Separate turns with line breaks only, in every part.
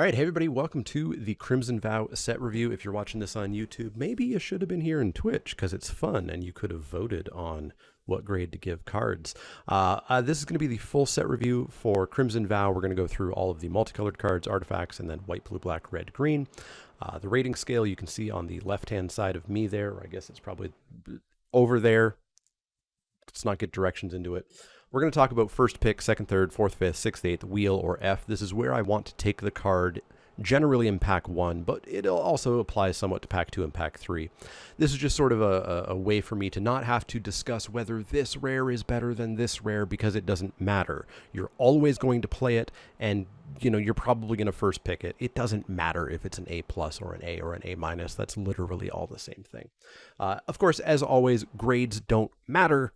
All right, hey everybody, welcome to the Crimson Vow set review. If you're watching this on YouTube, maybe you should have been here in Twitch because it's fun and you could have voted on what grade to give cards. This is going to be the full set review for Crimson Vow. We're going to go through all of the multicolored cards, artifacts, and then white, blue, black, red, green. The rating scale you can see on the left-hand side of me there, or I guess it's probably over there. Let's not get directions into it. We're going to talk about first pick, second, third, fourth, fifth, sixth, eighth, wheel, or F. This is where I want to take the card, generally in pack 1, but it also applies somewhat to pack 2 and pack 3. This is just sort of a way for me to not have to discuss whether this rare is better than this rare, because it doesn't matter. You're always going to play it, and you're probably going to first pick it. It doesn't matter if it's an A plus or an A or an A minus. That's literally all the same thing. Of course, as always, grades don't matter.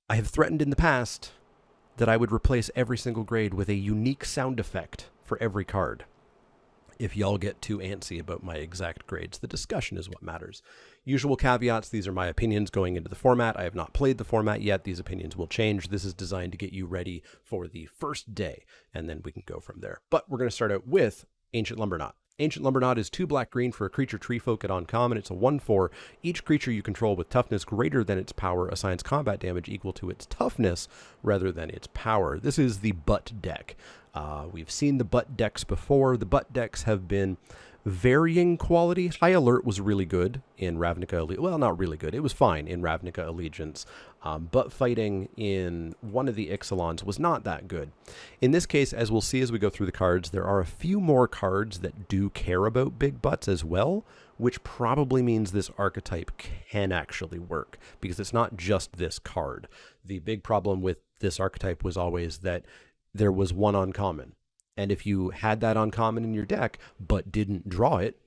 I have threatened in the past that I would replace every single grade with a unique sound effect for every card. If y'all get too antsy about my exact grades, the discussion is what matters. Usual caveats, these are my opinions going into the format. I have not played the format yet. These opinions will change. This is designed to get you ready for the first day, and then we can go from there. But we're going to start out with Ancient Lumberknot. Ancient Lumberknot is 2 black-green for a creature tree folk at uncommon. It's a 1/4. Each creature you control with toughness greater than its power assigns combat damage equal to its toughness rather than its power. This is the butt deck. We've seen the butt decks before. The butt decks have been varying quality. High Alert was really good in Ravnica. Well, not really good. It was fine in Ravnica Allegiance. Butt fighting in one of the Ixalons was not that good. In this case, as we'll see as we go through the cards, there are a few more cards that do care about big butts as well, which probably means this archetype can actually work, because it's not just this card. The big problem with this archetype was always that there was one uncommon. And if you had that uncommon in your deck, but didn't draw it,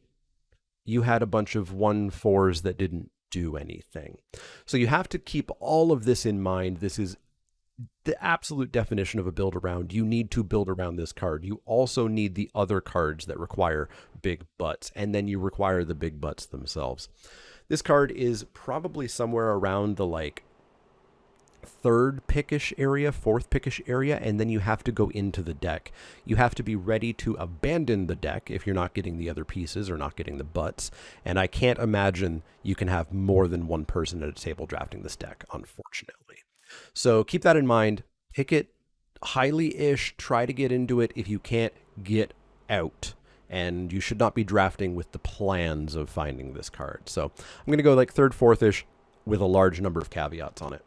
you had a bunch of 1/4s that didn't do anything. So you have to keep all of this in mind. This is the absolute definition of a build around. You need to build around this card. You also need the other cards that require big butts, and then you require the big butts themselves. This card is probably somewhere around the third pickish area, fourth pickish area, and then you have to go into the deck. You have to be ready to abandon the deck if you're not getting the other pieces or not getting the butts, and I can't imagine you can have more than one person at a table drafting this deck, unfortunately. So keep that in mind. Pick it highly-ish, try to get into it. If you can't, get out. And you should not be drafting with the plans of finding this card. So I'm going to go third, fourth-ish with a large number of caveats on it.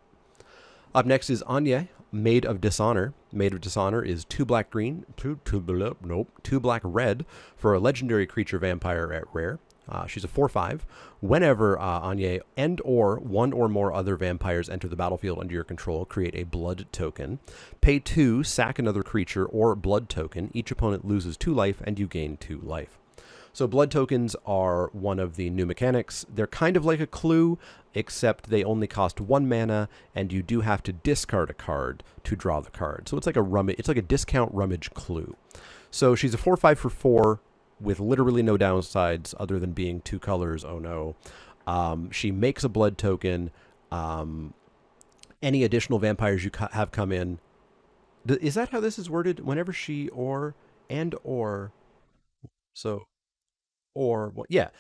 Up next is Anya, Maid of Dishonor. Maid of Dishonor is 2 black-green, 2 black-red for a legendary creature vampire at rare. She's a 4/5. Whenever Anya and or one or more other vampires enter the battlefield under your control, create a blood token. Pay 2, sack another creature or blood token. Each opponent loses 2 life and you gain 2 life. So blood tokens are one of the new mechanics. They're kind of like a clue, except they only cost 1 mana, and you do have to discard a card to draw the card. So it's like a discount rummage clue. So she's a 4/5 for 4 with literally no downsides other than being 2 colors. Oh no. She makes a blood token. Any additional vampires you have come in. Is that how this is worded? Whenever she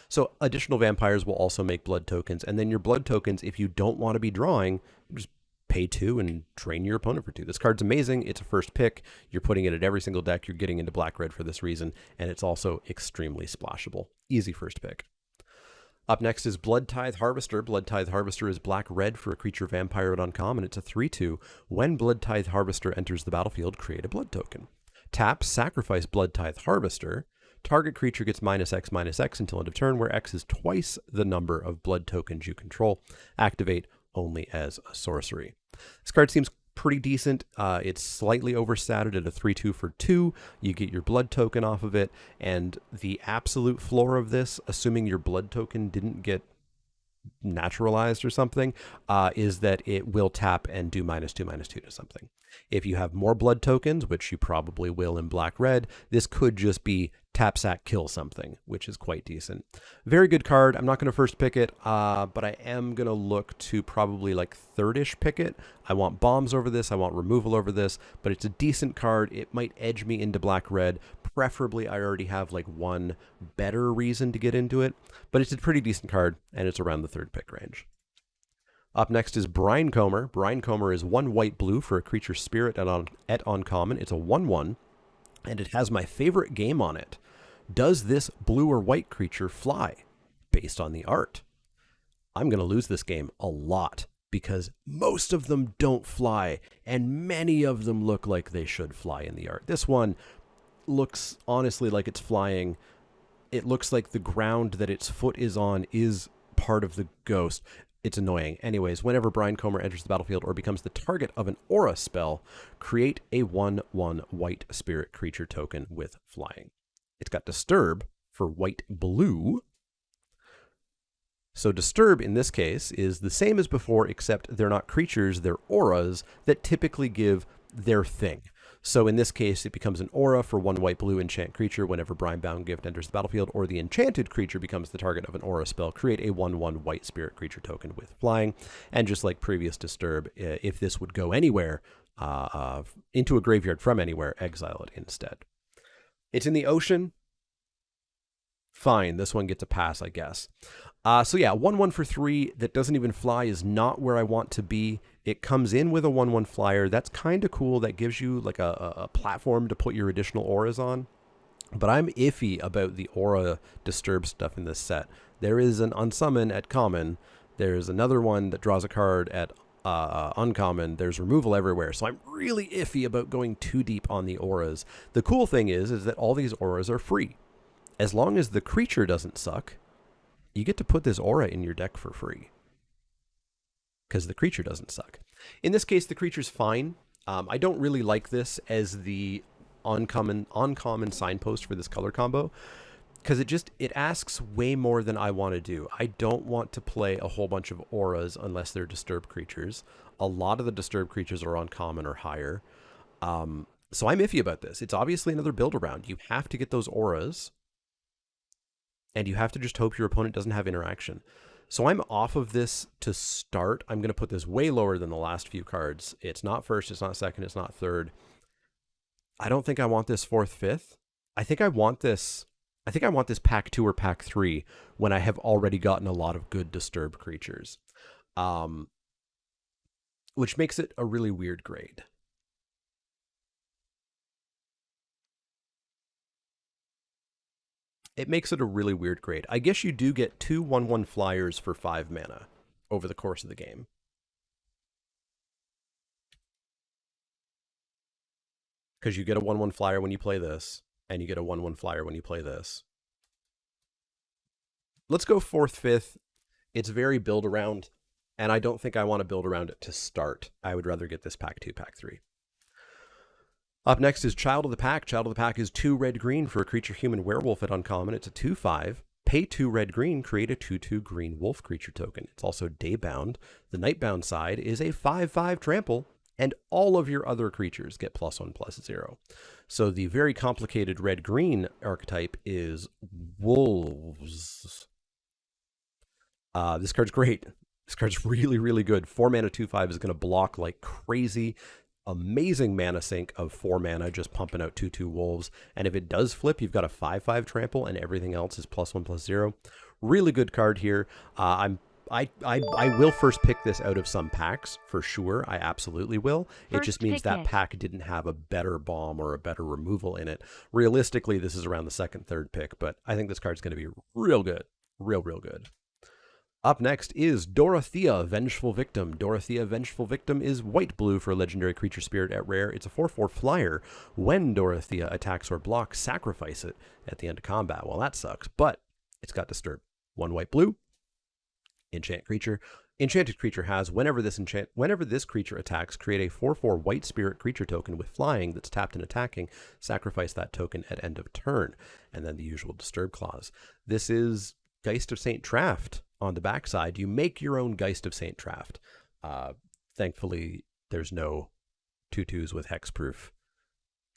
so additional vampires will also make blood tokens, and then your blood tokens, if you don't want to be drawing, just pay 2 and drain your opponent for 2. This card's amazing. It's a first pick. You're putting it at every single deck. You're getting into black-red for this reason, and it's also extremely splashable. Easy first pick. Up next is Blood Tithe Harvester. Blood Tithe Harvester is black-red for a creature vampire at uncommon. It's a 3/2. When Blood Tithe Harvester enters the battlefield, create a blood token. Tap, sacrifice Blood Tithe Harvester. Target creature gets -X/-X until end of turn, where X is twice the number of blood tokens you control. Activate only as a sorcery. This card seems pretty decent. It's slightly overstatted at a 3/2 for 2. You get your blood token off of it, and the absolute floor of this, assuming your blood token didn't get naturalized or something, is that it will tap and do -2/-2 to something. If you have more blood tokens, which you probably will in black-red, this could just be tap, sack, kill something, which is quite decent. Very good card. I'm not going to first pick it, but I am going to look to probably third-ish pick it. I want bombs over this. I want removal over this, but it's a decent card. It might edge me into black-red. preferably I already have like one better reason to get into it, but it's a pretty decent card, and it's around the 3rd pick range. Up next is Brinecomber. Brinecomber is 1 white-blue for a creature spirit at uncommon. It's a 1/1, and it has my favorite game on it. Does this blue or white creature fly? Based on the art. I'm going to lose this game a lot because most of them don't fly, and many of them look like they should fly in the art. This one looks honestly like it's flying. It looks like the ground that its foot is on is part of the ghost. It's annoying. Anyways, whenever Brinecomber enters the battlefield or becomes the target of an aura spell, create a 1/1 white spirit creature token with flying. It's got Disturb for white-blue. So Disturb in this case is the same as before, except they're not creatures, they're auras that typically give their thing. So in this case, it becomes an aura for 1 white-blue enchant creature whenever Brimebound Gift enters the battlefield, or the enchanted creature becomes the target of an aura spell. Create a 1/1 white spirit creature token with flying. And just like previous Disturb, if this would go anywhere, into a graveyard from anywhere, exile it instead. It's in the ocean. Fine, this one gets a pass, I guess. So yeah, 1/1 for 3 that doesn't even fly is not where I want to be. It comes in with a 1/1 flyer. That's kind of cool. That gives you like a platform to put your additional auras on. But I'm iffy about the aura Disturb stuff in this set. There is an unsummon at common. There's another one that draws a card at uncommon. There's removal everywhere. So I'm really iffy about going too deep on the auras. The cool thing is that all these auras are free. As long as the creature doesn't suck, you get to put this aura in your deck for free. Because the creature doesn't suck. In this case, the creature's fine. I don't really like this as the uncommon signpost for this color combo. Because it asks way more than I want to do. I don't want to play a whole bunch of auras unless they're Disturbed creatures. A lot of the Disturbed creatures are uncommon or higher. So I'm iffy about this. It's obviously another build around. You have to get those auras. And you have to just hope your opponent doesn't have interaction. So I'm off of this to start. I'm going to put this way lower than the last few cards. It's not first, it's not second, it's not third. I don't think I want this 4th, 5th. I think I want this pack 2 or pack 3 when I have already gotten a lot of good Disturbed creatures. Which makes it a really weird grade. It makes it a really weird grade. I guess you do get 2 1/1 flyers for 5 mana over the course of the game. Because you get a 1/1 flyer when you play this, and you get a 1/1 flyer when you play this. Let's go 4th, 5th. It's very build around, and I don't think I want to build around it to start. I would rather get this pack 2, pack 3. Up next is Child of the Pack. Child of the Pack is 2 red-green for a creature human werewolf at uncommon. It's a 2/5. Pay 2 red-green, create a 2/2 green wolf creature token. It's also daybound. The nightbound side is a 5/5 trample, and all of your other creatures get +1/+0. So the very complicated red-green archetype is wolves. This card's great. This card's really, really good. 4 mana 2/5 is going to block like crazy. Amazing mana sink of 4 mana, just pumping out 2/2 wolves. And if it does flip, you've got a 5/5 trample, and everything else is +1/+0. Really good card here. I will first pick this out of some packs for sure. I absolutely will. It just means that pack didn't have a better bomb or a better removal in it. Realistically, this is around the 2nd, 3rd pick, but I think this card's going to be real good. Real good. Up next is Dorothea, Vengeful Victim. Dorothea, Vengeful Victim is white-blue for a legendary creature spirit at rare. It's a 4/4 flyer. When Dorothea attacks or blocks, sacrifice it at the end of combat. Well, that sucks, but it's got Disturb. 1 white-blue, enchant creature. Enchanted creature has, whenever this creature attacks, create a 4/4 white spirit creature token with flying that's tapped and attacking. Sacrifice that token at end of turn. And then the usual Disturb clause. This is Geist of St. Traft. On the backside, you make your own Geist of St. Traft. Thankfully, there's no 2/2s with hexproof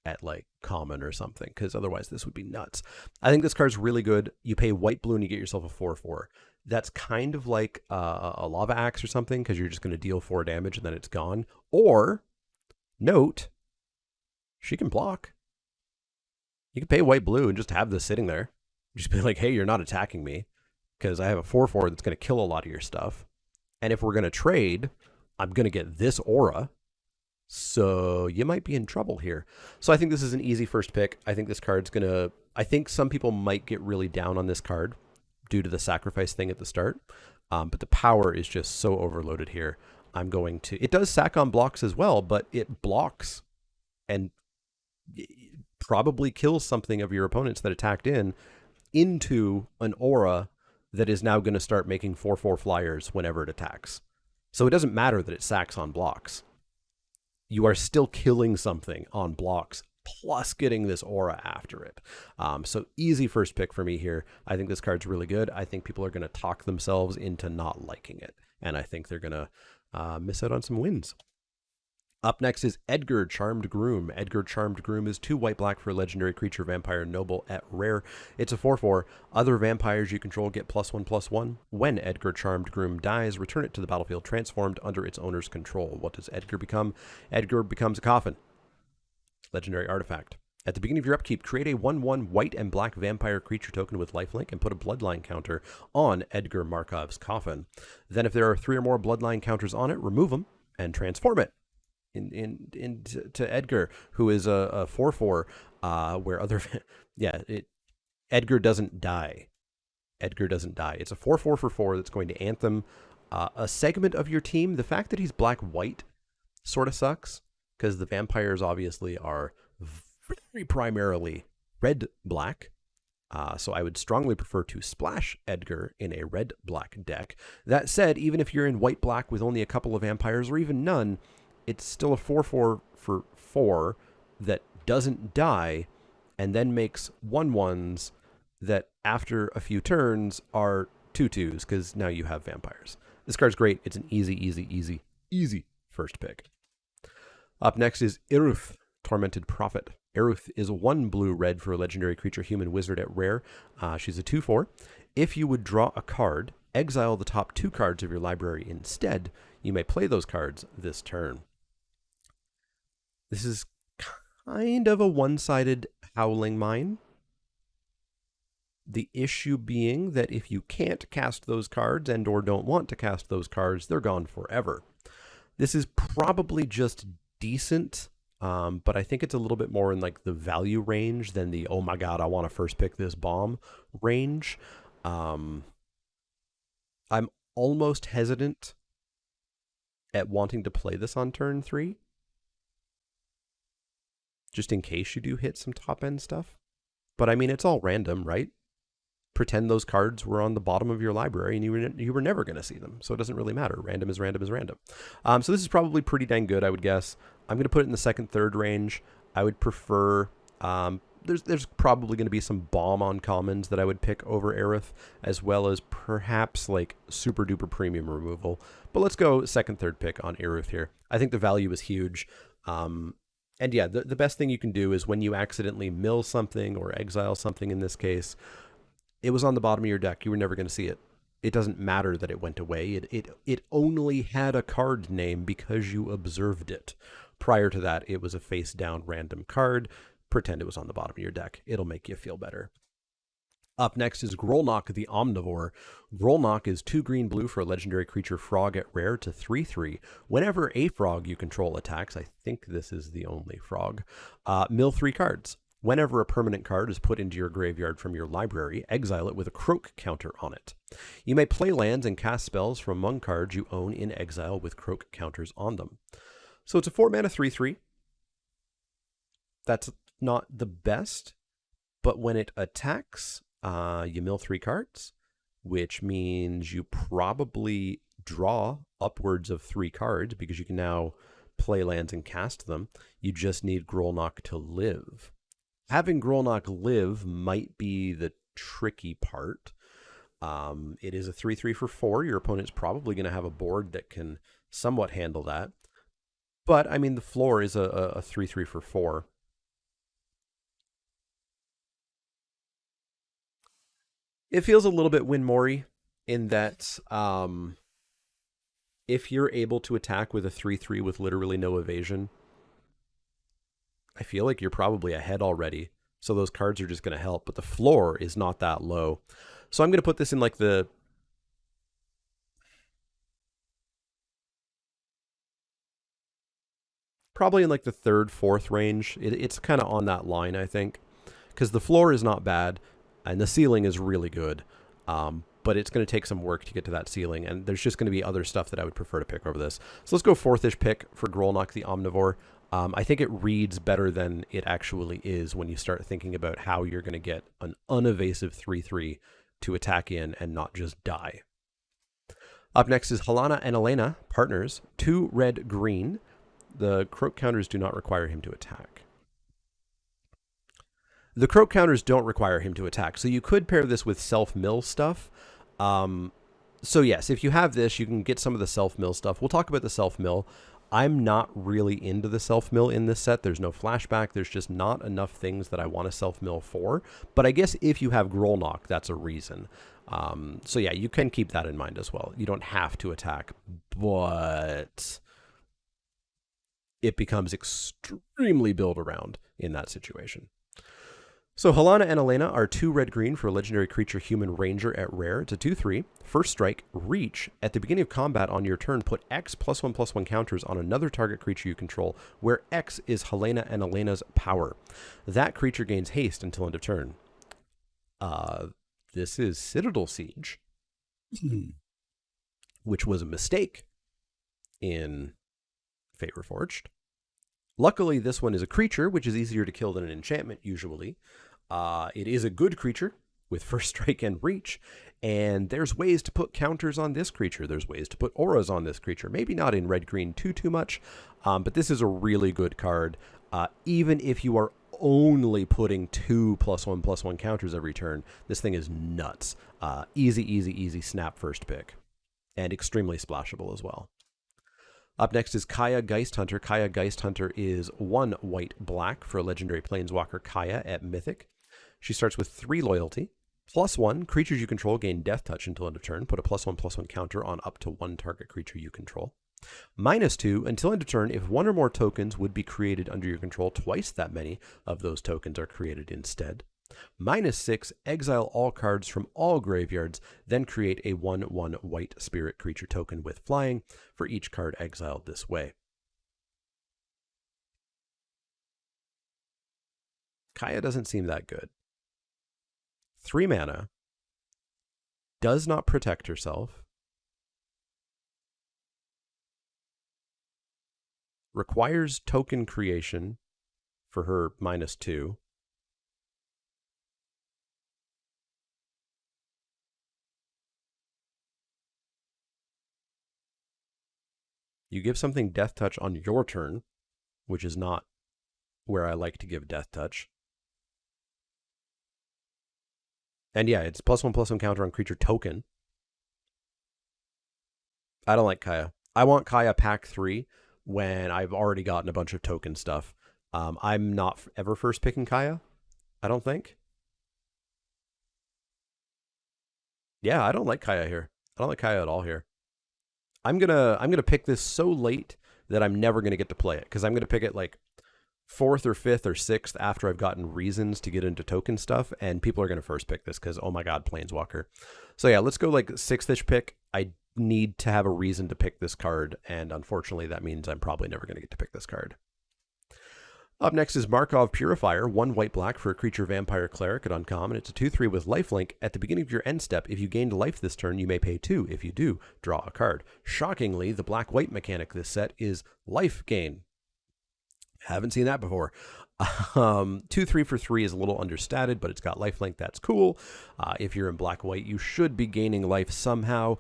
at like common or something, because otherwise this would be nuts. I think this card's really good. You pay white-blue and you get yourself a 4/4. That's kind of like a Lava Axe or something, because you're just going to deal 4 damage and then it's gone. Or, note, she can block. You can pay white blue and just have this sitting there. Just be like, hey, you're not attacking me because I have a 4/4 that's going to kill a lot of your stuff. And if we're going to trade, I'm going to get this aura. So you might be in trouble here. So I think this is an easy first pick. I think this card's going to... I think some people might get really down on this card due to the sacrifice thing at the start. But the power is just so overloaded here. I'm going to... It does sack on blocks as well, but it blocks and probably kills something of your opponents that attacked into an aura that is now going to start making 4/4 flyers whenever it attacks. So it doesn't matter that it sacks on blocks. You are still killing something on blocks, plus getting this aura after it. So easy first pick for me here. I think this card's really good. I think people are going to talk themselves into not liking it. And I think they're going to miss out on some wins. Up next is Edgar, Charmed Groom. Edgar, Charmed Groom is 2 white-black for a legendary creature vampire noble at rare. It's a 4/4. Other vampires you control get +1/+1. When Edgar, Charmed Groom dies, return it to the battlefield transformed under its owner's control. What does Edgar become? Edgar becomes a coffin. Legendary artifact. At the beginning of your upkeep, create a 1/1 white and black vampire creature token with lifelink and put a bloodline counter on Edgar Markov's coffin. Then if there are 3 or more bloodline counters on it, remove them and transform it into Edgar, who is a 4/4, where other Edgar doesn't die. Edgar doesn't die. It's a 4/4 for 4 that's going to anthem a segment of your team. The fact that he's black-white sort of sucks, because the vampires obviously are very primarily red-black. So I would strongly prefer to splash Edgar in a red-black deck. That said, even if you're in white-black with only a couple of vampires or even none, it's still a 4/4 for 4 that doesn't die and then makes 1/1s that after a few turns are 2/2s because now you have vampires. This card's great. It's an easy first pick. Up next is Iruth, Tormented Prophet. Iruth is 1 blue-red for a legendary creature human wizard at rare. She's a 2/4. If you would draw a card, exile the top 2 cards of your library instead. You may play those cards this turn. This is kind of a one-sided Howling Mine. The issue being that if you can't cast those cards and or don't want to cast those cards, they're gone forever. This is probably just decent, but I think it's a little bit more in like the value range than the, oh my god, I want to first pick this bomb range. I'm almost hesitant at wanting to play this on turn 3. Just in case you do hit some top-end stuff. But I mean, it's all random, right? Pretend those cards were on the bottom of your library and you were never going to see them. So it doesn't really matter. Random is random is random. So this is probably pretty dang good, I would guess. I'm going to put it in the second, third range. I would prefer... There's probably going to be some bomb on commons that I would pick over Aerith, as well as perhaps like super duper premium removal. But let's go second, third pick on Aerith here. I think the value is huge. And yeah, the best thing you can do is when you accidentally mill something or exile something in this case, it was on the bottom of your deck. You were never going to see it. It doesn't matter that it went away. It only had a card name because you observed it. Prior to that, it was a face down random card. Pretend it was on the bottom of your deck. It'll make you feel better. Up next is Grolnok the Omnivore. Grolnok is 2 green-blue for a legendary creature frog at rare to 3/3. Whenever a frog you control attacks, I think this is the only frog, mill 3 cards. Whenever a permanent card is put into your graveyard from your library, exile it with a Croak counter on it. You may play lands and cast spells from among cards you own in exile with Croak counters on them. So it's a 4-mana 3/3. That's not the best, but when it attacks... you mill 3 cards, which means you probably draw upwards of 3 cards because you can now play lands and cast them. You just need Grolnok to live. Having Grolnok live might be the tricky part. It is a 3/3 for 4. Your opponent's probably going to have a board that can somewhat handle that. But, I mean, the floor is a 3/3 for 4. It feels a little bit Win Mori in that if you're able to attack with a 3/3 with literally no evasion, I feel like you're probably ahead already. So those cards are just going to help, but the floor is not that low. So I'm going to put this in like the... probably in like the third, fourth range. It's kind of on that line, I think. Because the floor is not bad, and the ceiling is really good. But it's going to take some work to get to that ceiling, and there's just going to be other stuff that I would prefer to pick over this. So let's go fourth-ish pick for Grolnok the Omnivore. I think it reads better than it actually is when you start thinking about how you're going to get an unevasive 3/3 to attack in and not just die. Up next is Helena and Elena, partners, 2 red-green. The Croak counters do not require him to attack. The Croak counters don't require him to attack, so you could pair this with self-mill stuff. So yes, if you have this, you can get some of the self-mill stuff. We'll talk about the self-mill. I'm not really into the self-mill in this set. There's no flashback. There's just not enough things that I want to self-mill for. But I guess if you have Grolnok, that's a reason. So yeah, you can keep that in mind as well. You don't have to attack, but it becomes extremely build around in that situation. So Helena and Elena are 2 red-green for a legendary creature human ranger at rare. It's a 2/3. First strike, reach. At the beginning of combat on your turn, put X +1/+1 counters on another target creature you control, where X is Helena and Elena's power. That creature gains haste until end of turn. This is Citadel Siege, which was a mistake in Fate Reforged. Luckily, this one is a creature, which is easier to kill than an enchantment usually. It is a good creature with first strike and reach, and there's ways to put counters on this creature. There's ways to put auras on this creature. Maybe not in red-green too much, but this is a really good card. Even if you are only putting 2 +1/+1 counters every turn, this thing is nuts. Easy snap first pick, and extremely splashable as well. Up next is Kaya Geisthunter. Kaya Geisthunter is 1 white-black for a legendary planeswalker Kaya at Mythic. She starts with 3 loyalty. +1, creatures you control gain death touch until end of turn. Put a +1/+1 counter on up to 1 target creature you control. -2, until end of turn, if 1 or more tokens would be created under your control, twice that many of those tokens are created instead. -6, exile all cards from all graveyards, then create a 1/1 white spirit creature token with flying for each card exiled this way. Kaya doesn't seem that good. 3 mana, does not protect herself, requires token creation for her -2, you give something death touch on your turn, which is not where I like to give death touch. And yeah, it's +1/+1 counter on creature token. I don't like Kaya. I want Kaya pack 3 when I've already gotten a bunch of token stuff. I'm not ever first picking Kaya, I don't think. Yeah, I don't like Kaya here. I don't like Kaya at all here. I'm gonna pick this so late that I'm never gonna get to play it, because I'm gonna pick it like 4th or 5th or 6th after I've gotten reasons to get into token stuff, and people are going to first pick this because, oh my god, Planeswalker. So yeah, let's go like 6th-ish pick. I need to have a reason to pick this card, and unfortunately that means I'm probably never going to get to pick this card. Up next is Markov Purifier, 1 white-black for a creature vampire cleric at uncommon. It's a 2/3 with lifelink. At the beginning of your end step, if you gained life this turn, you may pay 2. If you do, draw a card. Shockingly, the black-white mechanic this set is life gain. Haven't seen that before. 2/3 for 3 is a little understated, but it's got lifelink. That's cool. If you're in black-white, you should be gaining life somehow.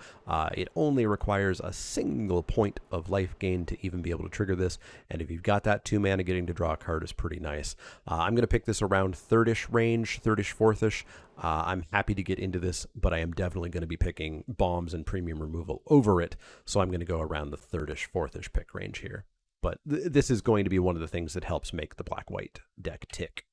It only requires a single point of life gain to even be able to trigger this. And if you've got that 2 mana, getting to draw a card is pretty nice. I'm going to pick this around 3rd-ish range, 3rd-ish, 4th-ish. I'm happy to get into this, but I am definitely going to be picking bombs and premium removal over it. So I'm going to go around the 3rd-ish, 4th-ish pick range here. But this is going to be one of the things that helps make the black-white deck tick.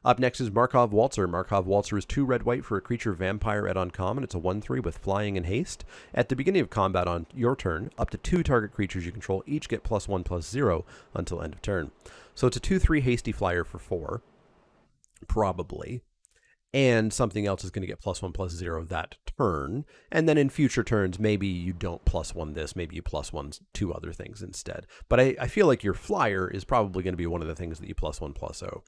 Up next is Markov Waltzer. Markov Waltzer is 2 red-white for a creature vampire at uncommon. It's a 1/3 with flying and haste. At the beginning of combat on your turn, up to 2 target creatures you control each get +1/+0 until end of turn. So it's a 2/3 hasty flyer for 4. probably. And something else is going to get +1/+0 that turn. And then in future turns, maybe you don't +1 this, maybe you +1 two other things instead. But I feel like your flyer is probably going to be one of the things that you +1/+0.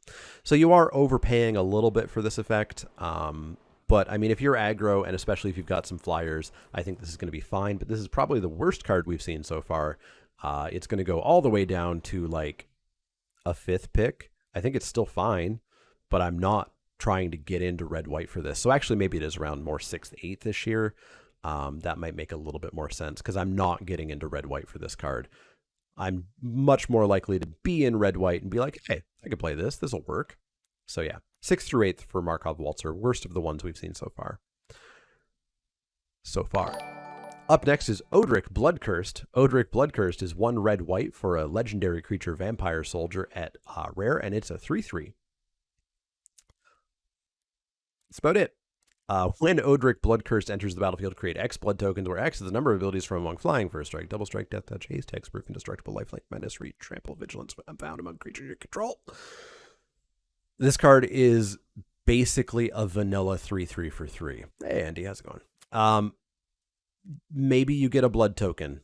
So you are overpaying a little bit for this effect. But I mean, if you're aggro, and especially if you've got some flyers, I think this is going to be fine. But this is probably the worst card we've seen so far. It's going to go all the way down to like a 5th pick. I think it's still fine, but I'm not trying to get into red-white for this. So actually maybe it is around more 6th, 8th this year. That might make a little bit more sense because I'm not getting into red-white for this card. I'm much more likely to be in red-white and be like, hey, I could play this. This will work. So yeah, 6th through 8th for Markov Waltzer. Worst of the ones we've seen so far. Up next is Odric Bloodcursed. Odric Bloodcursed is 1 red-white for a legendary creature vampire soldier at rare, and it's a 3/3. That's about it. When Odric Bloodcursed enters the battlefield, create X blood tokens, where X is the number of abilities from among flying: first strike, double strike, death touch, haste, hexproof, indestructible, lifelink, menace, reach, trample, vigilance, found among creatures you control. This card is basically a vanilla 3/3 for 3. Hey, Andy, how's it going? Maybe you get a blood token.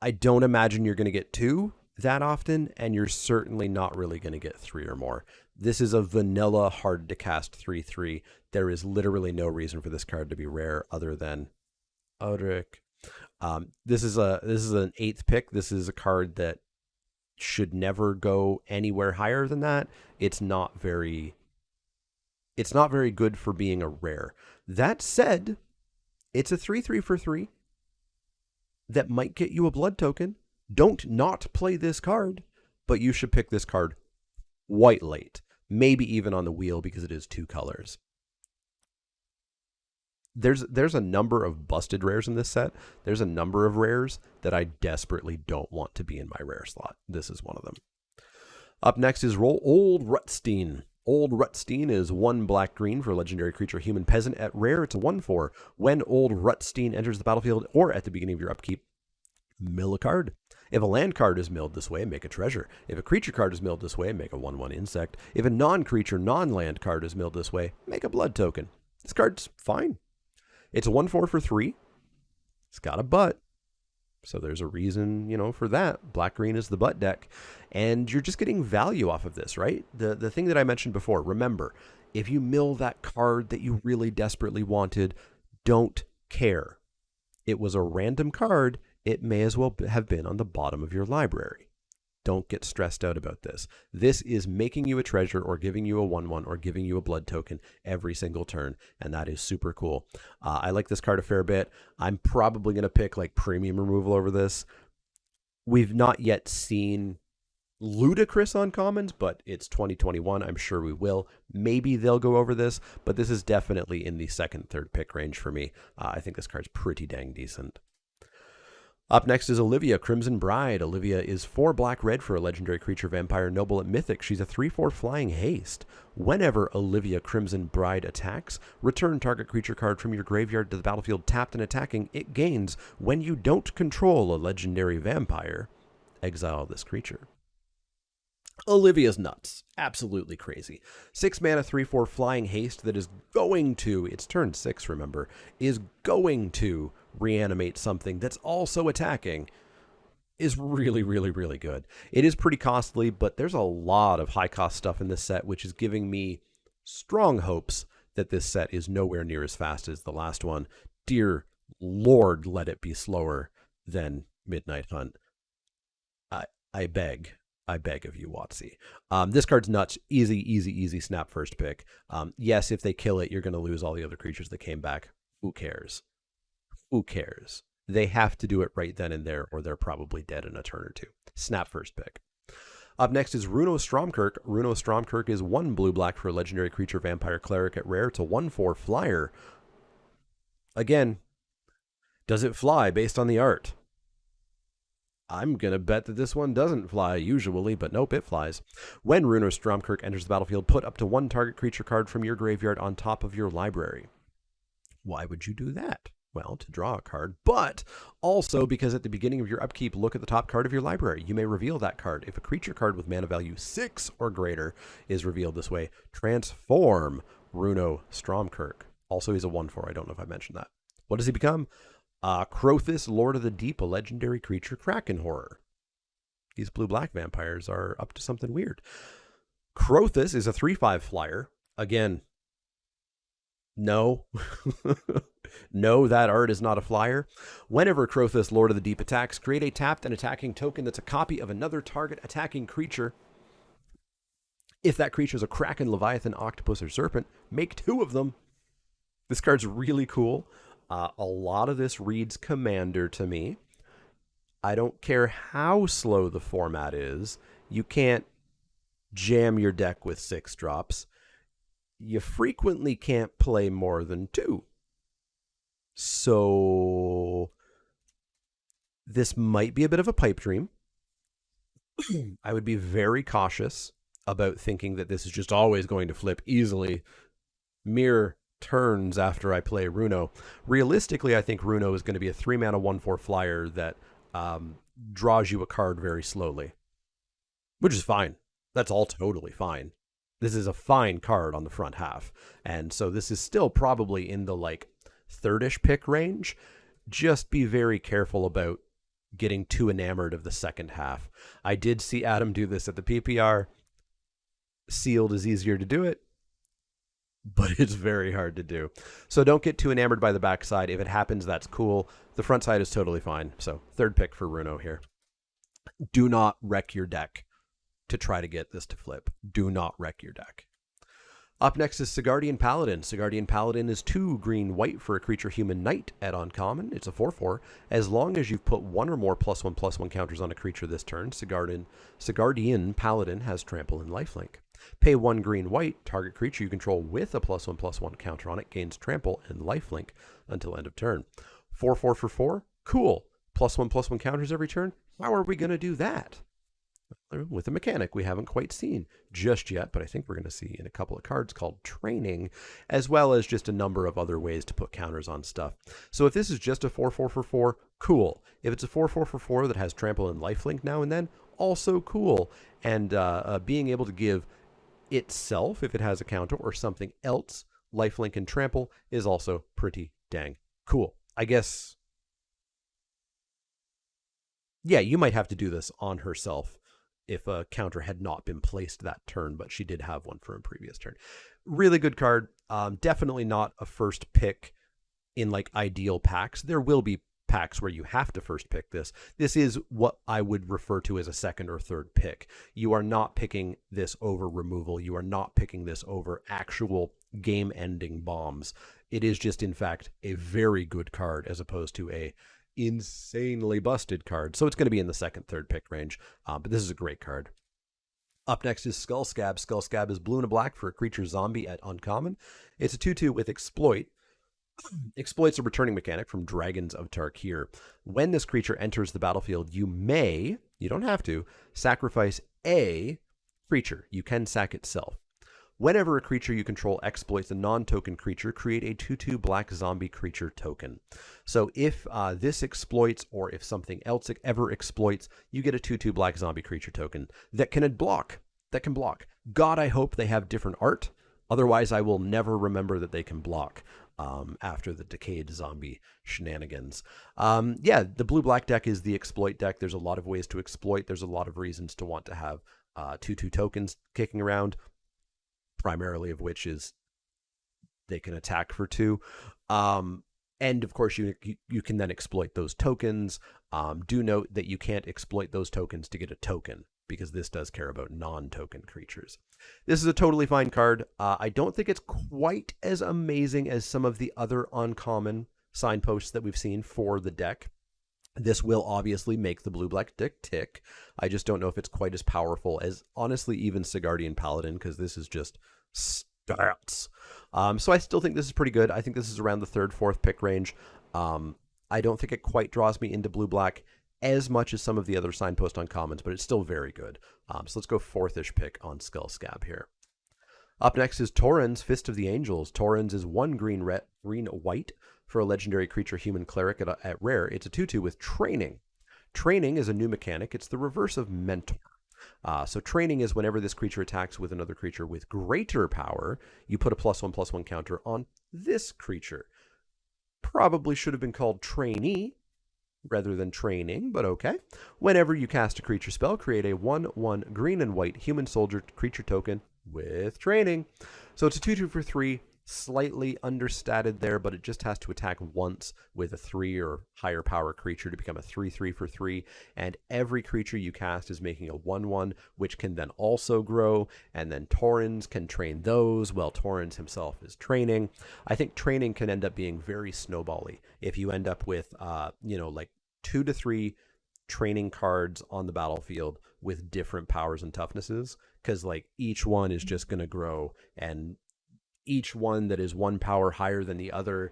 I don't imagine you're going to get 2 that often, and you're certainly not really going to get 3 or more. This is a vanilla hard to cast 3/3. There is literally no reason for this card to be rare other than Odric. This is an 8th pick. This is a card that should never go anywhere higher than that. It's not very good for being a rare. That said, it's a 3/3 for 3 that might get you a blood token. Don't not play this card, but you should pick this card white late. Maybe even on the wheel because it is 2 colors. There's a number of busted rares in this set. There's a number of rares that I desperately don't want to be in my rare slot. This is one of them. Up next is Old Rutstein. Old Rutstein is 1 black-green for legendary creature human peasant. At rare, it's a 1/4. When Old Rutstein enters the battlefield or at the beginning of your upkeep, mill a card. If a land card is milled this way, make a treasure. If a creature card is milled this way, make a 1/1 insect. If a non-creature, non-land card is milled this way, make a blood token. This card's fine. It's a 1/4 for 3. It's got a butt. So there's a reason, for that. Black-green is the butt deck. And you're just getting value off of this, right? The thing that I mentioned before, remember, if you mill that card that you really desperately wanted, don't care. It was a random card. It may as well have been on the bottom of your library. Don't get stressed out about this. This is making you a treasure or giving you a 1/1 or giving you a blood token every single turn, and that is super cool. I like this card a fair bit. I'm probably going to pick like premium removal over this. We've not yet seen ludicrous uncommons, but it's 2021. I'm sure we will. Maybe they'll go over this, but this is definitely in the 2nd, 3rd pick range for me. I think this card's pretty dang decent. Up next is Olivia, Crimson Bride. Olivia is 4 black-red for a legendary creature vampire noble at Mythic. She's a 3/4 flying haste. Whenever Olivia Crimson Bride attacks, return target creature card from your graveyard to the battlefield tapped and attacking. It gains when you don't control a legendary vampire. Exile this creature. Olivia's nuts. Absolutely crazy. 6 mana, 3/4 flying haste that is going to, it's turn 6, remember, is going to reanimate something that's also attacking is really, really, really good. It is pretty costly, but there's a lot of high-cost stuff in this set, which is giving me strong hopes that this set is nowhere near as fast as the last one. Dear Lord, let it be slower than Midnight Hunt. I beg of you, WotC. This card's nuts. Easy snap first pick. Yes, if they kill it, you're going to lose all the other creatures that came back. Who cares? Who cares? They have to do it right then and there, or they're probably dead in a turn or 2. Snap first pick. Up next is Runo Stromkirk. Runo Stromkirk is 1 blue-black for a legendary creature vampire cleric at rare. It's a 1/4 flyer. Again, does it fly based on the art? I'm going to bet that this one doesn't fly usually, but nope, it flies. When Runo Stromkirk enters the battlefield, put up to 1 target creature card from your graveyard on top of your library. Why would you do that? well, to draw a card, but also because at the beginning of your upkeep, look at the top card of your library. You may reveal that card. If a creature card with mana value 6 or greater is revealed this way, transform Runo Stromkirk. Also, he's a 1/4. I don't know if I mentioned that. What does he become? Crothis, Lord of the Deep, a legendary creature, Kraken Horror. These blue-black vampires are up to something weird. Crothis is a 3/5 flyer. Again, no. No, that art is not a flyer. Whenever Crothis, Lord of the Deep, attacks, create a tapped and attacking token that's a copy of another target attacking creature. If that creature is a Kraken, Leviathan, Octopus, or Serpent, make 2 of them. This card's really cool. A lot of this reads Commander to me. I don't care how slow the format is. You can't jam your deck with 6 drops. You frequently can't play more than 2. So this might be a bit of a pipe dream. I would be very cautious about thinking that this is just always going to flip easily mere turns after I play Runo. Realistically, I think Runo is going to be a 3-mana 1/4 flyer that draws you a card very slowly, which is fine. That's all totally fine. This is a fine card on the front half. And so this is still probably in the like 3rd-ish pick range. Just be very careful about getting too enamored of the second half. I did see Adam do this at the PPR. Sealed is easier to do it, but it's very hard to do. So don't get too enamored by the backside. If it happens, that's cool. The front side is totally fine. So 3rd pick for Runo here. Do not wreck your deck to try to get this to flip. Do not wreck your deck. Up next is Sigardian Paladin. Sigardian Paladin is 2 green-white for a creature human knight at uncommon. It's a 4/4. As long as you've put 1 or more +1/+1 counters on a creature this turn, Sigardian Paladin has trample and lifelink. Pay 1 green-white. Target creature you control with a +1/+1 counter on it gains trample and lifelink until end of turn. 4/4 for 4. Cool. +1/+1 counters every turn. How are we going to do that? With a mechanic we haven't quite seen just yet, but I think we're going to see in a couple of cards called Training, as well as just a number of other ways to put counters on stuff. So if this is just a 4/4 for 4, cool. If it's a 4/4 for 4 that has trample and lifelink now and then, also cool. And being able to give itself, if it has a counter, or something else, lifelink and trample, is also pretty dang cool. I guess, yeah, you might have to do this on herself if a counter had not been placed that turn, but she did have one for a previous turn. Really good card. Definitely not a first pick in like ideal packs. There will be packs where you have to first pick this. This is what I would refer to as a 2nd or 3rd pick. You are not picking this over removal. You are not picking this over actual game-ending bombs. It is just, in fact, a very good card as opposed to a insanely busted card. So it's going to be in the 2nd, 3rd pick range. But this is a great card. Up next is Skullscab. Skullscab is blue and a black for a creature zombie at uncommon. It's a 2/2 with Exploit. Exploit's a returning mechanic from Dragons of Tarkir. When this creature enters the battlefield, you don't have to, sacrifice a creature. You can sack itself. Whenever a creature you control exploits a non-token creature, create a 2/2 black zombie creature token. So if this exploits, or if something else ever exploits, you get a 2/2 black zombie creature token that can block. God, I hope they have different art. Otherwise, I will never remember that they can block after the decayed zombie shenanigans. The blue-black deck is the exploit deck. There's a lot of ways to exploit. There's a lot of reasons to want to have 2/2 tokens kicking around, primarily of which is they can attack for 2. And of course, you can then exploit those tokens. Do note that you can't exploit those tokens to get a token, because this does care about non-token creatures. This is a totally fine card. I don't think it's quite as amazing as some of the other uncommon signposts that we've seen for the deck. This will obviously make the blue-black deck tick. I just don't know if it's quite as powerful as, honestly, even Sigardian Paladin, because this is just stats. So I still think this is pretty good. I think this is around the 3rd, 4th pick range. I don't think it quite draws me into blue-black as much as some of the other signpost uncommons, but it's still very good. So let's go 4th-ish pick on Skullscab here. Up next is Torrens, Fist of the Angels. Torrens is 1 green-white for a legendary creature human cleric at rare. It's a 2/2 with training. Training is a new mechanic. It's the reverse of mentor. So training is whenever this creature attacks with another creature with greater power, you put a +1/+1 counter on this creature. Probably should have been called trainee rather than training, but okay. Whenever you cast a creature spell, create a 1/1 green and white human soldier creature token with training. So it's a 2/2 for 3, slightly understated there, but it just has to attack once with a 3 or higher power creature to become a 3/3 for 3, and every creature you cast is making a 1/1, which can then also grow, and then Torrens can train those while Torrens himself is training. I think training can end up being very snowbally if you end up with like 2 to 3 training cards on the battlefield with different powers and toughnesses, because like each one is just going to grow, and each one that is one power higher than the other,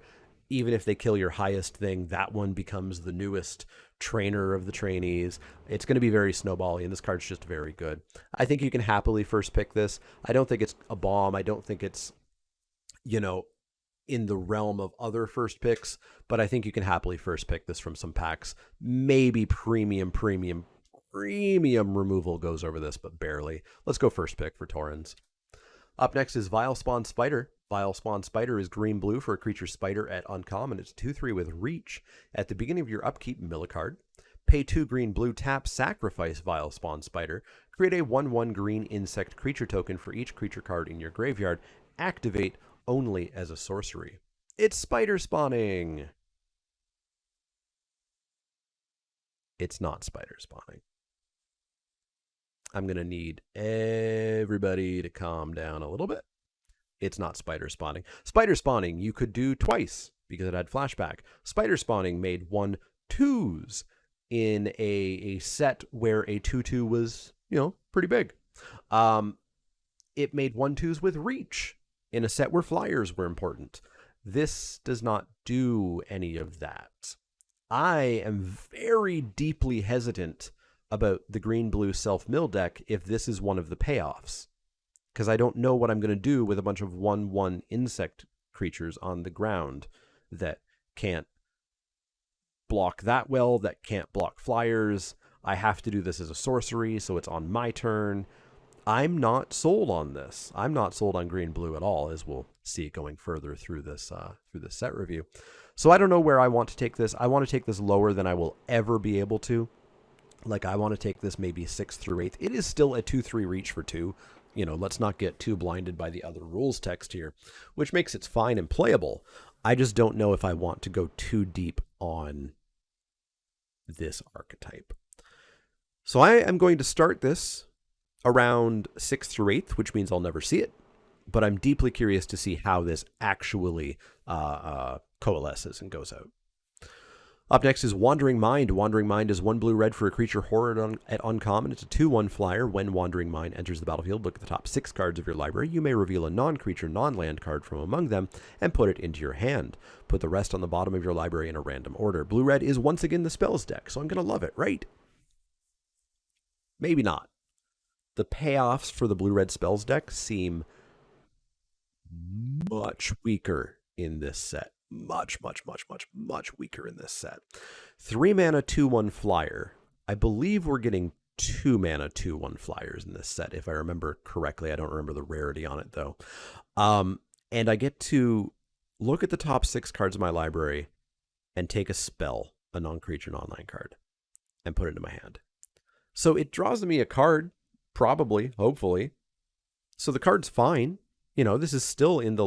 even if they kill your highest thing, that one becomes the newest trainer of the trainees. It's going to be very snowbally, and this card's just very good. I think you can happily first pick this. I don't think it's a bomb. I don't think it's, in the realm of other first picks, but I think you can happily first pick this from some packs. Maybe premium removal goes over this, but barely. Let's go first pick for Torrens. Up next is Vilespawn Spider. Vilespawn Spider is green-blue for a creature spider at uncommon. It's 2/3 with reach. At the beginning of your upkeep, mill a card. Pay 2 green-blue, tap, sacrifice Vilespawn Spider. Create a 1/1 green insect creature token for each creature card in your graveyard. Activate only as a sorcery. It's spider spawning. It's not spider spawning. I'm going to need everybody to calm down a little bit. It's not spider spawning. Spider spawning you could do twice because it had flashback. Spider spawning made 1/2s in a set where a 2/2 was, pretty big. It made 1/2s with reach in a set where flyers were important. This does not do any of that. I am very deeply hesitant about the green-blue self-mill deck if this is one of the payoffs, because I don't know what I'm going to do with a bunch of 1/1 insect creatures on the ground that can't block that well, that can't block flyers. I have to do this as a sorcery, so it's on my turn. I'm not sold on this. I'm not sold on green-blue at all, as we'll see going further through this set review. So I don't know where I want to take this. I want to take this lower than I will ever be able to. Like, I want to take this maybe 6th through 8th. It is still a 2/3 reach for 2. Let's not get too blinded by the other rules text here, which makes it fine and playable. I just don't know if I want to go too deep on this archetype. So I am going to start this around 6th through 8th, which means I'll never see it. But I'm deeply curious to see how this actually coalesces and goes out. Up next is Wandering Mind. Wandering Mind is 1 blue-red for a creature horror at uncommon. It's a 2/1 flyer. When Wandering Mind enters the battlefield, look at the top 6 cards of your library. You may reveal a non-creature, non-land card from among them and put it into your hand. Put the rest on the bottom of your library in a random order. Blue-red is once again the spells deck, so I'm going to love it, right? Maybe not. The payoffs for the blue-red spells deck seem much weaker in this set. Much weaker in this set. 3 mana 2/1 flyer. I believe we're getting 2 mana 2/1 flyers in this set, if I remember correctly. I don't remember the rarity on it, though. And I get to look at the top 6 cards of my library and take a spell, a non-creature, non-land card, and put it into my hand. So it draws me a card, probably, hopefully. So the card's fine. This is still in the,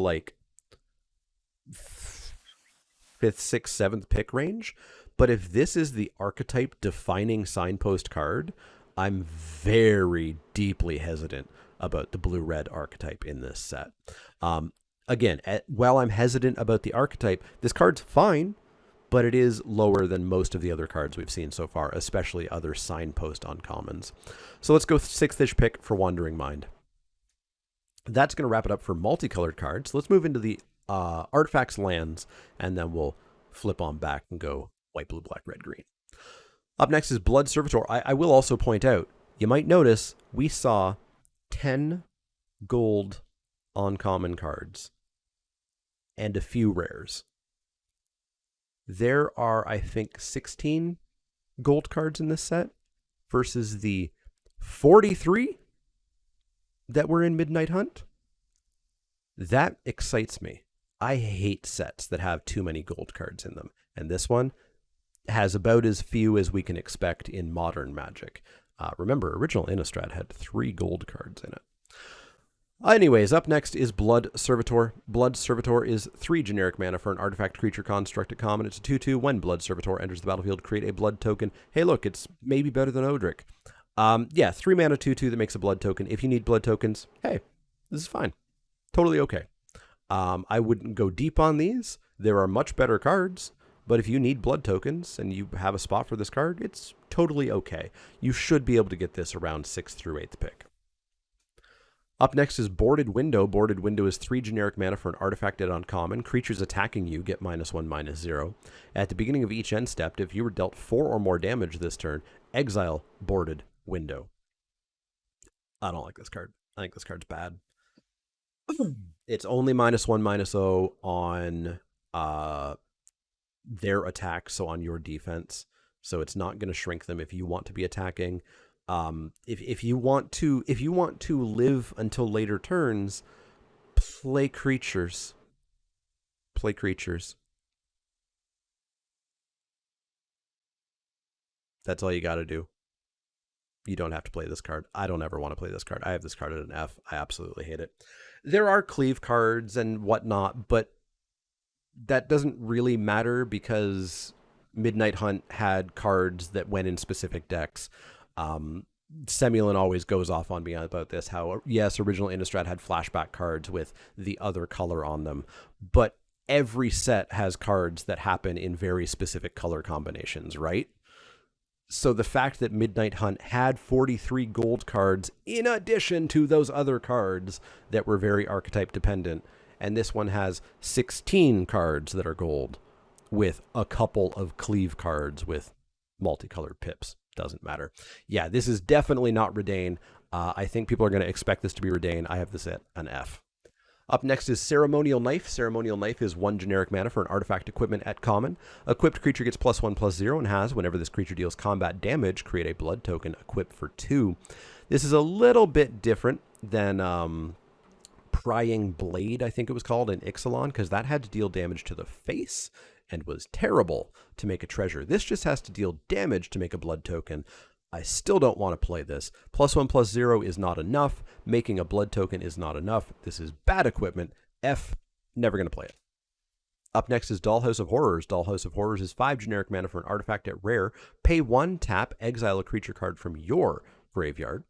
5th, 6th, 7th pick range. But if this is the archetype defining signpost card, I'm very deeply hesitant about the blue-red archetype in this set. Again, while I'm hesitant about the archetype, this card's fine, but it is lower than most of the other cards we've seen so far, especially other signpost uncommons. So let's go 6th-ish pick for Wandering Mind. That's going to wrap it up for multicolored cards. Let's move into the artifacts, lands, and then we'll flip on back and go white, blue, black, red, green. Up next is Blood Servitor. I will also point out, you might notice we saw 10 gold uncommon cards and a few rares. There are, I think, 16 gold cards in this set versus the 43 that were in Midnight Hunt. That excites me. I hate sets that have too many gold cards in them. And this one has about as few as we can expect in modern Magic. Remember, original Innistrad had 3 gold cards in it. Anyways, up next is Blood Servitor. Blood Servitor is 3 generic mana for an artifact creature construct at common. It's a 2/2. When Blood Servitor enters the battlefield, create a blood token. Hey, look, it's maybe better than Odric. 3 mana 2/2 that makes a blood token. If you need blood tokens, hey, this is fine. Totally okay. I wouldn't go deep on these. There are much better cards, but if you need blood tokens and you have a spot for this card, it's totally okay. You should be able to get this around 6th through 8th pick. Up next is Boarded Window. Boarded Window is 3 generic mana for an artifact at uncommon. Creatures attacking you get -1/-0. At the beginning of each end step, if you were dealt 4 or more damage this turn, exile Boarded Window. I don't like this card. I think this card's bad. It's only -1/-0 on their attack, so on your defense. So it's not going to shrink them if you want to be attacking. If you want to live until later turns, play creatures. Play creatures. That's all you got to do. You don't have to play this card. I don't ever want to play this card. I have this card at an F. I absolutely hate it. There are cleave cards and whatnot, but that doesn't really matter because Midnight Hunt had cards that went in specific decks. Semulin always goes off on me about this, how, yes, original Innistrad had flashback cards with the other color on them, but every set has cards that happen in very specific color combinations, right? So the fact that Midnight Hunt had 43 gold cards in addition to those other cards that were very archetype dependent, and this one has 16 cards that are gold with a couple of cleave cards with multicolored pips. Doesn't matter. Yeah, this is definitely not Redain. I think people are going to expect this to be Redain. I have this at an F. Up next is Ceremonial Knife. Ceremonial Knife is 1 generic mana for an artifact equipment at common. Equipped creature gets +1/+0 and has, whenever this creature deals combat damage, create a blood token equipped for 2. This is a little bit different than Prying Blade, I think it was called, in Ixalan, because that had to deal damage to the face and was terrible to make a treasure. This just has to deal damage to make a blood token. I still don't want to play this. +1/+0 is not enough. Making a blood token is not enough. This is bad equipment. F, never going to play it. Up next is Dollhouse of Horrors. Dollhouse of Horrors is 5 generic mana for an artifact at rare. Pay 1, tap, exile a creature card from your graveyard.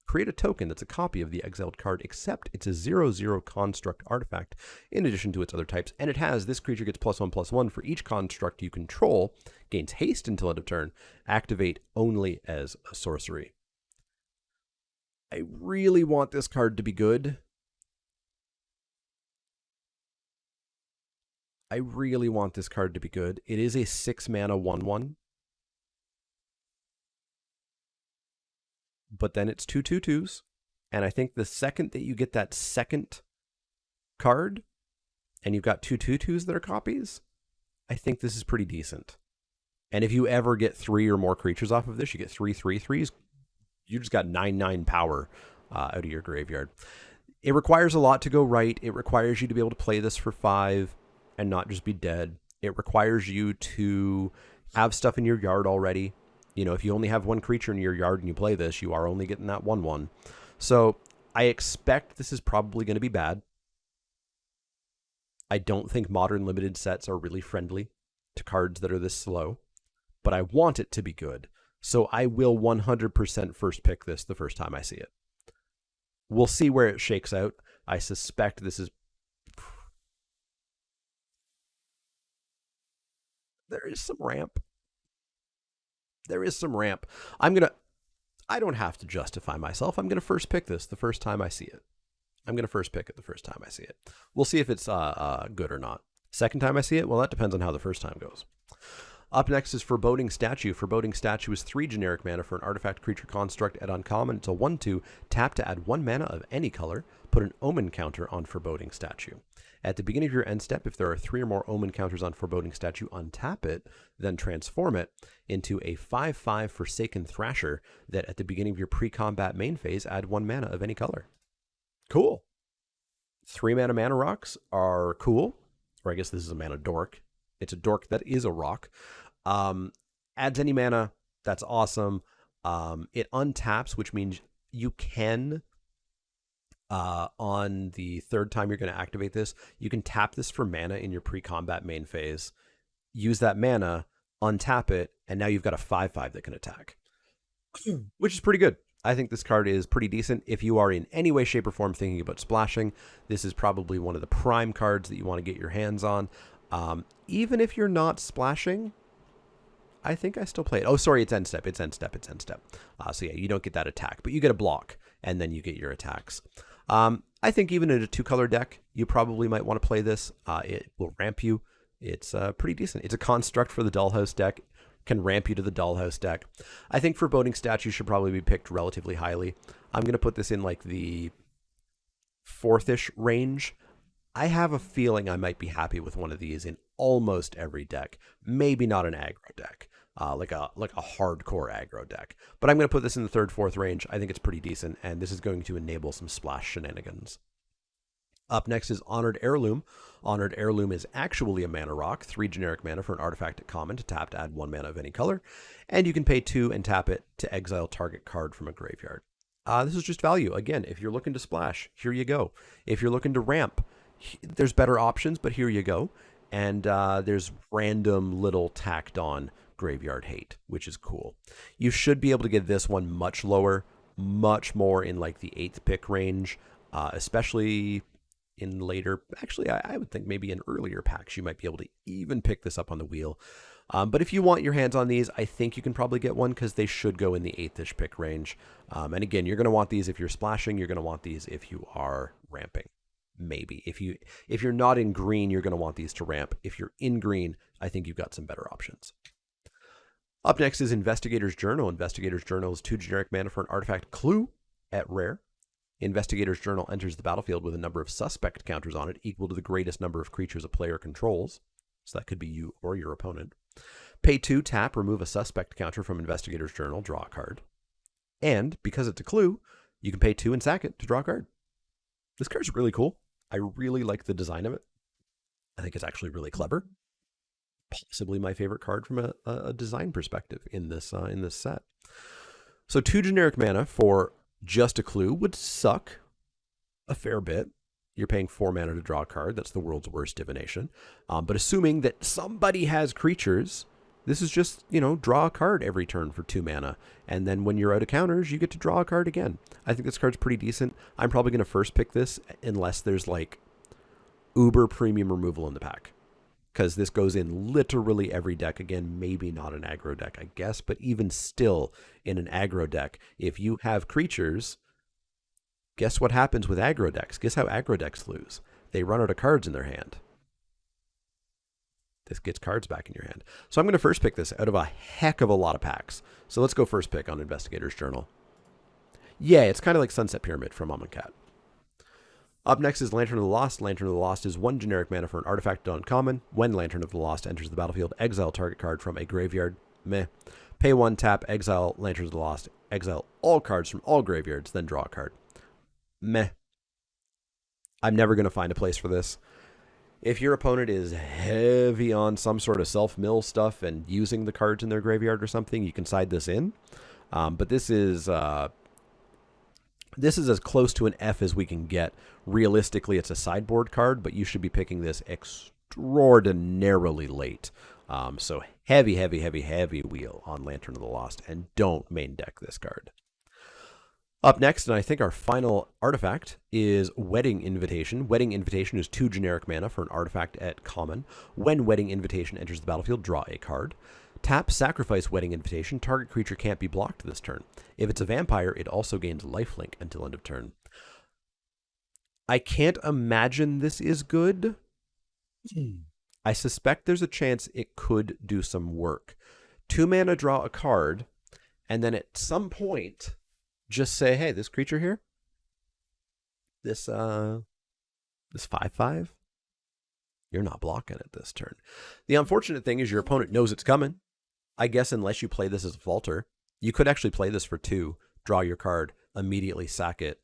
Create a token that's a copy of the exiled card, except it's a 0/0 construct artifact in addition to its other types. And it has, this creature gets +1/+1 for each construct you control, gains haste until end of turn, activate only as a sorcery. I really want this card to be good. I really want this card to be good. It is a 6 mana 1/1. But then it's 2 2/2s. And I think the second that you get that second card, and you've got 2 2/2s that are copies, I think this is pretty decent. And if you ever get 3 or more creatures off of this, you get 3 3/3s, you just got 9/9 power out of your graveyard. It requires a lot to go right. It requires you to be able to play this for 5 and not just be dead. It requires you to have stuff in your yard already. You know, if you only have 1 creature in your yard and you play this, you are only getting that 1/1. So I expect this is probably going to be bad. I don't think modern limited sets are really friendly to cards that are this slow, but I want it to be good. So I will 100% first pick this the first time I see it. We'll see where it shakes out. I suspect this is... There is some ramp. There is some ramp. I don't have to justify myself. I'm going to first pick this the first time I see it. I'm going to first pick it the first time I see it. We'll see if it's good or not. Second time I see it, well, that depends on how the first time goes. Up next is Foreboding Statue. Foreboding Statue is 3 generic mana for an artifact creature construct at uncommon. It's a 1/2. Tap to add 1 mana of any color. Put an omen counter on Foreboding Statue. At the beginning of your end step, if there are 3 or more Omen counters on Foreboding Statue, untap it, then transform it into a 5/5 Forsaken Thrasher that at the beginning of your pre-combat main phase, add 1 mana of any color. Cool. 3 mana rocks are cool. Or I guess this is a mana dork. It's a dork that is a rock. Adds any mana. That's awesome. It untaps, which means you can, on the 3rd time you're going to activate this, you can tap this for mana in your pre-combat main phase, use that mana, untap it, and now you've got a 5/5 that can attack, which is pretty good. I think this card is pretty decent. If you are in any way, shape, or form thinking about splashing, this is probably one of the prime cards that you want to get your hands on. Even if you're not splashing, I think I still play it. Oh, sorry, it's end step. So yeah, you don't get that attack, but you get a block, and then you get your attacks. I think even in a 2-color deck, you probably might want to play this. It will ramp you. It's pretty decent. It's a construct for the Dollhouse deck. Can ramp you to the Dollhouse deck. I think Foreboding Statue should probably be picked relatively highly. I'm going to put this in like the 4th-ish range. I have a feeling I might be happy with one of these in almost every deck. Maybe not an aggro deck, like a hardcore aggro deck. But I'm going to put this in the 3rd, 4th range. I think it's pretty decent, and this is going to enable some splash shenanigans. Up next is Honored Heirloom. Honored Heirloom is actually a mana rock, 3 generic mana for an artifact at common to tap to add 1 mana of any color, and you can pay 2 and tap it to exile target card from a graveyard. This is just value. Again, if you're looking to splash, here you go. If you're looking to ramp, there's better options, but here you go. And there's random little tacked on graveyard hate, which is cool. You should be able to get this one much lower, much more in like the 8th pick range, especially in later, actually I would think maybe in earlier packs you might be able to even pick this up on the wheel. But if you want your hands on these, I think you can probably get one because they should go in the 8th-ish pick range. And again, you're going to want these if you're splashing. You're going to want these if you are ramping. Maybe. If you're not in green, you're going to want these to ramp. If you're in green, I think you've got some better options. Up next is Investigator's Journal. Investigator's Journal is 2 generic mana for an artifact clue at rare. Investigator's Journal enters the battlefield with a number of suspect counters on it equal to the greatest number of creatures a player controls. So that could be you or your opponent. Pay 2, tap, remove a suspect counter from Investigator's Journal, draw a card. And because it's a clue, you can pay 2 and sack it to draw a card. This card's really cool. I really like the design of it. I think it's actually really clever. Possibly my favorite card from a design perspective in this set. So 2 generic mana for just a clue would suck a fair bit. You're paying 4 mana to draw a card. That's the world's worst divination. But assuming that somebody has creatures, this is just, draw a card every turn for 2 mana. And then when you're out of counters, you get to draw a card again. I think this card's pretty decent. I'm probably going to first pick this unless there's like uber premium removal in the pack. Because this goes in literally every deck. Again, maybe not an aggro deck, I guess. But even still, in an aggro deck, if you have creatures, guess what happens with aggro decks? Guess how aggro decks lose? They run out of cards in their hand. This gets cards back in your hand. So I'm going to first pick this out of a heck of a lot of packs. So let's go first pick on Investigator's Journal. Yeah, it's kind of like Sunset Pyramid from Amonkhet. Up next is Lantern of the Lost. Lantern of the Lost is 1 generic mana for an artifact uncommon. When Lantern of the Lost enters the battlefield, exile target card from a graveyard. Meh. Pay 1, tap, exile Lantern of the Lost. Exile all cards from all graveyards, then draw a card. Meh. I'm never going to find a place for this. If your opponent is heavy on some sort of self-mill stuff and using the cards in their graveyard or something, you can side this in. But this is as close to an F as we can get. Realistically, it's a sideboard card, but you should be picking this extraordinarily late. So heavy wheel on Lantern of the Lost, and don't main deck this card. Up next, and I think our final artifact, is Wedding Invitation. Wedding Invitation is 2 generic mana for an artifact at common. When Wedding Invitation enters the battlefield, draw a card. Tap, sacrifice Wedding Invitation. Target creature can't be blocked this turn. If it's a vampire, it also gains lifelink until end of turn. I can't imagine this is good. I suspect there's a chance it could do some work. 2 mana, draw a card, and then at some point just say, hey, this creature here, this 5/5, You're not blocking it this turn. The unfortunate thing is your opponent knows it's coming. I guess unless you play this as a falter, you could actually play this for 2, draw your card, immediately sack it.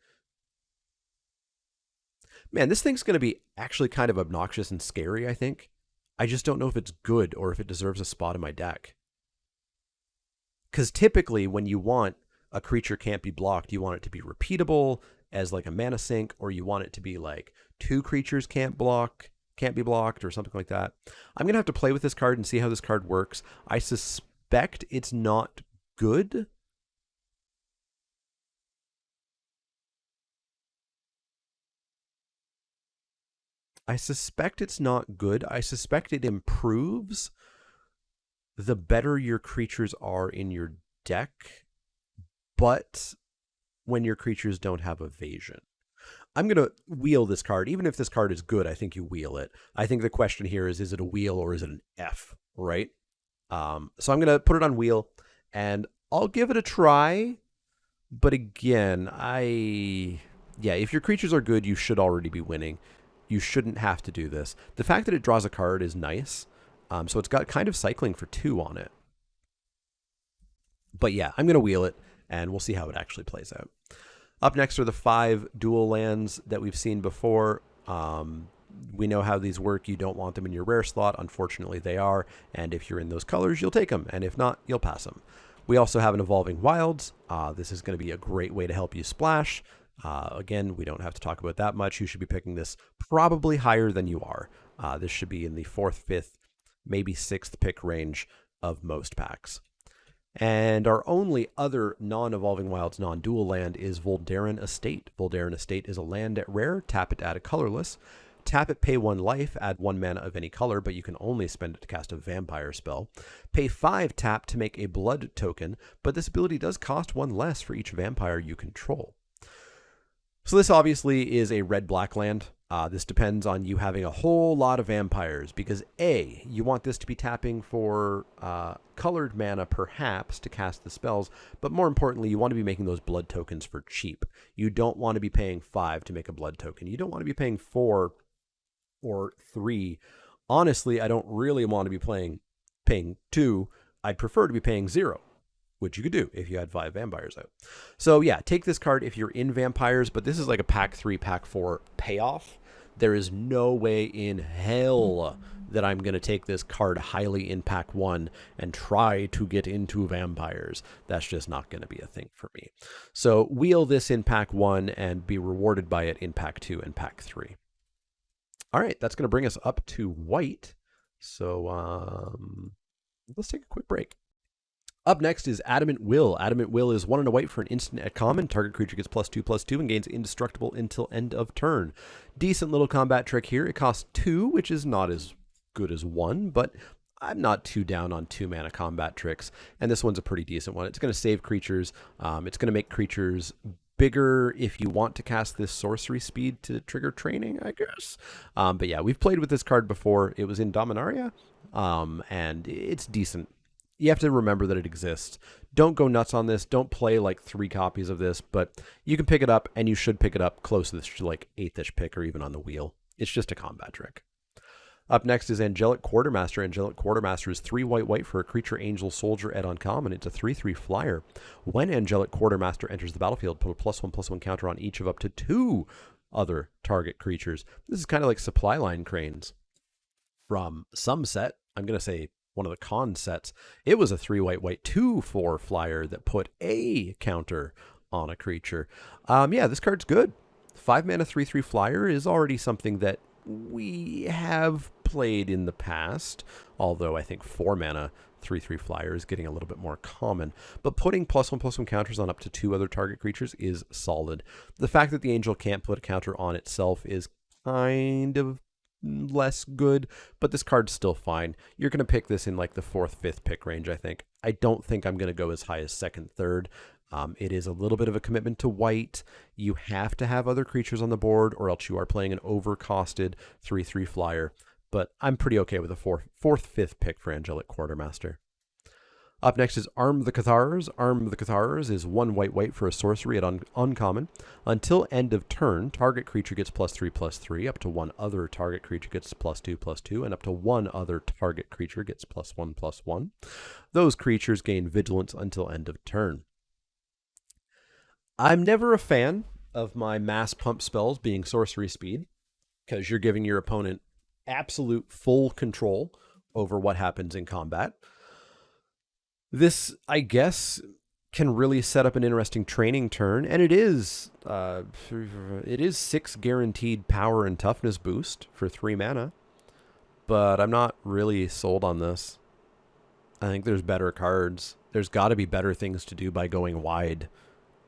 Man, this thing's going to be actually kind of obnoxious and scary, I think. I just don't know if it's good or if it deserves a spot in my deck. Because typically when you want a creature can't be blocked, you want it to be repeatable as like a mana sink, or you want it to be like 2 creatures can't be blocked, or something like that. I'm going to have to play with this card and see how this card works. I suspect it's not good. I suspect it improves the better your creatures are in your deck, but when your creatures don't have evasion. I'm going to wheel this card. Even if this card is good, I think you wheel it. I think the question here is it a wheel or is it an F, right? So I'm going to put it on wheel, and I'll give it a try. But again, if your creatures are good, you should already be winning. You shouldn't have to do this. The fact that it draws a card is nice. So it's got kind of cycling for 2 on it. But yeah, I'm going to wheel it, and we'll see how it actually plays out. Up next are the 5 dual lands that we've seen before. We know how these work. You don't want them in your rare slot. Unfortunately, they are. And if you're in those colors, you'll take them. And if not, you'll pass them. We also have an Evolving Wilds. This is going to be a great way to help you splash. Again, we don't have to talk about that much. You should be picking this probably higher than you are. This should be in the 4th, 5th, maybe 6th pick range of most packs. And our only other non-Evolving Wilds, non-dual land is Voldaren Estate. Voldaren Estate is a land at rare. Tap it to add a colorless. Tap it, pay 1 life, add 1 mana of any color, but you can only spend it to cast a vampire spell. Pay 5 tap to make a blood token, but this ability does cost 1 less for each vampire you control. So this obviously is a red-black land. This depends on you having a whole lot of vampires, because A, you want this to be tapping for colored mana perhaps to cast the spells, but more importantly, you want to be making those blood tokens for cheap. You don't want to be paying 5 to make a blood token. You don't want to be paying 4 or 3. Honestly, I don't really want to be paying 2. I'd prefer to be paying 0. Which you could do if you had 5 vampires out. So yeah, take this card if you're in vampires, but this is like a pack 3, pack 4 payoff. There is no way in hell that I'm going to take this card highly in pack 1 and try to get into vampires. That's just not going to be a thing for me. So wheel this in pack 1 and be rewarded by it in pack 2 and pack 3. All right, that's going to bring us up to white. So let's take a quick break. Up next is Adamant Will. Adamant Will is 1 and a white for an instant at common. Target creature gets +2/+2 and gains indestructible until end of turn. Decent little combat trick here. It costs 2, which is not as good as 1, but I'm not too down on 2 mana combat tricks. And this one's a pretty decent one. It's going to save creatures. It's going to make creatures bigger if you want to cast this sorcery speed to trigger training, I guess. But yeah, we've played with this card before. It was in Dominaria, and it's decent. You have to remember that it exists. Don't go nuts on this. Don't play like 3 copies of this, but you can pick it up, and you should pick it up closest to like 8th-ish pick or even on the wheel. It's just a combat trick. Up next is Angelic Quartermaster. Angelic Quartermaster is 3 white for a creature, angel, soldier at uncommon. It's a 3/3 flyer. When Angelic Quartermaster enters the battlefield, put a +1/+1 counter on each of up to 2 other target creatures. This is kind of like Supply Line Cranes from some set. I'm going to say one of the con sets. It was a 3 white 2/4 flyer that put a counter on a creature. Yeah, this card's good. 5 mana 3/3 flyer is already something that we have played in the past, although I think 4 mana 3/3 flyer is getting a little bit more common. But putting +1/+1 counters on up to 2 other target creatures is solid. The fact that the angel can't put a counter on itself is kind of less good, but this card's still fine. You're going to pick this in like the 4th, 5th pick range, I think. I don't think I'm going to go as high as 2nd, 3rd. It is a little bit of a commitment to white. You have to have other creatures on the board, or else you are playing an overcosted 3/3 flyer. But I'm pretty okay with a 4th, 5th pick for Angelic Quartermaster. Up next is Arm the Cathars. Arm the Cathars is 1 white for a sorcery at uncommon. Until end of turn, target creature gets +3/+3, up to one other target creature gets +2/+2, and up to one other target creature gets +1/+1. Those creatures gain vigilance until end of turn. I'm never a fan of my mass pump spells being sorcery speed, because you're giving your opponent absolute full control over what happens in combat. This, I guess, can really set up an interesting training turn, and it is 6 guaranteed power and toughness boost for 3 mana, but I'm not really sold on this. I think there's better cards. There's got to be better things to do by going wide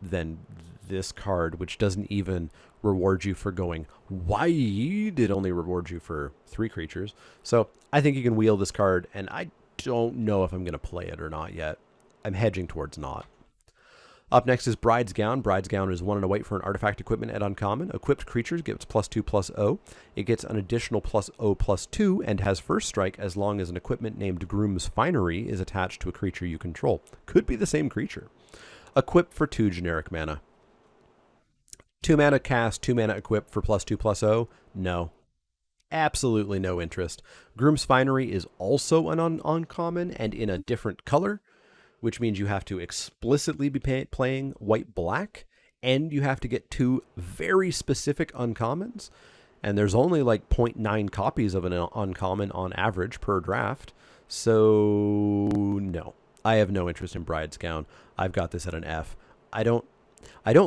than this card, which doesn't even reward you for going wide. It only rewards you for 3 creatures. So I think you can wheel this card, and I don't know if I'm going to play it or not yet. I'm hedging towards not. Up next is Bride's Gown. Bride's Gown is 1 and a white for an artifact equipment at uncommon. Equipped creatures gets +2/+0. It gets an additional +0/+2 and has first strike as long as an equipment named Groom's Finery is attached to a creature you control. Could be the same creature. Equip for 2 generic mana. 2 mana cast, 2 mana equip for +2/+0. No. Absolutely no interest. Groom's Finery is also an uncommon and in a different color, which means you have to explicitly be playing white-black, and you have to get 2 very specific uncommons, and there's only like 0.9 copies of an uncommon on average per draft, so no. I have no interest in Bride's Gown. I've got this at an F. I don't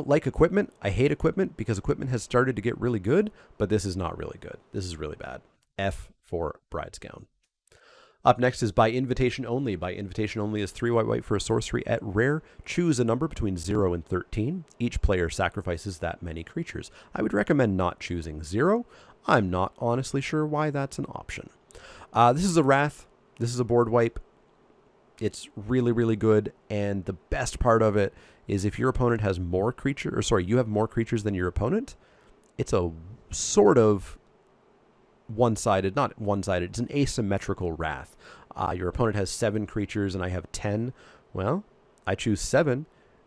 like equipment. I hate equipment because equipment has started to get really good, but this is not really good. This is really bad. F for Bride's Gown. Up next is By Invitation Only. By Invitation Only is 3 white for a sorcery at rare. Choose a number between 0 and 13. Each player sacrifices that many creatures. I would recommend not choosing 0. I'm not honestly sure why that's an option. This is a Wrath. This is a board wipe. It's really, really good, and the best part of it is if your opponent has more creatures, or sorry, you have more creatures than your opponent, it's a sort of one-sided, not one-sided, it's an asymmetrical Wrath. Your opponent has 7 creatures and I have 10. Well, I choose 7,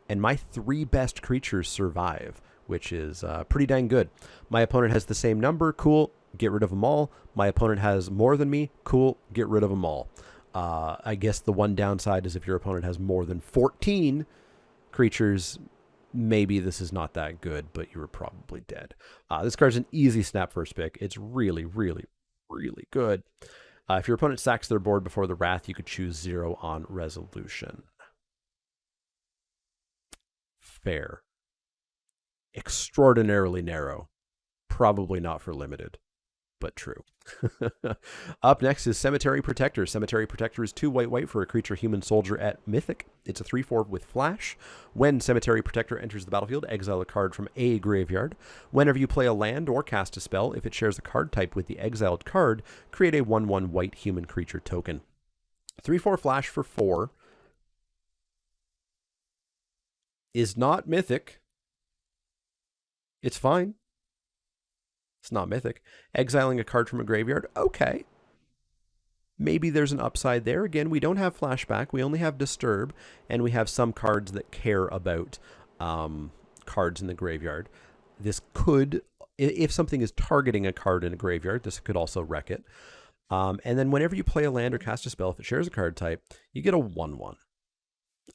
and my 3 best creatures survive, which is pretty dang good. My opponent has the same number, cool, get rid of them all. My opponent has more than me, cool, get rid of them all. I guess the one downside is if your opponent has more than 14 creatures, maybe this is not that good, but you were probably dead. This card's an easy snap first pick. It's really, really, really good. If your opponent sacks their board before the Wrath, you could choose 0 on resolution. Fair. Extraordinarily narrow. Probably not for limited, but true. Up next is Cemetery Protector. Cemetery Protector is 2 white for a creature human soldier at Mythic. It's a 3/4 with flash. When Cemetery Protector enters the battlefield, exile a card from a graveyard. Whenever you play a land or cast a spell, if it shares a card type with the exiled card, create a 1/1 white human creature token. 3/4 flash for 4 is not Mythic. It's fine. It's not Mythic. Exiling a card from a graveyard, okay. Maybe there's an upside there. Again, we don't have Flashback. We only have Disturb, and we have some cards that care about cards in the graveyard. This could, if something is targeting a card in a graveyard, this could also wreck it. And then whenever you play a land or cast a spell, if it shares a card type, you get a 1/1.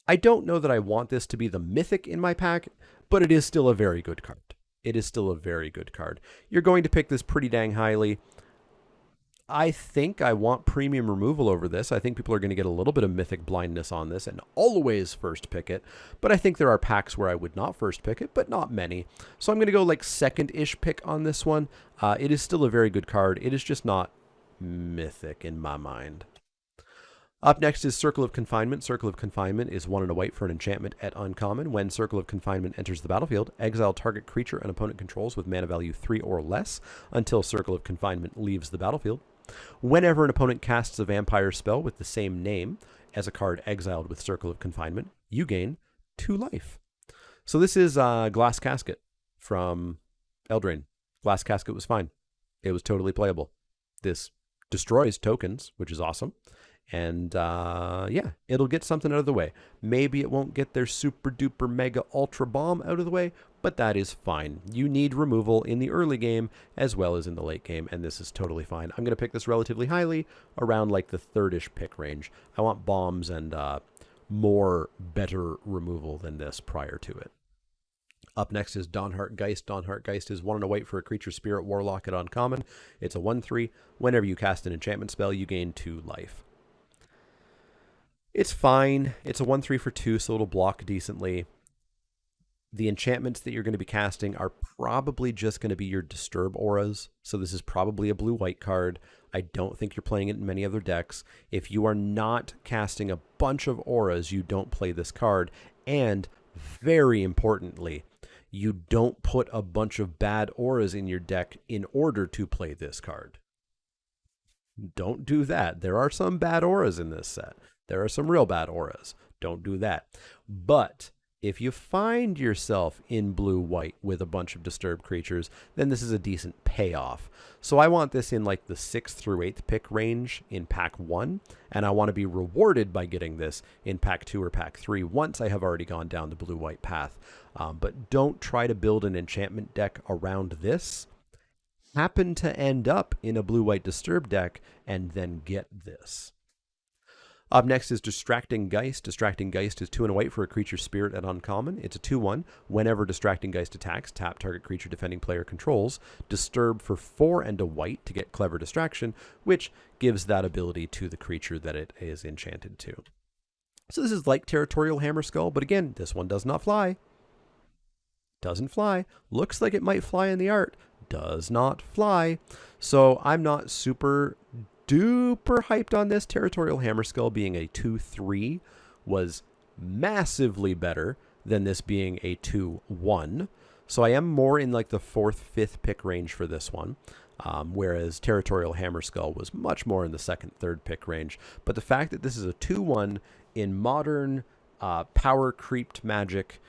I don't know that I want this to be the Mythic in my pack, but it is still a very good card. It is still a very good card. You're going to pick this pretty dang highly. I think I want premium removal over this. I think people are going to get a little bit of Mythic blindness on this and always first pick it. But I think there are packs where I would not first pick it, but not many. So I'm going to go like second-ish pick on this one. It is still a very good card. It is just not Mythic in my mind. Up next is Circle of Confinement. Circle of Confinement is 1 and a white for an enchantment at uncommon. When Circle of Confinement enters the battlefield, exile target creature an opponent controls with mana value 3 or less until Circle of Confinement leaves the battlefield. Whenever an opponent casts a vampire spell with the same name as a card exiled with Circle of Confinement, you gain 2 life. So this is Glass Casket from Eldraine. Glass Casket was fine. It was totally playable. This destroys tokens, which is awesome. And yeah, it'll get something out of the way. Maybe it won't get their super duper mega ultra bomb out of the way, but that is fine. You need removal in the early game as well as in the late game, and this is totally fine. I'm going to pick this relatively highly, around like the third-ish pick range. I want bombs and more better removal than this prior to it. Up next is Dawnhart Geist. Dawnhart Geist is 1 and a white for a creature spirit warlock at uncommon. It's a 1/3. Whenever you cast an enchantment spell, you gain 2 life. It's fine. It's a 1/3 for 2, so it'll block decently. The enchantments that you're going to be casting are probably just going to be your disturb auras. So this is probably a blue-white card. I don't think you're playing it in many other decks. If you are not casting a bunch of auras, you don't play this card. And very importantly, you don't put a bunch of bad auras in your deck in order to play this card. Don't do that. There are some bad auras in this set. There are some real bad auras. Don't do that. But if you find yourself in blue-white with a bunch of disturbed creatures, then this is a decent payoff. So I want this in like the 6th through 8th pick range in pack 1, and I want to be rewarded by getting this in pack 2 or pack 3 once I have already gone down the blue-white path. But don't try to build an enchantment deck around this. Happen to end up in a blue-white disturbed deck and then get this. Up next is Distracting Geist. Distracting Geist is 2 and a white for a creature spirit at uncommon. It's a 2/1. Whenever Distracting Geist attacks, tap target creature defending player controls. Disturb for 4 and a white to get Clever Distraction, which gives that ability to the creature that it is enchanted to. So this is like Territorial Hammerskull, but again, this one does not fly. Doesn't fly. Looks like it might fly in the art. Does not fly. So I'm not super duper hyped on this. Territorial Hammerskull being a 2/3 was massively better than this being a 2/1. So I am more in like the 4th, 5th pick range for this one. Whereas Territorial Hammerskull was much more in the 2nd, 3rd pick range. But the fact that this is a 2/1 in modern power creeped Magic,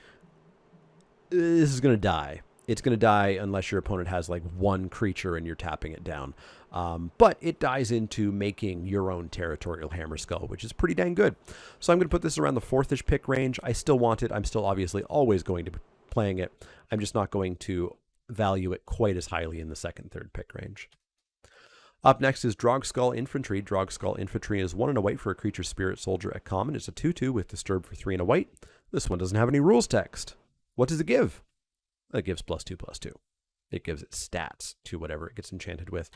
this is going to die. It's going to die unless your opponent has like one creature and you're tapping it down. But it dies into making your own Territorial Hammerskull, which is pretty dang good. So I'm going to put this around the 4th-ish pick range. I still want it. I'm still obviously always going to be playing it. I'm just not going to value it quite as highly in the 2nd, 3rd pick range. Up next is Drogskull Infantry. Drogskull Infantry is 1 and a white for a creature spirit soldier at common. It's a 2/2 with Disturb for 3 and a white. This one doesn't have any rules text. What does it give? It gives +2/+2. It gives it stats to whatever it gets enchanted with.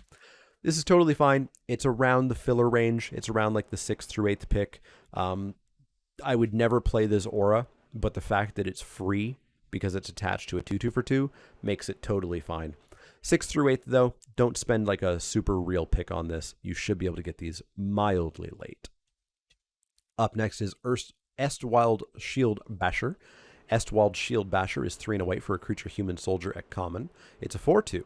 This is totally fine. It's around the filler range. It's around like the 6th through 8th pick. I would never play this aura, but the fact that it's free because it's attached to a 2/2 for 2 makes it totally fine. 6th through 8th, though, don't spend like a super real pick on this. You should be able to get these mildly late. Up next is Estwald Shield Basher. Estwald Shield Basher is 3 and a white for a creature human soldier at common. It's a 4/2.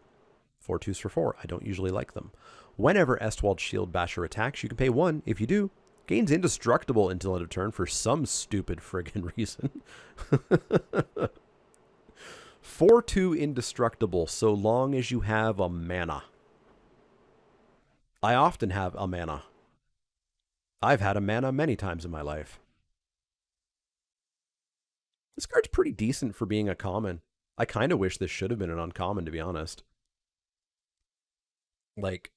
4/2s for 4. I don't usually like them. Whenever Estwald Shield Basher attacks, you can pay 1. If you do, gains indestructible until end of turn for some stupid friggin' reason. 4/2 indestructible so long as you have a mana. I often have a mana. I've had a mana many times in my life. This card's pretty decent for being a common. I kind of wish this should have been an uncommon, to be honest. Like,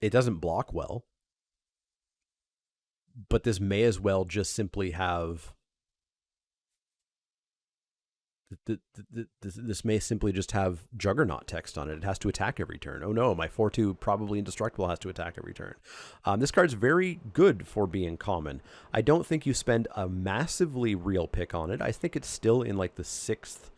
it doesn't block well. But this may as well just simply have... This may simply just have Juggernaut text on it. It has to attack every turn. Oh no, my 4/2 probably indestructible has to attack every turn. This card's very good for being common. I don't think you spend a massively real pick on it. I think it's still in like the 6th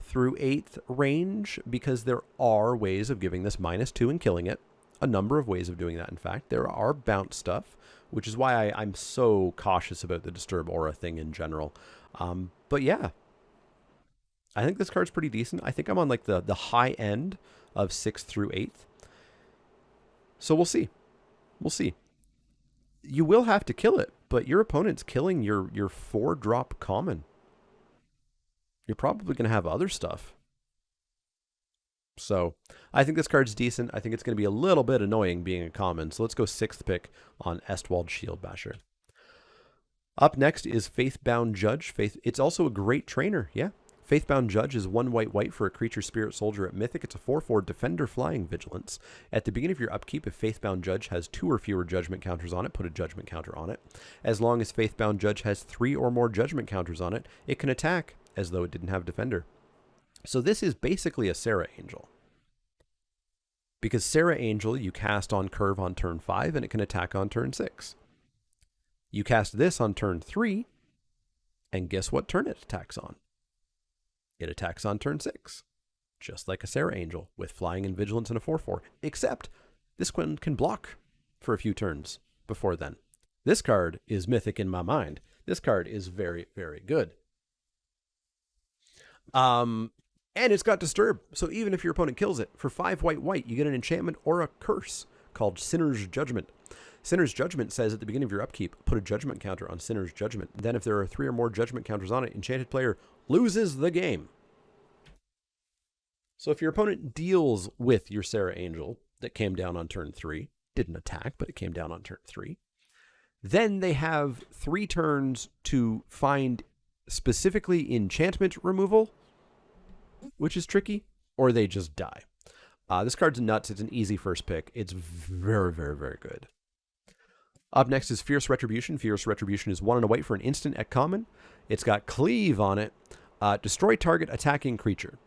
through 8th range because there are ways of giving this -2 and killing it. A number of ways of doing that, in fact. There are bounce stuff, which is why I'm so cautious about the Disturb Aura thing in general. But yeah. I think this card's pretty decent. I think I'm on like the high end of 6th through 8th. So we'll see. We'll see. You will have to kill it, but your opponent's killing your 4-drop common. You're probably going to have other stuff. So I think this card's decent. I think it's going to be a little bit annoying being a common. So let's go 6th pick on Estwald Shield Basher. Up next is Faithbound Judge. It's also a great trainer, yeah. Faithbound Judge is 1 white for a creature spirit soldier at Mythic. It's a 4/4 defender flying vigilance. At the beginning of your upkeep, if Faithbound Judge has 2 or fewer judgment counters on it, put a judgment counter on it. As long as Faithbound Judge has 3 or more judgment counters on it, it can attack as though it didn't have defender. So this is basically a Serra Angel. Because Serra Angel you cast on curve on turn 5 and it can attack on turn 6. You cast this on turn 3, and guess what turn it attacks on? It attacks on turn 6, just like a Serra Angel, with flying and vigilance and a 4/4, except this one can block for a few turns before then. This card is mythic in my mind. This card is very, very good. And it's got Disturb, so even if your opponent kills it, for 5 white, you get an enchantment or a curse called Sinner's Judgment. Sinner's Judgment says at the beginning of your upkeep, put a judgment counter on Sinner's Judgment. Then if there are 3 or more judgment counters on it, enchanted player loses the game. So if your opponent deals with your Serra Angel that came down on turn 3, didn't attack, but it came down on turn 3, then they have 3 turns to find specifically enchantment removal, which is tricky, or they just die. This card's nuts. It's an easy first pick. It's very, very, very good. Up next is Fierce Retribution. Fierce Retribution is 1 white for an instant at common. It's got Cleave on it. Destroy target attacking creature.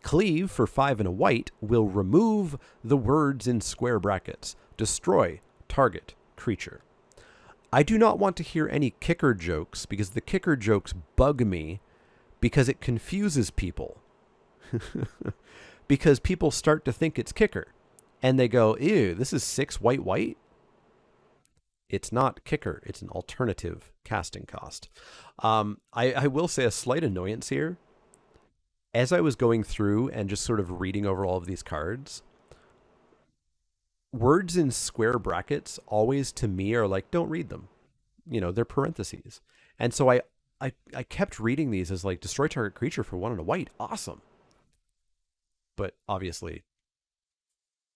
Cleave for 5 white will remove the words in square brackets. Destroy target creature. I do not want to hear any kicker jokes because the kicker jokes bug me because it confuses people. Because people start to think it's kicker. And they go, ew, this is 6 white? It's not kicker. It's an alternative casting cost. I will say a slight annoyance here. As I was going through and just sort of reading over all of these cards, words in square brackets always to me are like, don't read them. You know, they're parentheses. And so I kept reading these as like, destroy target creature for 1 white. Awesome. But obviously,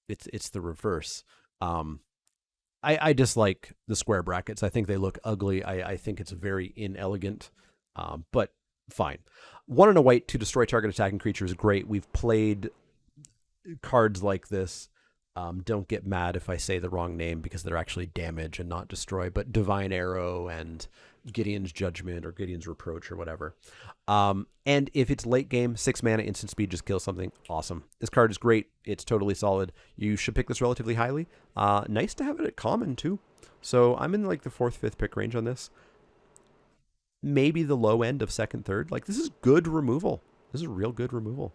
it's the reverse. I dislike the square brackets. I think they look ugly. I think it's very inelegant, but fine. 1 white to destroy target attacking creature is great. We've played cards like this. Don't get mad if I say the wrong name because they're actually damage and not destroy, but Divine Arrow and Gideon's Judgment or Gideon's Reproach or whatever. And if it's late game, 6 mana, instant speed, just kill something. Awesome. This card is great. It's totally solid. You should pick this relatively highly. Nice to have it at common too. So I'm in like the 4th, 5th pick range on this. Maybe the low end of 2nd, 3rd. Like this is good removal. This is real good removal.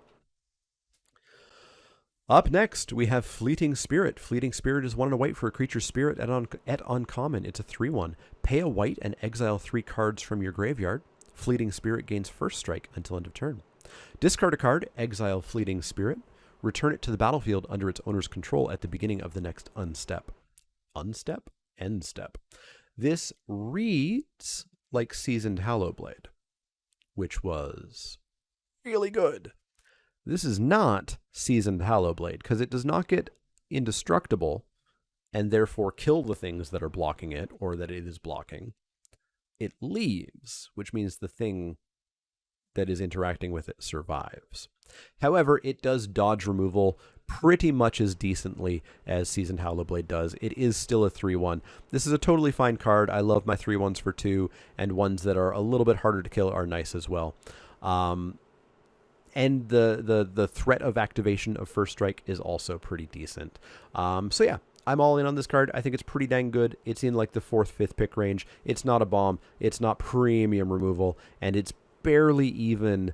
Up next, we have Fleeting Spirit. Fleeting Spirit is 1 white for a creature spirit at uncommon. It's a 3/1. Pay a white and exile 3 cards from your graveyard. Fleeting Spirit gains first strike until end of turn. Discard a card, exile Fleeting Spirit. Return it to the battlefield under its owner's control at the beginning of the next unstep. Unstep? End step. This reads like Seasoned Hallowblade, which was really good. This is not Seasoned Hallowblade because it does not get indestructible and therefore kill the things that are blocking it or that it is blocking. It leaves, which means the thing that is interacting with it survives. However, it does dodge removal pretty much as decently as Seasoned Hallowblade does. It is still a 3/1. This is a totally fine card. I love my 3/1s for 2, and ones that are a little bit harder to kill are nice as well. And the threat of activation of first strike is also pretty decent. So yeah, I'm all in on this card. I think it's pretty dang good. It's in like the 4th, 5th pick range. It's not a bomb. It's not premium removal. And it's barely even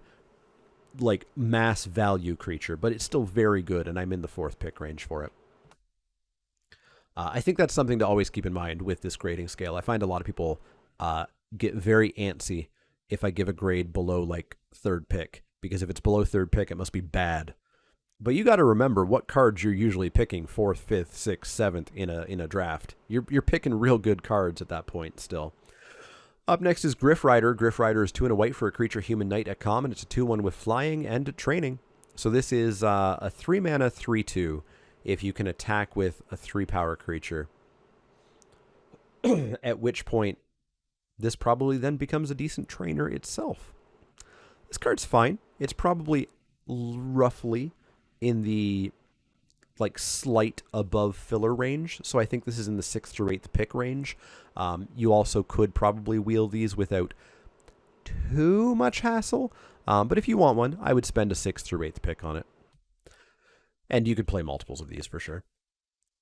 like mass value creature, but it's still very good. And I'm in the 4th pick range for it. I think that's something to always keep in mind with this grading scale. I find a lot of people get very antsy if I give a grade below like 3rd pick. Because if it's below 3rd pick, it must be bad. But you got to remember what cards you're usually picking 4th, 5th, 6th, 7th in a draft. You're picking real good cards at that point still. Up next is Griff Rider. Griff Rider is 2 white for a creature human knight at common. It's a 2/1 with flying and training. So this is a 3 mana 3/2 if you can attack with a 3 power creature. At which point, this probably then becomes a decent trainer itself. This card's fine. It's probably roughly in the like slight above filler range. So I think this is in the 6th or 8th pick range. You also could probably wheel these without too much hassle. But if you want one, I would spend a 6th or 8th pick on it. And you could play multiples of these for sure.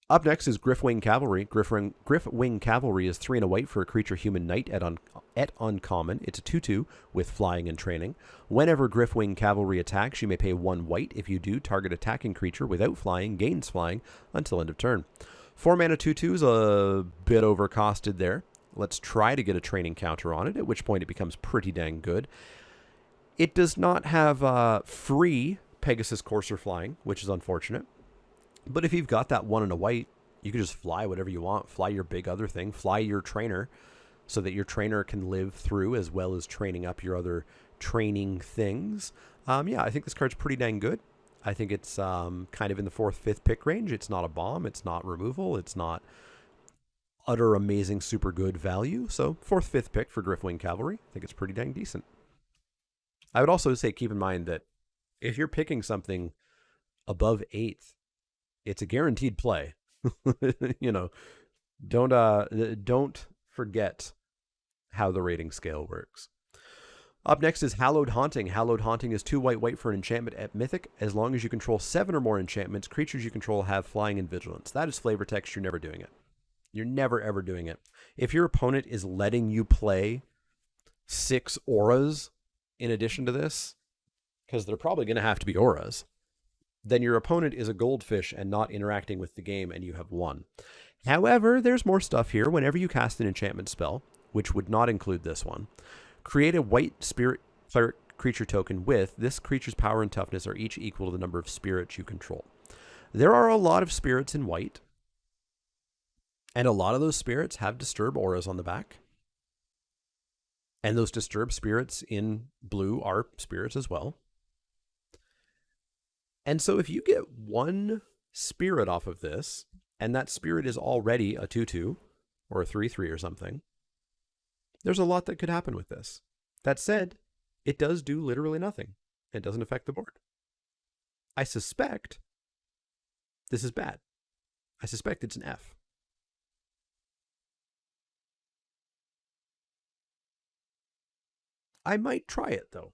Up next is Griffwing Cavalry. Griffwing Cavalry is 3 and a white for a creature human knight at uncommon. It's a 2/2 with flying and training. Whenever Griffwing Cavalry attacks, you may pay 1 white. If you do, target attacking creature without flying gains flying until end of turn. 4 mana 2/2 is a bit overcosted there. Let's try to get a training counter on it, at which point it becomes pretty dang good. It does not have free Pegasus Courser flying, which is unfortunate. But if you've got that 1 and a white, you can just fly whatever you want. Fly your big other thing. Fly your trainer so that your trainer can live through as well as training up your other training things. Yeah, I think this card's pretty dang good. I think it's kind of in the 4th, 5th pick range. It's not a bomb. It's not removal. It's not utter amazing, super good value. So 4th, 5th pick for Griffwing Cavalry. I think it's pretty dang decent. I would also say keep in mind that if you're picking something above 8th, it's a guaranteed play. You know, don't forget how the rating scale works. Up next is Hallowed Haunting. Hallowed Haunting is 2 white for an enchantment at Mythic. As long as you control 7 or more enchantments, creatures you control have flying and vigilance. That is flavor text. You're never doing it. You're never, ever doing it. If your opponent is letting you play 6 auras in addition to this, because they're probably going to have to be auras, then your opponent is a goldfish and not interacting with the game, and you have won. However, there's more stuff here. Whenever you cast an enchantment spell, which would not include this one, create a white spirit cleric creature token with this creature's power and toughness are each equal to the number of spirits you control. There are a lot of spirits in white, and a lot of those spirits have disturb auras on the back. And those disturb spirits in blue are spirits as well. And so if you get 1 spirit off of this, and that spirit is already a 2/2 or a 3/3 or something, there's a lot that could happen with this. That said, it does do literally nothing. It doesn't affect the board. I suspect this is bad. I suspect it's an F. I might try it, though.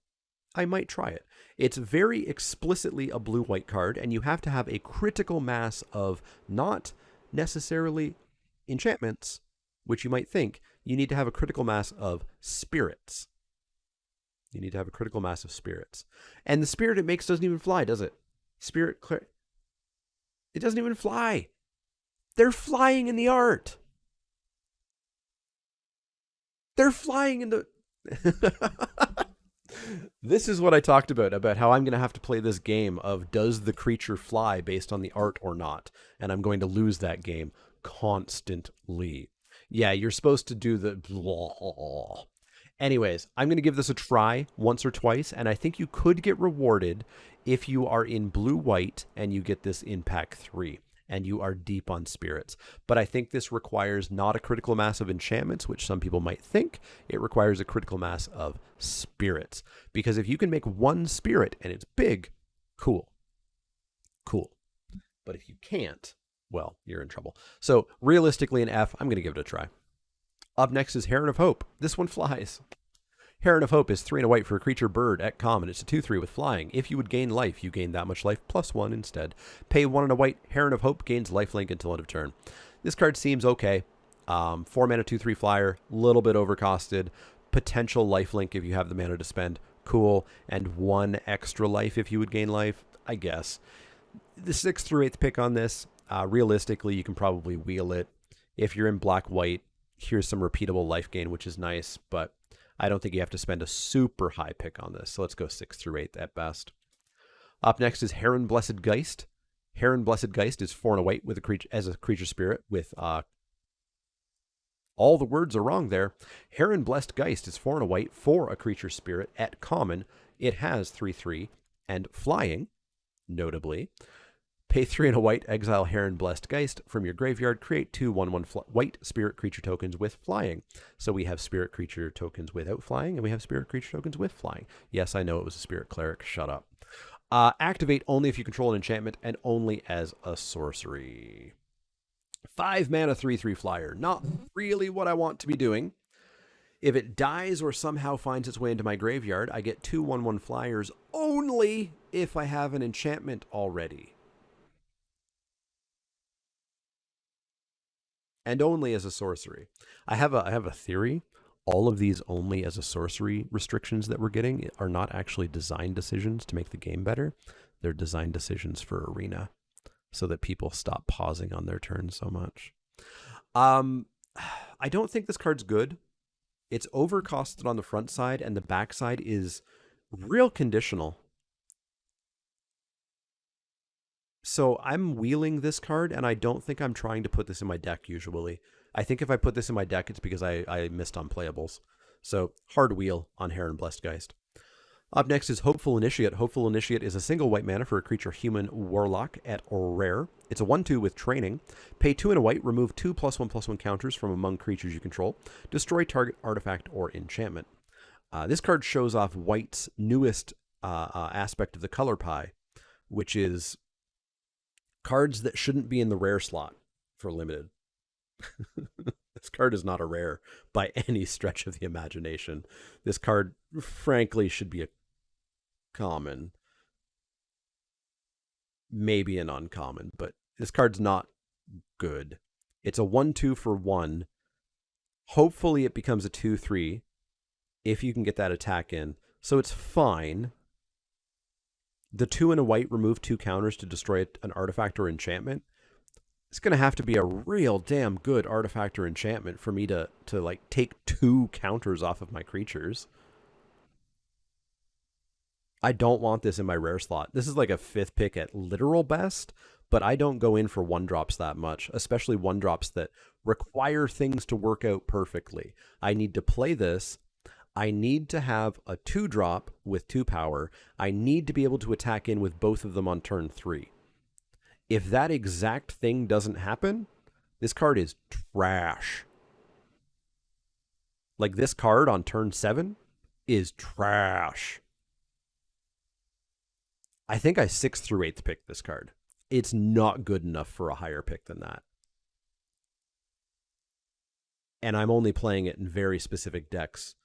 I might try it. It's very explicitly a blue-white card, and you have to have a critical mass of not necessarily enchantments, which you might think. You need to have a critical mass of spirits. You need to have a critical mass of spirits. And the spirit it makes doesn't even fly, does it? It doesn't even fly. They're flying in the art. They're flying in the... This is what I talked about how I'm going to have to play this game of does the creature fly based on the art or not? And I'm going to lose that game constantly. Yeah, you're supposed to do the blah. Anyways, I'm going to give this a try once or twice, and I think you could get rewarded if you are in blue-white and you get this in pack 3. And you are deep on spirits. But I think this requires not a critical mass of enchantments, which some people might think. It requires a critical mass of spirits. Because if you can make 1 spirit and it's big, cool. Cool. But if you can't, well, you're in trouble. So realistically, an F, I'm going to give it a try. Up next is Heron of Hope. This one flies. Heron of Hope is 3 and a white for a creature bird at common. It's a 2/3 with flying. If you would gain life, you gain that much life plus 1 instead. Pay 1 and a white. Heron of Hope gains lifelink until end of turn. This card seems okay. 4 mana 2/3 flyer, little bit overcosted. Potential lifelink if you have the mana to spend. Cool. And 1 extra life if you would gain life, I guess. The 6th through 8th pick on this, realistically, you can probably wheel it. If you're in black-white, here's some repeatable life gain, which is nice, but I don't think you have to spend a super high pick on this. So let's go 6th through 8th at best. Up next is Heron Blessed Geist. Heron Blessed Geist is 4 and a white with a creature as a creature spirit with all the words are wrong there. Heron Blessed Geist is 4 and a white for a creature spirit at common. It has 3/3 and flying. notably. Pay 3 and a white, exile Heron Blessed Geist from your graveyard. Create 2 1/1 white spirit creature tokens with flying. So we have spirit creature tokens without flying, and we have spirit creature tokens with flying. Yes, I know it was a spirit cleric. Shut up. Activate only if you control an enchantment and only as a sorcery. 5 mana, 3/3 flyer. Not really what I want to be doing. If it dies or somehow finds its way into my graveyard, I get 2 1/1 flyers only if I have an enchantment already. And only as a sorcery. I have a theory. All of these only as a sorcery restrictions that we're getting are not actually design decisions to make the game better. They're design decisions for Arena so that people stop pausing on their turn so much. I don't think this card's good. It's overcosted on the front side, and the back side is real conditional. So I'm wheeling this card, and I don't think I'm trying to put this in my deck usually. I think if I put this in my deck, it's because I missed on playables. So hard wheel on Heron Blessed Geist. Up next is Hopeful Initiate. Hopeful Initiate is a single white mana for a creature human warlock at rare. It's a 1/2 with training. Pay 2 and a white, remove 2 +1/+1 counters from among creatures you control. Destroy target artifact or enchantment. This card shows off white's newest aspect of the color pie, which is cards that shouldn't be in the rare slot for limited. This card is not a rare by any stretch of the imagination. This card, frankly, should be a common, maybe an uncommon, but this card's not good. It's a 1/2 for 1. Hopefully it becomes a 2/3 if you can get that attack in. So it's fine. The 2 and a white remove 2 counters to destroy an artifact or enchantment. It's going to have to be a real damn good artifact or enchantment for me to like take 2 counters off of my creatures. I don't want this in my rare slot. This is like a 5th pick at literal best, but I don't go in for 1-drops that much, especially 1-drops that require things to work out perfectly. I need to play this. I need to have a 2-drop with 2 power. I need to be able to attack in with both of them on turn 3. If that exact thing doesn't happen, this card is trash. Like this card on turn 7 is trash. I think I 6th through 8th picked this card. It's not good enough for a higher pick than that. And I'm only playing it in very specific decks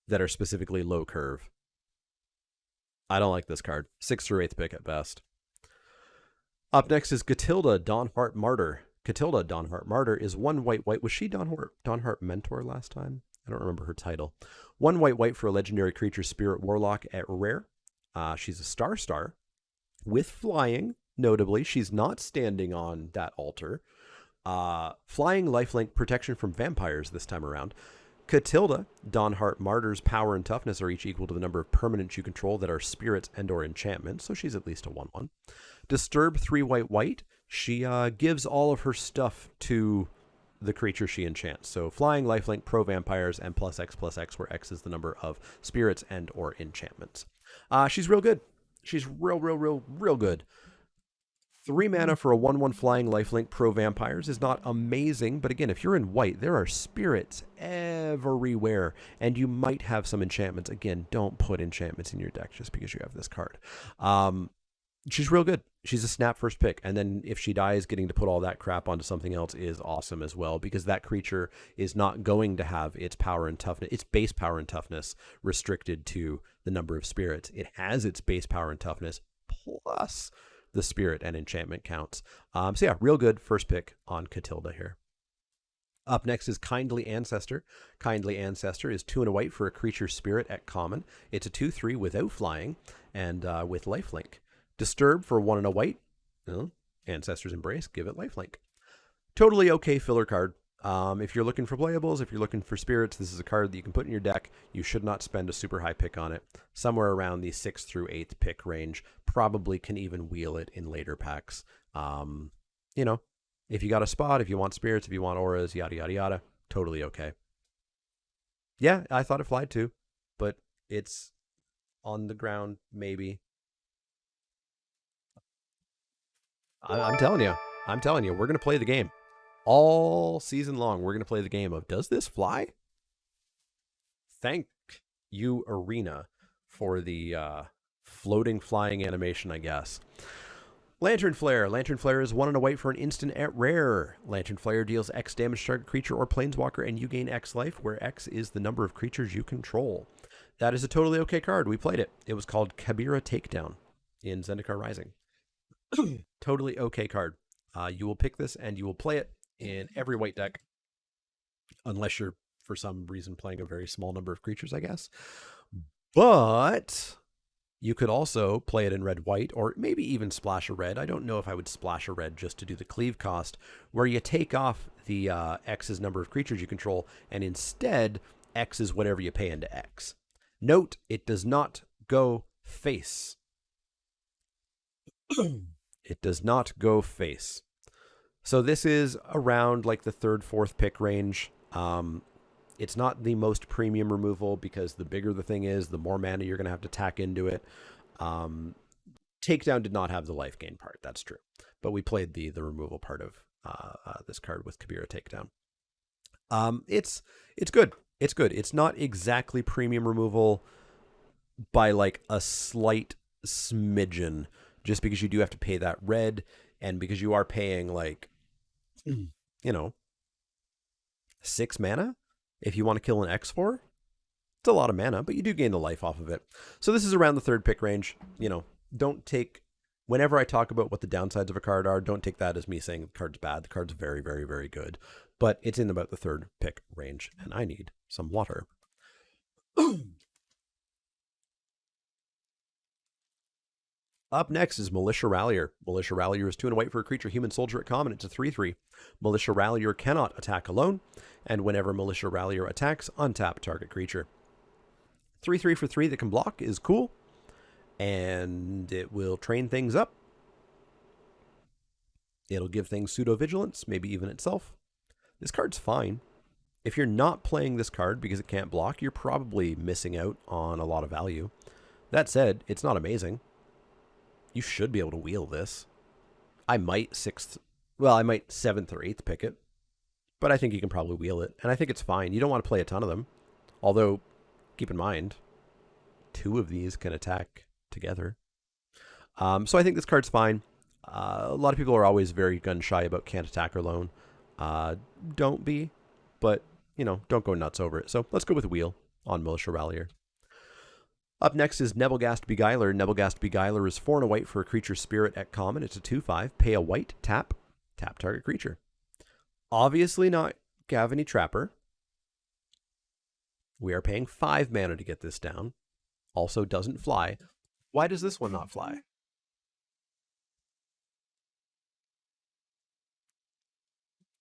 that are specifically low curve. I don't like this card. 6th through 8th pick at best. Up next is Catilda, Dawnheart Martyr. Catilda, Dawnheart Martyr, is 1 white. Was she Dawnheart Mentor last time? I don't remember her title. 1 white for a legendary creature, Spirit Warlock at rare. She's a star with flying. Notably, she's not standing on that altar. Flying, lifelink, protection from vampires this time around. Catilda, Dawnheart Martyr's power and toughness are each equal to the number of permanents you control that are spirits and or enchantments, so she's at least a 1/1. Disturb, 3 white. She gives all of her stuff to the creature she enchants. So flying, lifelink, pro vampires, and +X, where X is the number of spirits and or enchantments. She's real good. She's real good. 3 mana for a 1/1 flying lifelink pro vampires is not amazing, but again, if you're in white, there are spirits everywhere, and you might have some enchantments. Again, don't put enchantments in your deck just because you have this card. She's real good. She's a snap first pick, and then if she dies, getting to put all that crap onto something else is awesome as well, because that creature is not going to have its power and toughness, its base power and toughness restricted to the number of spirits. It has its base power and toughness plus the spirit and enchantment counts. So yeah, real good first pick on Catilda here. Up next is Kindly Ancestor. Kindly Ancestor is 2 and a white for a creature spirit at common. It's a 2/3 without flying and with lifelink. Disturb for 1 and a white. Ancestor's Embrace, give it lifelink. Totally okay filler card. If you're looking for playables, if you're looking for spirits, this is a card that you can put in your deck. You should not spend a super high pick on it. Somewhere around the 6th through 8th pick range. Probably can even wheel it in later packs. If you got a spot, if you want spirits, if you want auras, yada, yada, yada, totally okay. Yeah, I thought it flied too, but it's on the ground, maybe. I'm telling you. I'm telling you, we're going to play the game. All season long, we're going to play the game of does this fly? Thank you, Arena, for the floating flying animation, I guess. Lantern Flare. Lantern Flare is 1 and a white for an instant at rare. Lantern Flare deals X damage to target creature or planeswalker, and you gain X life, where X is the number of creatures you control. That is a totally okay card. We played it. It was called Kabira Takedown in Zendikar Rising. Totally okay card. You will pick this and you will play it in every white deck, unless you're for some reason playing a very small number of creatures, I guess. But you could also play it in red-white, or maybe even splash a red. I don't know if I would splash a red just to do the cleave cost, where you take off the X's number of creatures you control, and instead, X is whatever you pay into X. Note, it does not go face. It does not go face. So this is around like the 3rd, 4th pick range. It's not the most premium removal because the bigger the thing is, the more mana you're going to have to tack into it. Takedown did not have the life gain part. That's true. But we played the removal part of this card with Kabira Takedown. It's good. It's good. It's not exactly premium removal by like a slight smidgen, just because you do have to pay that red, and because you are paying like, 6 mana if you want to kill an X4. It's a lot of mana, but you do gain the life off of it. So this is around the 3rd pick range. Don't take, whenever I talk about what the downsides of a card are, don't take that as me saying the card's bad. The card's very, very, very good, but it's in about the 3rd pick range, and I need some water. Up next is Militia Rallier. Militia Rallier is 2 and a white for a creature, human soldier at common. It's a 3/3. Militia Rallier cannot attack alone, and whenever Militia Rallier attacks, untap target creature. 3/3 for 3 that can block is cool, and it will train things up. It'll give things pseudo-vigilance, maybe even itself. This card's fine. If you're not playing this card because it can't block, you're probably missing out on a lot of value. That said, it's not amazing. You should be able to wheel this. I might 7th or 8th pick it, but I think you can probably wheel it, and I think it's fine. You don't want to play a ton of them, although keep in mind, 2 of these can attack together. So I think this card's fine. A lot of people are always very gun shy about can't attack alone. Don't be, but don't go nuts over it. So let's go with wheel on Militia Rallier. Up next is Nebelgast Beguiler. Nebelgast Beguiler is 4 and a white for a creature spirit at common. It's a 2/5. Pay a white, tap target creature. Obviously not Gavany Trapper. We are paying 5 mana to get this down. Also doesn't fly. Why does this one not fly?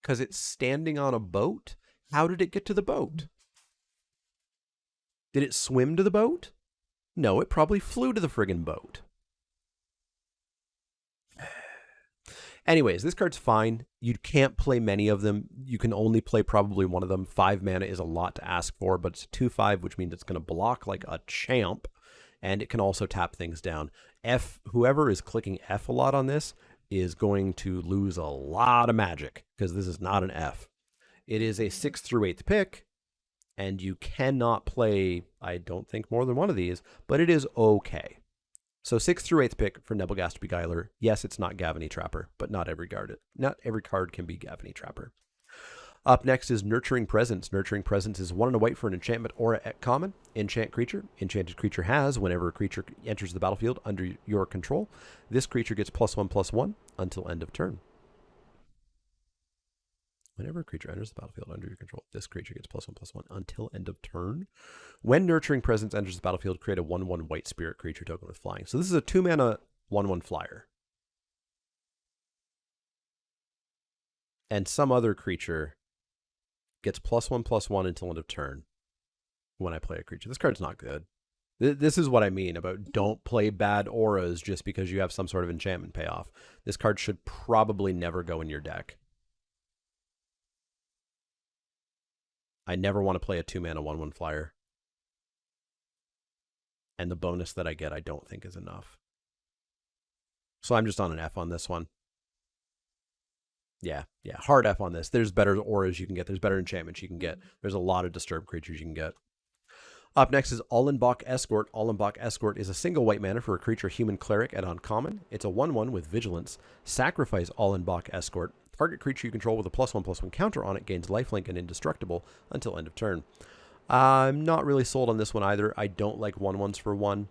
Because it's standing on a boat? How did it get to the boat? Did it swim to the boat? No, it probably flew to the friggin' boat. Anyways, this card's fine. You can't play many of them. You can only play probably one of them. 5 mana is a lot to ask for, but it's a 2/5, which means it's going to block like a champ, and it can also tap things down. Whoever is clicking F a lot on this is going to lose a lot of magic, because this is not an F. It is a 6th through 8th pick, and you cannot play, I don't think, more than one of these, but it is okay. So 6th through 8th pick for Nebelgast Beguiler. Yes, it's not Gavany Trapper, but not every card can be Gavany Trapper. Up next is Nurturing Presence. Nurturing Presence is 1 and a white for an enchantment aura at common. Enchant creature. Enchanted creature has, whenever a creature enters the battlefield under your control, this creature gets +1/+1 until end of turn. Whenever a creature enters the battlefield under your control, this creature gets +1/+1 until end of turn. When Nurturing Presence enters the battlefield, create a 1/1 white spirit creature token with flying. So this is a 2 mana 1/1 flyer. And some other creature gets +1/+1 until end of turn when I play a creature. This card's not good. This is what I mean about don't play bad auras just because you have some sort of enchantment payoff. This card should probably never go in your deck. I never want to play a 2 mana 1/1 flyer. And the bonus that I get, I don't think is enough. So I'm just on an F on this one. Yeah. Hard F on this. There's better auras you can get. There's better enchantments you can get. There's a lot of disturbed creatures you can get. Up next is Allenbach Escort. Allenbach Escort is a single white mana for a creature human cleric at uncommon. It's a 1/1 with vigilance. Sacrifice Allenbach Escort. Target creature you control with a +1/+1 counter on it gains lifelink and indestructible until end of turn. I'm not really sold on this one either. I don't like 1/1s for 1.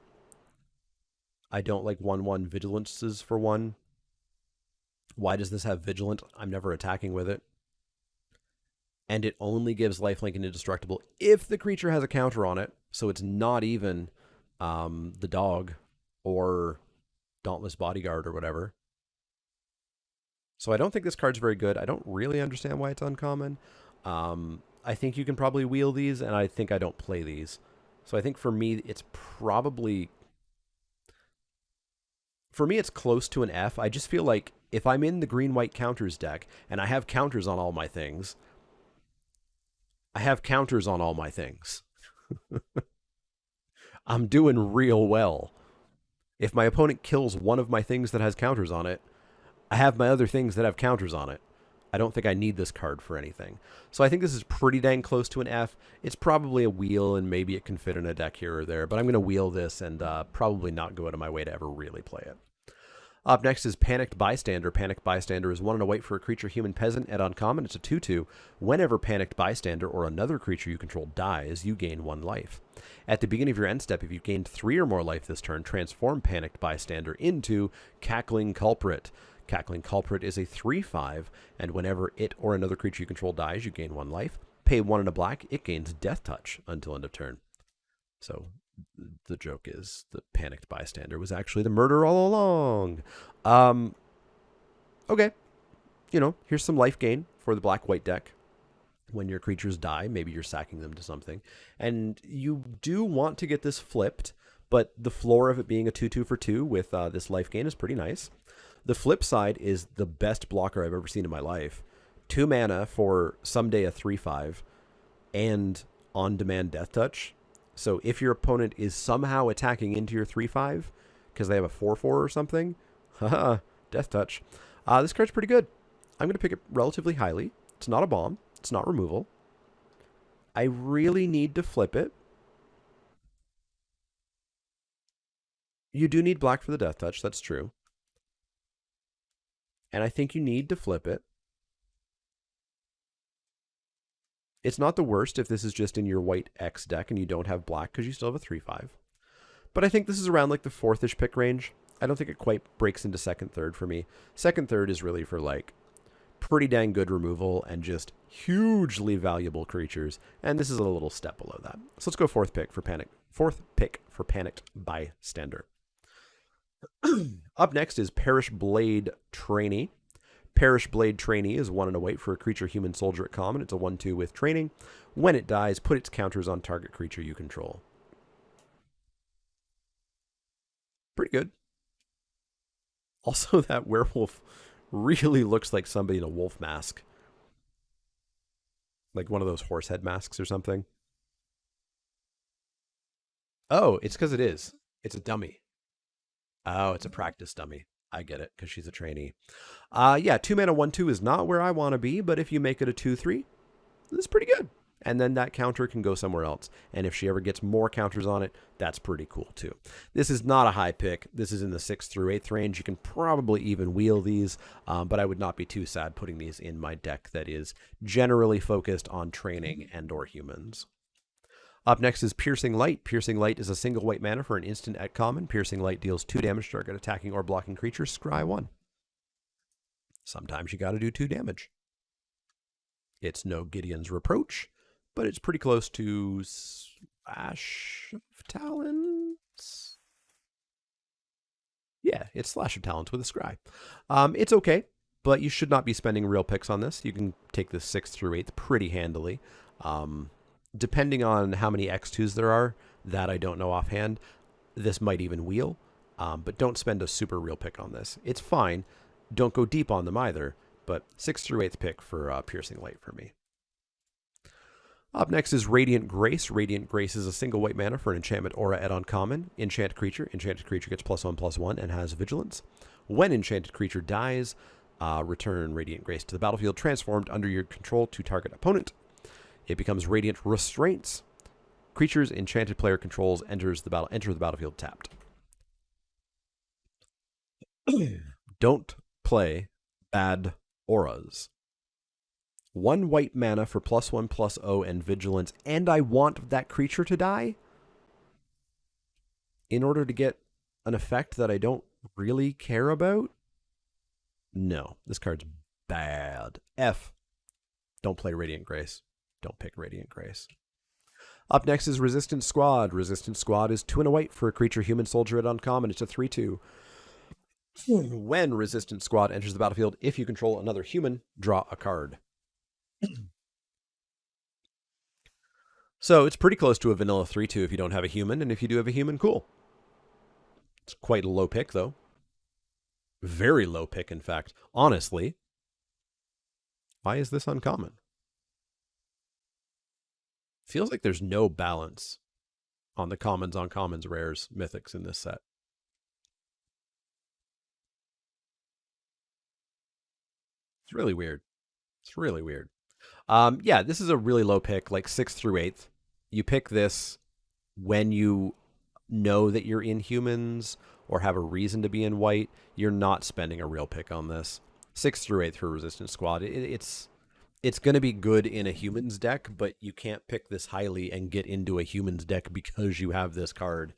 I don't like 1/1 vigilances for 1. Why does this have vigilant? I'm never attacking with it. And it only gives lifelink and indestructible if the creature has a counter on it. So it's not even the dog or Dauntless Bodyguard or whatever. So I don't think this card's very good. I don't really understand why it's uncommon. I think you can probably wheel these, and I think I don't play these. So I think for me, it's probably... For me, it's close to an F. I just feel like if I'm in the green-white counters deck, and I have counters on all my things... I'm doing real well. If my opponent kills one of my things that has counters on it, I have my other things that have counters on it. I don't think I need this card for anything. So I think this is pretty dang close to an F. It's probably a wheel, and maybe it can fit in a deck here or there, but I'm going to wheel this and probably not go out of my way to ever really play it. Up next is Panicked Bystander. Panicked Bystander is 1 and a white for a creature human peasant at uncommon. It's a 2/2. Whenever Panicked Bystander or another creature you control dies, you gain 1 life. At the beginning of your end step, if you've gained 3 or more life this turn, transform Panicked Bystander into Cackling Culprit. Cackling Culprit is a 3/5, and whenever it or another creature you control dies, you gain 1 life. Pay 1 and a black, it gains Death Touch until end of turn. So the joke is the Panicked Bystander was actually the murder all along. Okay. Here's some life gain for the black-white deck. When your creatures die, maybe you're sacking them to something. And you do want to get this flipped, but the floor of it being a 2/2 for 2 with this life gain is pretty nice. The flip side is the best blocker I've ever seen in my life. 2 mana for someday a 3/5 and on-demand Death Touch. So if your opponent is somehow attacking into your 3/5 because they have a 4/4 or something, haha, Death Touch. This card's pretty good. I'm going to pick it relatively highly. It's not a bomb. It's not removal. I really need to flip it. You do need black for the Death Touch. That's true. And I think you need to flip it. It's not the worst if this is just in your white X deck and you don't have black because you still have a 3/5. But I think this is around like the 4th-ish pick range. I don't think it quite breaks into 2nd, 3rd for me. 2nd, 3rd is really for like pretty dang good removal and just hugely valuable creatures. And this is a little step below that. So let's go 4th pick for Panicked Bystander. Up next is Perish Blade Trainee. Perish Blade Trainee is 1 and a white for a creature human soldier at common. It's a 1/2 with training. When it dies, put its counters on target creature you control. Pretty good. Also, that werewolf really looks like somebody in a wolf mask. Like one of those horse head masks or something. Oh, it's because it is. It's a dummy. Oh, it's a practice dummy. I get it, because she's a trainee. 2 mana 1/2 is not where I want to be, but if you make it a 2/3, it's pretty good. And then that counter can go somewhere else. And if she ever gets more counters on it, that's pretty cool too. This is not a high pick. This is in the 6th through 8th range. You can probably even wheel these, but I would not be too sad putting these in my deck that is generally focused on training and or humans. Up next is Piercing Light. Piercing Light is a single white mana for an instant at common. Piercing Light deals 2 damage to target attacking or blocking creature. Scry 1. Sometimes you got to do 2 damage. It's no Gideon's Reproach, but it's pretty close to Slash of Talons. Yeah, it's Slash of Talons with a Scry. It's okay, but you should not be spending real picks on this. You can take the 6th through 8th pretty handily. Depending on how many X2s there are, that I don't know offhand, this might even wheel, but don't spend a super real pick on this. It's fine. Don't go deep on them either, but 6th through 8th pick for Piercing Light for me. Up next is Radiant Grace. Radiant Grace is a single white mana for an enchantment aura at uncommon. Enchanted creature. Enchanted creature gets +1/+1 and has vigilance. When enchanted creature dies, Return Radiant Grace to the battlefield, transformed under your control to target opponent. It becomes Radiant Restraints. Creatures enchanted player controls enter the battlefield tapped. Don't play bad auras. 1 white mana for +1/+0 and vigilance, and I want that creature to die in order to get an effect that I don't really care about? No, this card's bad. F. Don't play Radiant Grace. Don't pick Radiant Grace. Up next is Resistance Squad. Resistance Squad is 2 and a white for a creature human soldier at uncommon. It's a 3/2. When Resistance Squad enters the battlefield, if you control another human, draw a card. So it's pretty close to a vanilla 3/2 if you don't have a human, and if you do have a human, cool. It's quite a low pick, though. Very low pick, in fact. Honestly, why is this uncommon? Feels like there's no balance on the commons, uncommons, rares, mythics in this set. It's really weird. It's really weird. Yeah, this is a really low pick, like 6th through 8th. You pick this when you know that you're in humans or have a reason to be in white. You're not spending a real pick on this. 6th through 8th for Resistance Squad. It's going to be good in a humans deck, but you can't pick this highly and get into a humans deck because you have this card.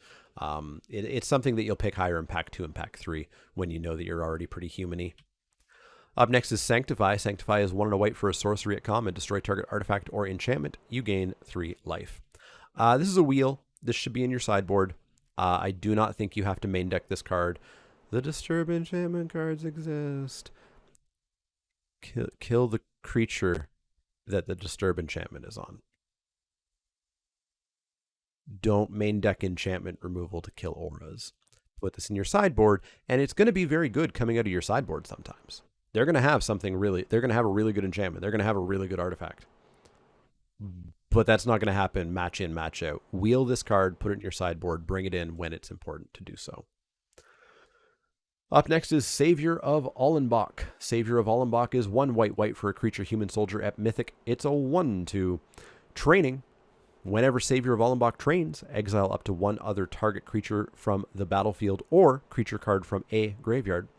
It's something that you'll pick higher in pack 2 and pack 3 when you know that you're already pretty human-y. Up next is Sanctify. Sanctify is 1 and a white for a sorcery at common. Destroy target artifact or enchantment. You gain 3 life. This is a wheel. This should be in your sideboard. I do not think you have to main deck this card. The Disturb enchantment cards exist. Kill the creature that the Disturb enchantment is on. Don't main deck enchantment removal to kill auras. Put this in your sideboard, and it's going to be very good coming out of your sideboard sometimes. They're going to have something really, they're going to have a really good enchantment. They're going to have a really good artifact. But that's not going to happen match in, match out. Wheel this card, put it in your sideboard, bring it in when it's important to do so. Up next is Savior of Allenbach. Savior of Allenbach is 1 white for a creature human soldier at Mythic. It's a 1/2. Training. Whenever Savior of Allenbach trains, exile up to 1 other target creature from the battlefield or creature card from a graveyard.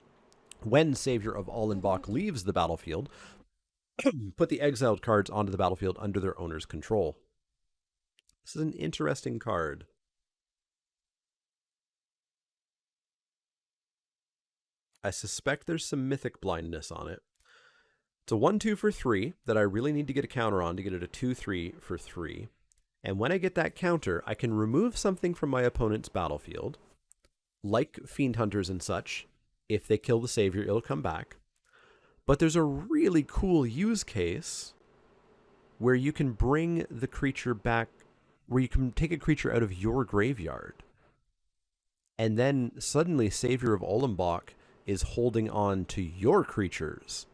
When Savior of Allenbach leaves the battlefield, put the exiled cards onto the battlefield under their owner's control. This is an interesting card. I suspect there's some mythic blindness on it. It's a 1/2 for 3 that I really need to get a counter on to get it a 2/3 for 3. And when I get that counter, I can remove something from my opponent's battlefield, like Fiend Hunters and such. If they kill the Savior, it'll come back. But there's a really cool use case where you can bring the creature back, where you can take a creature out of your graveyard. And then suddenly Savior of Allenbach is holding on to your creatures.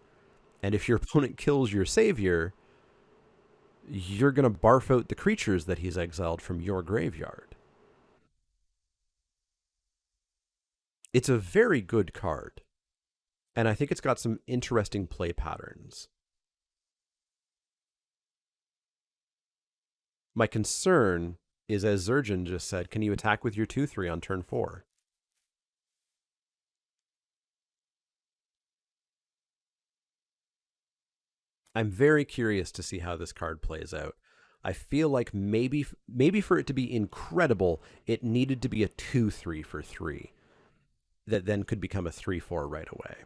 And if your opponent kills your Savior, you're going to barf out the creatures that he's exiled from your graveyard. It's a very good card. And I think it's got some interesting play patterns. My concern is, as Zurjan just said, can you attack with your 2/3 on turn 4? I'm very curious to see how this card plays out. I feel like maybe for it to be incredible, it needed to be a 2/3 for 3 that then could become a 3/4 right away.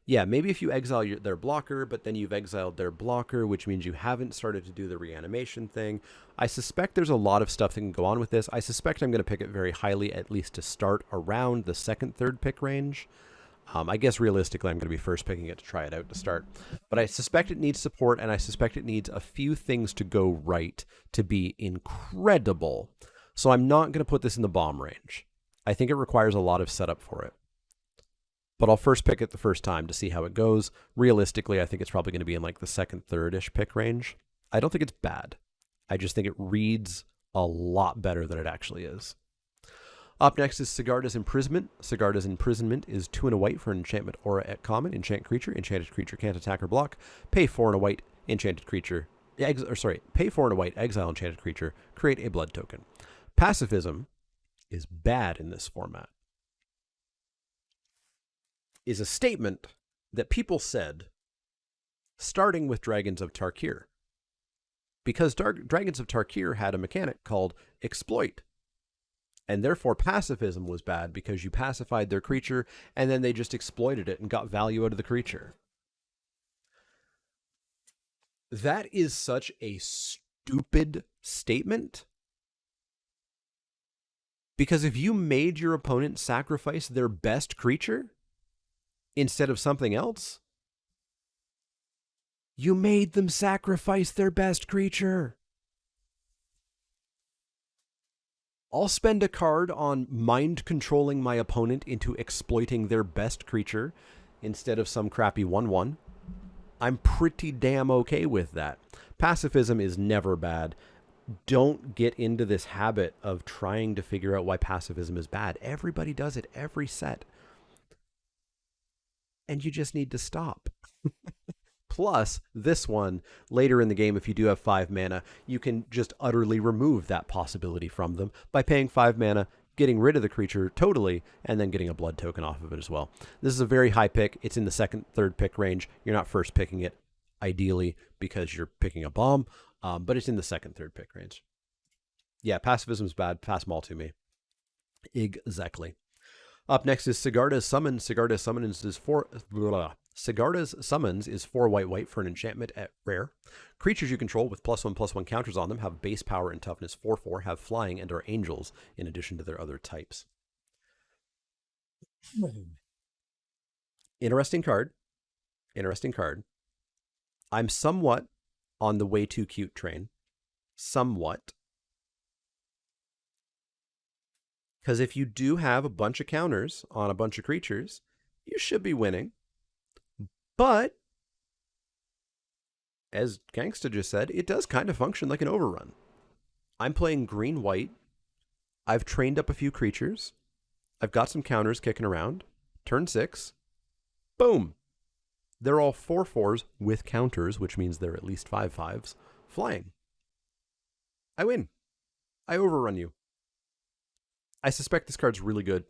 Yeah, maybe if you exile their blocker, but then you've exiled their blocker, which means you haven't started to do the reanimation thing. I suspect there's a lot of stuff that can go on with this. I suspect I'm going to pick it very highly, at least to start around the 2nd, 3rd pick range. I guess realistically, I'm going to be first picking it to try it out to start. But I suspect it needs support, and I suspect it needs a few things to go right to be incredible. So I'm not going to put this in the bomb range. I think it requires a lot of setup for it. But I'll first pick it the first time to see how it goes. Realistically, I think it's probably going to be in like the 2nd, 3rd-ish pick range. I don't think it's bad. I just think it reads a lot better than it actually is. Up next is Sigarda's Imprisonment. Sigarda's Imprisonment is 2 and a white for an enchantment aura at common. Enchant creature. Enchanted creature can't attack or block. Pay 4 and a white. Enchanted creature. Pay 4 and a white. Exile enchanted creature. Create a blood token. Pacifism is bad in this format. Is a statement that people said starting with Dragons of Tarkir. Because Dragons of Tarkir had a mechanic called Exploit. And therefore pacifism was bad because you pacified their creature and then they just exploited it and got value out of the creature. That is such a stupid statement. Because if you made your opponent sacrifice their best creature instead of something else, you made them sacrifice their best creature. I'll spend a card on mind controlling my opponent into exploiting their best creature instead of some crappy 1/1. I'm pretty damn okay with that. Pacifism is never bad. Don't get into this habit of trying to figure out why pacifism is bad. Everybody does it every set. And you just need to stop. Plus, this one, later in the game, if you do have 5 mana, you can just utterly remove that possibility from them by paying 5 mana, getting rid of the creature totally, and then getting a blood token off of it as well. This is a very high pick. It's in the second, third pick range. You're not first picking it, ideally, because you're picking a bomb, but it's in the second, third pick range. Yeah, pacifism's bad. Pass them all to me. Exactly. Up next is Sigarda's Summon. Sigarda's Summons is 4 white for an enchantment at rare. Creatures you control with +1/+1 counters on them have base power and toughness 4/4, have flying, and are angels in addition to their other types. Interesting card. I'm somewhat on the way too cute train. Somewhat. Because if you do have a bunch of counters on a bunch of creatures, you should be winning. But, as Gangsta just said, it does kind of function like an overrun. I'm playing green-white. I've trained up a few creatures. I've got some counters kicking around. Turn 6. Boom. They're all 4/4s with counters, which means they're at least 5/5s, flying. I win. I overrun you. I suspect this card's really good.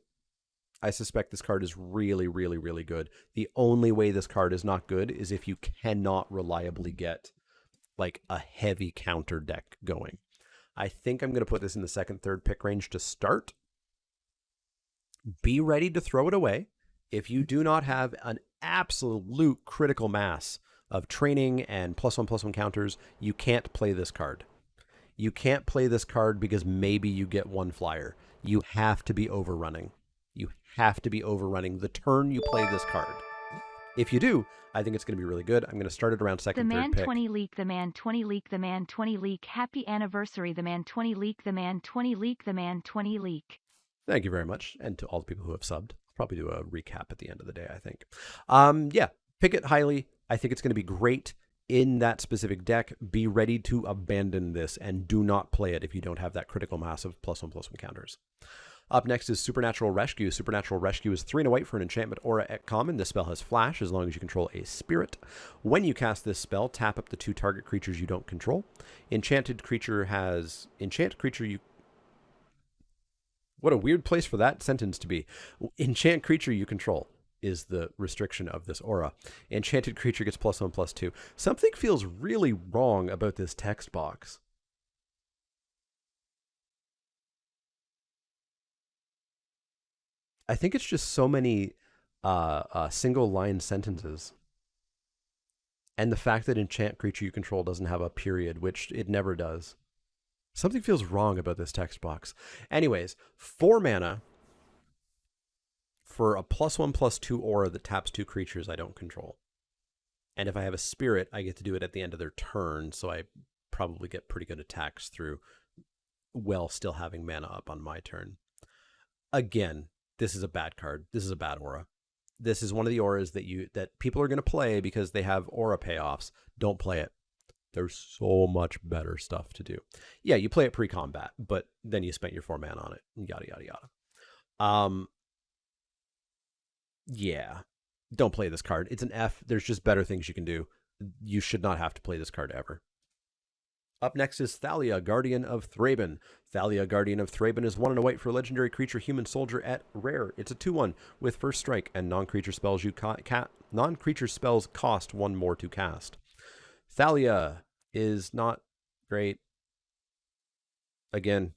I suspect this card is really, really, really good. The only way this card is not good is if you cannot reliably get like a heavy counter deck going. I think I'm going to put this in the second, third pick range to start. Be ready to throw it away. If you do not have an absolute critical mass of training and +1/+1 counters, you can't play this card. You can't play this card because maybe you get 1 flyer. You have to be overrunning. You have to be overrunning the turn you play this card. If you do, I think it's going to be really good. I'm going to start it around second, third pick.
The man 20 Leek, the man 20 Leek, the man 20 Leek. Happy anniversary, the man 20 Leek, the man 20 Leek, the man 20 Leek.
Thank you very much. And to all the people who have subbed. I'll probably do a recap at the end of the day, I think. Yeah, pick it highly. I think it's going to be great in that specific deck. Be ready to abandon this and do not play it if you don't have that critical mass of +1/+1 counters. Up next is Supernatural Rescue. Supernatural Rescue is 3 and a white for an enchantment aura at common. This spell has flash as long as you control a spirit. When you cast this spell, tap up the 2 target creatures you don't control. Enchant creature you... What a weird place for that sentence to be. Enchant creature you control is the restriction of this aura. Enchanted creature gets +1/+2. Something feels really wrong about this text box. I think it's just so many single line sentences. And the fact that enchant creature you control doesn't have a period, which it never does. Something feels wrong about this text box. Anyways, 4 mana for a +1/+2 aura that taps 2 creatures I don't control. And if I have a spirit, I get to do it at the end of their turn, so I probably get pretty good attacks through while still having mana up on my turn. Again, this is a bad card. This is a bad aura. This is one of the auras that people are going to play because they have aura payoffs. Don't play it. There's so much better stuff to do. Yeah, you play it pre-combat, but then you spent your 4 mana on it, yada, yada, yada. Um, yeah, don't play this card. It's an F. There's just better things you can do. You should not have to play this card ever. Up next is Thalia, Guardian of Thraben. Thalia, Guardian of Thraben is 1 and a white for legendary creature human soldier at rare. It's a 2/1 with first strike, and non-creature spells non-creature spells cost 1 more to cast. Thalia is not great. Again,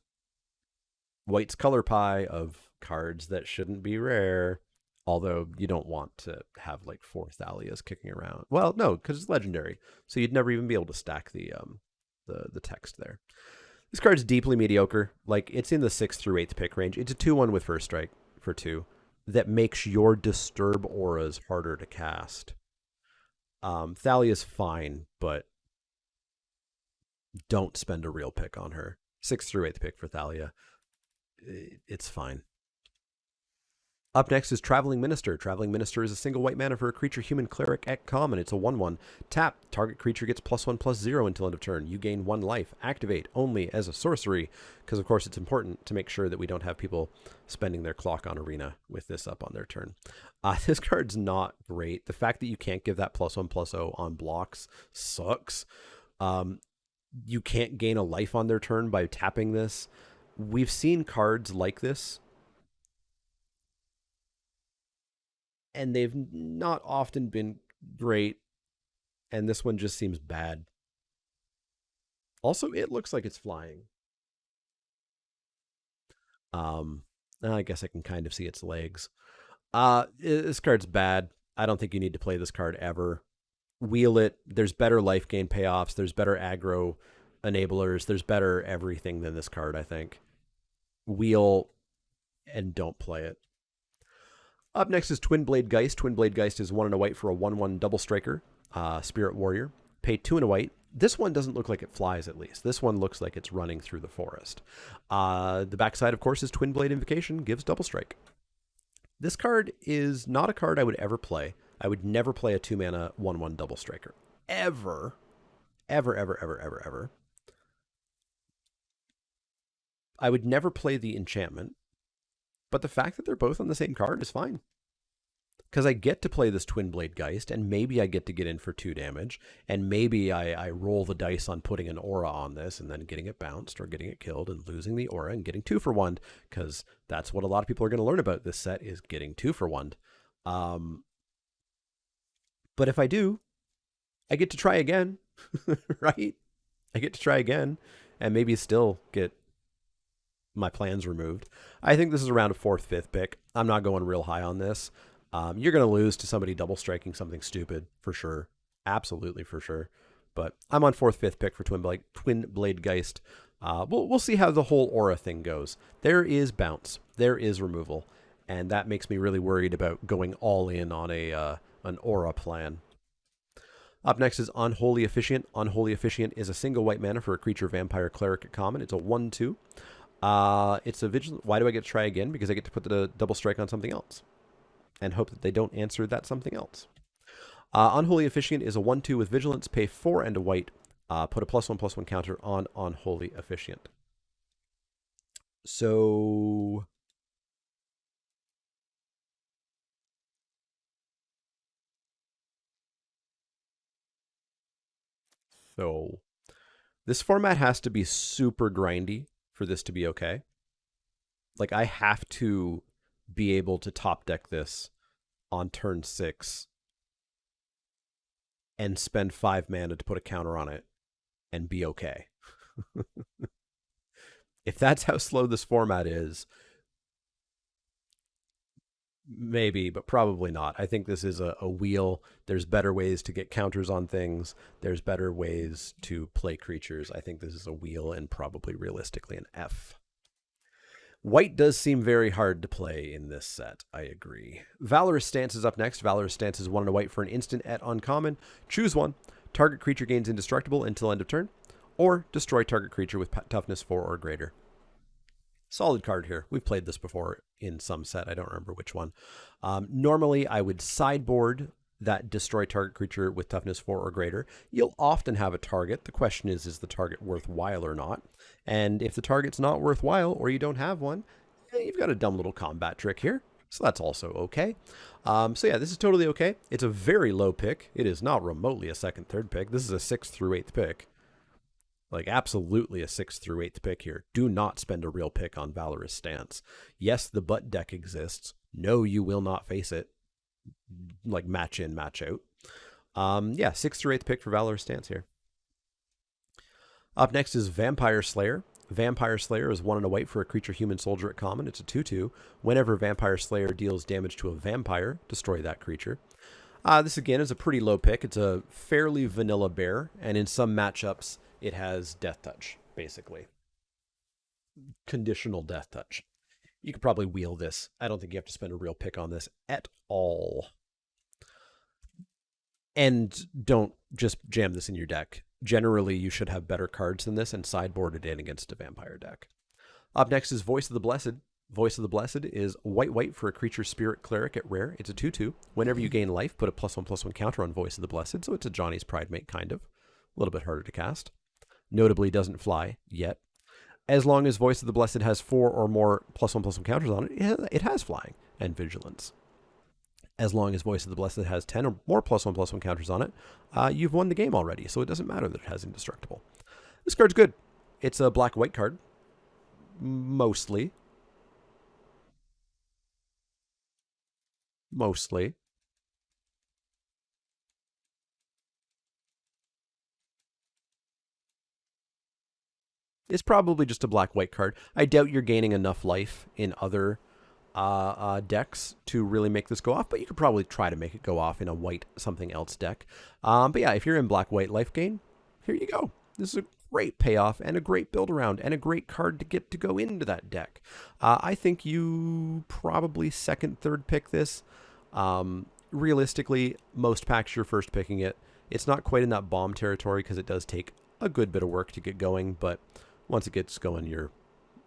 White's color pie of cards that shouldn't be rare. Although you don't want to have like 4 Thalias kicking around. Well, no, because it's legendary, so you'd never even be able to stack the text there. This card's deeply mediocre. Like, it's in the 6th through 8th pick range. It's a 2/1 with first strike for 2 that makes your disturb auras harder to cast. Thalia's fine, but don't spend a real pick on her. 6th through 8th pick for Thalia. It's fine. Up next is Traveling Minister. Traveling Minister is a single white mana for a creature human cleric at common. It's a 1/1. Tap. Target creature gets +1/+0 until end of turn. You gain 1 life. Activate only as a sorcery, because of course it's important to make sure that we don't have people spending their clock on Arena with this up on their turn. This card's not great. The fact that you can't give that +1/+0 on blocks sucks. You can't gain a life on their turn by tapping this. We've seen cards like this, and they've not often been great, and this one just seems bad. Also, it looks like it's flying. I guess I can kind of see its legs. This card's bad. I don't think you need to play this card ever. Wheel it. There's better life gain payoffs. There's better aggro enablers. There's better everything than this card, I think. Wheel and don't play it. Up next is Twin Blade Geist. Twin Blade Geist is 1 and a white for a 1/1 double striker, Spirit Warrior. Pay 2 and a white. This one doesn't look like it flies, at least. This one looks like it's running through the forest. The backside, of course, is Twin Blade Invocation, gives double strike. This card is not a card I would ever play. I would never play a 2-mana 1/1 double striker. Ever. Ever, ever, ever, ever, ever. I would never play the enchantment, but the fact that they're both on the same card is fine. Because I get to play this Twin Blade Geist, and maybe I get to get in for 2 damage, and maybe I roll the dice on putting an aura on this, and then getting it bounced, or getting it killed, and losing the aura, and getting 2 for 1, because that's what a lot of people are going to learn about this set, is getting 2 for 1. But if I do, I get to try again, right? I get to try again, and maybe still get my plans removed. I think this is around a 4th, 5th pick. I'm not going real high on this. You're going to lose to somebody double striking something stupid, for sure. Absolutely, for sure. But I'm on 4th, 5th pick for Twin Blade Geist. We'll see how the whole aura thing goes. There is bounce. There is removal. And that makes me really worried about going all in on an aura plan. Up next is Unholy Officiant. Unholy Officiant is a single white mana for a creature vampire cleric at common. It's a 1/2. It's a vigilant. Why do I get to try again? Because I get to put the double strike on something else and hope that they don't answer that something else. Unholy Officiant is a 1/2 with vigilance. Pay 4 and a white. Put a +1/+1 counter on Unholy Officiant. So this format has to be super grindy for this to be okay. Like, I have to be able to top deck this on turn 6 and spend 5 mana to put a counter on it and be okay. If that's how slow this format is, maybe, but probably not. I think this is a wheel. There's better ways to get counters on things. There's better ways to play creatures. I think this is a wheel and probably realistically an F. White does seem very hard to play in this set. I agree. Valorous Stance is up next. Valorous Stance is 1 and a white for an instant at uncommon. Choose one. Target creature gains indestructible until end of turn, or destroy target creature with toughness 4 or greater. Solid card here. We've played this before in some set. I don't remember which one. Normally, I would sideboard that destroy target creature with toughness 4 or greater. You'll often have a target. The question is the target worthwhile or not? And if the target's not worthwhile or you don't have one, You've got a dumb little combat trick here. So that's also okay. So yeah, this is totally okay. It's a very low pick. It is not remotely a second, third pick. This is a 6th through 8th pick. Like, absolutely a 6th through 8th pick here. Do not spend a real pick on Valorous Stance. Yes, the butt deck exists. No, you will not face it. Like, match in, match out. Yeah, 6th through 8th pick for Valorous Stance here. Up next is Vampire Slayer. Vampire Slayer is 1 and a white for a creature human soldier at common. It's a 2/2. Whenever Vampire Slayer deals damage to a vampire, destroy that creature. This again is a pretty low pick. It's a fairly vanilla bear, and in some matchups, it has Death Touch, basically. Conditional Death Touch. You could probably wheel this. I don't think you have to spend a real pick on this at all. And don't just jam this in your deck. Generally, you should have better cards than this and sideboard it in against a vampire deck. Up next is Voice of the Blessed. Voice of the Blessed is white for a creature spirit cleric at rare. It's a 2/2. Whenever you gain life, put a +1/+1 counter on Voice of the Blessed, so it's a Johnny's Pridemate kind of. A little bit harder to cast. Notably doesn't fly yet. As long as Voice of the Blessed has 4 or more +1/+1 counters on it, it has flying and vigilance. As long as Voice of the Blessed has 10 or more +1/+1 counters on it, you've won the game already, so it doesn't matter that it has Indestructible. This card's good. It's a black-white card. Mostly. It's probably just a black-white card. I doubt you're gaining enough life in other decks to really make this go off, but you could probably try to make it go off in a white something else deck. But yeah, if you're in black-white life gain, here you go. This is a great payoff and a great build around and a great card to get to go into that deck. I think you probably second, third pick this. Realistically, most packs you're first picking it. It's not quite in that bomb territory because it does take a good bit of work to get going, but once it gets going, you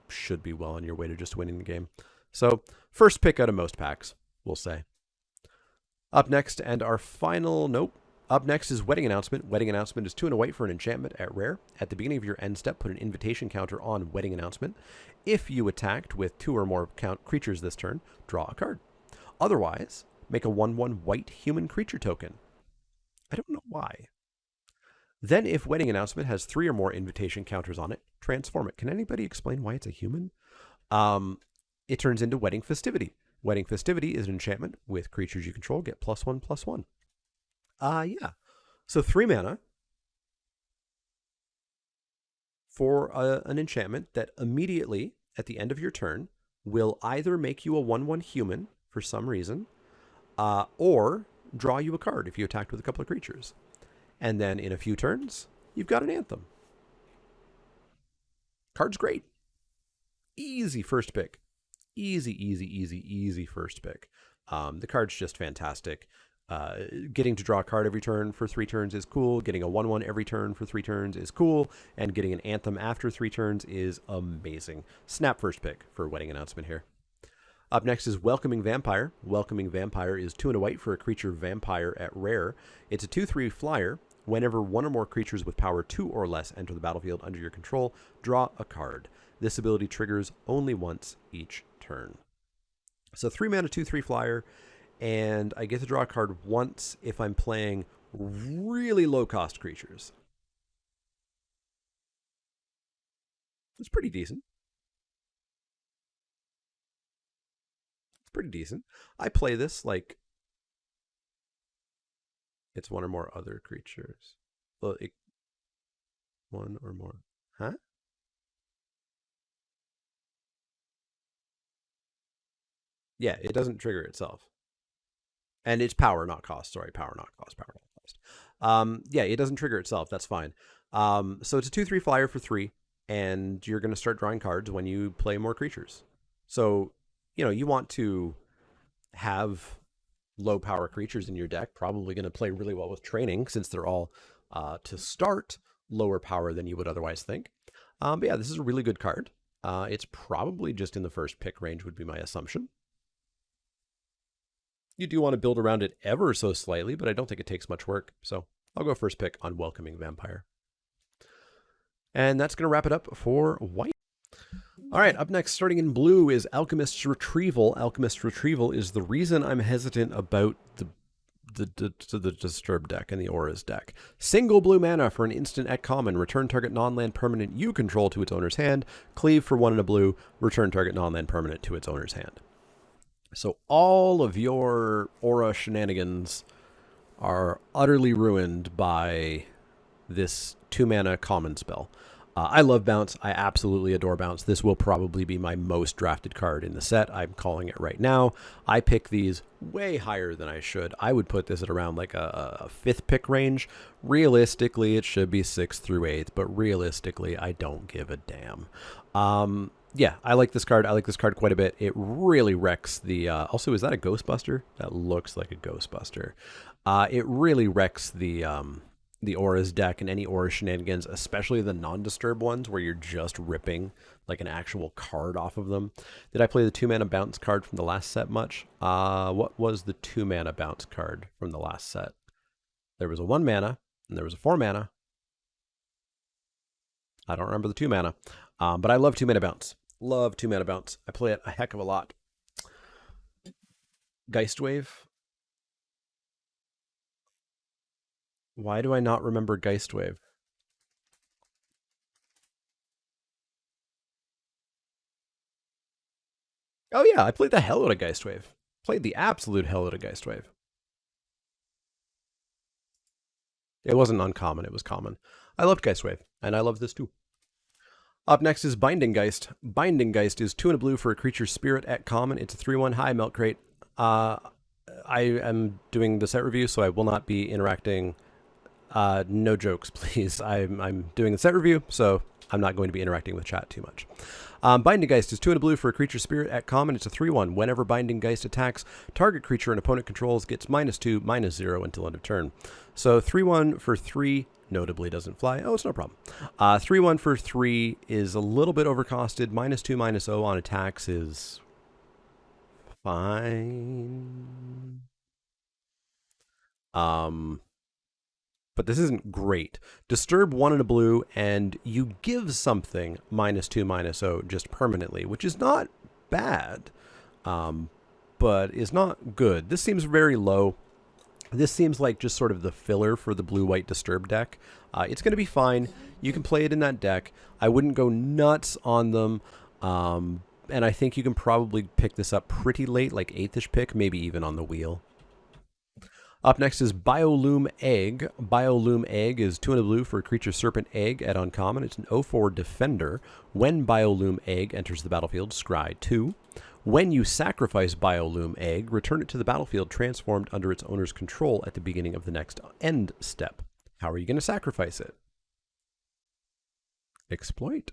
should be well on your way to just winning the game. So, first pick out of most packs, we'll say. Up next, and our final, Up next is Wedding Announcement. Wedding Announcement is 2 and a white for an enchantment at rare. At the beginning of your end step, put an invitation counter on Wedding Announcement. If you attacked with 2 or more creatures this turn, draw a card. Otherwise, make a 1/1 white human creature token. I don't know why. Then, if Wedding Announcement has 3 or more invitation counters on it, transform it. Can anybody explain why it's a human? It turns into Wedding Festivity. Wedding Festivity is an enchantment with creatures you control get +1/+1. Yeah. So 3 mana for an enchantment that immediately at the end of your turn will either make you a 1/1 human for some reason, or draw you a card if you attacked with a couple of creatures. And then in a few turns, you've got an Anthem. Card's great. Easy first pick. Easy first pick. The card's just fantastic. Getting to draw a card every turn for 3 turns is cool. Getting a 1/1 every turn for 3 turns is cool. And getting an Anthem after 3 turns is amazing. Snap first pick for Wedding Announcement here. Up next is Welcoming Vampire. Welcoming Vampire is 2 and a white for a creature vampire at rare. It's a 2/3 flyer. Whenever 1 or more creatures with power 2 or less enter the battlefield under your control, draw a card. This ability triggers only once each turn. So 3 mana, 2/3 flyer, and I get to draw a card once if I'm playing really low cost creatures. It's pretty decent. I play this like it's 1 or more other creatures. Well, 1 or more. Huh? Yeah, it doesn't trigger itself. And it's power, not cost. Sorry, power, not cost. Yeah, it doesn't trigger itself. That's fine. So it's a 2/3 flyer for 3, and you're going to start drawing cards when you play more creatures. So, you want to have low power creatures in your deck. Probably going to play really well with training since they're all, to start, lower power than you would otherwise think. But yeah, this is a really good card. It's probably just in the first pick range would be my assumption. You do want to build around it ever so slightly, but I don't think it takes much work. So I'll go first pick on Welcoming Vampire. And that's going to wrap it up for white. All right, up next, starting in blue, is Alchemist's Retrieval. Alchemist's Retrieval is the reason I'm hesitant about the Disturb deck and the Auras deck. Single blue mana for an instant at common. Return target non-land permanent you control to its owner's hand. Cleave for 1 and a blue. Return target non-land permanent to its owner's hand. So all of your Aura shenanigans are utterly ruined by this 2-mana common spell. I love Bounce. I absolutely adore Bounce. This will probably be my most drafted card in the set. I'm calling it right now. I pick these way higher than I should. I would put this at around like a 5th pick range. Realistically, it should be 6th through 8th, but realistically, I don't give a damn. Yeah, I like this card. I like this card quite a bit. It really wrecks the... also, is that a Ghostbuster? That looks like a Ghostbuster. It really wrecks the Auras deck and any Aura shenanigans, especially the non-disturb ones where you're just ripping like an actual card off of them. Did I play the 2-mana bounce card from the last set much? What was the 2-mana bounce card from the last set? There was a 1-mana and there was a 4-mana. I don't remember the 2-mana, but I love 2-mana bounce. Love 2-mana bounce. I play it a heck of a lot. Geistwave. Why do I not remember Geistwave? Oh yeah, I played the hell out of Geistwave. Played the absolute hell out of Geistwave. It wasn't uncommon, it was common. I loved Geistwave, and I love this too. Up next is Binding Geist. Binding Geist is 2 and a blue for a creature's spirit at common. It's a 3/1 high Milk Crate. I am doing the set review, so I will not be interacting. No jokes, please. I'm doing the set review, so I'm not going to be interacting with chat too much. Binding Geist is 2 and a blue for a creature spirit at common. It's a 3/1. Whenever Binding Geist attacks, target creature an opponent controls gets -2, -0 until end of turn. So 3/1 for 3 notably doesn't fly. Oh, it's no problem. 3/1 for 3 is a little bit overcosted. -2, -0 on attacks is fine. But this isn't great. Disturb 1 and a blue, and you give something -2, -0 just permanently, which is not bad, but is not good. This seems very low. This seems like just sort of the filler for the blue-white Disturb deck. It's going to be fine. You can play it in that deck. I wouldn't go nuts on them, and I think you can probably pick this up pretty late, like 8th-ish pick, maybe even on the wheel. Up next is Biolume Egg. Biolume Egg is 2 and a blue for a creature serpent egg at uncommon. It's an 0/4 defender. When Biolume Egg enters the battlefield, scry 2. When you sacrifice Biolume Egg, return it to the battlefield transformed under its owner's control at the beginning of the next end step. How are you going to sacrifice it? Exploit.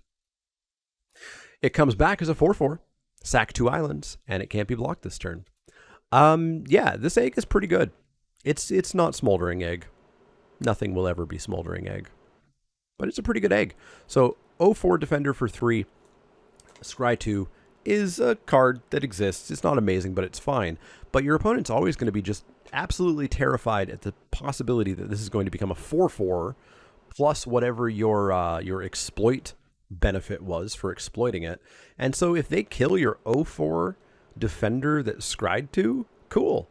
It comes back as a 4/4. Sack 2 islands, and it can't be blocked this turn. Yeah, this egg is pretty good. It's not Smoldering Egg. Nothing will ever be Smoldering Egg. But it's a pretty good egg. So 0/4 Defender for 3, Scry 2 is a card that exists. It's not amazing, but it's fine. But your opponent's always going to be just absolutely terrified at the possibility that this is going to become a 4/4 plus whatever your exploit benefit was for exploiting it. And so if they kill your 0/4 Defender that Scried 2, cool.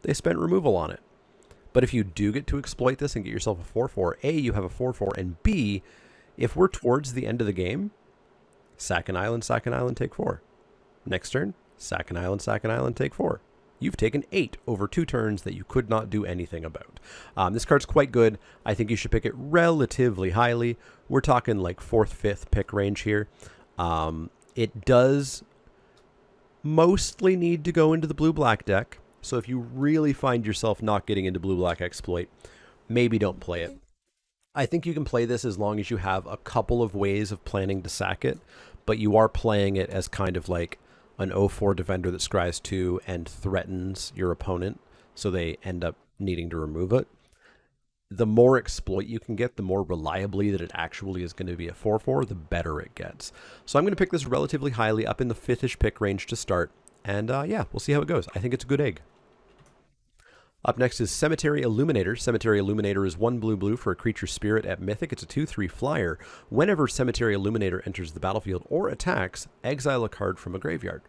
They spent removal on it. But if you do get to exploit this and get yourself a 4/4, A, you have a 4/4, and B, if we're towards the end of the game, sack an island, take 4. Next turn, sack an island, take 4. You've taken 8 over 2 turns that you could not do anything about. This card's quite good. I think you should pick it relatively highly. We're talking like 4th, 5th pick range here. It does mostly need to go into the blue-black deck. So if you really find yourself not getting into blue-black exploit, maybe don't play it. I think you can play this as long as you have a couple of ways of planning to sack it, but you are playing it as kind of like an 0/4 defender that scries 2 and threatens your opponent, so they end up needing to remove it. The more exploit you can get, the more reliably that it actually is going to be a 4/4, the better it gets. So I'm going to pick this relatively highly up in the 5th-ish pick range to start, and yeah, we'll see how it goes. I think it's a good egg. Up next is Cemetery Illuminator. Cemetery Illuminator is 1 blue blue for a creature spirit at Mythic. It's a 2/3 flyer. Whenever Cemetery Illuminator enters the battlefield or attacks, exile a card from a graveyard.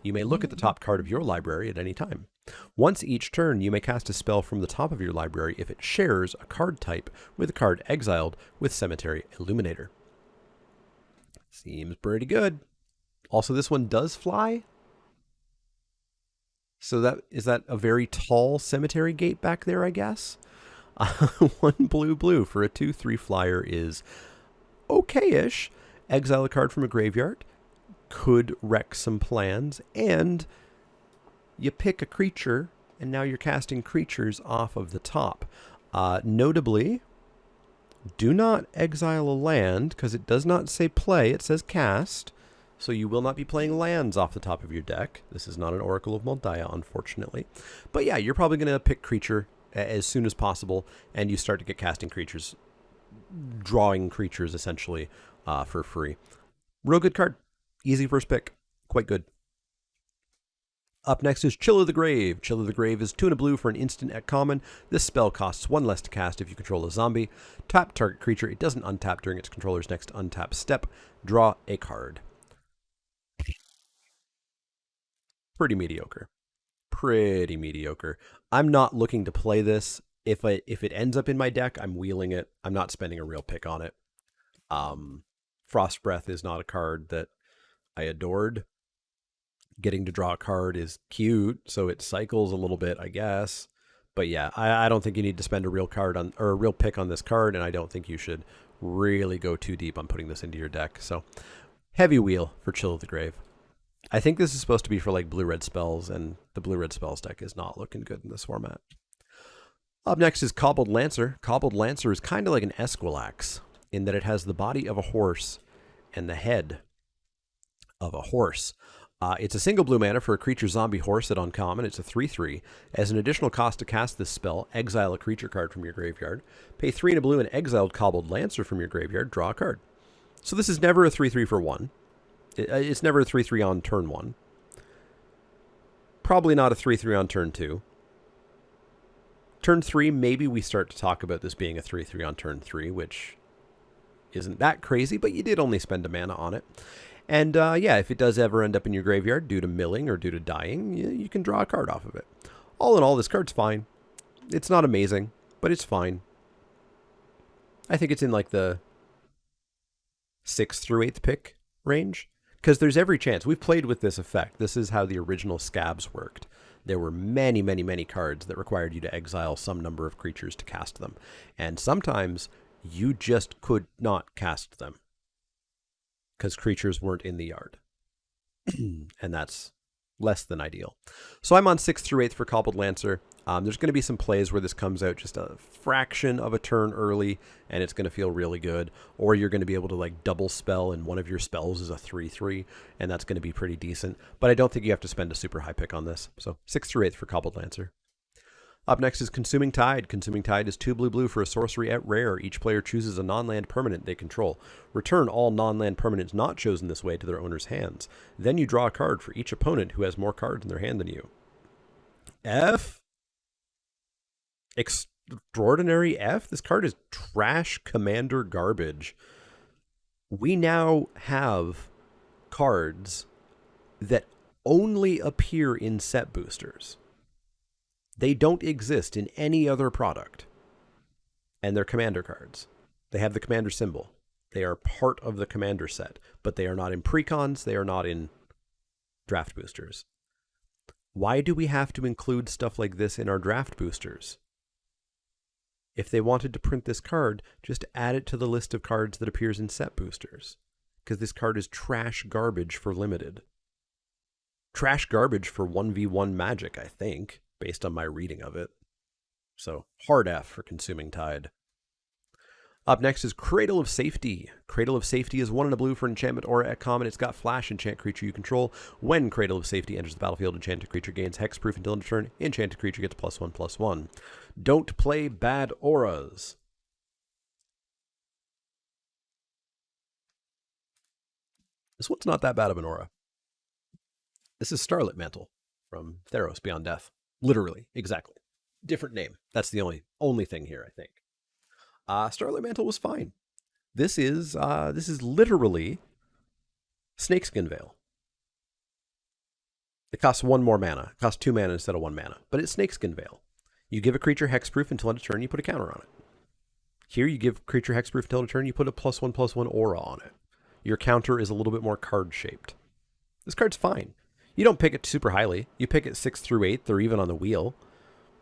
You may look at the top card of your library at any time. Once each turn, you may cast a spell from the top of your library if it shares a card type with a card exiled with Cemetery Illuminator. Seems pretty good. Also, this one does fly. So is that a very tall cemetery gate back there, I guess? 1 blue blue for a 2/3 flyer is okay-ish. Exile a card from a graveyard. Could wreck some plans. And you pick a creature, and now you're casting creatures off of the top. Notably, do not exile a land, because it does not say play, it says cast. So you will not be playing lands off the top of your deck. This is not an Oracle of Moldiah, unfortunately. But yeah, you're probably going to pick creature as soon as possible, and you start to get casting creatures, drawing creatures, essentially, for free. Real good card. Easy first pick. Quite good. Up next is Chill of the Grave. Chill of the Grave is 2 and a blue for an instant at common. This spell costs 1 less to cast if you control a zombie. Tap target creature. It doesn't untap during its controller's next untap step. Draw a card. Pretty mediocre. Pretty mediocre. I'm not looking to play this. If it ends up in my deck, I'm wheeling it. I'm not spending a real pick on it. Frost Breath is not a card that I adored. Getting to draw a card is cute, so it cycles a little bit, I guess. But yeah, I don't think you need to spend a real card on, or a real pick on this card, and I don't think you should really go too deep on putting this into your deck. So heavy wheel for Chill of the Grave. I think this is supposed to be for like blue-red spells, and the blue-red spells deck is not looking good in this format. Up next is Cobbled Lancer. Cobbled Lancer is kind of like an Esquilax in that it has the body of a horse and the head of a horse. It's a single blue mana for a creature zombie horse at uncommon. It's a 3/3. As an additional cost to cast this spell, exile a creature card from your graveyard. Pay 3 and a blue and exiled Cobbled Lancer from your graveyard. Draw a card. So this is never a 3/3 for 1. It's never a 3/3 on turn 1. Probably not a 3/3 on turn 2. Turn 3, maybe we start to talk about this being a 3/3 on turn 3, which isn't that crazy, but you did only spend a mana on it. And yeah, if it does ever end up in your graveyard due to milling or due to dying, you can draw a card off of it. All in all, this card's fine. It's not amazing, but it's fine. I think it's in like the 6th through 8th pick range, because there's every chance. We've played with this effect. This is how the original Scabs worked. There were many, many, many cards that required you to exile some number of creatures to cast them. And sometimes you just could not cast them because creatures weren't in the yard. And that's less than ideal. So I'm on 6th through 8th for Cobbled Lancer. There's going to be some plays where this comes out just a fraction of a turn early, and it's going to feel really good. Or you're going to be able to like double spell, and one of your spells is a 3/3, and that's going to be pretty decent. But I don't think you have to spend a super high pick on this. So 6th through 8th for Cobbled Lancer. Up next is Consuming Tide. Consuming Tide is 2 blue blue for a sorcery at rare. Each player chooses a non-land permanent they control. Return all non-land permanents not chosen this way to their owner's hands. Then you draw a card for each opponent who has more cards in their hand than you. F? Extraordinary F? This card is trash commander garbage. We now have cards that only appear in set boosters. They don't exist in any other product. And they're commander cards. They have the commander symbol. They are part of the commander set, but they are not in precons. They are not in draft boosters. Why do we have to include stuff like this in our draft boosters? If they wanted to print this card, just add it to the list of cards that appears in set boosters. Because this card is trash garbage for limited. Trash garbage for 1v1 Magic, I think, based on my reading of it. So, hard F for Consuming Tide. Up next is Cradle of Safety. Cradle of Safety is 1 and a blue for enchantment aura at common. It's got flash, enchant creature you control. When Cradle of Safety enters the battlefield, enchanted creature gains hexproof until end of turn. Enchanted creature gets +1/+1. Don't play bad auras. This one's not that bad of an aura. This is Starlit Mantle from Theros Beyond Death. Literally, exactly. Different name. That's the only thing here, I think. Starlight Mantle was fine. This is literally Snakeskin Veil. It costs 1 more mana. It costs 2 mana instead of 1 mana. But it's Snakeskin Veil. You give a creature hexproof until end of turn, you put a counter on it. Here you give creature hexproof until end of turn, you put a +1/+1 aura on it. Your counter is a little bit more card shaped. This card's fine. You don't pick it super highly. You pick it 6th through 8th or even on the wheel.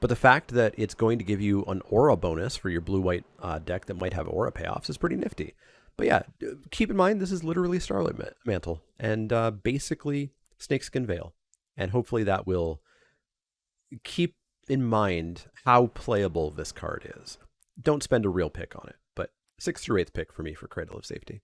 But the fact that it's going to give you an aura bonus for your blue-white deck that might have aura payoffs is pretty nifty. But yeah, keep in mind this is literally Starlight Mantle and basically Snakeskin Veil. And hopefully that will keep in mind how playable this card is. Don't spend a real pick on it, but 6th through 8th pick for me for Cradle of Safety.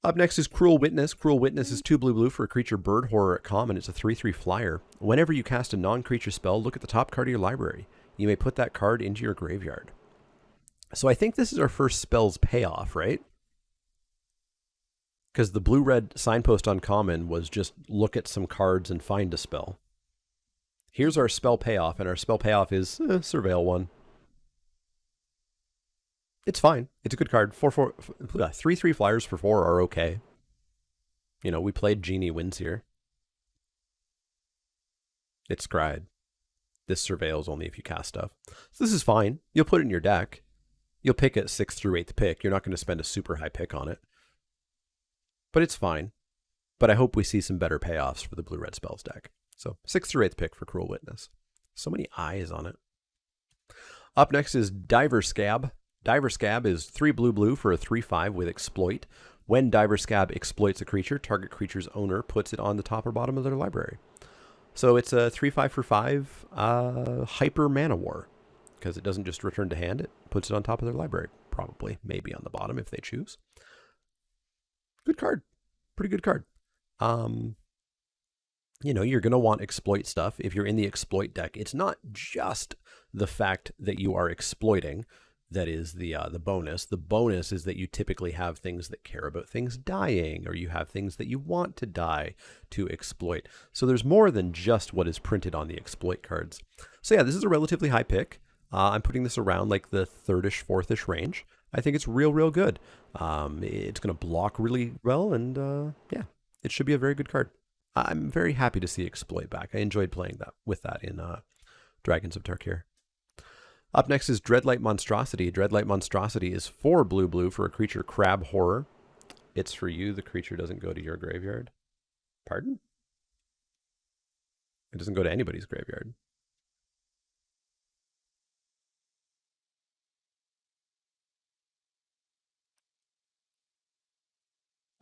Up next is Cruel Witness. Cruel Witness is 2 blue for a creature bird horror at common. It's a 3/3 flyer. Whenever you cast a non-creature spell, look at the top card of your library. You may put that card into your graveyard. So I think this is our first spell's payoff, right? Because the blue-red signpost on common was just look at some cards and find a spell. Here's our spell payoff, and our spell payoff is Surveil 1. It's fine. It's a good card. 3/3 flyers for 4 are okay. You know, we played Genie Wins here. It's Scryed. This surveils only if you cast stuff. So this is fine. You'll put it in your deck. You'll pick it 6th through 8th pick. You're not going to spend a super high pick on it. But it's fine. But I hope we see some better payoffs for the blue-red spells deck. So 6th through 8th pick for Cruel Witness. So many eyes on it. Up next is Diver Scab. Diver Scab is 3 blue for a 3/5 with Exploit. When Diver Scab exploits a creature, target creature's owner puts it on the top or bottom of their library. So it's a 3/5 for 5 hyper mana war. Because it doesn't just return to hand, it puts it on top of their library. Probably, maybe on the bottom if they choose. Good card. Pretty good card. You know, you're going to want exploit stuff. If you're in the exploit deck, it's not just the fact that you are exploiting that is the bonus. The bonus is that you typically have things that care about things dying, or you have things that you want to die to exploit. So there's more than just what is printed on the exploit cards. So yeah, this is a relatively high pick. I'm putting this around like the 3rd-ish, 4th-ish range. I think it's real good. It's going to block really well, and yeah, it should be a very good card. I'm very happy to see Exploit back. I enjoyed playing that with that in Dragons of Tarkir. Up next is Dreadlight Monstrosity. Dreadlight Monstrosity is 4 blue for a creature crab horror. It's for you. The creature doesn't go to your graveyard. Pardon? It doesn't go to anybody's graveyard.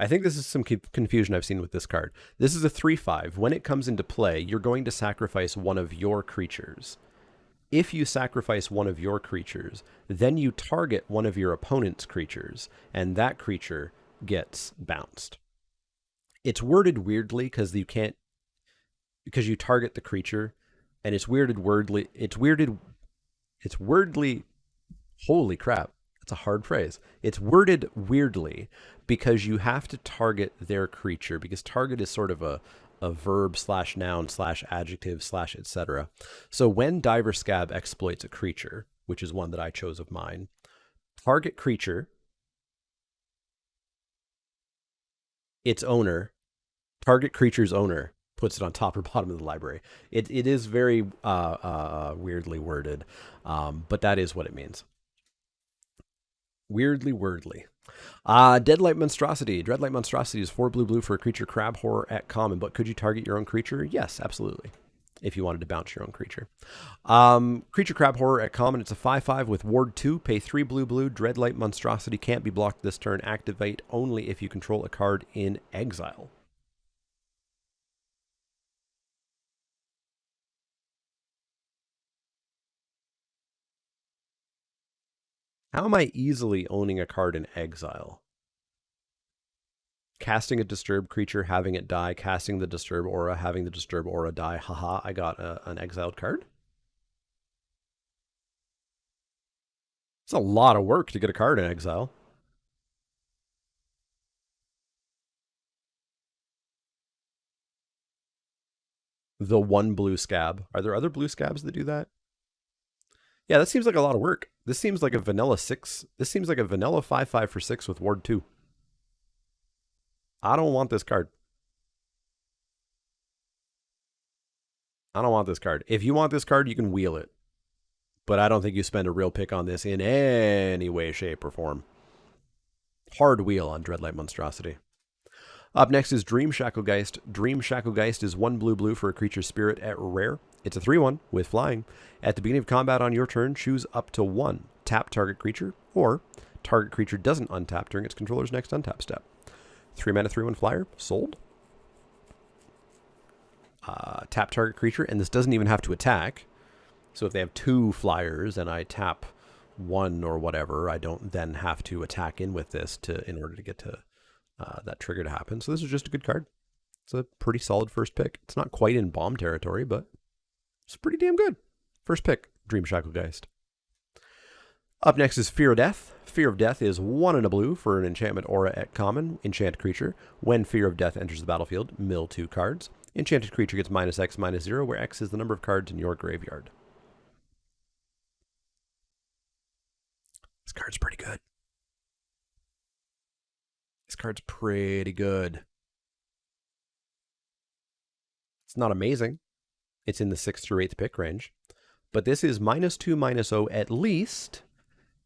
I think this is some confusion I've seen with this card. This is a 3/5. When it comes into play, you're going to sacrifice one of your creatures. If you sacrifice one of your creatures, then you target one of your opponent's creatures, and that creature gets bounced. It's worded weirdly because you target the creature, and it's wordedly. Holy crap. It's a hard phrase. It's worded weirdly because you have to target their creature, because target is sort of a verb / noun / adjective / etc. So when Diver Scab exploits a creature, which is one that I chose of mine, target creature, its owner, target creature's owner puts it on top or bottom of the library. It is very weirdly worded, but that is what it means. Weirdly wordly. Deadlight Monstrosity. Dreadlight Monstrosity is 4 blue for a creature crab horror at common, but could you target your own creature? Yes, absolutely. If you wanted to bounce your own creature. Creature crab horror at common. It's a 5/5 with ward 2. Pay 3 blue. Dreadlight Monstrosity can't be blocked this turn. Activate only if you control a card in exile. How am I easily owning a card in exile? Casting a disturbed creature, having it die, casting the disturb aura, having the disturb aura die. Haha, I got an exiled card. It's a lot of work to get a card in exile. The 1 blue scab. Are there other blue scabs that do that? Yeah, that seems like a lot of work. This seems like a vanilla 6. This seems like a vanilla 5/5 for 6 with Ward 2. I don't want this card. I don't want this card. If you want this card, you can wheel it. But I don't think you spend a real pick on this in any way, shape, or form. Hard wheel on Dreadlight Monstrosity. Up next is Dream Shacklegeist. Dream Shacklegeist is 1 blue for a creature spirit at rare. It's a 3/1 with flying. At the beginning of combat on your turn, choose up to 1. Tap target creature, or target creature doesn't untap during its controller's next untap step. 3 mana, 3/1 flyer. Sold. Tap target creature, and this doesn't even have to attack. So if they have 2 flyers and I tap 1 or whatever, I don't then have to attack in with this in order to get to that trigger to happen. So this is just a good card. It's a pretty solid first pick. It's not quite in bomb territory, but it's pretty damn good. First pick, Dream Shacklegeist. Up next is Fear of Death. Fear of Death is 1 and a blue for an enchantment aura at common. Enchant creature. When Fear of Death enters the battlefield, mill 2 cards. Enchanted creature gets -X, -0, where X is the number of cards in your graveyard. This card's pretty good. This card's pretty good. It's not amazing. It's in the 6th through 8th pick range. But this is -2, -0 at least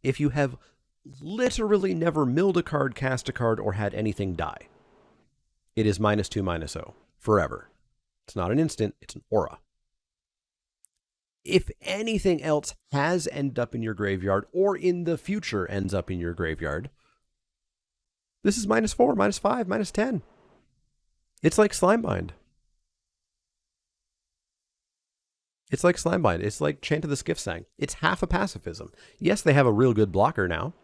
if you have literally never milled a card, cast a card, or had anything die. It is -2, -0 forever. It's not an instant, it's an aura. If anything else has ended up in your graveyard or in the future ends up in your graveyard, this is -4, -5, -10. It's like Slimebind. It's like Slimebind. It's like Chant of the Skiffsang. It's half a pacifism. Yes, they have a real good blocker now.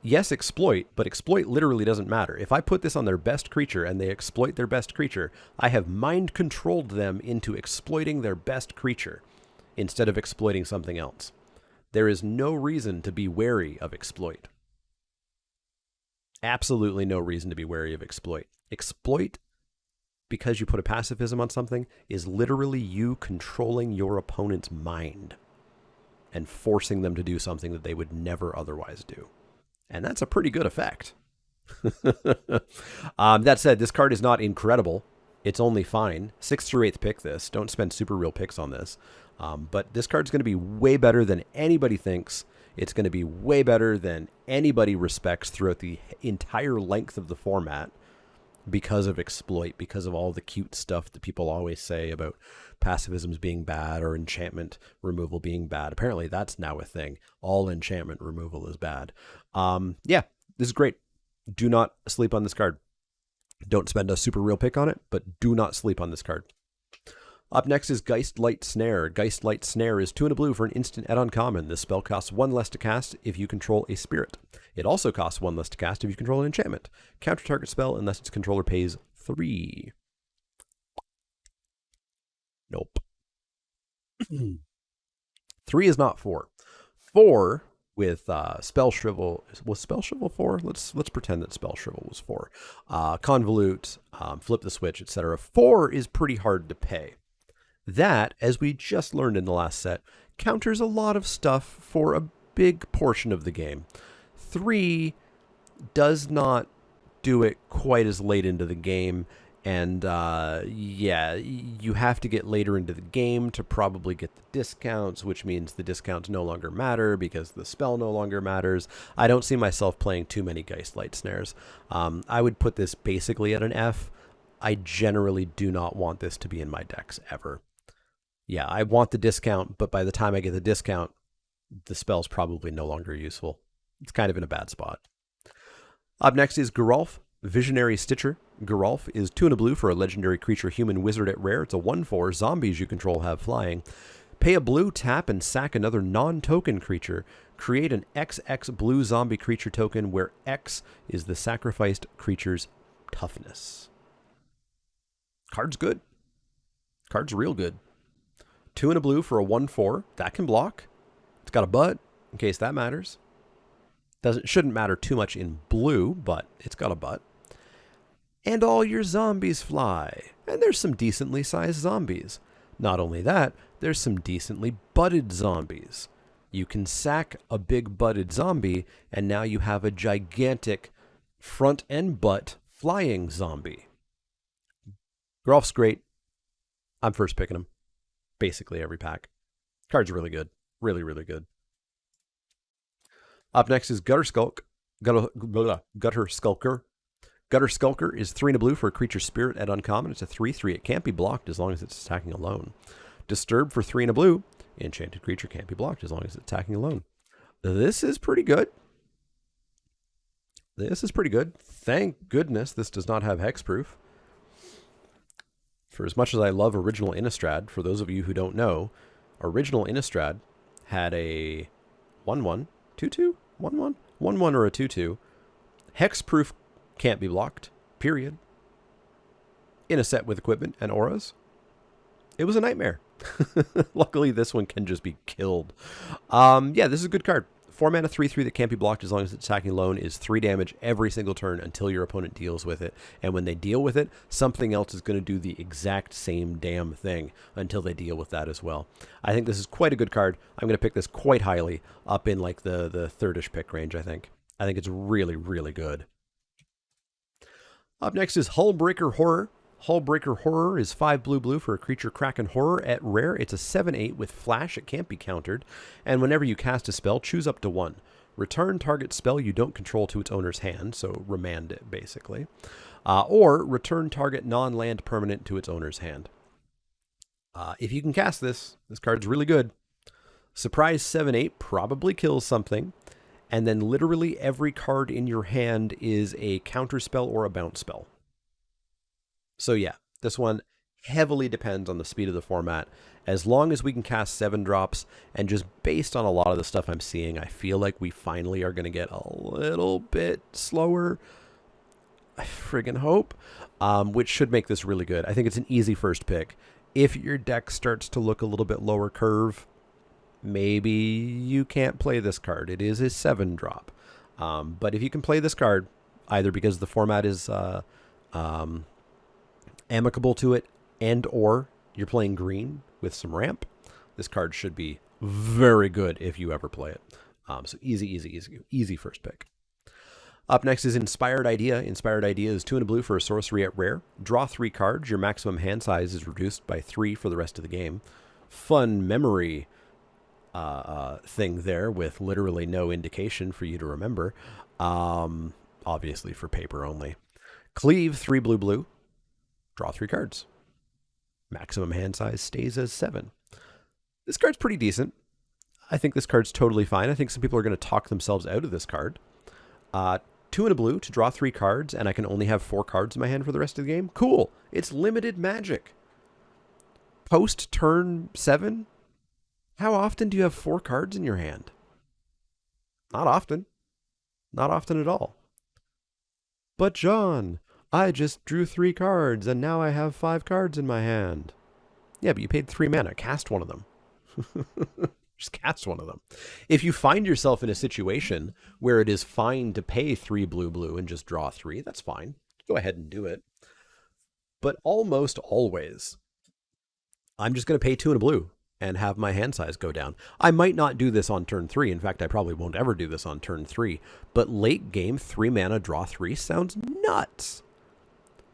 Yes, exploit, but exploit literally doesn't matter. If I put this on their best creature and they exploit their best creature, I have mind-controlled them into exploiting their best creature instead of exploiting something else. There is no reason to be wary of exploit. Absolutely no reason to be wary of exploit. Exploit, because you put a pacifism on something, is literally you controlling your opponent's mind and forcing them to do something that they would never otherwise do. And that's a pretty good effect. That said, this card is not incredible. It's only fine. 6th through 8th pick this. Don't spend super real picks on this. But this card's going to be way better than anybody thinks. It's going to be way better than anybody respects throughout the entire length of the format because of exploit, because of all the cute stuff that people always say about pacifisms being bad or enchantment removal being bad. Apparently that's now a thing. All enchantment removal is bad. Yeah, this is great. Do not sleep on this card. Don't spend a super real pick on it, but do not sleep on this card. Up next is Geistlight Snare. Geistlight Snare is 2 and a blue for an instant at uncommon. This spell costs 1 less to cast if you control a spirit. It also costs 1 less to cast if you control an enchantment. Counter target spell unless its controller pays 3. Nope. 3 is not 4. 4 with Spell Shrivel. Was Spell Shrivel 4? Let's pretend that Spell Shrivel was 4. Convolute, Flip the Switch, etc. 4 is pretty hard to pay. That, as we just learned in the last set, counters a lot of stuff for a big portion of the game. 3 does not do it quite as late into the game, and yeah, you have to get later into the game to probably get the discounts, which means the discounts no longer matter because the spell no longer matters. I don't see myself playing too many Geistlight Snares. I would put this basically at an F. I generally do not want this to be in my decks ever. Yeah, I want the discount, but by the time I get the discount, the spell's probably no longer useful. It's kind of in a bad spot. Up next is Geralf, Visionary Stitcher. Geralf is 2 and a blue for a legendary creature human wizard at rare. It's a 1/4. Zombies you control have flying. Pay a blue, tap, and sack another non-token creature. Create an XX blue zombie creature token where X is the sacrificed creature's toughness. Card's good. Card's real good. 2 and a blue for a 1/4. That can block. It's got a butt, in case that matters. Shouldn't matter too much in blue, but it's got a butt. And all your zombies fly. And there's some decently sized zombies. Not only that, there's some decently butted zombies. You can sack a big butted zombie, and now you have a gigantic front and butt flying zombie. Grolf's great. I'm first picking him. Basically every pack. Card's really good. Really, really good. Up next is Gutter Skulk. Gutter Skulker. Gutter Skulker is 3 and a blue for a creature spirit at uncommon. It's a 3/3. It can't be blocked as long as it's attacking alone. Disturb for 3 and a blue. Enchanted creature can't be blocked as long as it's attacking alone. This is pretty good. This is pretty good. Thank goodness this does not have hexproof. For as much as I love original Innistrad, for those of you who don't know, original Innistrad had a 1/1, 2/2, 1/1, 1/1 or a 2/2. Hexproof can't be blocked, period. In a set with equipment and auras. It was a nightmare. Luckily, this one can just be killed. Yeah, this is a good card. 4 mana, 3/3 that can't be blocked as long as it's attacking alone is 3 damage every single turn until your opponent deals with it. And when they deal with it, something else is going to do the exact same damn thing until they deal with that as well. I think this is quite a good card. I'm going to pick this quite highly up in like the third-ish pick range, I think. I think it's really, really good. Up next is Hullbreaker Horror. Hullbreaker Horror is 5 blue for a creature Kraken Horror at rare. It's a 7/8 with flash. It can't be countered. And whenever you cast a spell, choose up to 1. Return target spell you don't control to its owner's hand, so remand it basically. Or return target non-land permanent to its owner's hand. If you can cast this card's really good. Surprise 7/8 probably kills something. And then literally every card in your hand is a counter spell or a bounce spell. So yeah, this one heavily depends on the speed of the format. As long as we can cast 7 drops, and just based on a lot of the stuff I'm seeing, I feel like we finally are going to get a little bit slower. I friggin' hope. Which should make this really good. I think it's an easy first pick. If your deck starts to look a little bit lower curve, maybe you can't play this card. It is a 7 drop. But if you can play this card, either because the format is amicable to it, and or you're playing green with some ramp, this card should be very good if you ever play it. So easy first pick. Up next is Inspired Idea. Inspired Idea is 2 and a blue for a sorcery at rare. Draw 3 cards. Your maximum hand size is reduced by 3 for the rest of the game. Fun memory thing there with literally no indication for you to remember. Obviously for paper only. Cleave 3 blue. Draw 3 cards. Maximum hand size stays as 7. This card's pretty decent. I think this card's totally fine. I think some people are going to talk themselves out of this card. 2 and a blue to draw 3 cards, and I can only have 4 cards in my hand for the rest of the game. Cool. It's limited magic. Post turn 7, how often do you have 4 cards in your hand? Not often. Not often at all. But John, I just drew 3 cards, and now I have 5 cards in my hand. Yeah, but you paid 3 mana. Cast one of them. Just cast one of them. If you find yourself in a situation where it is fine to pay 3 blue and just draw 3, that's fine. Go ahead and do it. But almost always, I'm just going to pay 2 and a blue and have my hand size go down. I might not do this on turn 3. In fact, I probably won't ever do this on turn 3. But late game, 3 mana, draw 3 sounds nuts.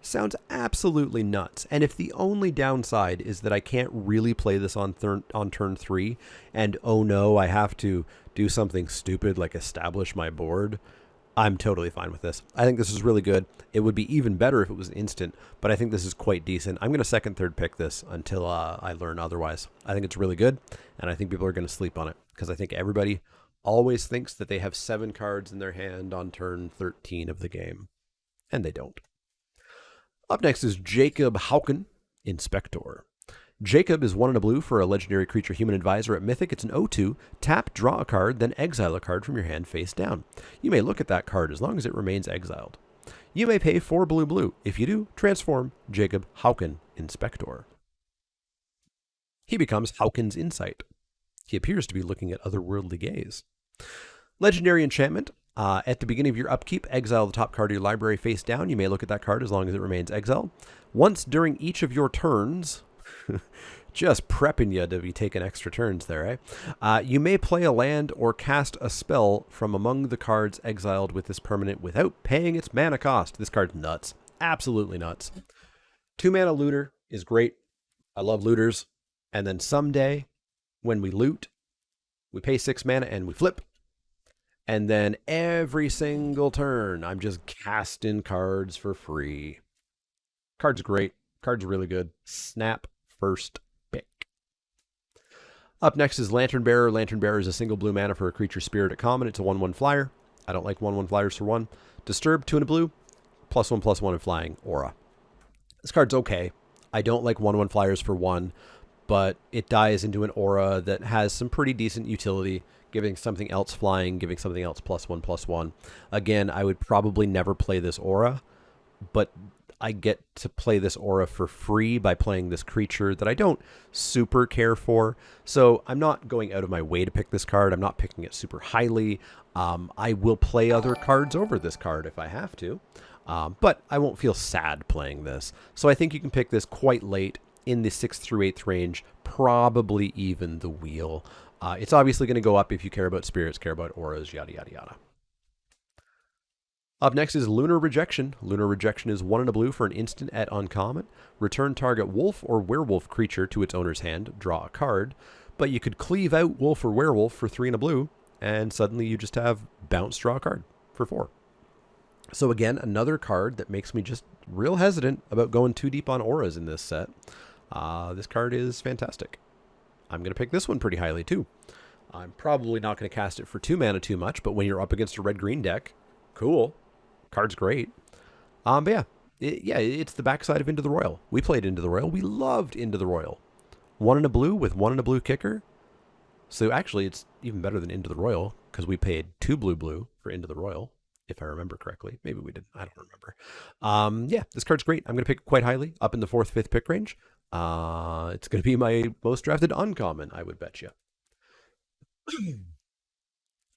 Sounds absolutely nuts. And if the only downside is that I can't really play this on turn 3, and oh no, I have to do something stupid like establish my board, I'm totally fine with this. I think this is really good. It would be even better if it was instant, but I think this is quite decent. I'm going to second, third pick this until I learn otherwise. I think it's really good, and I think people are going to sleep on it, because I think everybody always thinks that they have 7 cards in their hand on turn 13 of the game, and they don't. Up next is Jacob Hauken, Inspector. Jacob is 1 and a blue for a legendary creature human advisor at Mythic. It's an 0/2. Tap, draw a card, then exile a card from your hand face down. You may look at that card as long as it remains exiled. You may pay 4 blue. If you do, transform Jacob Hauken, Inspector. He becomes Hauken's Insight. He appears to be looking at otherworldly gaze. Legendary enchantment. At the beginning of your upkeep, exile the top card of your library face down. You may look at that card as long as it remains exiled. Once during each of your turns, Just prepping you to be taking extra turns there, eh? You may play a land or cast a spell from among the cards exiled with this permanent without paying its mana cost. This card's nuts. Absolutely nuts. 2-mana looter is great. I love looters. And then someday, when we loot, we pay 6 mana and we flip. And then every single turn, I'm just casting cards for free. Card's great. Card's really good. Snap first pick. Up next is Lantern Bearer. Lantern Bearer is a single blue mana for a creature spirit at common. It's a 1/1 flyer. I don't like 1/1 flyers for 1. Disturb, 2 and a blue. +1/+1 in flying. Aura. This card's okay. I don't like 1/1 flyers for 1, but it dies into an aura that has some pretty decent utility, giving something else flying, giving something else +1/+1. Again, I would probably never play this aura, but I get to play this aura for free by playing this creature that I don't super care for. So I'm not going out of my way to pick this card. I'm not picking it super highly. I will play other cards over this card if I have to, but I won't feel sad playing this. So I think you can pick this quite late in the 6th through 8th range, probably even the wheel. It's obviously going to go up if you care about spirits, care about auras, yada, yada, yada. Up next is Lunar Rejection. Lunar Rejection is 1 and a blue for an instant at uncommon. Return target wolf or werewolf creature to its owner's hand. Draw a card. But you could cleave out wolf or werewolf for 3 and a blue, and suddenly you just have bounce, draw a card for 4. So again, another card that makes me just real hesitant about going too deep on auras in this set. This card is fantastic. I'm going to pick this one pretty highly too. I'm probably not going to cast it for 2 mana too much, but when you're up against a red-green deck, cool. Card's great. But yeah, it's the backside of Into the Royal. We played Into the Royal. We loved Into the Royal. 1 and a blue with 1 and a blue kicker. So actually, it's even better than Into the Royal because we paid 2 blue for Into the Royal, if I remember correctly. Maybe we didn't. I don't remember. Yeah, this card's great. I'm going to pick it quite highly, up in the 4th, 5th pick range. It's going to be my most drafted uncommon, I would bet you.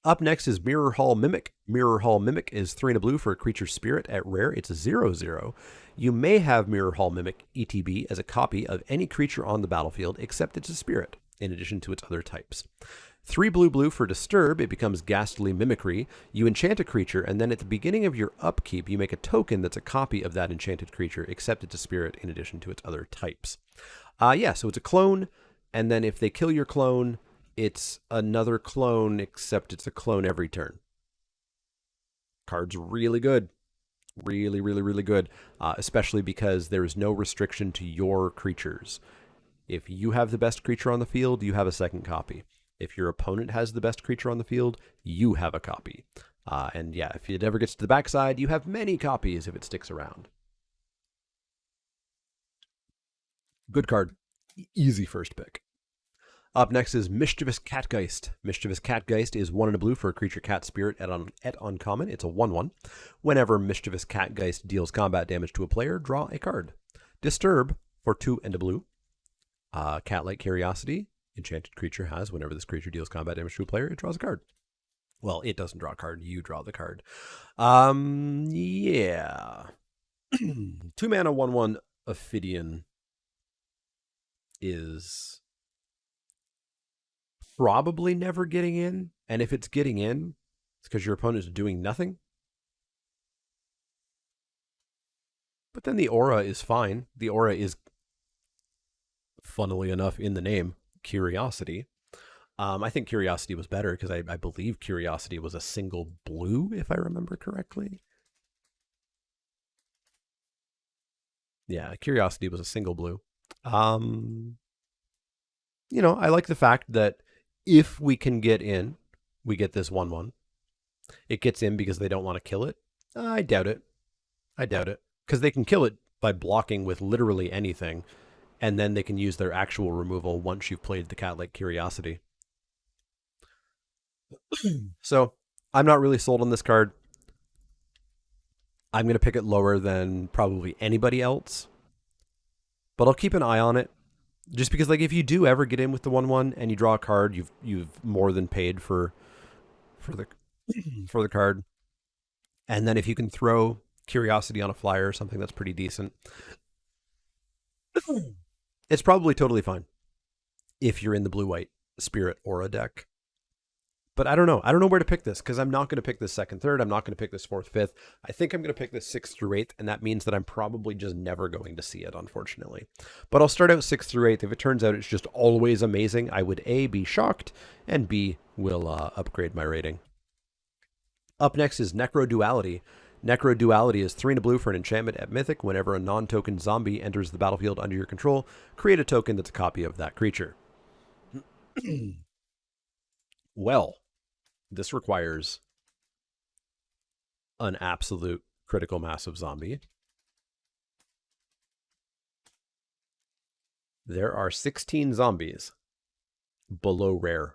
Up next is Mirror Hall Mimic. Mirror Hall Mimic is 3 and a blue for a creature spirit. At rare, it's a 0/0. You may have Mirror Hall Mimic ETB as a copy of any creature on the battlefield except it's a spirit, in addition to its other types. 3 blue for Disturb, it becomes Ghastly Mimicry. You enchant a creature, and then at the beginning of your upkeep, you make a token that's a copy of that enchanted creature, except it's a spirit in addition to its other types. So it's a clone, and then if they kill your clone, it's another clone, except it's a clone every turn. Card's really good. Really, really, really good. Especially because there is no restriction to your creatures. If you have the best creature on the field, you have a second copy. If your opponent has the best creature on the field, you have a copy. And yeah, if it ever gets to the backside, you have many copies if it sticks around. Good card. Easy first pick. Up next is Mischievous Catgeist. Mischievous Catgeist is 1 and a blue for a creature cat spirit at uncommon. It's a 1/1. Whenever Mischievous Catgeist deals combat damage to a player, draw a card. Disturb for 2 and a blue. Cat-like Curiosity. Enchanted creature has, whenever this creature deals combat damage to a player, it draws a card. Well, it doesn't draw a card. You draw the card. Yeah. 2 mana, 1/1 Ophidian is probably never getting in. And if it's getting in, it's because your opponent is doing nothing. But then the aura is fine. The aura is, funnily enough, in the name, Curiosity. I think Curiosity was better because I believe Curiosity was a single blue, if I remember correctly. Yeah, Curiosity was a single blue. I like the fact that if we can get in, we get this 1/1. It gets in because they don't want to kill it. I doubt it. Because they can kill it by blocking with literally anything, and then they can use their actual removal once you've played the Cat-like Curiosity. So, I'm not really sold on this card. I'm going to pick it lower than probably anybody else. But I'll keep an eye on it. Just because, if you do ever get in with the 1/1 and you draw a card, you've more than paid for the card. And then if you can throw Curiosity on a flyer or something that's pretty decent, it's probably totally fine. if you're in the blue-white Spirit Aura deck. But I don't know. I don't know where to pick this because I'm not going to pick this second, third. I'm not going to pick this fourth, fifth. I think I'm going to pick this sixth through eighth, and that means that I'm probably just never going to see it, unfortunately. But I'll start out sixth through eighth. If it turns out it's just always amazing, I would A, be shocked, and B, will upgrade my rating. Up next is Necro Duality. Necro Duality is 3 and a blue for an enchantment at Mythic. Whenever a non-token zombie enters the battlefield under your control, create a token that's a copy of that creature. Well, this requires an absolute critical mass of zombie. There are 16 zombies below rare.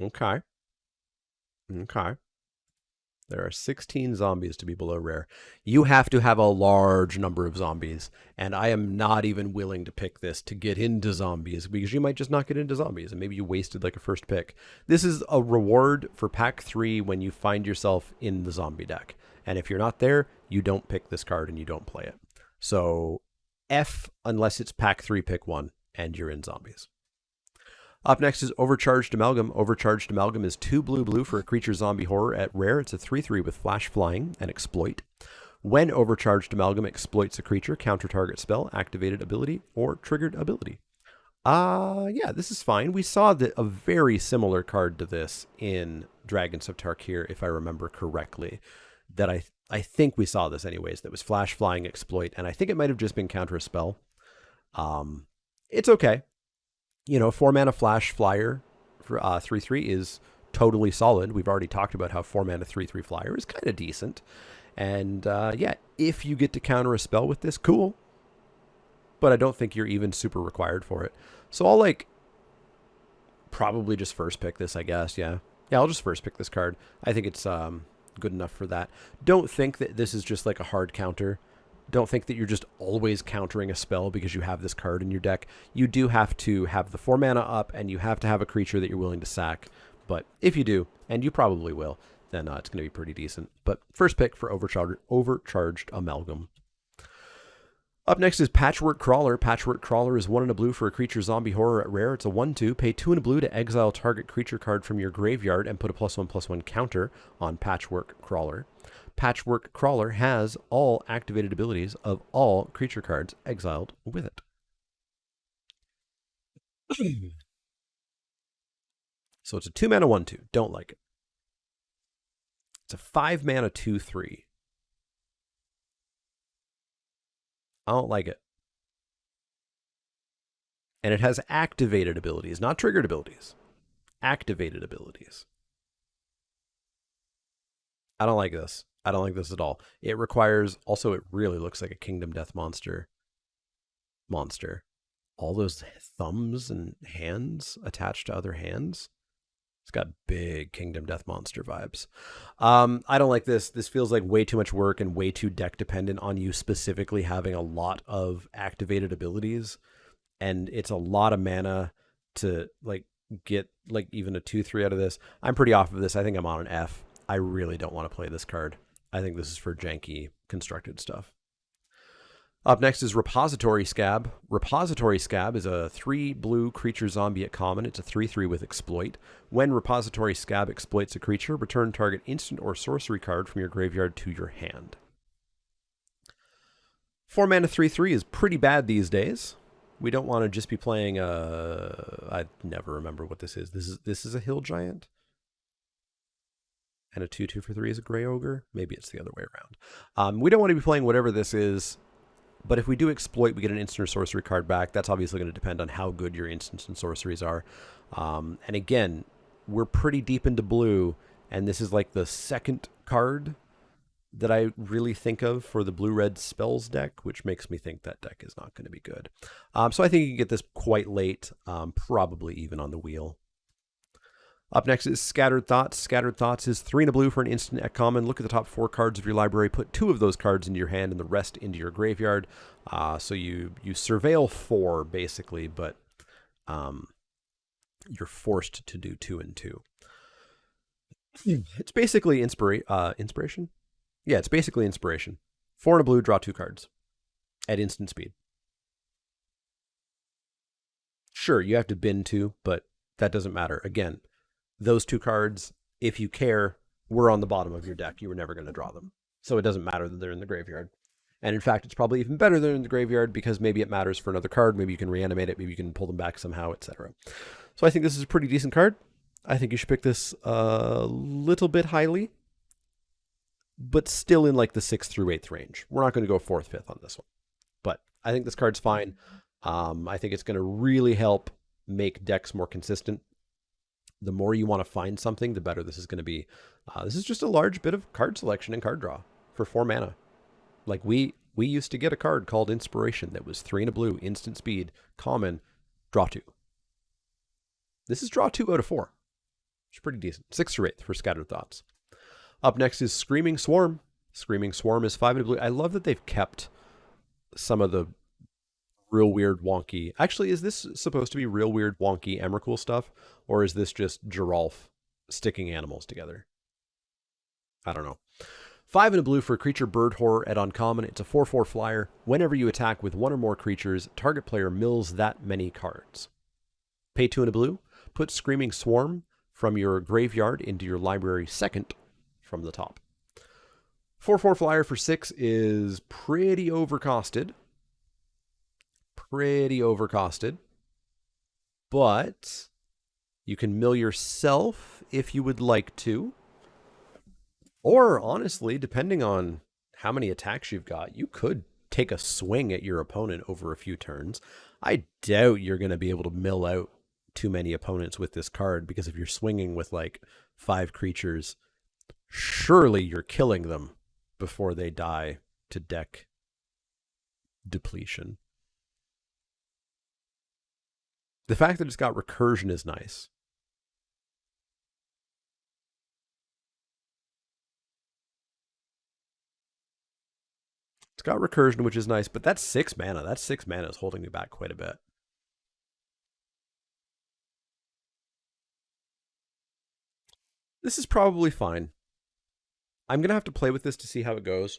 Okay. Okay. There are 16 zombies to be below rare. You have to have a large number of zombies, and I am not even willing to pick this to get into zombies because you might just not get into zombies, and maybe you wasted like a first pick. This is a reward for pack 3 when you find yourself in the zombie deck. And if you're not there, you don't pick this card and you don't play it. So F unless it's pack 3, pick 1, and you're in zombies. Up next is Overcharged Amalgam. Overcharged Amalgam is 2 blue for a creature zombie horror at rare. It's a 3/3 with flash flying and exploit. When Overcharged Amalgam exploits a creature, counter target spell, activated ability, or triggered ability. Yeah, this is fine. We saw a very similar card to this in Dragons of Tarkir, if I remember correctly. That I think we saw this anyways. That was flash flying exploit, and I think it might have just been counter a spell. It's okay. 4 mana flash flyer for 3/3 is totally solid. We've already talked about how 4 mana 3/3 flyer is kind of decent. And yeah, if you get to counter a spell with this, cool. But I don't think you're even super required for it. So I'll probably just first pick this, I guess. Yeah, I'll just first pick this card. I think it's good enough for that. Don't think that this is just like a hard counter. Don't think that you're just always countering a spell because you have this card in your deck. You do have to have the 4 mana up, and you have to have a creature that you're willing to sack. But if you do, and you probably will, then it's going to be pretty decent. But first pick for Overcharged Amalgam. Up next is Patchwork Crawler. Patchwork Crawler is 1 and a blue for a creature zombie horror at rare. It's a 1/2. Pay 2 and a blue to exile target creature card from your graveyard and put a +1/+1 counter on Patchwork Crawler. Patchwork Crawler has all activated abilities of all creature cards exiled with it. So it's a 2 mana 1/2. Don't like it. It's a 5 mana 2/3. I don't like it. And it has activated abilities, not triggered abilities. Activated abilities. I don't like this. I don't like this at all. It requires, also it really looks like a Kingdom Death monster. All those thumbs and hands attached to other hands. It's got big Kingdom Death monster vibes. I don't like this. This feels like way too much work and way too deck dependent on you specifically having a lot of activated abilities. And it's a lot of mana to get even a 2/3 out of this. I'm pretty off of this. I think I'm on an F. I really don't want to play this card. I think this is for janky constructed stuff. Up next is Repository Scab. Repository Scab is a 3 blue creature zombie at common. It's a 3/3 with exploit. When Repository Scab exploits a creature, return target instant or sorcery card from your graveyard to your hand. 4 mana 3/3 is pretty bad these days. We don't want to just be playing I never remember what this is. This is a hill giant. And a 2/2 for 3 is a gray ogre. Maybe it's the other way around. We don't want to be playing whatever this is. But if we do exploit, we get an instant or sorcery card back. That's obviously going to depend on how good your instants and sorceries are. And again, we're pretty deep into blue. And this is like the second card that I really think of for the blue-red spells deck, which makes me think that deck is not going to be good. So I think you can get this quite late, probably even on the wheel. Up next is Scattered Thoughts. Scattered Thoughts is 3 and a blue for an instant at common. Look at the top 4 cards of your library. Put 2 of those cards into your hand and the rest into your graveyard. So you surveil 4, basically, but you're forced to do 2 and 2. It's basically inspiration. Yeah, it's basically inspiration. 4 and a blue, draw 2 cards at instant speed. Sure, you have to bin 2, but that doesn't matter. Again, those 2 cards, if you care, were on the bottom of your deck. You were never going to draw them. So it doesn't matter that they're in the graveyard. And in fact, it's probably even better they're in the graveyard because maybe it matters for another card. Maybe you can reanimate it. Maybe you can pull them back somehow, etc. So I think this is a pretty decent card. I think you should pick this a little bit highly, but still in like the 6th through 8th range. We're not going to go 4th, 5th on this one. But I think this card's fine. I think it's going to really help make decks more consistent. The more you want to find something, the better this is going to be. This is just a large bit of card selection and card draw for 4 mana. Like we used to get a card called Inspiration that was 3 and a blue, instant speed, common, draw 2. This is draw 2 out of 4. It's pretty decent. 6th or 8th for Scattered Thoughts. Up next is Screaming Swarm. Screaming Swarm is 5 and a blue. I love that they've kept some of the real weird wonky. Actually, is this supposed to be real weird wonky Emrakul stuff? Or is this just Geralf sticking animals together? I don't know. 5 and a blue for a creature bird horror at uncommon. It's a 4/4 flyer. Whenever you attack with 1 or more creatures, target player mills that many cards. Pay 2 and a blue. Put Screaming Swarm from your graveyard into your library second from the top. 4/4 flyer for 6 is pretty overcosted. But you can mill yourself if you would like to. Or honestly, depending on how many attacks you've got, you could take a swing at your opponent over a few turns. I doubt you're going to be able to mill out too many opponents with this card, because if you're swinging with like 5 creatures, surely you're killing them before they die to deck depletion. The fact that it's got recursion is nice. It's got recursion, which is nice, but that's 6 mana. That 6 mana is holding me back quite a bit. This is probably fine. I'm going to have to play with this to see how it goes.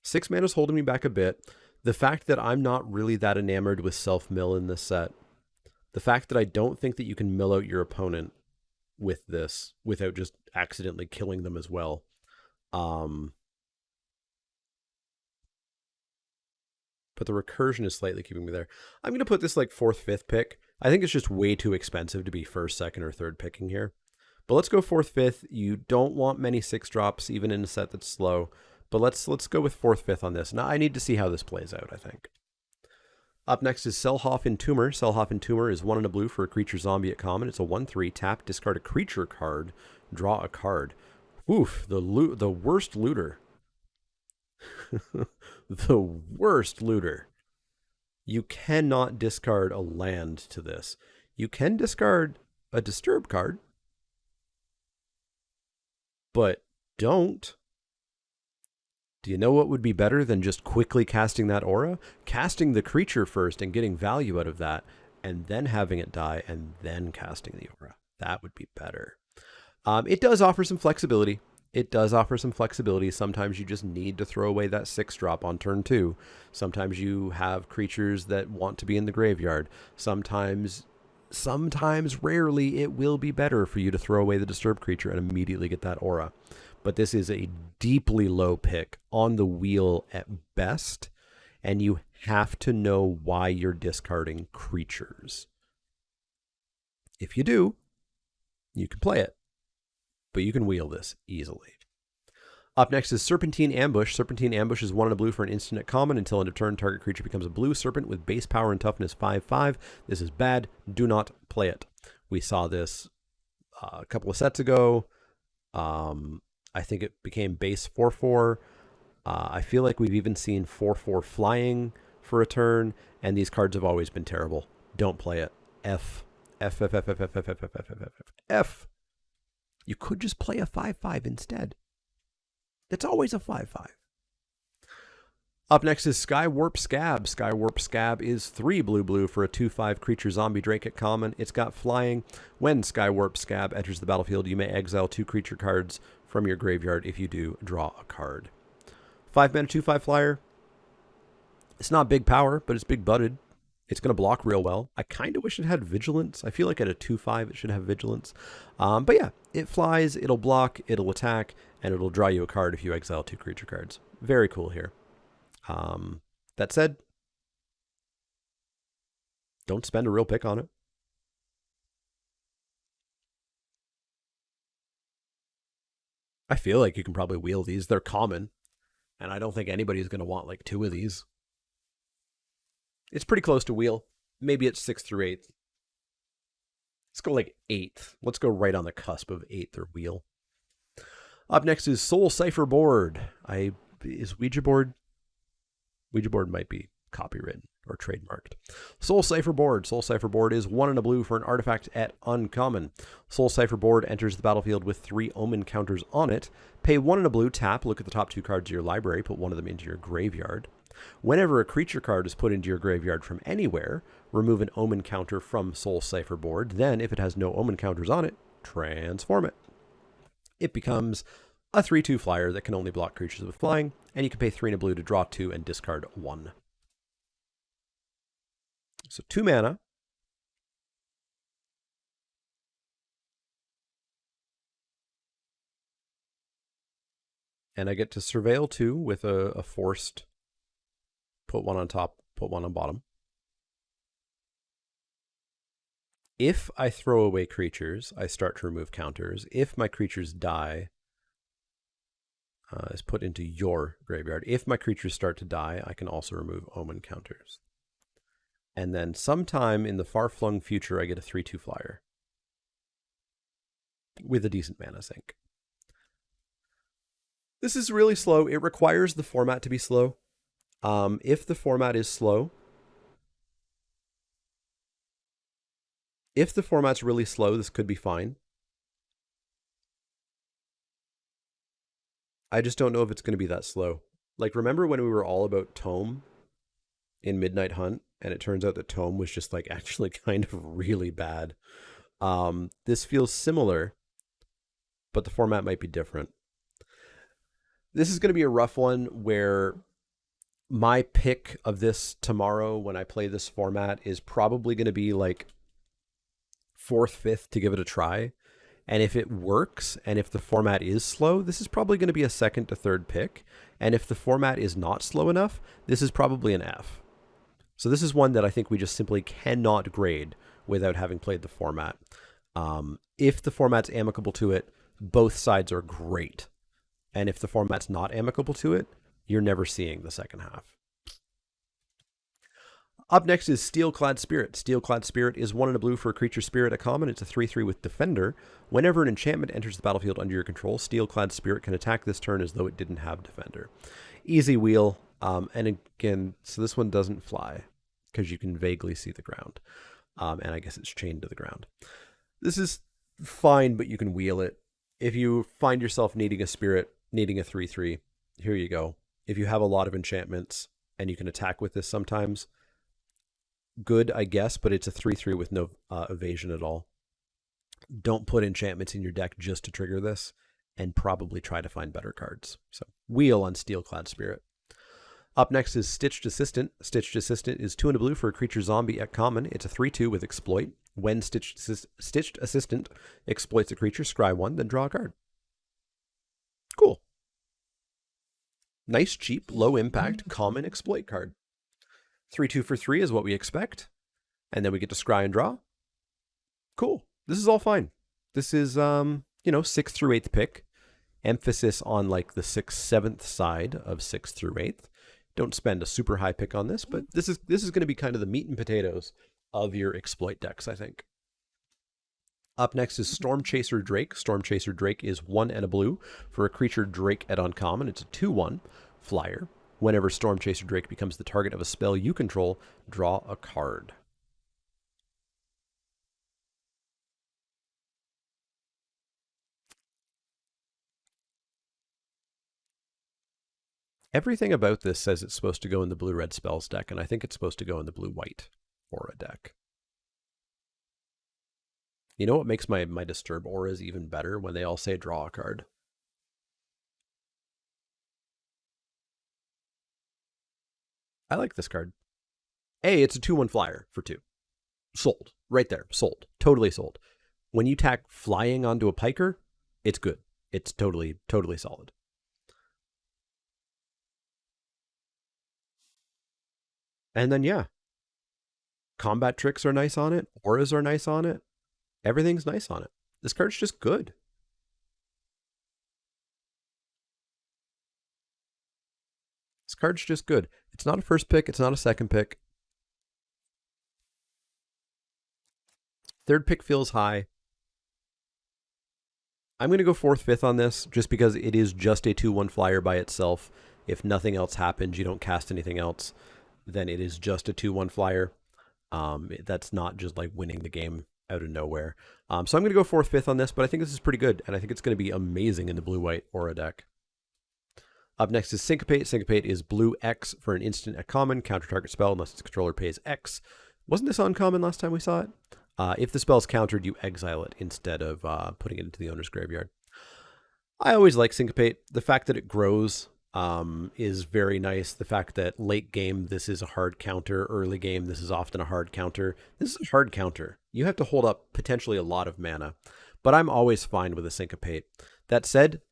6 mana is holding me back a bit. The fact that I'm not really that enamored with self-mill in this set. The fact that I don't think that you can mill out your opponent with this without just accidentally killing them as well. But the recursion is slightly keeping me there. I'm going to put this like 4th, 5th pick. I think it's just way too expensive to be 1st, 2nd, or 3rd picking here. But let's go 4th, 5th. You don't want many 6 drops, even in a set that's slow. But let's go with 4th, 5th on this. Now, I need to see how this plays out, I think. Up next is Selhoff Entomber. Selhoff Entomber is 1 and a blue for a creature zombie at common. It's a 1/3. Tap, discard a creature card, draw a card. Oof, the worst looter. The worst looter. You cannot discard a land to this. You can discard a disturb card, but don't. Do you know what would be better than just quickly casting that aura? Casting the creature first and getting value out of that, and then having it die, and then casting the aura. That would be better. It does offer some flexibility. Sometimes you just need to throw away that 6 drop on turn 2. Sometimes you have creatures that want to be in the graveyard. Sometimes, rarely, it will be better for you to throw away the disturbed creature and immediately get that aura. But this is a deeply low pick on the wheel at best, and you have to know why you're discarding creatures. If you do, you can play it, but you can wheel this easily. Up next is Serpentine Ambush. Serpentine Ambush is 1 and a blue for an instant at common. Until end of turn, target creature becomes a blue serpent with base power and toughness 5/5. This is bad. Do not play it. We saw this a couple of sets ago. I think it became base 4/4. I feel like we've even seen 4/4 flying for a turn, and these cards have always been terrible. Don't play it. F. You could just play a 5/5 instead. It's always a 5/5. Up next is Skywarp Scab. Skywarp Scab is 3 blue for a 2/5 creature zombie drake at common. It's got flying. When Skywarp Scab enters the battlefield, you may exile 2 creature cards from your graveyard if you do draw a card. 5 mana, 2/5 flyer. It's not big power, but it's big butted. It's going to block real well. I kind of wish it had vigilance. I feel like at a 2/5 it should have vigilance. But yeah, it flies, it'll block, it'll attack, and it'll draw you a card if you exile 2 creature cards. Very cool here. That said, don't spend a real pick on it. I feel like you can probably wheel these. They're common, and I don't think anybody's going to want like 2 of these. It's pretty close to wheel. Maybe it's 6th through 8th. Let's go like 8th. Let's go right on the cusp of 8th or wheel. Up next is Soul Cipher Board. Is Ouija Board? Ouija Board might be copywritten or trademarked. Soul Cipher Board. Soul Cipher Board is 1 and a blue for an artifact at uncommon. Soul Cipher Board enters the battlefield with 3 omen counters on it. Pay 1 and a blue, tap, look at the top 2 cards of your library, put 1 of them into your graveyard. Whenever a creature card is put into your graveyard from anywhere, remove an omen counter from Soul Cipher Board. Then, if it has no omen counters on it, transform it. It becomes a 3/2 flyer that can only block creatures with flying, and you can pay 3 and a blue to draw 2 and discard 1. So 2 mana. And I get to Surveil 2 with a forced put 1 on top, put 1 on bottom. If I throw away creatures, I start to remove counters. If my creatures die, is put into your graveyard. If my creatures start to die, I can also remove omen counters. And then sometime in the far-flung future, I get a 3/2 flyer with a decent mana sink. This is really slow. It requires the format to be slow. If the format is slow, if the format's really slow, this could be fine. I just don't know if it's going to be that slow. Like, remember when we were all about Tome in Midnight Hunt, and it turns out that Tome was just like actually kind of really bad. This feels similar, but the format might be different. This is going to be a rough one where my pick of this tomorrow when I play this format is probably going to be like 4th, 5th to give it a try. And if it works, and if the format is slow, this is probably going to be a 2nd to 3rd pick. And if the format is not slow enough, this is probably an F. So this is one that I think we just simply cannot grade without having played the format. If the format's amicable to it, both sides are great. And if the format's not amicable to it, you're never seeing the second half. Up next is Steelclad Spirit. Steelclad Spirit is 1 and a blue for a creature spirit, a common. It's a 3/3 with Defender. Whenever an enchantment enters the battlefield under your control, Steelclad Spirit can attack this turn as though it didn't have Defender. Easy wheel. And again, so this one doesn't fly because you can vaguely see the ground. And I guess it's chained to the ground. This is fine, but you can wheel it. If you find yourself needing a spirit, needing a 3/3, here you go. If you have a lot of enchantments and you can attack with this sometimes, good, I guess, but it's a 3/3 with no evasion at all. Don't put enchantments in your deck just to trigger this, and probably try to find better cards. So, wheel on Steelclad Spirit. Up next is Stitched Assistant. Stitched Assistant is 2 and a blue for a creature zombie at common. It's a 3/2 with Exploit. When Stitched Assistant exploits a creature, scry 1, then draw a card. Cool. Nice, cheap, low impact, common exploit card. 3/2 for 3 is what we expect. And then we get to scry and draw. Cool. This is all fine. This is, 6th through 8th pick. Emphasis on like the 6th, 7th side of 6th through 8th. Don't spend a super high pick on this, but this is going to be kind of the meat and potatoes of your exploit decks, I think. Up next is Storm Chaser Drake. Storm Chaser Drake is 1 and a blue for a creature Drake at uncommon. It's a 2/1 flyer. Whenever Storm Chaser Drake becomes the target of a spell you control, draw a card. Everything about this says it's supposed to go in the blue-red spells deck, and I think it's supposed to go in the blue-white aura deck. You know what makes my Disturb auras even better? When they all say draw a card. I like this card. It's a 2/1 flyer for 2. Sold. Right there. Sold. Totally sold. When you tack flying onto a piker, it's good. It's totally solid. And then, yeah, combat tricks are nice on it. Auras are nice on it. Everything's nice on it. This card's just good. This card's just good. It's not a first pick. It's not a second pick. Third pick feels high. I'm going to go fourth, fifth on this just because it is just a 2/1 flyer by itself. If nothing else happens, you don't cast anything else, then it is just a 2/1 flyer. That's not just like winning the game out of nowhere. So I'm going to go fourth, fifth on this, but I think this is pretty good, and I think it's going to be amazing in the blue-white Aura deck. Up next is Syncopate. Syncopate is blue X for an instant at common. Counter target spell unless its controller pays X. Wasn't this uncommon last time we saw it? If the spell's countered, you exile it instead of putting it into the owner's graveyard. I always like Syncopate. The fact that it grows is very nice. The fact that late game, this is a hard counter. Early game, this is often a hard counter. This is a hard counter. You have to hold up potentially a lot of mana. But I'm always fine with a Syncopate. That said,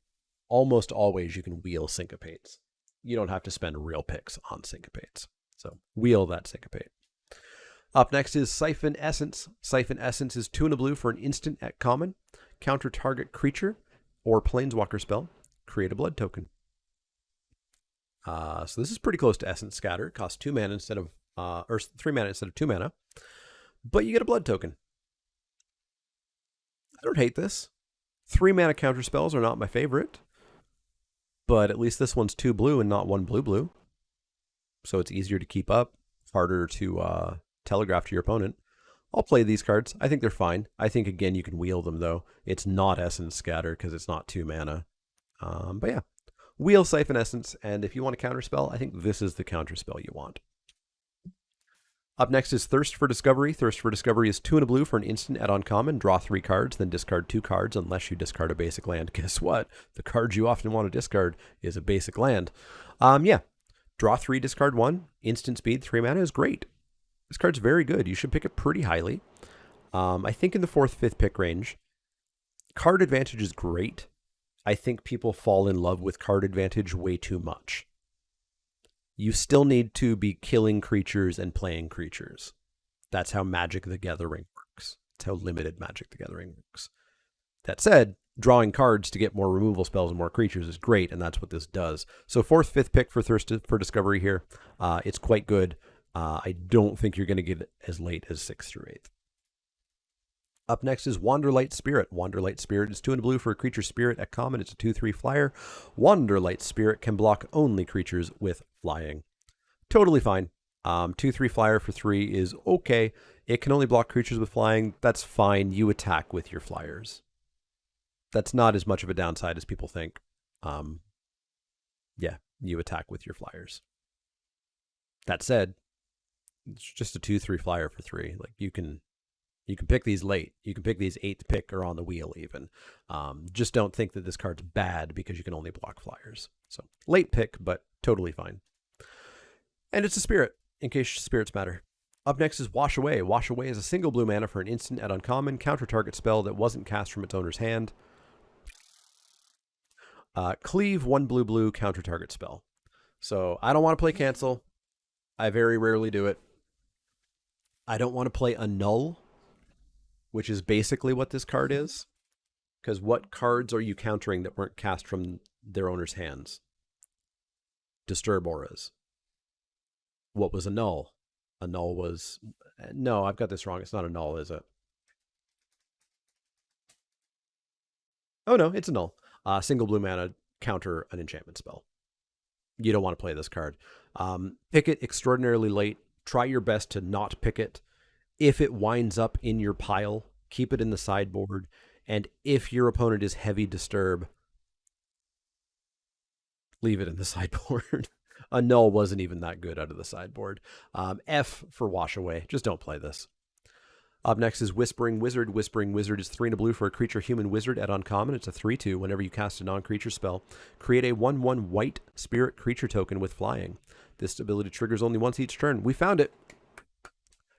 almost always you can wheel Syncopates. You don't have to spend real picks on Syncopates. So wheel that Syncopate. Up next is Siphon Essence. Siphon Essence is 2 and a blue for an instant at common. Counter target creature or planeswalker spell. Create a blood token. So this is pretty close to Essence Scatter. It costs 2 mana instead of, or 3 mana instead of 2 mana. But you get a blood token. I don't hate this. 3 mana counter spells are not my favorite. But at least this one's 2 blue and not 1 blue. So it's easier to keep up. Harder to telegraph to your opponent. I'll play these cards. I think they're fine. I think, again, you can wheel them, though. It's not Essence Scatter because it's not 2 mana. But yeah, wheel Siphon Essence, and if you want a counterspell, I think this is the counterspell you want. Up next is Thirst for Discovery. Thirst for Discovery is 2 and a blue for an instant at uncommon. Draw 3 cards, then discard 2 cards unless you discard a basic land. Guess what? The card you often want to discard is a basic land. Yeah, draw 3, discard 1. Instant speed, 3 mana is great. This card's very good. You should pick it pretty highly. I think in the 4th, 5th pick range. Card advantage is great. I think people fall in love with card advantage way too much. You still need to be killing creatures and playing creatures. That's how Magic the Gathering works. That's how limited Magic the Gathering works. That said, drawing cards to get more removal spells and more creatures is great, and that's what this does. So 4th, 5th pick for Thirst for Discovery here. It's quite good. I don't think you're going to get it as late as 6th through 8th. Up next is Wanderlight Spirit. Wanderlight Spirit is 2 and a blue for a creature spirit at common. It's a 2/3 flyer. Wanderlight Spirit can block only creatures with flying. Totally fine. 2/3 flyer for 3 is okay. It can only block creatures with flying. That's fine. You attack with your flyers. That's not as much of a downside as people think. Yeah, you attack with your flyers. That said, it's just a 2/3 flyer for 3. Like you can pick these late. You can pick these 8th pick or on the wheel even. Just don't think that this card's bad because you can only block flyers. So late pick, but totally fine. And it's a spirit, in case spirits matter. Up next is Wash Away. Wash Away is a single blue mana for an instant at uncommon. Counter target spell that wasn't cast from its owner's hand. Cleave 1 blue counter target spell. So I don't want to play cancel. I very rarely do it. I don't want to play Annul, which is basically what this card is. Because what cards are you countering that weren't cast from their owner's hands? Disturb Auras. What was Annul? Annul was... No, I've got this wrong. It's not Annul, is it? Oh no, it's Annul. Single blue mana, counter an enchantment spell. You don't want to play this card. Pick it extraordinarily late. Try your best to not pick it. If it winds up in your pile, keep it in the sideboard. And if your opponent is heavy disturb, leave it in the sideboard. Annul wasn't even that good out of the sideboard. F for Wash Away. Just don't play this. Up next is Whispering Wizard. Whispering Wizard is 3 and a blue for a creature human wizard at uncommon. It's a 3/2. Whenever you cast a non-creature spell, create a 1/1 white spirit creature token with flying. This ability triggers only once each turn. We found it.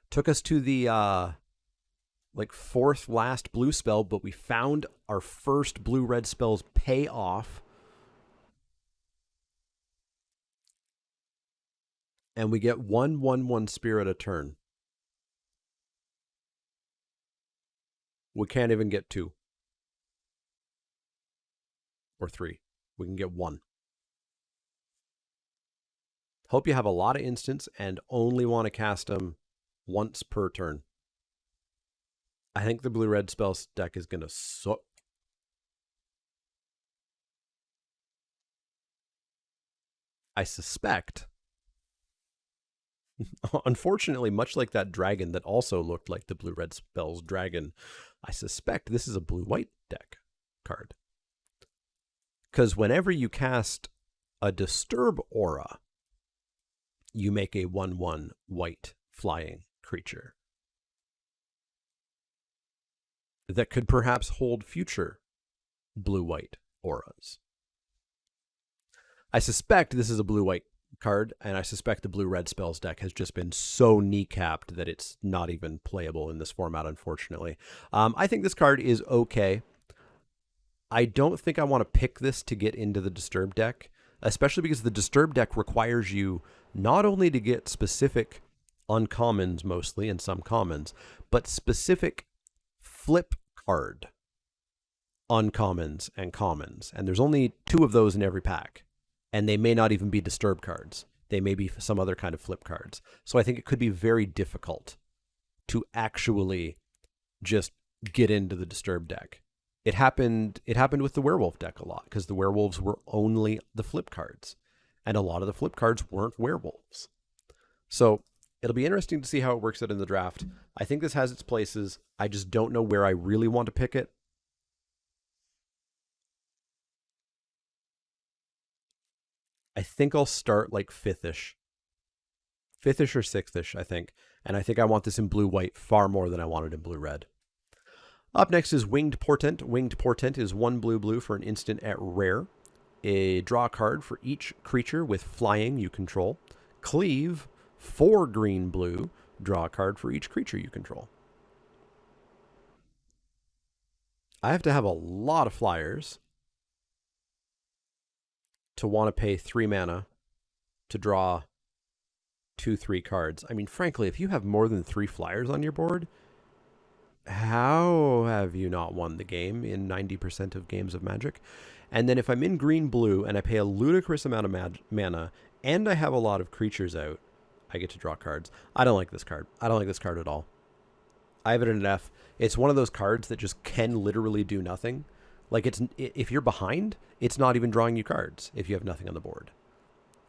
Took us to the fourth last blue spell, but we found our first blue-red spell's payoff. And we get 1/1/1 spirit a turn. We can't even get 2 or 3. We can get 1. Hope you have a lot of instants and only want to cast them once per turn. I think the blue-red spells deck is going to suck. I suspect, unfortunately, much like that dragon that also looked like the blue-red spells dragon, I suspect this is a blue-white deck card. Because whenever you cast a Disturb Aura, you make a 1/1 white flying creature that could perhaps hold future blue-white auras. I suspect this is a blue-white card, and I suspect the blue-red spells deck has just been so kneecapped that it's not even playable in this format, unfortunately. I think this card is okay. I don't think I want to pick this to get into the Disturb deck, especially because the Disturb deck requires you not only to get specific uncommons mostly and some commons, but specific flip card uncommons and commons. And there's only 2 of those in every pack. And they may not even be Disturb cards. They may be some other kind of flip cards. So I think it could be very difficult to actually just get into the Disturb deck. It happened with the werewolf deck a lot because the werewolves were only the flip cards. And a lot of the flip cards weren't werewolves. So it'll be interesting to see how it works out in the draft. I think this has its places. I just don't know where I really want to pick it. I think I'll start like 5th-ish. 5th-ish or 6th-ish, I think. And I think I want this in blue-white far more than I want it in blue-red. Up next is Winged Portent. Winged Portent is 1 blue for an instant at rare. A draw card for each creature with flying you control. Cleave, 4 green-blue. Draw a card for each creature you control. I have to have a lot of flyers to want to pay 3 mana to draw 2/3 cards. I mean, frankly, if you have more than 3 flyers on your board, how have you not won the game in 90% of games of Magic? And then if I'm in green-blue and I pay a ludicrous amount of mana and I have a lot of creatures out, I get to draw cards. I don't like this card. I don't like this card at all. I have it in an F. It's one of those cards that just can literally do nothing. Like, if you're behind, it's not even drawing you cards if you have nothing on the board.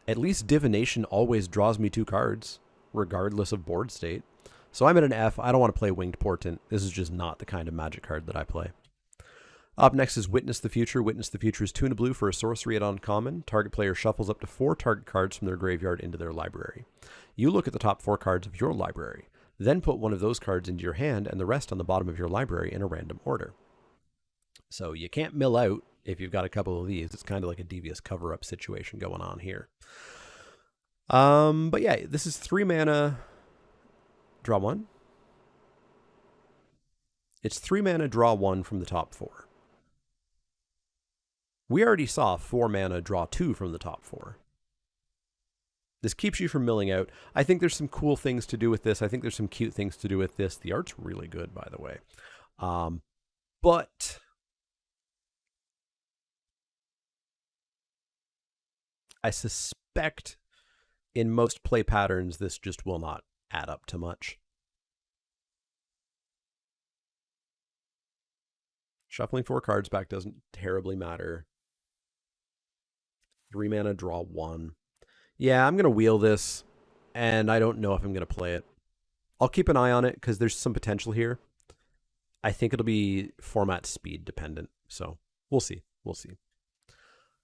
At least Divination always draws me 2 cards, regardless of board state. So I'm at an F. I don't want to play Winged Portent. This is just not the kind of Magic card that I play. Up next is Witness the Future. Witness the Future is 2 and a blue for a sorcery at uncommon. Target player shuffles up to 4 target cards from their graveyard into their library. You look at the top 4 cards of your library. Then put one of those cards into your hand and the rest on the bottom of your library in a random order. So you can't mill out if you've got a couple of these. It's kind of like a devious cover-up situation going on here. But yeah, this is 3 mana, draw 1. It's 3 mana, draw 1 from the top 4. We already saw 4 mana, draw 2 from the top 4. This keeps you from milling out. I think there's some cool things to do with this. I think there's some cute things to do with this. The art's really good, by the way. But I suspect in most play patterns, this just will not add up to much. Shuffling 4 cards back doesn't terribly matter. 3 mana, draw 1. Yeah, I'm going to wheel this, and I don't know if I'm going to play it. I'll keep an eye on it because there's some potential here. I think it'll be format speed dependent, so we'll see. We'll see.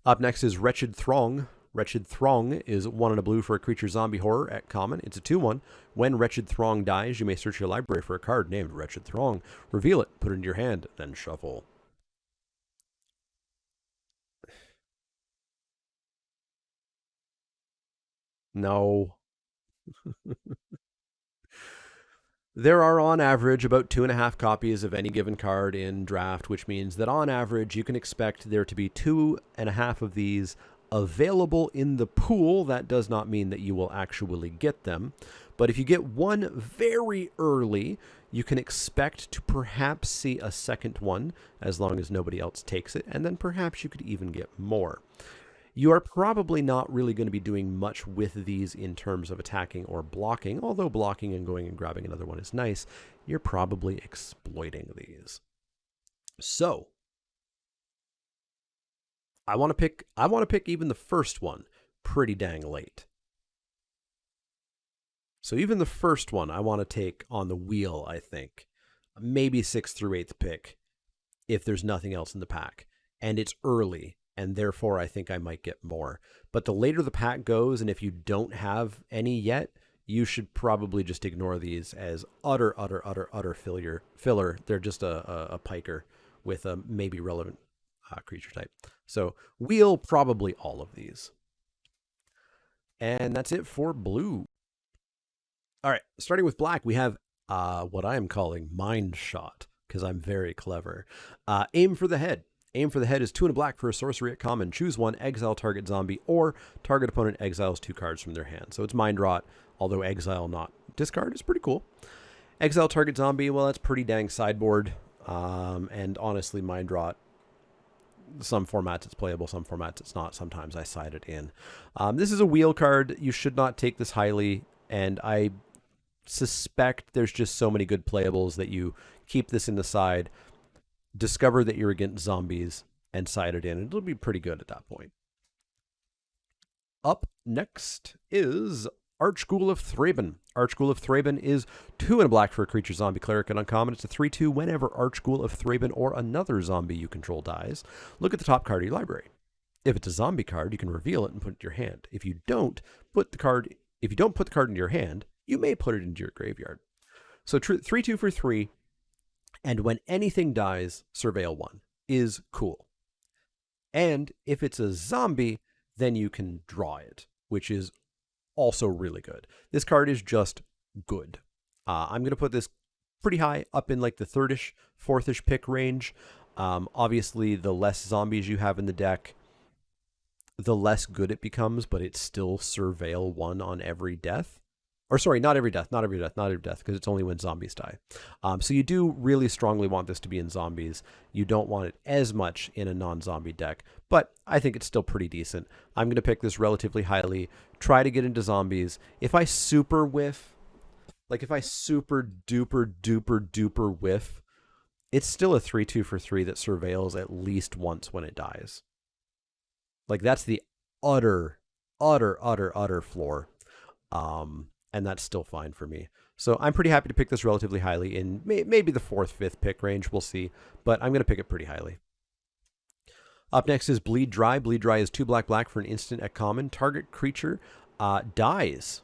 Up next is Wretched Throng. Wretched Throng is 1 and a blue for a creature zombie horror at common. It's a 2/1. When Wretched Throng dies, you may search your library for a card named Wretched Throng. Reveal it, put it into your hand, then shuffle. No. There are on average about 2.5 copies of any given card in draft, which means that on average you can expect there to be 2.5 of these available in the pool. That does not mean that you will actually get them. But if you get one very early, you can expect to perhaps see a second one as long as nobody else takes it. And then perhaps you could even get more. You are probably not really going to be doing much with these in terms of attacking or blocking, although blocking and going and grabbing another one is nice. You're probably exploiting these. So, I want to pick even the first one pretty dang late. So even the first one I want to take on the wheel, I think. Maybe 6th through 8th pick if there's nothing else in the pack. And it's early, and therefore I think I might get more. But the later the pack goes, and if you don't have any yet, you should probably just ignore these as utter filler. They're just a piker with a maybe relevant creature type. So wheel probably all of these. And that's it for blue. All right, starting with black, we have what I am calling Mind Shot, because I'm very clever. Aim for the Head. Aim for the Head is 2 and a black for a sorcery at common. Choose one, exile target zombie, or target opponent exiles 2 cards from their hand. So it's Mind Rot, although exile not discard is pretty cool. Exile target zombie, well, that's pretty dang sideboard. And honestly, Mind Rot, some formats it's playable, some formats it's not. Sometimes I side it in. This is a wheel card. You should not take this highly, and I suspect there's just so many good playables that you keep this in the side, discover that you're against zombies, and side it in. It'll be pretty good at that point. Up next is Archghoul of Thraben. Archghoul of Thraben is 2 and a black for a creature zombie cleric and uncommon. It's a 3/2 whenever Archghoul of Thraben or another zombie you control dies. Look at the top card of your library. If it's a zombie card, you can reveal it and put it in your hand. If you don't put the card into your hand, you may put it into your graveyard. So 3/2 for 3, and when anything dies, surveil 1 is cool. And if it's a zombie, then you can draw it, which is also really good. This card is just good. I'm going to put this pretty high up in like the 3rd-ish, 4th-ish pick range. Obviously, the less zombies you have in the deck, the less good it becomes, but it's still surveil 1 on every death. Or sorry, not every death, because it's only when zombies die. So you do really strongly want this to be in zombies. You don't want it as much in a non-zombie deck, but I think it's still pretty decent. I'm going to pick this relatively highly, try to get into zombies. If I super whiff, like if I super duper whiff, it's still a 3/2 for 3 that surveils at least once when it dies. Like that's the utter floor. And that's still fine for me. So I'm pretty happy to pick this relatively highly in maybe the 4th, 5th pick range. We'll see. But I'm going to pick it pretty highly. Up next is Bleed Dry. Bleed Dry is 2 black for an instant at common. Target creature dies.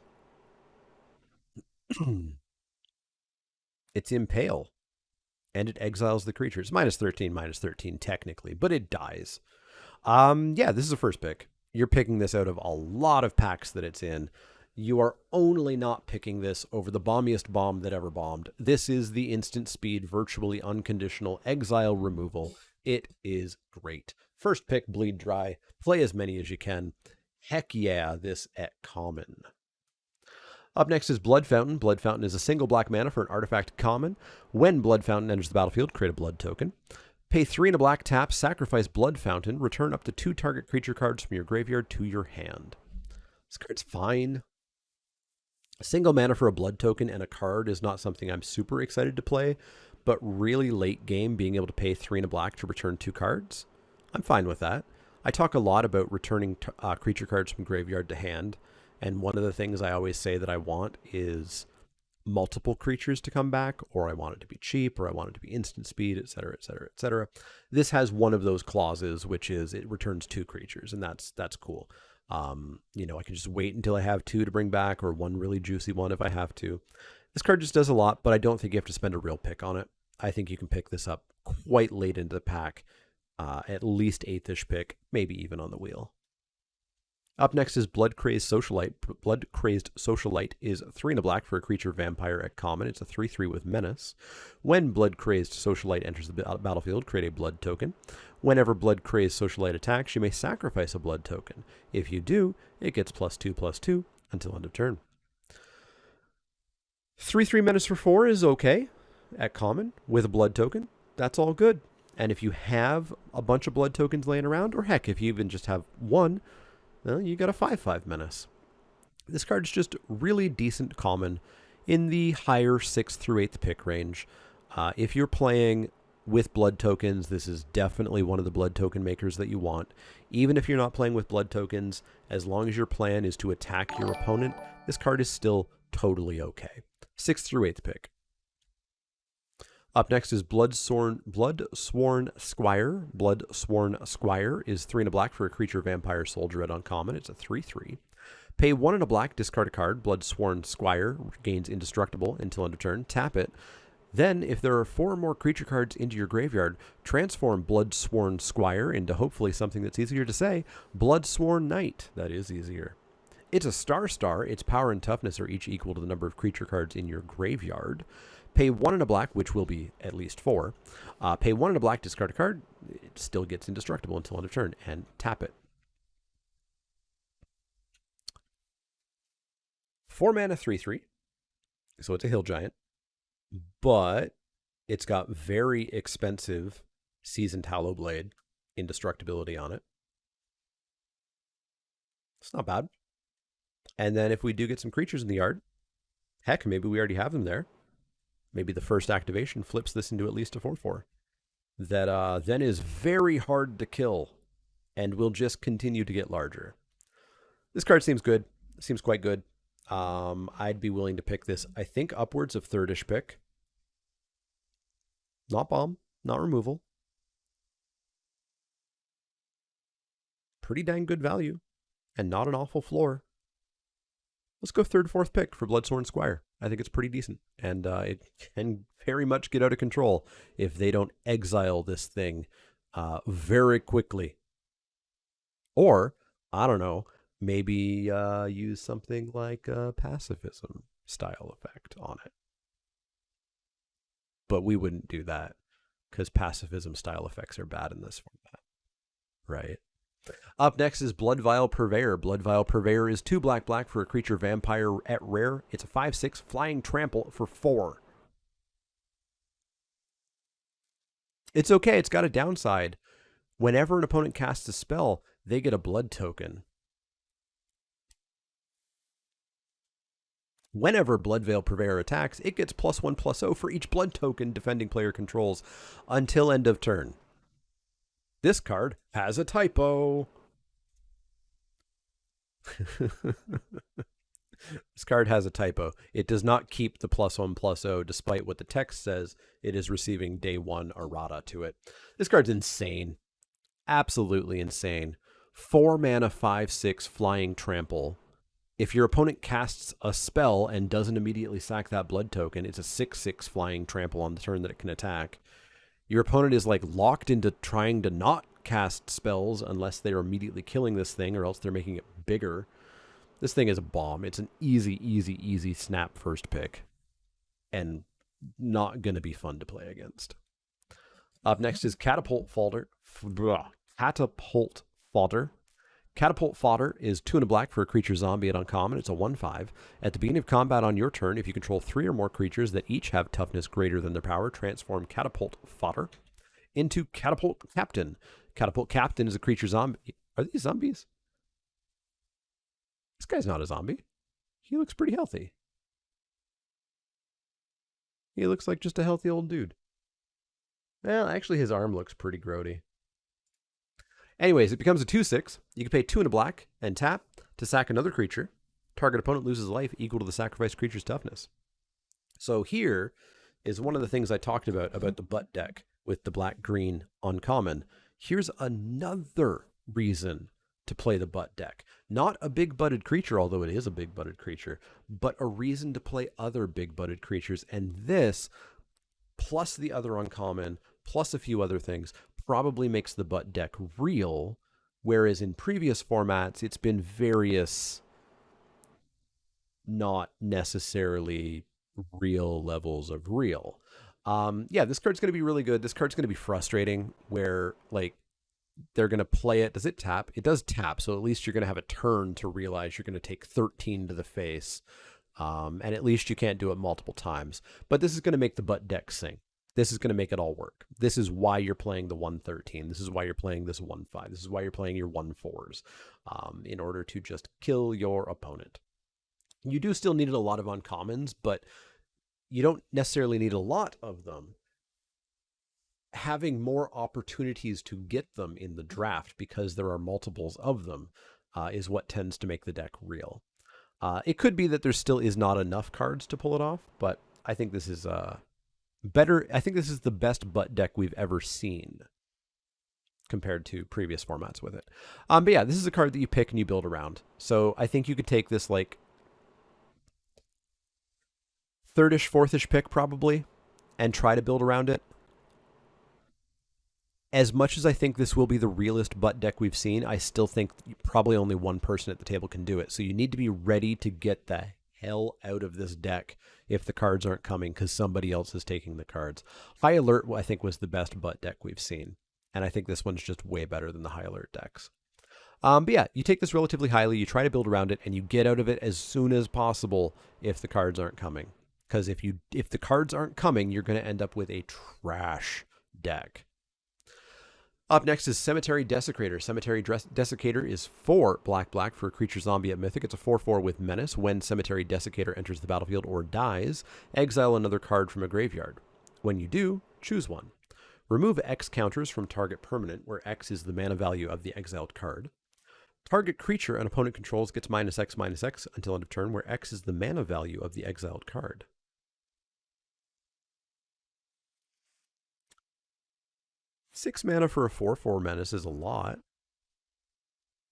It's Impale. And it exiles the creature. It's -13 technically, but it dies. Yeah, this is a first pick. You're picking this out of a lot of packs that it's in. You are only not picking this over the bombiest bomb that ever bombed. This is the instant speed, virtually unconditional exile removal. It is great. First pick, Bleed Dry. Play as many as you can. Heck yeah, this at common. Up next is Blood Fountain. Blood Fountain is a single black mana for an artifact common. When Blood Fountain enters the battlefield, create a blood token. Pay 3 and a black, tap, sacrifice Blood Fountain, return up to 2 target creature cards from your graveyard to your hand. This card's fine. Single mana for a blood token and a card is not something I'm super excited to play, but really late game, being able to pay 3 and a black to return 2 cards, I'm fine with that. I talk a lot about returning creature cards from graveyard to hand, and one of the things I always say that I want is multiple creatures to come back, or I want it to be cheap, or I want it to be instant speed, etc., etc., etc. This has one of those clauses, which is it returns 2 creatures, and that's cool. I can just wait until I have 2 to bring back, or 1 really juicy one if I have to. This card just does a lot, but I don't think you have to spend a real pick on it. I think you can pick this up quite late into the pack, at least 8th-ish pick, maybe even on the wheel. Up next is Blood Crazed Socialite. Blood Crazed Socialite is 3 and a black for a creature vampire at common. It's a 3/3 with menace. When Blood Crazed Socialite enters the battlefield, create a blood token. Whenever Blood Crazed Socialite attacks, you may sacrifice a blood token. If you do, it gets +2/+2 until end of turn. 3/3 menace for 4 is okay at common with a blood token. That's all good. And if you have a bunch of blood tokens laying around, or heck, if you even just have one, well, you got a 5/5 menace. This card's just really decent common in the higher 6th through 8th pick range. If you're playing with blood tokens, this is definitely one of the blood token makers that you want. Even if you're not playing with blood tokens, as long as your plan is to attack your opponent, this card is still totally okay. 6th through 8th pick. Up next is Bloodsworn Squire. Bloodsworn Squire is 3 and a black for a creature vampire soldier at uncommon. It's a 3/3. Pay 1 and a black, discard a card. Bloodsworn Squire gains indestructible until end of turn. Tap it. Then, if there are 4 or more creature cards into your graveyard, transform Bloodsworn Squire into hopefully something that's easier to say, Bloodsworn Knight. That is easier. It's a star. Its power and toughness are each equal to the number of creature cards in your graveyard. Pay 1 and a black, which will be at least 4. Pay 1 and a black, discard a card. It still gets indestructible until end of turn, and tap it. 4 mana, 3/3. So it's a hill giant. But it's got very expensive Seasoned Hallowblade indestructibility on it. It's not bad. And then if we do get some creatures in the yard, heck, maybe we already have them there. Maybe the first activation flips this into at least a 4/4. That then is very hard to kill and will just continue to get larger. This card seems good. Seems quite good. I'd be willing to pick this, I think, upwards of 3rd-ish pick. Not bomb, not removal. Pretty dang good value, and not an awful floor. Let's go 3rd, 4th pick for Bloodsworn Squire. I think it's pretty decent, and it can very much get out of control if they don't exile this thing very quickly. Or, I don't know, maybe use something like a pacifism style effect on it. But we wouldn't do that, because pacifism style effects are bad in this format, right? Up next is Bloodvial Purveyor. Bloodvial Purveyor is 2 black for a creature vampire at rare. It's a 5/6 flying trample for 4. It's okay. It's got a downside. Whenever an opponent casts a spell, they get a blood token. Whenever Bloodveil Purveyor attacks, it gets +1/+0 for each blood token defending player controls until end of turn. This card has a typo. This card has a typo. It does not keep the +1/+0 despite what the text says. It is receiving day 1 errata to it. This card's insane. Absolutely insane. 4 mana, 5/6 flying trample. If your opponent casts a spell and doesn't immediately sack that blood token, it's a 6/6 flying trample on the turn that it can attack. Your opponent is like locked into trying to not cast spells unless they're immediately killing this thing, or else they're making it bigger. This thing is a bomb. It's an easy snap first pick, and not going to be fun to play against. Up next is Catapult Fodder. Catapult Fodder. Catapult Fodder is 2 and a black for a creature zombie at uncommon. It's a 1/5. At the beginning of combat on your turn, if you control 3 or more creatures that each have toughness greater than their power, transform Catapult Fodder into Catapult Captain. Catapult Captain is a creature zombie. Are these zombies? This guy's not a zombie. He looks pretty healthy. He looks like just a healthy old dude. Well, actually, his arm looks pretty grody. Anyways, it becomes a 2/6. You can pay 2 and a black and tap to sack another creature. Target opponent loses life equal to the sacrificed creature's toughness. So here is one of the things I talked about the butt deck with the black-green uncommon. Here's another reason to play the butt deck. Not a big butted creature, although it is a big butted creature, but a reason to play other big butted creatures. And this, plus the other uncommon, plus a few other things, probably makes the butt deck real. Whereas in previous formats, it's been various, not necessarily real levels of real. Yeah, this card's going to be really good. This card's going to be frustrating where, like, they're going to play it. Does it tap? It does tap. So at least you're going to have a turn to realize you're going to take 13 to the face. And at least you can't do it multiple times. But this is going to make the butt deck sing. This is going to make it all work. This is why you're playing the 113. This is why you're playing this 1-5. This is why you're playing your 1-4s, in order to just kill your opponent. You do still need a lot of uncommons, but you don't necessarily need a lot of them. Having more opportunities to get them in the draft because there are multiples of them is what tends to make the deck real. It could be that there still is not enough cards to pull it off, but I think this is better. I think this is the best butt deck we've ever seen compared to previous formats with it. But yeah, this is a card that you pick and you build around. So I think you could take this like third-ish, fourth-ish pick probably and try to build around it. As much as I think this will be the realest butt deck we've seen, I still think probably only one person at the table can do it. So you need to be ready to get the hell out of this deck if the cards aren't coming because somebody else is taking the cards. High Alert, I think, was the best butt deck we've seen. And I think this one's just way better than the High Alert decks. But yeah, you take this relatively highly, you try to build around it, and you get out of it as soon as possible if the cards aren't coming. Because if the cards aren't coming, you're going to end up with a trash deck. Up next is Cemetery Desecrator. Cemetery Desecrator is 4 black for a creature zombie at Mythic. It's a 4/4 with Menace. When Cemetery Desecrator enters the battlefield or dies, exile another card from a graveyard. When you do, choose one. Remove X counters from target permanent, where X is the mana value of the exiled card. Target creature an opponent controls gets -X/-X until end of turn, where X is the mana value of the exiled card. 6 mana for a 4/4 Menace is a lot,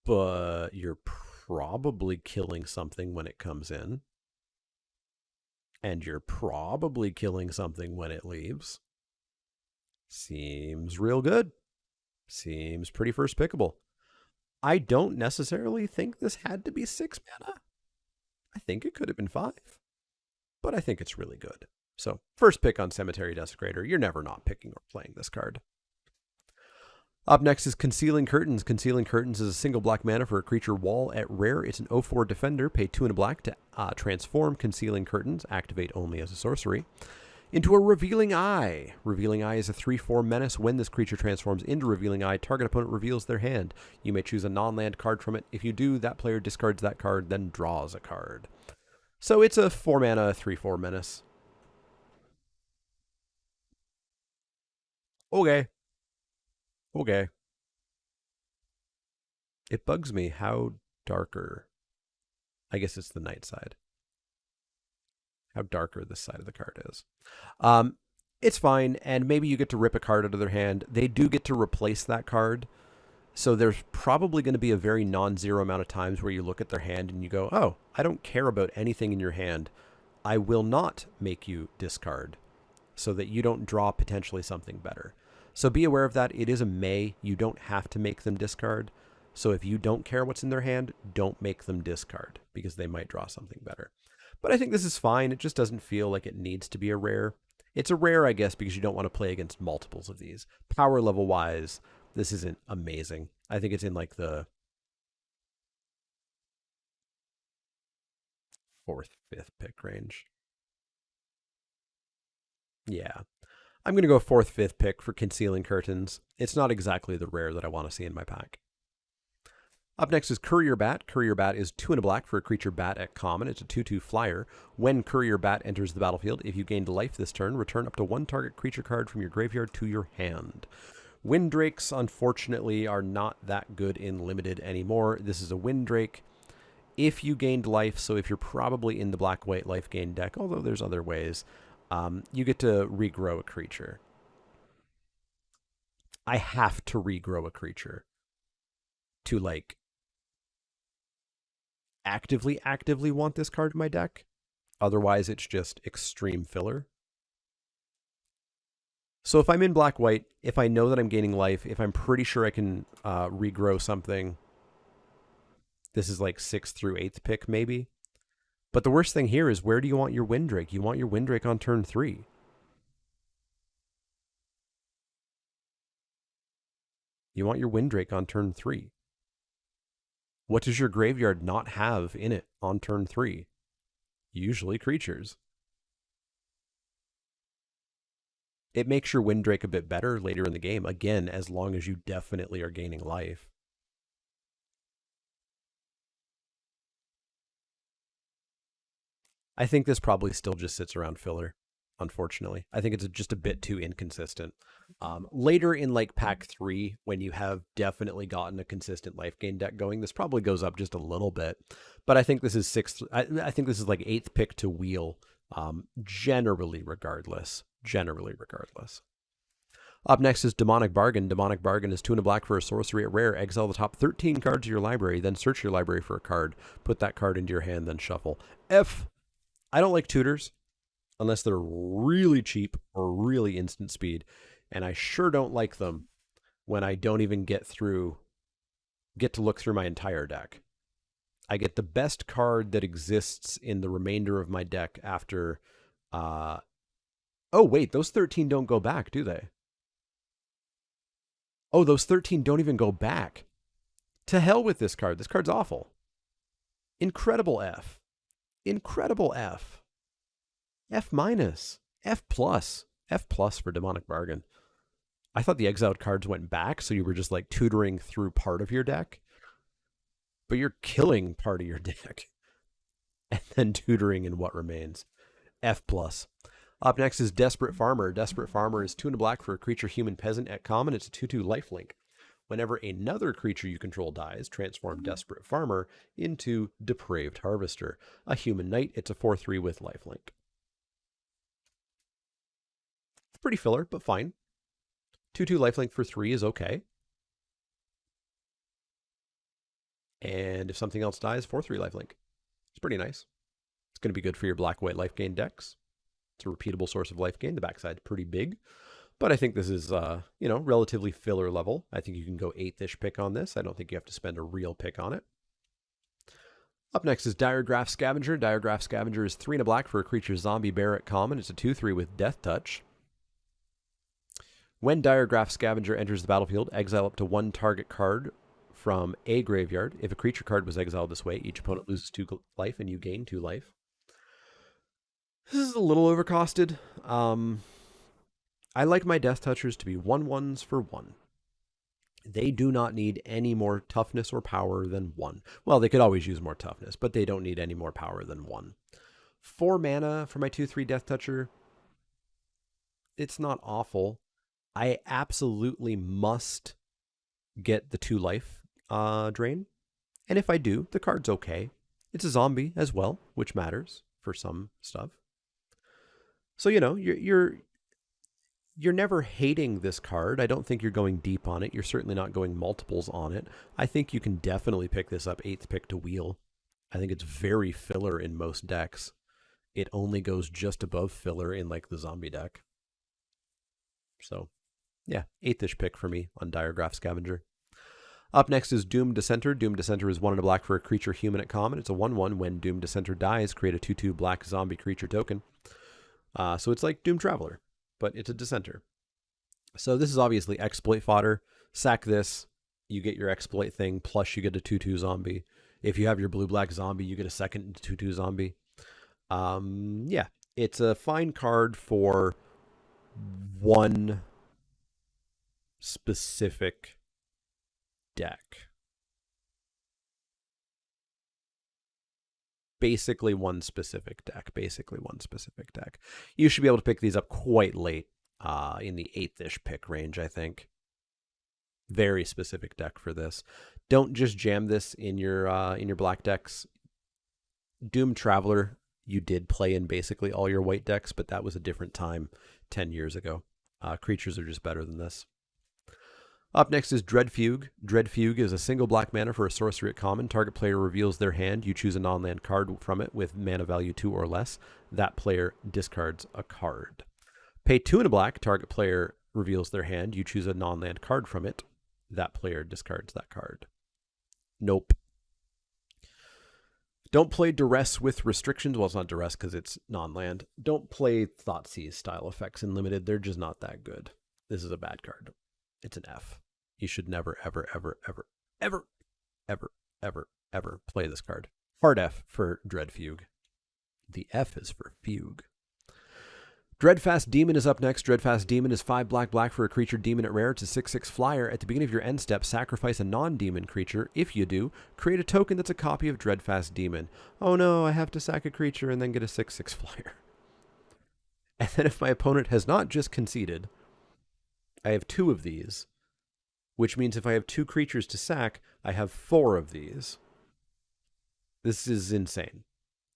but you're probably killing something when it comes in, and you're probably killing something when it leaves. Seems real good. Seems pretty first pickable. I don't necessarily think this had to be 6 mana. I think it could have been 5, but I think it's really good. So first pick on Cemetery Desecrator. You're never not picking or playing this card. Up next is Concealing Curtains. Concealing Curtains is a single black mana for a creature wall at rare. It's an 0/4 defender. Pay 2 and a black to transform Concealing Curtains, activate only as a sorcery, into a Revealing Eye. Revealing Eye is a 3/4 menace. When this creature transforms into Revealing Eye, target opponent reveals their hand. You may choose a non-land card from it. If you do, that player discards that card, then draws a card. So it's a 4 mana, 3/4 menace. Okay. It bugs me how darker. I guess it's the night side. How darker this side of the card is. It's fine, and maybe you get to rip a card out of their hand. They do get to replace that card. So there's probably going to be a very non-zero amount of times where you look at their hand and you go, oh, I don't care about anything in your hand. I will not make you discard so that you don't draw potentially something better. So be aware of that. It is a may. You don't have to make them discard. So if you don't care what's in their hand, don't make them discard because they might draw something better. But I think this is fine. It just doesn't feel like it needs to be a rare. It's a rare, I guess, because you don't want to play against multiples of these. Power level wise, this isn't amazing. I think it's in like the 4th, 5th pick range. Yeah. I'm going to go 4th, 5th pick for Concealing Curtains. It's not exactly the rare that I want to see in my pack. Up next is Courier Bat. Courier Bat is 2 and a black for a creature bat at common. It's a 2/2 flyer. When Courier Bat enters the battlefield, if you gained life this turn, return up to 1 target creature card from your graveyard to your hand. Windrakes, unfortunately, are not that good in Limited anymore. This is a Windrake. If you gained life, so if you're probably in the black-white life gain deck, although there's other ways, you get to regrow a creature. I have to regrow a creature to, like, actively want this card in my deck. Otherwise, it's just extreme filler. So if I'm in black white, if I know that I'm gaining life, if I'm pretty sure I can regrow something, this is like 6th through 8th pick maybe. But the worst thing here is, where do you want your Windrake? You want your Windrake on turn 3. You want your Windrake on turn 3. What does your graveyard not have in it on turn 3? Usually creatures. It makes your Windrake a bit better later in the game, again, as long as you definitely are gaining life. I think this probably still just sits around filler, unfortunately. I think it's just a bit too inconsistent. Later in like pack 3, when you have definitely gotten a consistent life gain deck going, this probably goes up just a little bit. But I think this is 6th. I think this is like 8th pick to wheel, generally regardless. Up next is Demonic Bargain. Demonic Bargain is 2 and a black for a sorcery at rare. Exile the top 13 cards of your library, then search your library for a card. Put that card into your hand, then shuffle. I don't like tutors unless they're really cheap or really instant speed. And I sure don't like them when I don't even get to look through my entire deck. I get the best card that exists in the remainder of my deck after... oh, wait, those 13 don't go back, do they? Oh, those 13 don't even go back. To hell with this card. This card's awful. Incredible F. Incredible F. F minus. F plus. F plus for Demonic Bargain. I thought the exiled cards went back, so you were just like tutoring through part of your deck. But you're killing part of your deck. And then tutoring in what remains. F plus. Up next is Desperate Farmer. Desperate Farmer is 2 and a black for a creature human peasant at common. It's a 2/2 lifelink. Whenever another creature you control dies, transform Desperate Farmer into Depraved Harvester. A human knight, it's a 4/3 with lifelink. It's pretty filler, but fine. 2/2 lifelink for 3 is okay. And if something else dies, 4/3 lifelink. It's pretty nice. It's going to be good for your black-white life gain decks. It's a repeatable source of life gain. The backside's pretty big. But I think this is, relatively filler level. I think you can go 8th-ish pick on this. I don't think you have to spend a real pick on it. Up next is Diregraph Scavenger. Diregraph Scavenger is 3 and a black for a creature zombie bear at common. It's a 2/3 with Death Touch. When Diregraph Scavenger enters the battlefield, exile up to 1 target card from a graveyard. If a creature card was exiled this way, each opponent loses 2 life and you gain 2 life. This is a little overcosted. I like my Death Touchers to be 1/1s for 1. They do not need any more toughness or power than 1. Well, they could always use more toughness, but they don't need any more power than 1. 4 mana for my 2/3 Death Toucher. It's not awful. I absolutely must get the 2 life drain. And if I do, the card's okay. It's a zombie as well, which matters for some stuff. So, you're never hating this card. I don't think you're going deep on it. You're certainly not going multiples on it. I think you can definitely pick this up 8th pick to wheel. I think it's very filler in most decks. It only goes just above filler in like the zombie deck. So, yeah, 8th-ish pick for me on Diregraph Scavenger. Up next is Doom Dissenter. Doom Dissenter is 1 and a black for a creature human at common. It's a 1/1. When Doom Dissenter dies, create a 2/2 black zombie creature token. So it's like Doom Traveler, but it's a Dissenter. So this is obviously exploit fodder. Sack this, you get your exploit thing, plus you get a 2/2 zombie. If you have your blue-black zombie, you get a second 2/2 zombie. Yeah, it's a fine card for one specific deck. Basically one specific deck. You should be able to pick these up quite late in the 8th-ish pick range, I think. Very specific deck for this. Don't just jam this in your black decks. Doom Traveler, you did play in basically all your white decks, but that was a different time 10 years ago. Creatures are just better than this. Up next is Dread Fugue. Dread Fugue is a single black mana for a sorcery at common. Target player reveals their hand. You choose a non-land card from it with mana value 2 or less. That player discards a card. Pay 2 and a black. Target player reveals their hand. You choose a non-land card from it. That player discards that card. Nope. Don't play Duress with restrictions. Well, it's not Duress because it's non-land. Don't play Thoughtseize style effects in Limited. They're just not that good. This is a bad card. It's an F. You should never, ever, ever, ever, ever, ever, ever, ever play this card. Hard F for Dread Fugue. The F is for Fugue. Dreadfast Demon is up next. Dreadfast Demon is 5 black for a creature demon at rare. It's a 6/6 flyer. At the beginning of your end step, sacrifice a non-demon creature. If you do, create a token that's a copy of Dreadfast Demon. Oh no, I have to sack a creature and then get a 6/6 flyer. And then if my opponent has not just conceded, I have 2 of these, which means if I have 2 creatures to sack, I have 4 of these. This is insane.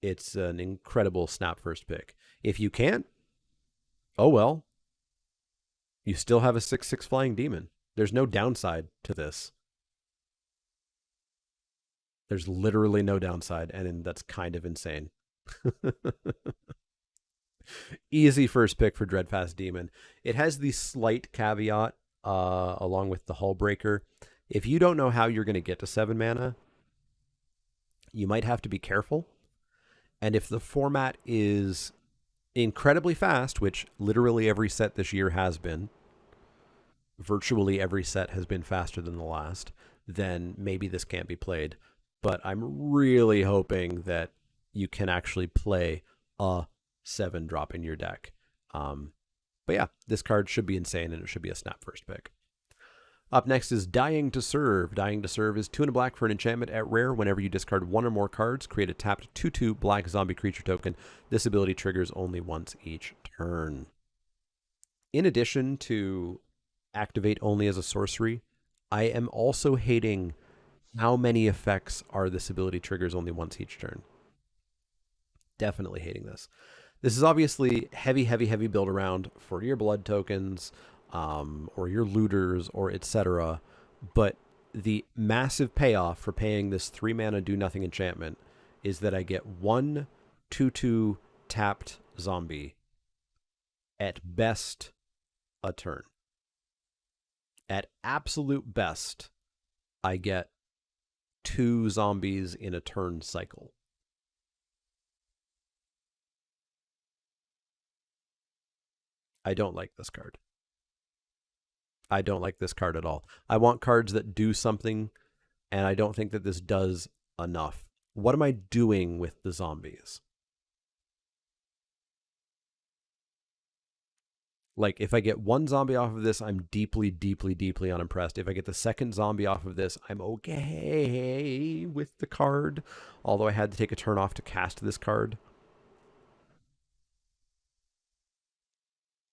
It's an incredible snap first pick. If you can't, oh well. You still have a 6/6 flying demon. There's no downside to this. There's literally no downside, and that's kind of insane. Easy first pick for Dreadfast Demon. It has the slight caveat, along with the Hullbreaker. If you don't know how you're going to get to 7 mana, you might have to be careful. And if the format is incredibly fast, which literally every set this year has been, virtually every set has been faster than the last, then maybe this can't be played. But I'm really hoping that you can actually play a 7-drop in your deck. But yeah, this card should be insane, and it should be a snap first pick. Up next is Dying to Serve. Dying to Serve is 2 and a black for an enchantment at rare. Whenever you discard 1 or more cards, create a tapped 2/2 black zombie creature token. This ability triggers only once each turn. In addition to activate only as a sorcery, I am also hating how many effects are this ability triggers only once each turn. Definitely hating this. This is obviously heavy build around for your blood tokens, or your looters, or etc. But the massive payoff for paying this 3 mana do nothing enchantment is that I get 1 2/2 tapped zombie at best a turn. At absolute best, I get 2 zombies in a turn cycle. I don't like this card. I don't like this card at all. I want cards that do something, and I don't think that this does enough. What am I doing with the zombies? Like, if I get 1 zombie off of this, I'm deeply unimpressed. If I get the 2nd zombie off of this, I'm okay with the card, although I had to take a turn off to cast this card.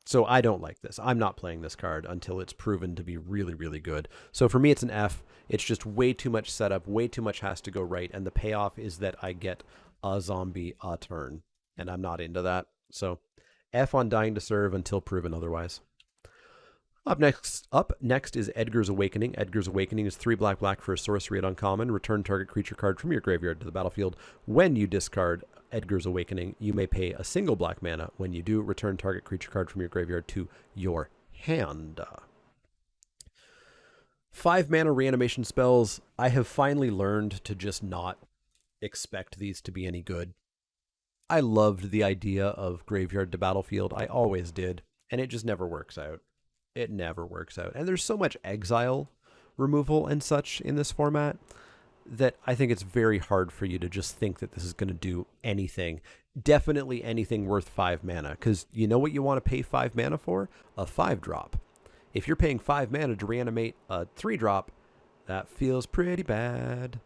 So I don't like this. I'm not playing this card until it's proven to be really good. So for me, it's an F. It's just way too much setup. Way too much has to go right. And the payoff is that I get a zombie a turn. And I'm not into that. So F on Dying to Serve until proven otherwise. Up next is Edgar's Awakening. Edgar's Awakening is 3 black for a sorcery at uncommon. Return target creature card from your graveyard to the battlefield. When you discard Edgar's Awakening, you may pay a single black mana. When you do, return target creature card from your graveyard to your hand. 5 mana reanimation spells. I have finally learned to just not expect these to be any good. I loved the idea of graveyard to battlefield. I always did. And it just never works out. It never works out. And there's so much exile removal and such in this format that I think it's very hard for you to just think that this is going to do anything. Definitely anything worth 5 mana. Because you know what you want to pay 5 mana for? A 5-drop. If you're paying 5 mana to reanimate a 3-drop, that feels pretty bad.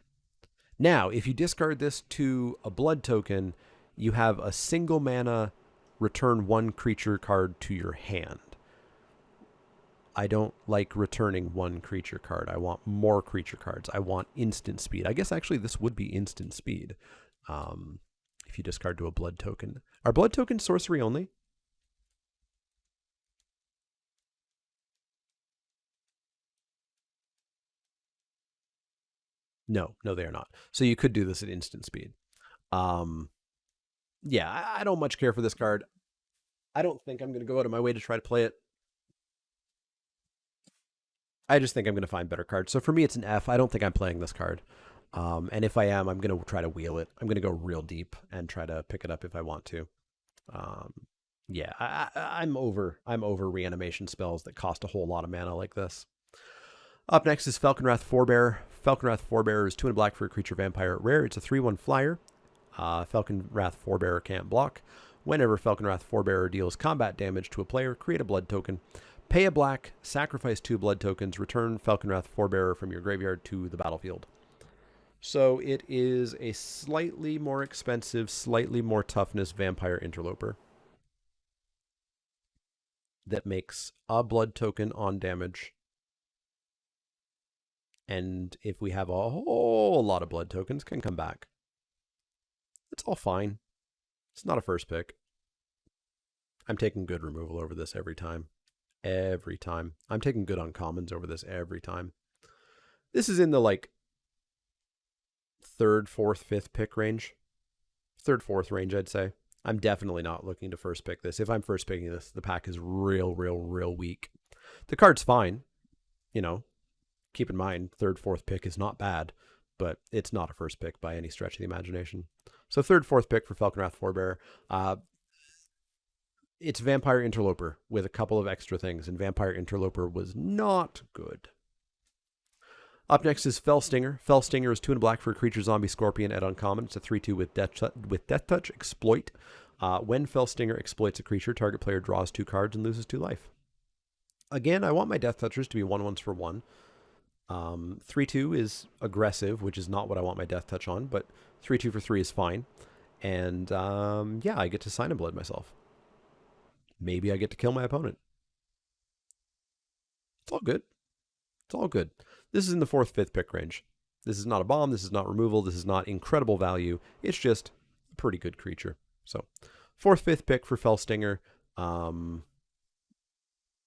Now, if you discard this to a blood token, you have a single mana return 1 creature card to your hand. I don't like returning 1 creature card. I want more creature cards. I want instant speed. I guess actually this would be instant speed if you discard to a blood token. Are blood tokens sorcery only? No, no, they are not. So you could do this at instant speed. Um, yeah, I don't much care for this card. I don't think I'm going to go out of my way to try to play it. I just think I'm going to find better cards. So for me, it's an F. I don't think I'm playing this card. And if I am, I'm going to try to wheel it. I'm going to go real deep and try to pick it up if I want to. Um, yeah, I'm over. I'm over reanimation spells that cost a whole lot of mana like this. Up next is Falconwrath Forebear. Falconwrath Forebear is 2 and a black for a creature vampire rare. It's a 3/1 flyer. Falconwrath Forebearer can't block. Whenever Falconwrath Forebearer deals combat damage to a player, create a blood token. Pay a black, sacrifice 2 blood tokens, return Falconwrath Forebearer from your graveyard to the battlefield. So it is a slightly more expensive, slightly more toughness vampire interloper that makes a blood token on damage. And if we have a whole lot of blood tokens, can come back. It's all fine. It's not a first pick. I'm taking good removal over this every time. Every time. I'm taking good uncommons over this every time. This is in the like 3rd, 4th, 5th pick range. 3rd, 4th range, I'd say. I'm definitely not looking to first pick this. If I'm first picking this, the pack is real weak. The card's fine. You know, keep in mind, 3rd, 4th pick is not bad, but it's not a first pick by any stretch of the imagination. So 3rd, 4th pick for Falconwrath Forebearer. It's Vampire Interloper with a couple of extra things, and Vampire Interloper was not good. Up next is Fellstinger. Fellstinger is 2 and a black for a creature zombie scorpion at uncommon. It's a 3/2 with Death Touch, exploit. When Fellstinger exploits a creature, target player draws 2 cards and loses 2 life. Again, I want my Death Touchers to be 1/1s for 1. 3/2 is aggressive, which is not what I want my Death Touch on, but 3/2 for 3 is fine. And yeah, I get to Sign and Blood myself. Maybe I get to kill my opponent. It's all good. It's all good. This is in the 4th, 5th pick range. This is not a bomb. This is not removal. This is not incredible value. It's just a pretty good creature. So 4th, 5th pick for Fellstinger.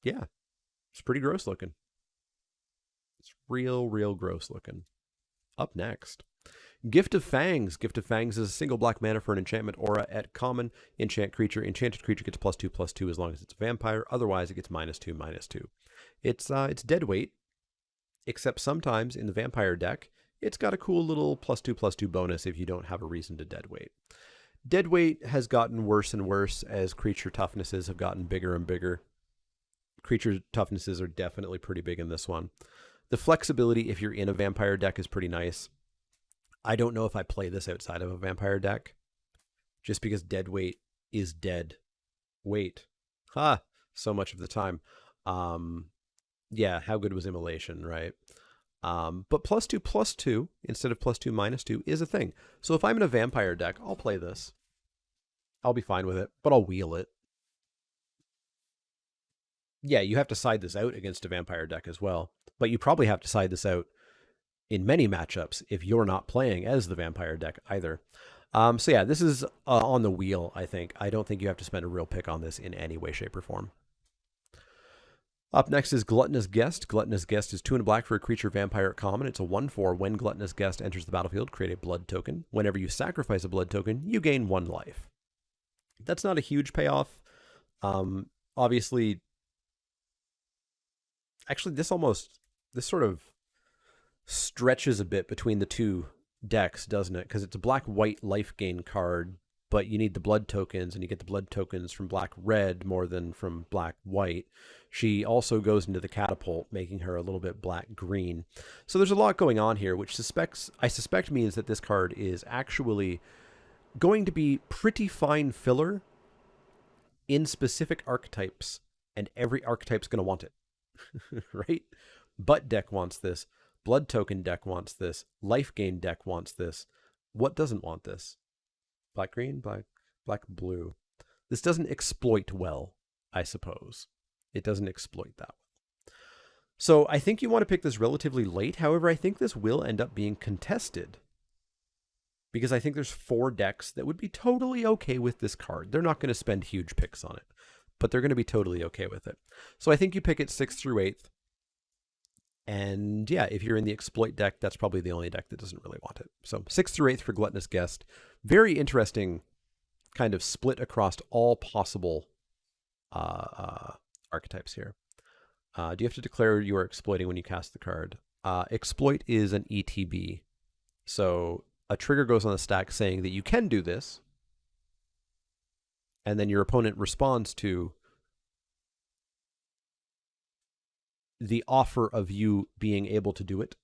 Yeah, it's pretty gross looking. It's real gross looking. Up next, Gift of Fangs. Gift of Fangs is a single black mana for an enchantment aura at common. Enchant creature. Enchanted creature gets +2/+2 as long as it's a vampire. Otherwise, it gets -2/-2. It's dead weight, except sometimes in the vampire deck, it's got a cool little +2/+2 bonus if you don't have a reason to dead weight. Dead weight has gotten worse and worse as creature toughnesses have gotten bigger and bigger. Creature toughnesses are definitely pretty big in this one. The flexibility, if you're in a vampire deck, is pretty nice. I don't know if I play this outside of a vampire deck, just because dead weight is dead weight. So much of the time. Yeah, how good was Immolation, right? But +2/+2 instead of +2/-2 is a thing. So if I'm in a vampire deck, I'll play this. I'll be fine with it, but I'll wheel it. Yeah, you have to side this out against a vampire deck as well, but you probably have to side this out in many matchups if you're not playing as the vampire deck either. So yeah, this is on the wheel, I think. I don't think you have to spend a real pick on this in any way, shape, or form. Up next is Gluttonous Guest. Gluttonous Guest is 2 and a black for a creature vampire at common. It's a 1/4. When Gluttonous Guest enters the battlefield, create a blood token. Whenever you sacrifice a blood token, you gain 1 life. That's not a huge payoff. Obviously, actually, this sort of stretches a bit between the two decks, doesn't it? Because it's a black-white life gain card, but you need the blood tokens, and you get the blood tokens from black-red more than from black-white. She also goes into the catapult, making her a little bit black-green. So there's a lot going on here, which I suspect means that this card is actually going to be pretty fine filler in specific archetypes, and every archetype's going to want it, right? Butt deck wants this. Blood token deck wants this. Life gain deck wants this. What doesn't want this? Black green, black blue. This doesn't exploit well, I suppose. It doesn't exploit that well. So I think you want to pick this relatively late. However, I think this will end up being contested, because I think there's 4 decks that would be totally okay with this card. They're not going to spend huge picks on it, but they're going to be totally okay with it. So I think you pick it 6th through 8th. And yeah, if you're in the exploit deck, that's probably the only deck that doesn't really want it. So 6th through 8th for Gluttonous Guest. Very interesting kind of split across all possible archetypes here. Do you have to declare you are exploiting when you cast the card? Exploit is an ETB. So a trigger goes on the stack saying that you can do this, and then your opponent responds to the offer of you being able to do it.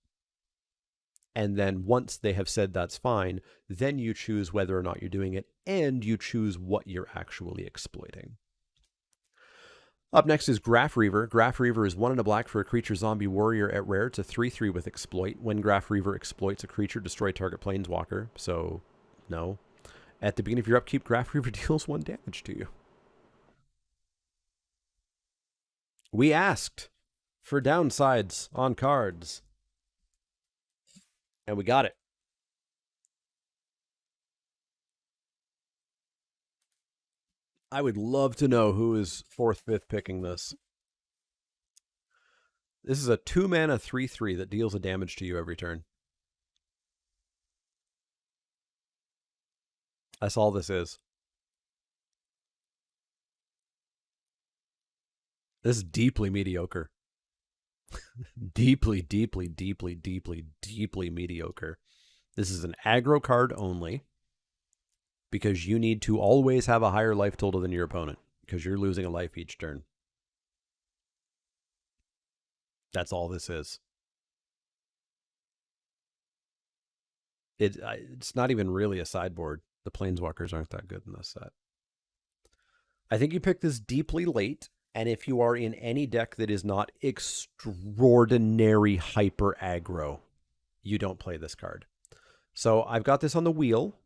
And then once they have said that's fine, then you choose whether or not you're doing it, and you choose what you're actually exploiting. Up next is Graph Reaver. Graph Reaver is 1 and a black for a creature zombie warrior at rare. It's a 3/3 with exploit. When Graph Reaver exploits a creature, destroy target planeswalker. So, no. At the beginning of your upkeep, Graph Reaver deals 1 damage to you. We asked for downsides on cards, and we got it. I would love to know who is 4th, 5th picking this. This is a 2-mana 3/3 that deals a damage to you every turn. That's all this is. This is deeply mediocre. deeply, deeply, deeply, deeply, deeply mediocre. This is an aggro card only, because you need to always have a higher life total than your opponent, because you're losing a life each turn. That's all this is. It's not even really a sideboard. The Planeswalkers aren't that good in this set. I think you picked this deeply late, and if you are in any deck that is not extraordinary hyper aggro, you don't play this card. So I've got this on the wheel,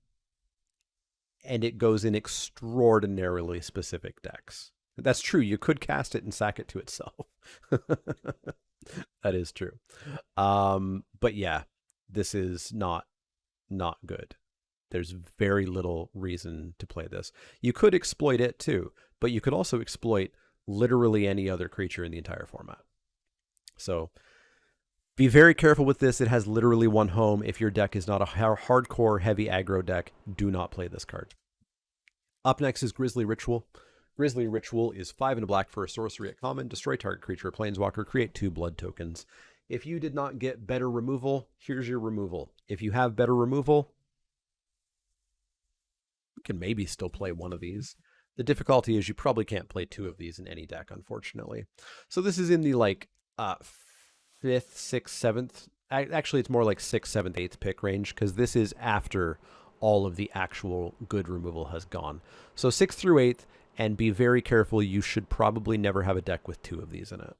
and it goes in extraordinarily specific decks. That's true. You could cast it and sack it to itself. That is true. But yeah, this is not good. There's very little reason to play this. You could exploit it too, but you could also exploit literally any other creature in the entire format. So be very careful with this. It has literally 1 home. If your deck is not a hardcore heavy aggro deck, do not play this card. Up next is Grizzly Ritual. Grizzly Ritual is 5 and a black for a sorcery at common. Destroy target creature or planeswalker. Create 2 blood tokens. If you did not get better removal, here's your removal. If you have better removal, you can maybe still play 1 of these. The difficulty is you probably can't play 2 of these in any deck, unfortunately. So this is in the 5th, 6th, 7th. Actually, it's more like 6th, 7th, 8th pick range, because this is after all of the actual good removal has gone. So 6th through 8th, and be very careful. You should probably never have a deck with 2 of these in it.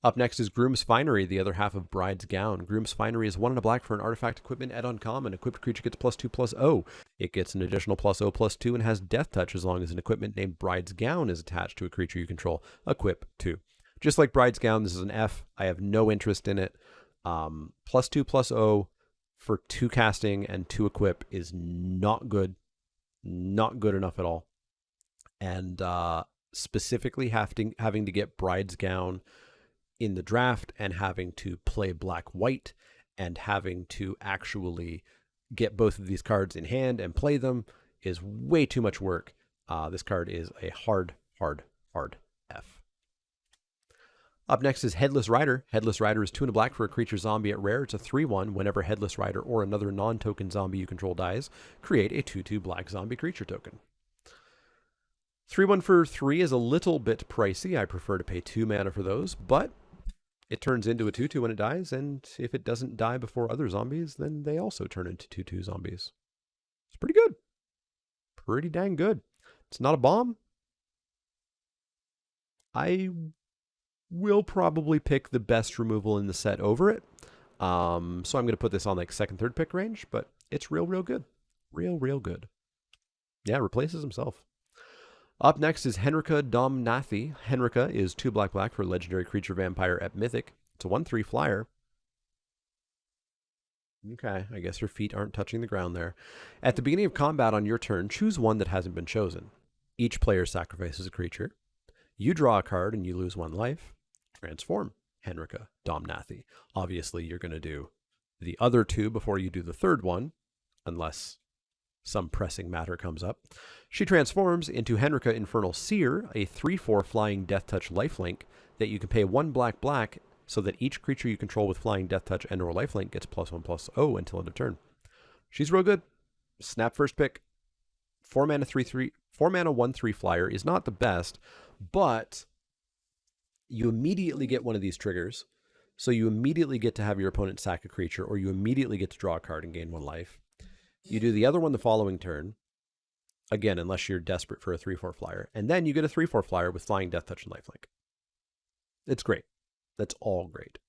Up next is Groom's Finery, the other half of Bride's Gown. Groom's Finery is 1 and a black for an artifact equipment at uncommon. Equipped creature gets +2/+0. It gets an additional +0/+2 and has Death Touch as long as an equipment named Bride's Gown is attached to a creature you control. Equip 2. Just like Bride's Gown, this is an F. I have no interest in it. +2/+0 for 2 casting and 2 equip is not good. Not good enough at all. And specifically having to get Bride's Gown in the draft and having to play black-white and having to actually get both of these cards in hand and play them is way too much work. This card is a hard F. Up next is Headless Rider. Headless Rider is 2 and a black for a creature zombie at rare. It's a 3/1. Whenever Headless Rider or another non-token zombie you control dies, create a 2/2 black zombie creature token. 3/1 for 3 is a little bit pricey. I prefer to pay 2 mana for those, but it turns into a 2/2 when it dies, and if it doesn't die before other zombies, then they also turn into 2/2 zombies. It's pretty good. Pretty dang good. It's not a bomb. I will probably pick the best removal in the set over it. So I'm going to put this on like 2nd, 3rd pick range, but it's real good. Real good. Yeah, replaces himself. Up next is Henrika Domnathi. Henrika is 2 black for a legendary creature vampire at Mythic. It's a 1/3 flyer. Okay, I guess her feet aren't touching the ground there. At the beginning of combat on your turn, choose one that hasn't been chosen. Each player sacrifices a creature. You draw a card and you lose 1 life. Transform. Henrika Domnathi. Obviously, you're going to do the other two before you do the third one, unless some pressing matter comes up. She transforms into Henrika Infernal Seer, a 3/4 flying Death Touch lifelink that you can pay 1 black so that each creature you control with flying Death Touch and or lifelink gets +1/+0 until end of turn. She's real good. Snap first pick. 4 mana 3/3, 4 mana 1/3 flyer is not the best, but you immediately get one of these triggers. So you immediately get to have your opponent sack a creature, or you immediately get to draw a card and gain 1 life. You do the other one the following turn, again, unless you're desperate for a 3/4 flyer, and then you get a 3/4 flyer with flying Death Touch and lifelink. It's great. That's all great.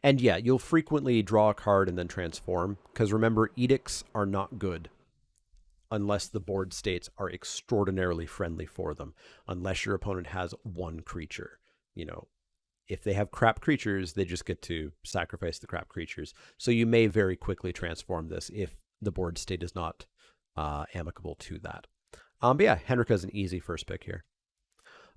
And yeah, you'll frequently draw a card and then transform, because remember, edicts are not good unless the board states are extraordinarily friendly for them, unless your opponent has 1 creature. You know, if they have crap creatures, they just get to sacrifice the crap creatures. So you may very quickly transform this if the board state is not amicable to that. But yeah, Henrika is an easy first pick here.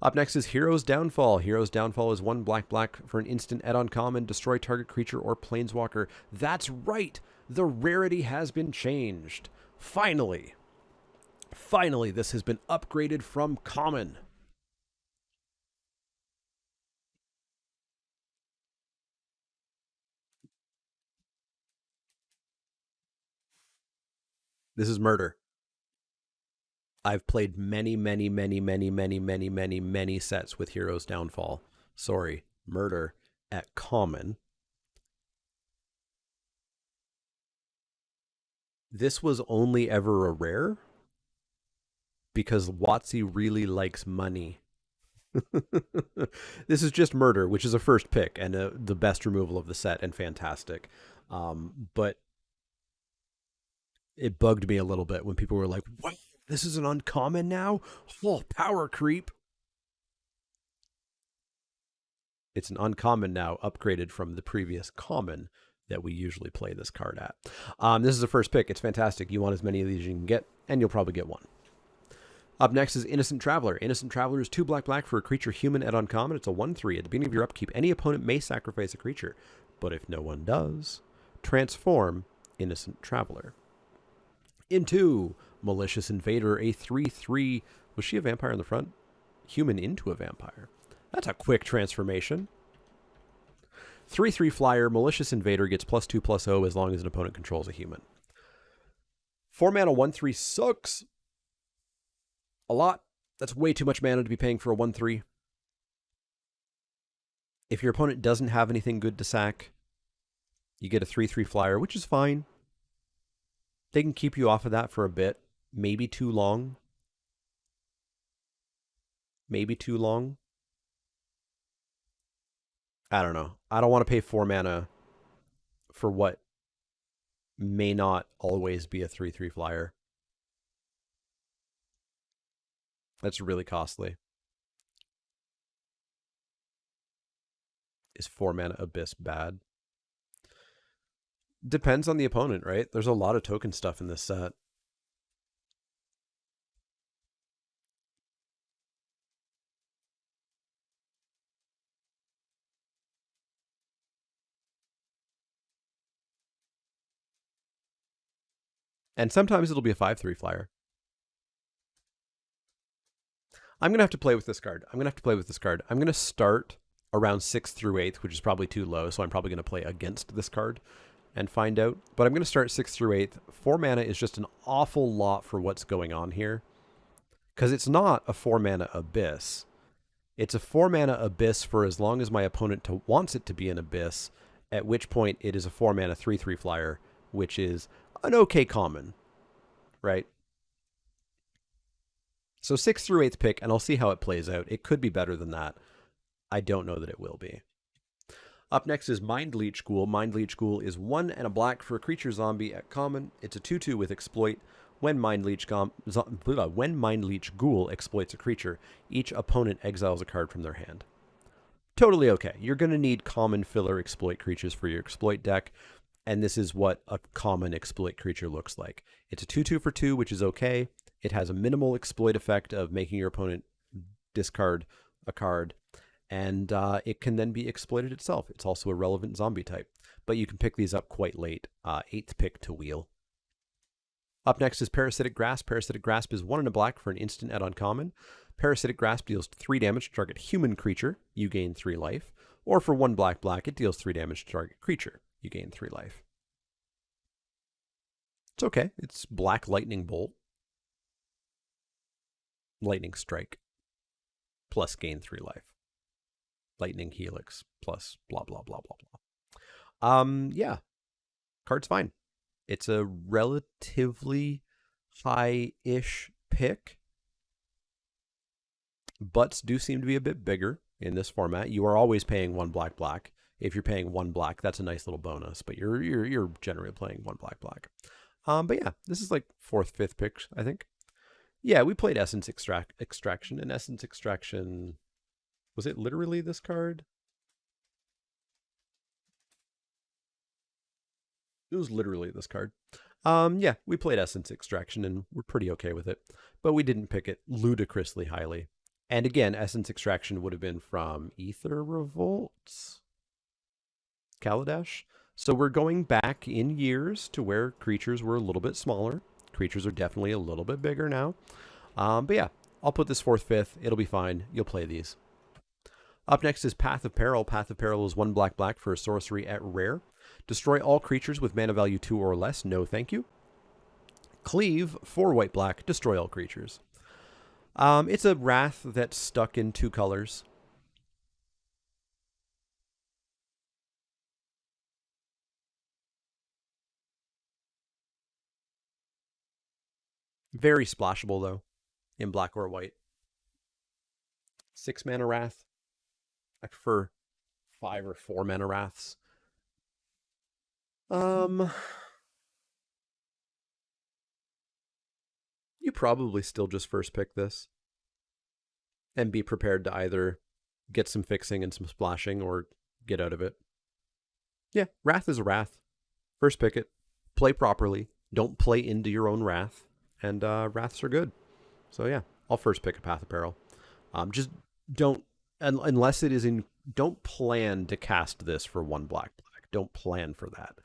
Up next is Hero's Downfall. Hero's Downfall is 1 black for an instant add-on common, destroy target creature or planeswalker. That's right! The rarity has been changed. Finally! Finally, this has been upgraded from common. This is murder. I've played many sets with Hero's Downfall. Sorry, murder at common. This was only ever a rare because WotC really likes money. This is just murder, which is a first pick and the best removal of the set and fantastic. But it bugged me a little bit when people were like, what? This is an uncommon now? Oh, power creep. It's an uncommon now, upgraded from the previous common that we usually play this card at. This is a first pick. It's fantastic. You want as many of these as you can get, and you'll probably get 1. Up next is Innocent Traveler. Innocent Traveler is 2 black for a creature human at uncommon. It's a 1/3. At the beginning of your upkeep, any opponent may sacrifice a creature, but if no one does, transform Innocent Traveler into Malicious Invader, a 3/3. Was she a vampire in the front? Human into a vampire. That's a quick transformation. 3/3 flyer, Malicious Invader gets +2/+0 as long as an opponent controls a human. 4 mana 1/3 sucks a lot. That's way too much mana to be paying for a 1/3. If your opponent doesn't have anything good to sack, you get a 3/3 flyer, which is fine. They can keep you off of that for a bit. Maybe too long. Maybe too long. I don't know. I don't want to pay 4 mana for what may not always be a 3/3 flyer. That's really costly. Is 4 mana Abyss bad? Depends on the opponent, right? There's a lot of token stuff in this set. And sometimes it'll be a 5/3 flyer. I'm going to have to play with this card. I'm going to start around 6th through 8th, which is probably too low, so I'm probably going to play against this card and find out. But I'm going to start 6th through 8th. 4 mana is just an awful lot for what's going on here. Because it's not a 4 mana Abyss. It's a 4 mana Abyss for as long as my opponent wants it to be an Abyss, at which point it is a 4 mana 3/3 flyer, which is an okay common, right? So 6th through 8th pick, and I'll see how it plays out. It could be better than that. I don't know that it will be. Up next is Mind Leech Ghoul. Mind Leech Ghoul is 1 and a black for a creature zombie at common. It's a 2/2 with exploit. When Mind Leech Ghoul exploits a creature, each opponent exiles a card from their hand. Totally okay. You're going to need common filler exploit creatures for your exploit deck, and this is what a common exploit creature looks like. It's a 2/2 for 2, which is okay. It has a minimal exploit effect of making your opponent discard a card, and it can then be exploited itself. It's also a relevant zombie type, but you can pick these up quite late. 8th pick to wheel. Up next is Parasitic Grasp. Parasitic Grasp is 1 and a black for an instant add-on common. Parasitic Grasp deals 3 damage to target human creature. You gain 3 life. Or for 1 black black, it deals 3 damage to target creature. You gain 3 life. It's okay. It's Black Lightning Bolt. Lightning Strike. Plus gain 3 life. Lightning Helix. Plus blah, blah, blah, blah, blah. Yeah. Card's fine. It's a relatively high-ish pick. Butts do seem to be a bit bigger in this format. You are always paying 1 black black. If you're paying 1 black, that's a nice little bonus, but you're generally playing 1 black black. But yeah, this is like 4th, 5th pick, I think. Yeah, we played Essence Extraction, and Essence Extraction, was it literally this card? It was literally this card. Yeah, we played Essence Extraction, and we're pretty okay with it, but we didn't pick it ludicrously highly. And again, Essence Extraction would have been from Ether Revolt, Kaladesh. So we're going back in years to where creatures were a little bit smaller. Creatures are definitely a little bit bigger now. But yeah, I'll put this 4th, 5th. It'll be fine. You'll play these. Up next is Path of Peril. Path of Peril is 1 black black for a sorcery at rare. Destroy all creatures with mana value 2 or less. No thank you. Cleave, 4 white black. Destroy all creatures. It's a Wrath that's stuck in 2 colors. Very splashable, though, in black or white. 6 mana Wrath. I prefer 5 or 4 mana Wraths. You probably still just first pick this and be prepared to either get some fixing and some splashing or get out of it. Yeah, Wrath is a Wrath. First pick it. Play properly. Don't play into your own Wrath. And Wraths are good. So yeah, I'll first pick a Path of Peril. Just don't, unless it is in, don't plan to cast this for 1 black black. Don't plan for that.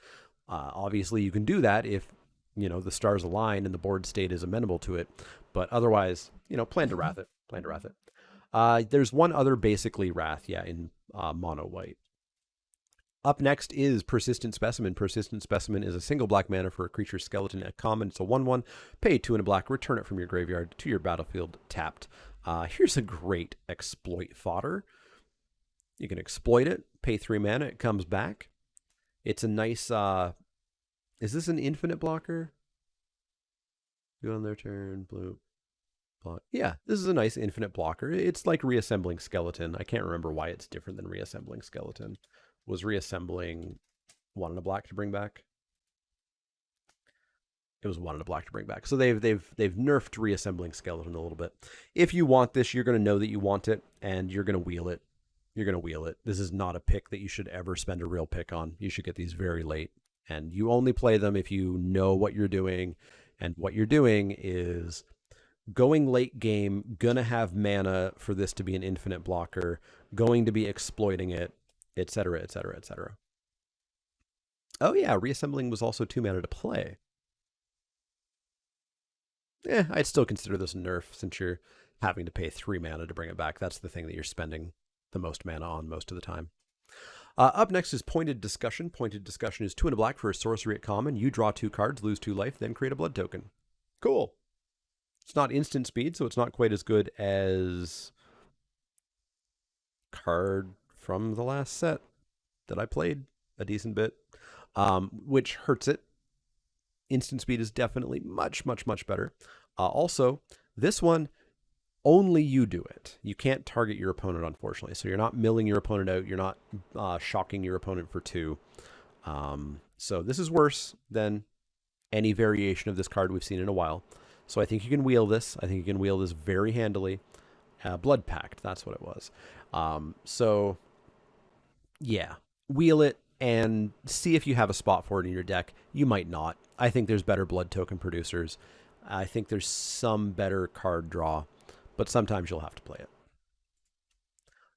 Obviously, you can do that if, you know, the stars align and the board state is amenable to it. But otherwise, you know, plan to Wrath it. Plan to Wrath it. There's one other basically Wrath, yeah, in mono white. Up next is Persistent Specimen. Persistent Specimen is a single black mana for a creature skeleton at common. It's a 1/1. Pay 2 and a black. Return it from your graveyard to your battlefield tapped. Here's a great exploit fodder. You can exploit it. Pay 3 mana. It comes back. It's a nice... is this an infinite blocker? Go on their turn. Blue. Block. Yeah, this is a nice infinite blocker. It's like Reassembling Skeleton. I can't remember why it's different than Reassembling Skeleton. Was Reassembling 1 and a black to bring back? It was 1 and a black to bring back. So they've nerfed Reassembling Skeleton a little bit. If you want this, you're going to know that you want it, and you're going to wheel it. You're going to wheel it. This is not a pick that you should ever spend a real pick on. You should get these very late. And you only play them if you know what you're doing. And what you're doing is going late game, going to have mana for this to be an infinite blocker, going to be exploiting it, etc., etc., etc. Oh yeah, Reassembling was also 2 mana to play. I'd still consider this a nerf since you're having to pay 3 mana to bring it back. That's the thing that you're spending the most mana on most of the time. Up next is Pointed Discussion. Pointed Discussion is 2 and a black for a sorcery at common. You draw 2 cards, lose 2 life, then create a blood token. Cool. It's not instant speed, so it's not quite as good as card from the last set that I played a decent bit, which hurts it. Instant speed is definitely much, much, much better. Also, this one, only you do it. You can't target your opponent, unfortunately. So you're not milling your opponent out. You're not shocking your opponent for 2. So this is worse than any variation of this card we've seen in a while. So I think you can wheel this. I think you can wheel this very handily. Blood Pact, that's what it was. So yeah, wheel it and see if you have a spot for it in your deck. You might not. I think there's better blood token producers. I think there's some better card draw, but sometimes you'll have to play it.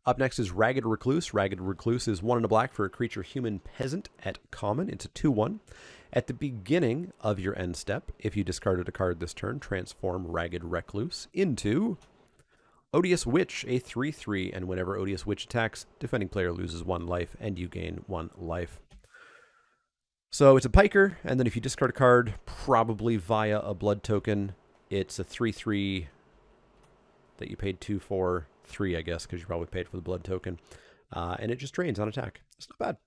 Up next is Ragged Recluse. Ragged Recluse is 1 and a black for a creature human peasant at common. It's a 2/1. At the beginning of your end step, if you discarded a card this turn, transform Ragged Recluse into Odious Witch, a 3/3, and whenever Odious Witch attacks, defending player loses 1 life and you gain 1 life. So it's a piker, and then if you discard a card, probably via a blood token, it's a 3/3 that you paid 2 for, 3, I guess, because you probably paid for the blood token. And it just drains on attack. It's not bad.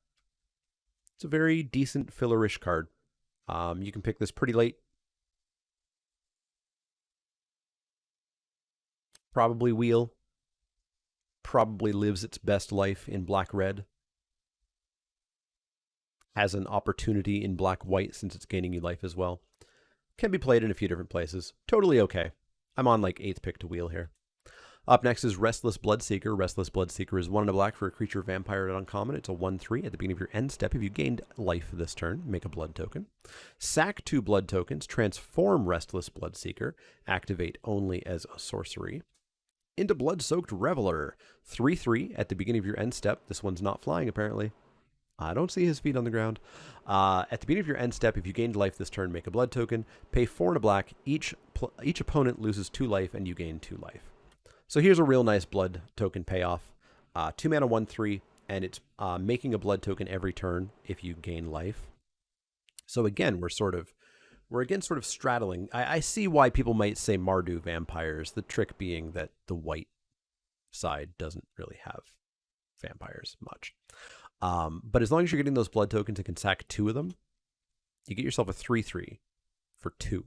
It's a very decent fillerish card. You can pick this pretty late. Probably wheel. Probably lives its best life in black-red. Has an opportunity in black-white since it's gaining you life as well. Can be played in a few different places. Totally okay. I'm on like 8th pick to wheel here. Up next is Restless Bloodseeker. Restless Bloodseeker is 1 and a black for a creature vampire at uncommon. It's a 1/3. At the beginning of your end step, if you gained life this turn, make a blood token. Sack 2 blood tokens, transform Restless Bloodseeker, activate only as a sorcery, into Blood-Soaked Reveler. 3/3 at the beginning of your end step. This one's not flying, apparently. I don't see his feet on the ground. At the beginning of your end step, if you gained life this turn, make a blood token. Pay 4 and a black. Each opponent loses 2 life, and you gain 2 life. So here's a real nice blood token payoff. 2 mana, 1/3, and it's making a blood token every turn if you gain life. So again, we're sort of straddling. I see why people might say Mardu vampires. The trick being that the white side doesn't really have vampires much. But as long as you're getting those blood tokens and can sack 2 of them, you get yourself a 3/3 for 2.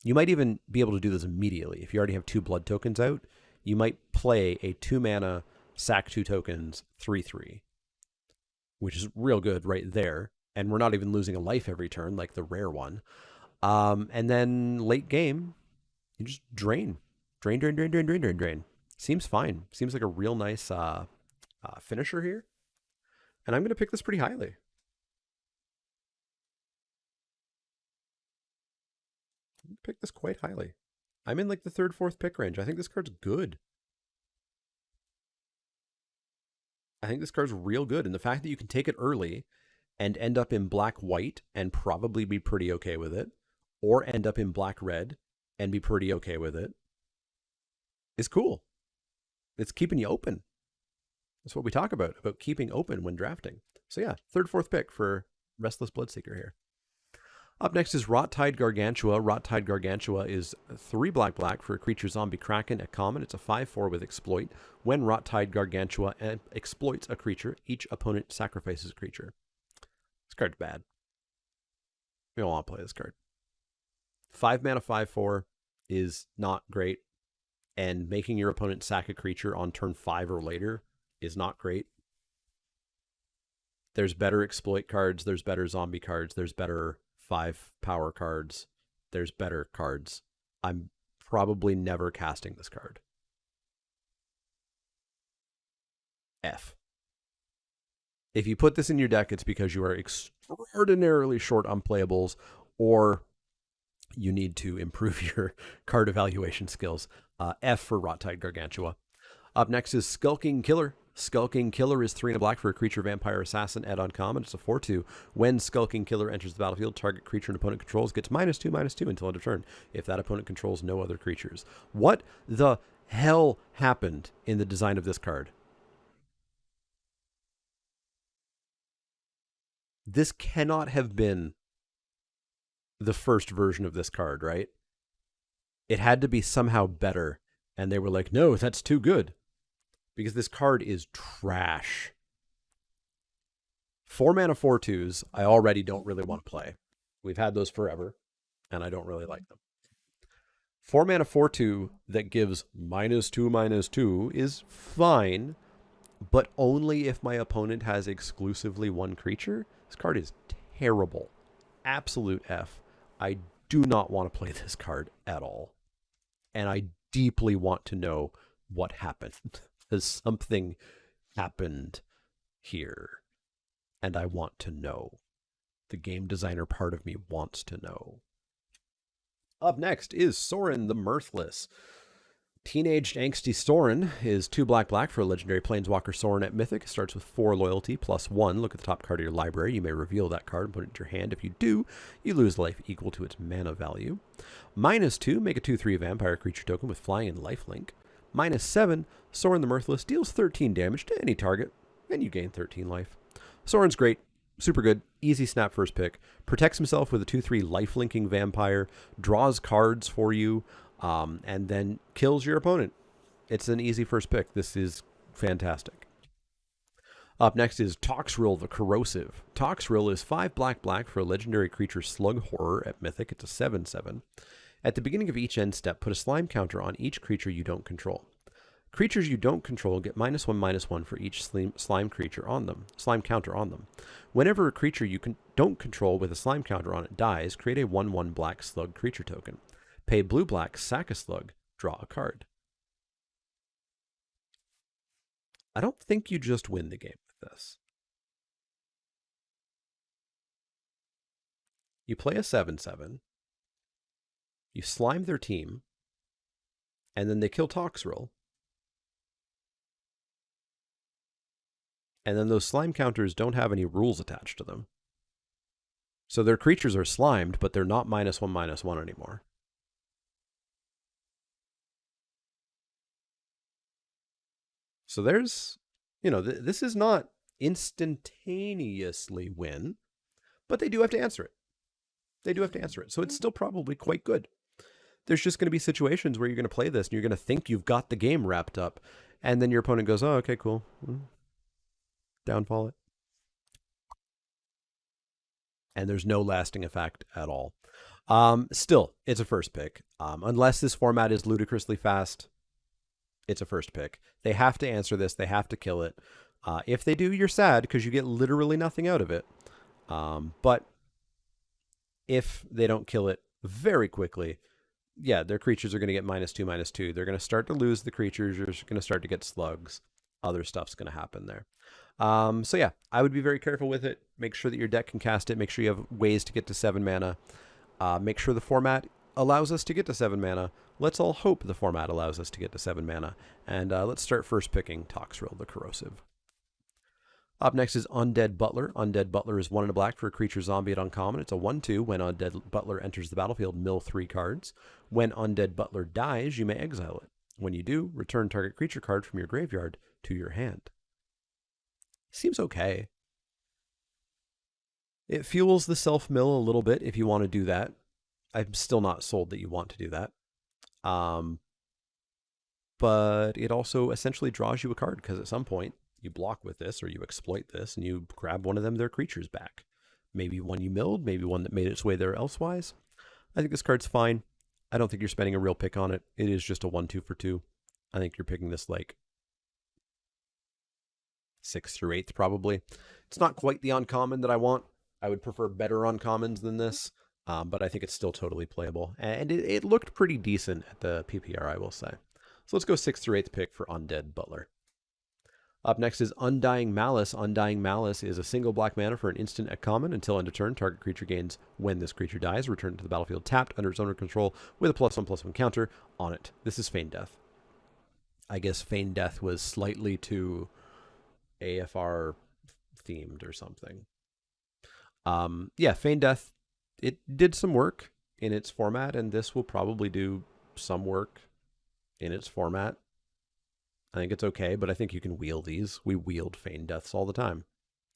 You might even be able to do this immediately. If you already have 2 blood tokens out, you might play a 2 mana, sack 2 tokens, 3/3, which is real good right there. And we're not even losing a life every turn like the rare one. And then late game, you just drain. Drain. Seems fine. Seems like a real nice finisher here. And I'm going to pick this pretty highly. Pick this quite highly. I'm in like the 3rd, 4th pick range. I think this card's good. I think this card's real good. And the fact that you can take it early and end up in black-white and probably be pretty okay with it, or end up in black-red and be pretty okay with it, is cool. It's keeping you open. That's what we talk about keeping open when drafting. So yeah, 3rd, 4th pick for Restless Bloodseeker here. Up next is Rot-Tide Gargantua. Rot-Tide Gargantua is 3 black for a creature zombie kraken at common. It's a 5/4 with exploit. When Rot-Tide Gargantua exploits a creature, each opponent sacrifices a creature. This card's bad. We don't want to play this card. 5 mana, 5/4 is not great. And making your opponent sack a creature on turn 5 or later is not great. There's better exploit cards. There's better zombie cards. There's better 5 power cards. There's better cards. I'm probably never casting this card. F. If you put this in your deck, it's because you are extraordinarily short on playables, or you need to improve your card evaluation skills. F for Rot-Tide Gargantua. Up next is Skulking Killer. Skulking Killer is 3 and a black for a creature vampire assassin at uncommon. It's a 4/2. When Skulking Killer enters the battlefield, target creature an opponent controls gets -2/-2 until end of turn, if that opponent controls no other creatures. What the hell happened in the design of this card? This cannot have been the first version of this card, right? It had to be somehow better, and they were like, no, that's too good. Because this card is trash. 4 mana 4/2s, I already don't really want to play. We've had those forever, and I don't really like them. 4 mana 4/2 that gives -2/-2 is fine, but only if my opponent has exclusively 1 creature. This card is terrible. Absolute F. I do not want to play this card at all. And I deeply want to know what happened. Because something happened here. And I want to know. The game designer part of me wants to know. Up next is Sorin the Mirthless. Teenaged Angsty Soren is 2 black black for a legendary Planeswalker Soren at Mythic. Starts with 4 loyalty plus 1. Look at the top card of your library. You may reveal that card and put it into your hand. If you do, you lose life equal to its mana value. -2, make a 2/3 vampire creature token with flying and lifelink. -7, Soren the Mirthless deals 13 damage to any target, and you gain 13 life. Soren's great. Super good. Easy snap first pick. Protects himself with a 2/3 lifelinking vampire. Draws cards for you. And then kills your opponent. It's an easy first pick. This is fantastic. Up next is Toxrill the Corrosive. Toxrill is 5 black black for a legendary creature Slug Horror at Mythic. It's a 7/7. At the beginning of each end step, put a slime counter on each creature you don't control. Creatures you don't control get -1/-1 for each slime creature on them, slime counter on them. Whenever a creature you don't control with a slime counter on it dies, create a 1/1 black slug creature token. Pay blue-black, sack a slug, draw a card. I don't think you just win the game with this. You play a 7/7. You slime their team. And then they kill Toxrill. And then those slime counters don't have any rules attached to them. So their creatures are slimed, but they're not -1/-1 anymore. So there's, this is not instantaneously win, but they do have to answer it. So it's still probably quite good. There's just going to be situations where you're going to play this and you're going to think you've got the game wrapped up. And then your opponent goes, oh, okay, cool. Downfall it. And there's no lasting effect at all. Still, it's a first pick. Unless this format is ludicrously fast, it's a first pick. They have to answer this. They have to kill it. If they do, you're sad because you get literally nothing out of it. But if they don't kill it very quickly, yeah, their creatures are going to get -2/-2. They're going to start to lose the creatures. You're going to start to get slugs. Other stuff's going to happen there. So yeah, I would be very careful with it. Make sure that your deck can cast it. Make sure you have ways to get to 7 mana. Make sure the format allows us to get to 7 mana. Let's all hope the format allows us to get to 7 mana. And let's start first picking Toxrill the Corrosive. Up next is Undead Butler. Undead Butler is 1 and a black for a creature zombie at uncommon. It's a 1/2. When Undead Butler enters the battlefield, mill 3 cards. When Undead Butler dies, you may exile it. When you do, return target creature card from your graveyard to your hand. Seems okay. It fuels the self-mill a little bit if you want to do that. I'm still not sold that you want to do that. But it also essentially draws you a card because at some point you block with this or you exploit this and you grab one of their creatures back. Maybe one you milled, maybe one that made its way there elsewise. I think this card's fine. I don't think you're spending a real pick on it. It is just a 1/2 for 2. I think you're picking this like 6th through 8th probably. It's not quite the uncommon that I want. I would prefer better uncommons than this, but I think it's still totally playable. And it looked pretty decent at the PPR, I will say. So let's go 6th through 8th pick for Undead Butler. Up next is Undying Malice. Undying Malice is a single black mana for an instant at common. Until end of turn, target creature gains when this creature dies. Return to the battlefield tapped under its owner control with a +1/+1 counter on it. This is Feign Death. I guess Feign Death was slightly too AFR themed or something. Yeah, Feign Death, it did some work in its format, and this will probably do some work in its format. I think it's okay, but I think you can wheel these. We wield Feign Deaths all the time.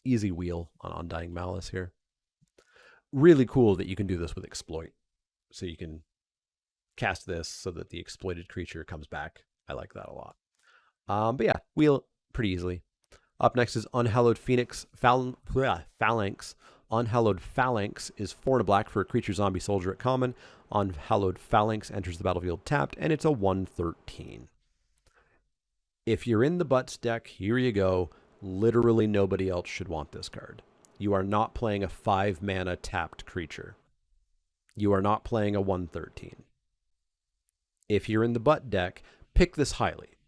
Easy wheel on Undying Malice here. Really cool that you can do this with Exploit. So you can cast this so that the exploited creature comes back. I like that a lot. But yeah, wheel pretty easily. Up next is Unhallowed Phoenix Phalanx. Unhallowed Phalanx is 4 and a black for a creature zombie soldier at common. Unhallowed Phalanx enters the battlefield tapped, and it's a 1/13. If you're in the Butts deck, here you go. Literally nobody else should want this card. You are not playing a 5 mana tapped creature. You are not playing a 1/13. If you're in the Butt deck, pick this highly.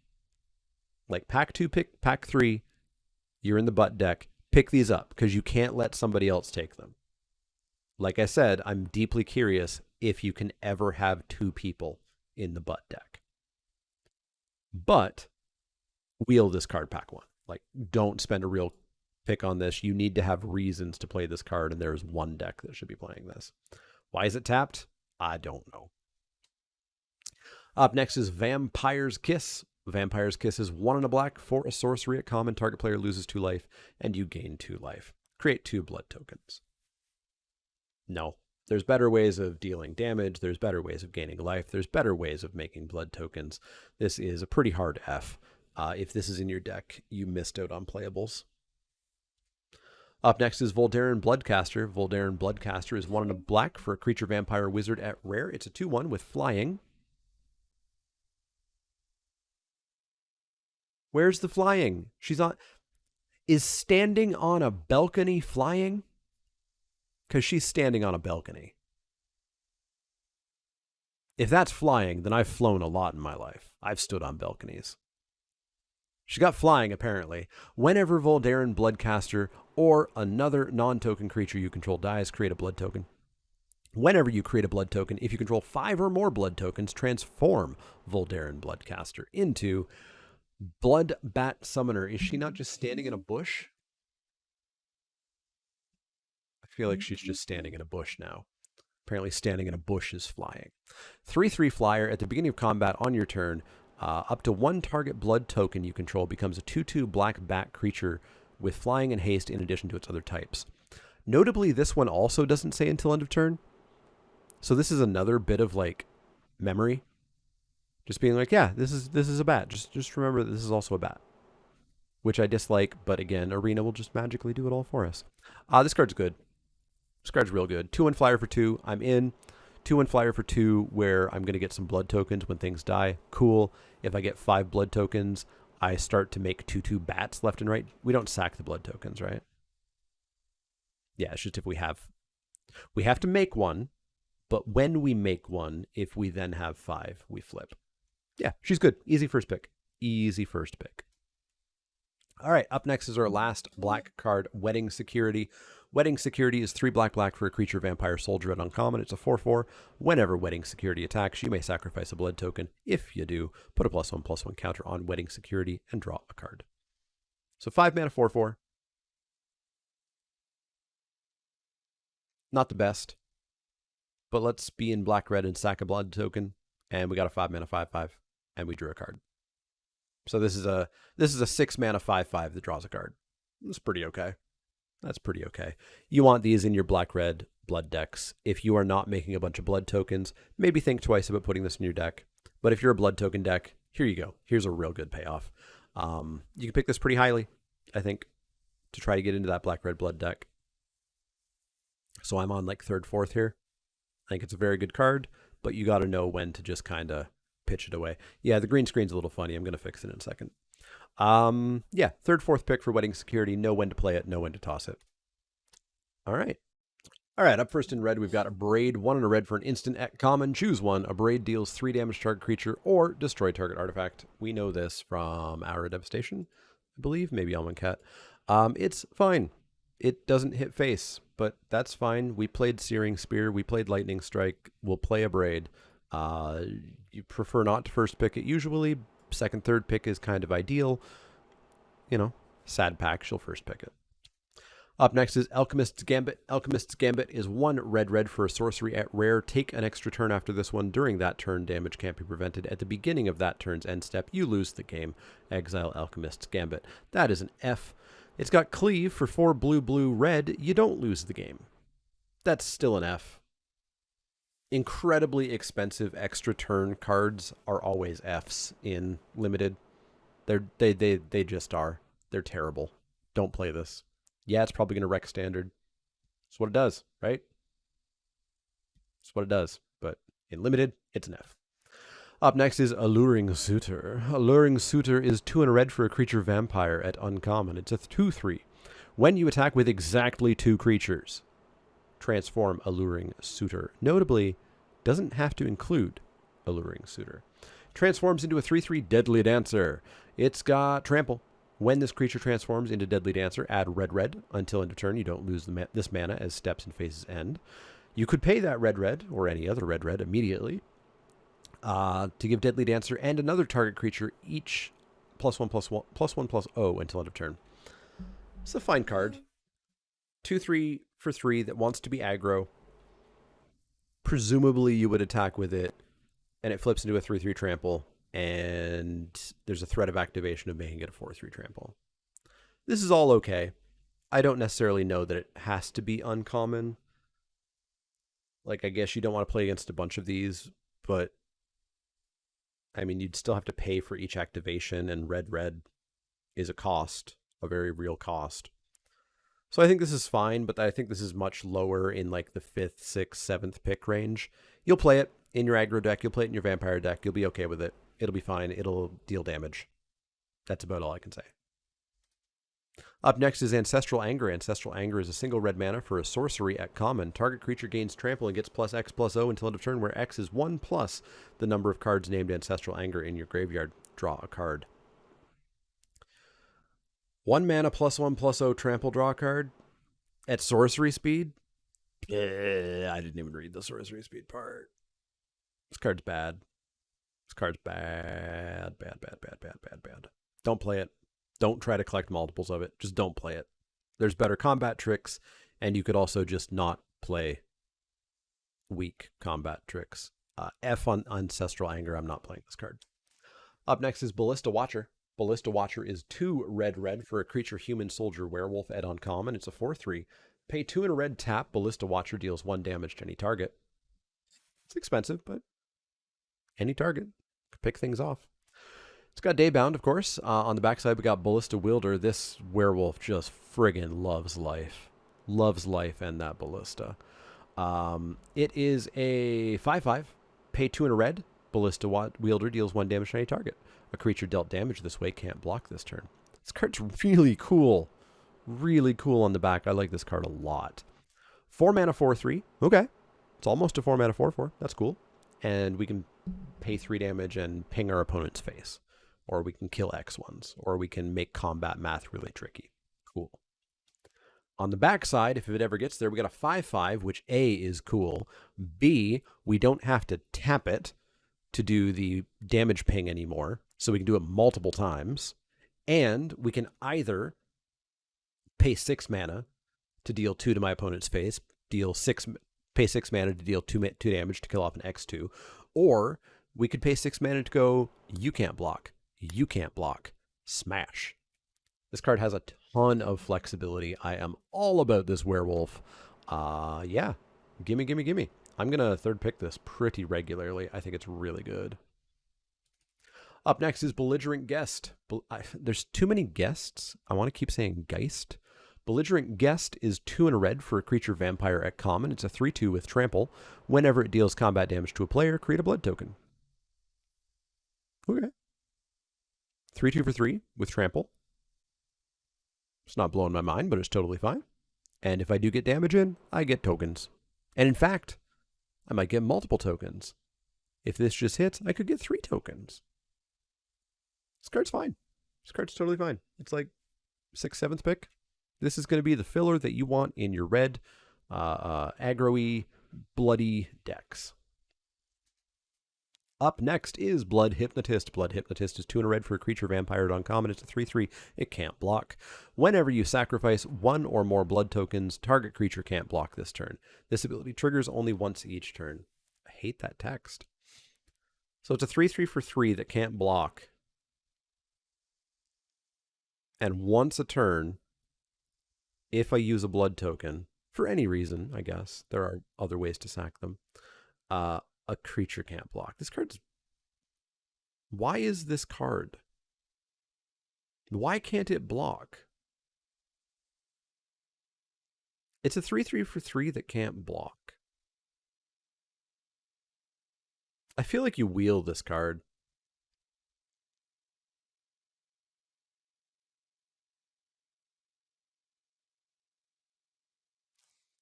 Like pack 2, pick pack 3. You're in the Butt deck. Pick these up because you can't let somebody else take them. Like I said, I'm deeply curious if you can ever have 2 people in the Butt deck. But wheel this card pack one. Like, don't spend a real pick on this. You need to have reasons to play this card, and there's one deck that should be playing this. Why is it tapped? I don't know. Up next is Vampire's Kiss. Vampire's Kiss is 1 and a black for a sorcery at common. Target player loses 2 life, and you gain 2 life. Create 2 blood tokens. No. There's better ways of dealing damage. There's better ways of gaining life. There's better ways of making blood tokens. This is a pretty hard F. If this is in your deck, you missed out on playables. Up next is Voldaren Bloodcaster. Voldaren Bloodcaster is 1 and a black for a creature vampire wizard at rare. It's a 2/1 with flying. Where's the flying? Is standing on a balcony flying? Because she's standing on a balcony. If that's flying, then I've flown a lot in my life. I've stood on balconies. She got flying, apparently. Whenever Voldaren Bloodcaster or another non-token creature you control dies, create a blood token. Whenever you create a blood token, if you control 5 or more blood tokens, transform Voldaren Bloodcaster into Blood Bat Summoner. Is she not just standing in a bush? I feel like she's just standing in a bush now. Apparently standing in a bush is flying. 3/3 flyer. At the beginning of combat on your turn, up to 1 target blood token you control becomes a 2/2 black bat creature with flying and haste in addition to its other types. Notably, this one also doesn't say until end of turn. So this is another bit of like memory. Just being like, yeah, this is a bat. Just remember that this is also a bat. Which I dislike, but again, Arena will just magically do it all for us. This card's good. This card's real good. 2/1 flyer for 2. I'm in. 2/1 flyer for 2, where I'm going to get some blood tokens when things die. Cool. If I get 5 blood tokens, I start to make 2/2 bats left and right. We don't sack the blood tokens, right? Yeah, it's just if we have to make one, but when we make one, if we then have 5, we flip. Yeah, she's good. Easy first pick. Easy first pick. All right, up next is our last black card, Wedding Security. Wedding Security is 3 black for a creature vampire soldier at uncommon. It's a 4/4. Whenever Wedding Security attacks, you may sacrifice a blood token. If you do, put a +1/+1 counter on Wedding Security and draw a card. So 5 mana 4/4. Not the best, but let's be in black-red and sack a blood token, and we got a 5 mana 5/5, and we drew a card. So this is a 6 mana 5/5 that draws a card. That's pretty okay. That's pretty okay. You want these in your black-red blood decks. If you are not making a bunch of blood tokens, maybe think twice about putting this in your deck. But if you're a blood token deck, here you go. Here's a real good payoff. You can pick this pretty highly, I think, to try to get into that black-red blood deck. So I'm on like 3rd, 4th here. I think it's a very good card, but you got to know when to just kind of pitch it away. Yeah, the green screen's a little funny. I'm going to fix it in a second. Yeah, 3rd, 4th pick for Wedding Security. Know when to play it, know when to toss it. All right. Up first in red, we've got a Braid. 1 and a red for an instant at common. Choose one. A Braid deals 3 damage to target creature or destroy target artifact. We know this from Hour of Devastation, I believe. Maybe Almond Cat. It's fine. It doesn't hit face, but that's fine. We played Searing Spear. We played Lightning Strike. We'll play a Braid. You prefer not to first pick it usually. 2nd, 3rd pick is kind of ideal. You know, sad pack, she'll first pick it. Up next is Alchemist's Gambit. Alchemist's Gambit is 1 red for a sorcery at rare. Take an extra turn after this one. During that turn, damage can't be prevented. At the beginning of that turn's end step, you lose the game. Exile Alchemist's Gambit. That is an F. It's got Cleave for 4 blue, red. You don't lose the game. That's still an F. Incredibly expensive extra turn cards are always Fs in Limited. They just are. They're terrible. Don't play this. Yeah, it's probably going to wreck Standard. That's what it does, right? That's what it does. But in Limited, it's an F. Up next is Alluring Suitor. Alluring Suitor is 2 and a red for a creature vampire at uncommon. It's a 2/3. When you attack with exactly 2 creatures, transform Alluring Suitor. Notably, doesn't have to include Alluring Suitor. Transforms into a 3/3 Deadly Dancer. It's got Trample. When this creature transforms into Deadly Dancer, add red. Until end of turn, you don't lose this mana as steps and phases end. You could pay that red or any other red immediately. To give Deadly Dancer and another target creature each +1/+1/+1/+0 until end of turn. It's a fine card. 2/3 for 3 that wants to be aggro. Presumably you would attack with it, and it flips into a 3/3 trample, and there's a threat of activation of making it a 4/3 trample. This is all okay. I don't necessarily know that it has to be uncommon. Like, I guess you don't want to play against a bunch of these, but I mean, you'd still have to pay for each activation, and red is a cost, a very real cost. So I think this is fine, but I think this is much lower in like the 5th, 6th, 7th pick range. You'll play it in your aggro deck, you'll play it in your vampire deck, you'll be okay with it. It'll be fine, it'll deal damage. That's about all I can say. Up next is Ancestral Anger. Ancestral Anger is a single red mana for a sorcery at common. Target creature gains trample and gets +X/+0 until end of turn, where X is 1 plus the number of cards named Ancestral Anger in your graveyard. Draw a card. 1 mana +1/+0 trample, draw a card at sorcery speed. I didn't even read the sorcery speed part. This card's bad. This card's bad. Don't play it. Don't try to collect multiples of it. Just don't play it. There's better combat tricks, and you could also just not play weak combat tricks. F on Ancestral Anger. I'm not playing this card. Up next is Ballista Watcher. Ballista Watcher is 2 red for a creature human soldier werewolf at uncommon. It's a 4/3. Pay 2 and a red, tap. Ballista Watcher deals 1 damage to any target. It's expensive, but any target could pick things off. It's got Daybound, of course. On the backside, we got Ballista Wielder. This werewolf just friggin' loves life. Loves life and that Ballista. It is a 5/5. Pay 2 and a red. Ballista Wielder deals 1 damage to any target. A creature dealt damage this way can't block this turn. This card's really cool. Really cool on the back. I like this card a lot. 4 mana 4/3. Okay. It's almost a 4 mana 4/4. That's cool. And we can pay 3 damage and ping our opponent's face. Or we can kill X ones. Or we can make combat math really tricky. Cool. On the backside, if it ever gets there, we got a 5/5, which A is cool. B, we don't have to tap it to do the damage ping anymore. So we can do it multiple times. And we can either pay 6 mana to deal 2 to my opponent's face, pay 6 mana to deal 2 damage to kill off an X2, or we could pay 6 mana to go, you can't block, smash. This card has a ton of flexibility. I am all about this werewolf. Yeah, gimme. I'm going to third pick this pretty regularly. I think it's really good. Up next is Belligerent Guest. There's too many guests. I want to keep saying Geist. Belligerent Guest is 2 and a red for a creature vampire at common. It's a 3/2 with trample. Whenever it deals combat damage to a player, create a blood token. Okay. 3/2 for 3 with trample. It's not blowing my mind, but it's totally fine. And if I do get damage in, I get tokens. And in fact, I might get multiple tokens. If this just hits, I could get 3 tokens. This card's fine. This card's totally fine. It's like 6th, 7th pick. This is going to be the filler that you want in your red, aggro-y, bloody decks. Up next is Blood Hypnotist. Blood Hypnotist is 2 and a red for a creature vampire at uncommon. It's a 3/3. It can't block. Whenever you sacrifice 1 or more blood tokens, target creature can't block this turn. This ability triggers only once each turn. I hate that text. So it's a 3/3 for 3 that can't block. And once a turn, if I use a blood token, for any reason, I guess, there are other ways to sack them, a creature can't block. This card's... Why is this card? Why can't it block? It's a 3/3 for 3 that can't block. I feel like you wheel this card.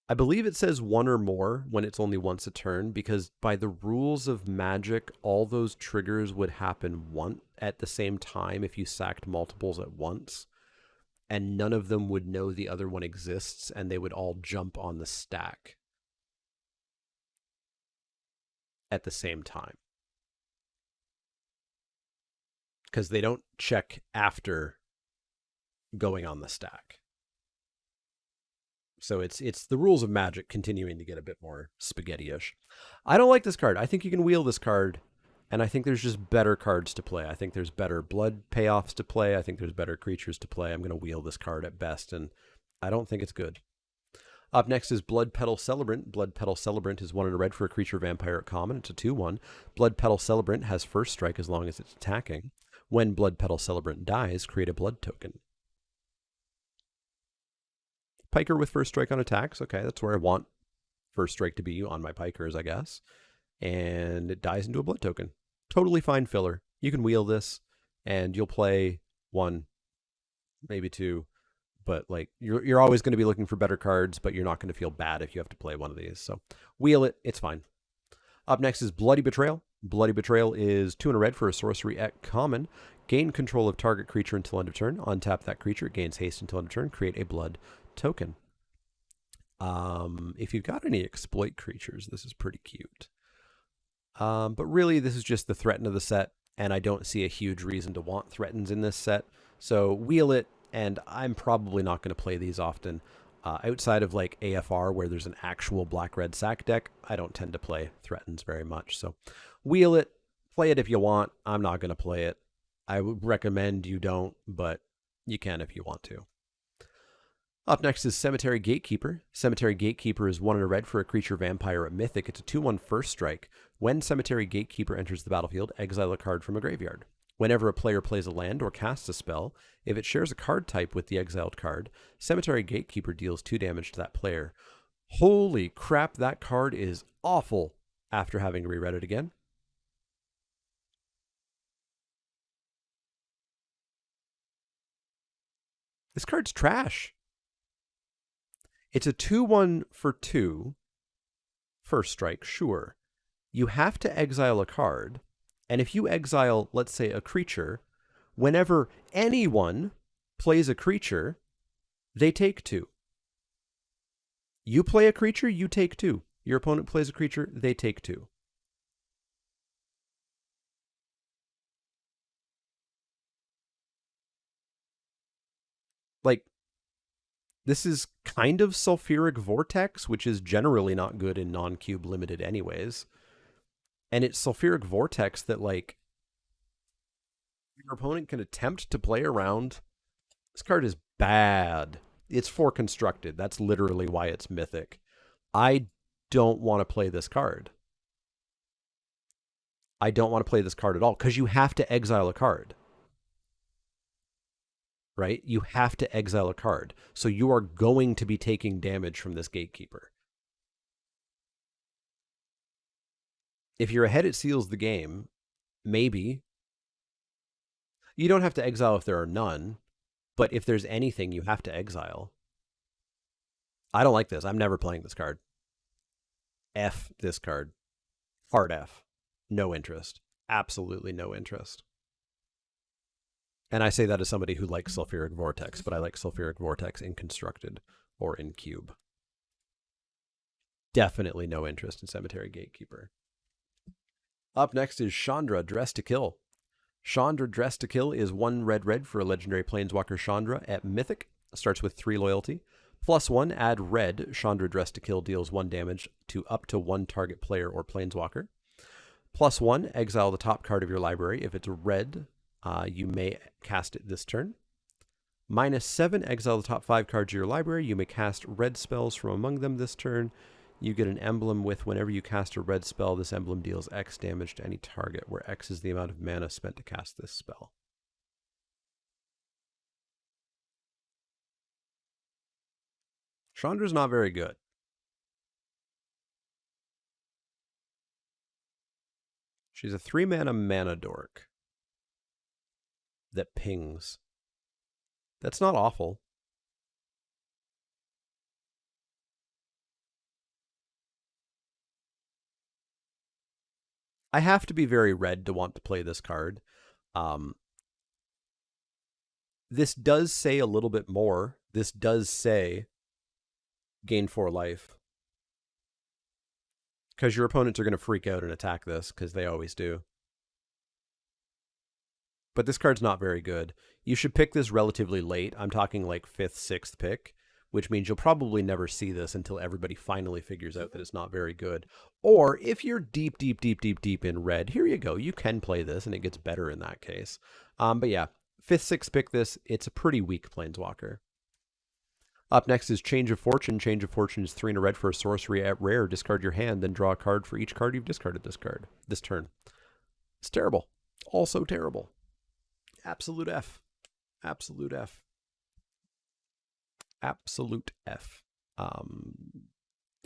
I believe it says 1 or more when it's only once a turn, because by the rules of Magic, all those triggers would happen at the same time if you sacked multiples at once, and none of them would know the other one exists, and they would all jump on the stack at the same time. because they don't check after going on the stack. So it's the rules of Magic continuing to get a bit more spaghetti-ish. I don't like this card. I think you can wheel this card, and I think there's just better cards to play. I think there's better blood payoffs to play. I think there's better creatures to play. I'm going to wheel this card at best, and I don't think it's good. Up next is Blood Petal Celebrant. Blood Petal Celebrant is 1 and a red for a creature vampire at common. It's a 2/1. Blood Petal Celebrant has first strike as long as it's attacking. When Blood Petal Celebrant dies, create a blood token. Piker with first strike on attacks. Okay, that's where I want first strike to be on my Pikers, I guess. And it dies into a blood token. Totally fine filler. You can wheel this, and you'll play 1, maybe 2, but like you're always going to be looking for better cards, but you're not going to feel bad if you have to play one of these. So wheel it, it's fine. Up next is Bloody Betrayal. Bloody Betrayal is 2 and a red for a sorcery at common. Gain control of target creature until end of turn. Untap that creature, gains haste until end of turn. Create a blood token. If you've got any exploit creatures, this is pretty cute. But really, this is just the threaten of the set, and I don't see a huge reason to want threatens in this set. So wheel it, and I'm probably not going to play these often. Outside of like AFR, where there's an actual black-red sack deck, I don't tend to play threatens very much. So wheel it, play it if you want. I'm not going to play it. I would recommend you don't, but you can if you want to. Up next is Cemetery Gatekeeper. Cemetery Gatekeeper is 1 and a red for a creature vampire at Mythic. It's a 2/1 first strike. When Cemetery Gatekeeper enters the battlefield, exile a card from a graveyard. Whenever a player plays a land or casts a spell, if it shares a card type with the exiled card, Cemetery Gatekeeper deals 2 damage to that player. Holy crap, that card is awful after having reread it again. This card's trash. It's a 2/1 for 2. First strike, sure. You have to exile a card. And if you exile, let's say, a creature, whenever anyone plays a creature, they take 2. You play a creature, you take 2. Your opponent plays a creature, they take 2. Like, this is kind of Sulfuric Vortex, which is generally not good in non-cube limited anyways. And it's Sulfuric Vortex that, like, your opponent can attempt to play around. This card is bad. It's 4 constructed. That's literally why it's Mythic. I don't want to play this card. I don't want to play this card at all, because you have to exile a card. Right? You have to exile a card. So you are going to be taking damage from this Gatekeeper. If you're ahead, it seals the game. Maybe. You don't have to exile if there are none, but if there's anything, you have to exile. I don't like this. I'm never playing this card. F this card. Hard F. No interest. Absolutely no interest. And I say that as somebody who likes Sulfuric Vortex, but I like Sulfuric Vortex in Constructed or in Cube. Definitely no interest in Cemetery Gatekeeper. Up next is Chandra, Dress to Kill. Chandra, Dress to Kill is 1 red for a legendary Planeswalker Chandra at Mythic. Starts with 3 loyalty. +1, add red. Chandra, Dress to Kill deals 1 damage to up to 1 target player or Planeswalker. +1, exile the top card of your library. If it's red, you may cast it this turn. -7, exile the top 5 cards of your library. You may cast red spells from among them this turn. You get an emblem with whenever you cast a red spell, this emblem deals X damage to any target, where X is the amount of mana spent to cast this spell. Chandra's not very good. She's a 3-mana mana dork that pings. That's not awful. I have to be very red to want to play this card. This does say a little bit more. This does say gain 4 life. Because your opponents are going to freak out and attack this, because they always do. but this card's not very good. You should pick this relatively late. I'm talking like 5th, 6th pick, which means you'll probably never see this until everybody finally figures out that it's not very good. Or if you're deep, deep, deep, deep, deep in red, here you go. You can play this, and it gets better in that case. But yeah, 5th, 6th pick this. It's a pretty weak Planeswalker. Up next is Change of Fortune. Change of Fortune is 3 and a red for a sorcery at rare. Discard your hand, then draw a card for each card you've discarded this turn. It's terrible. Also terrible. Absolute F. Absolute F. Absolute F.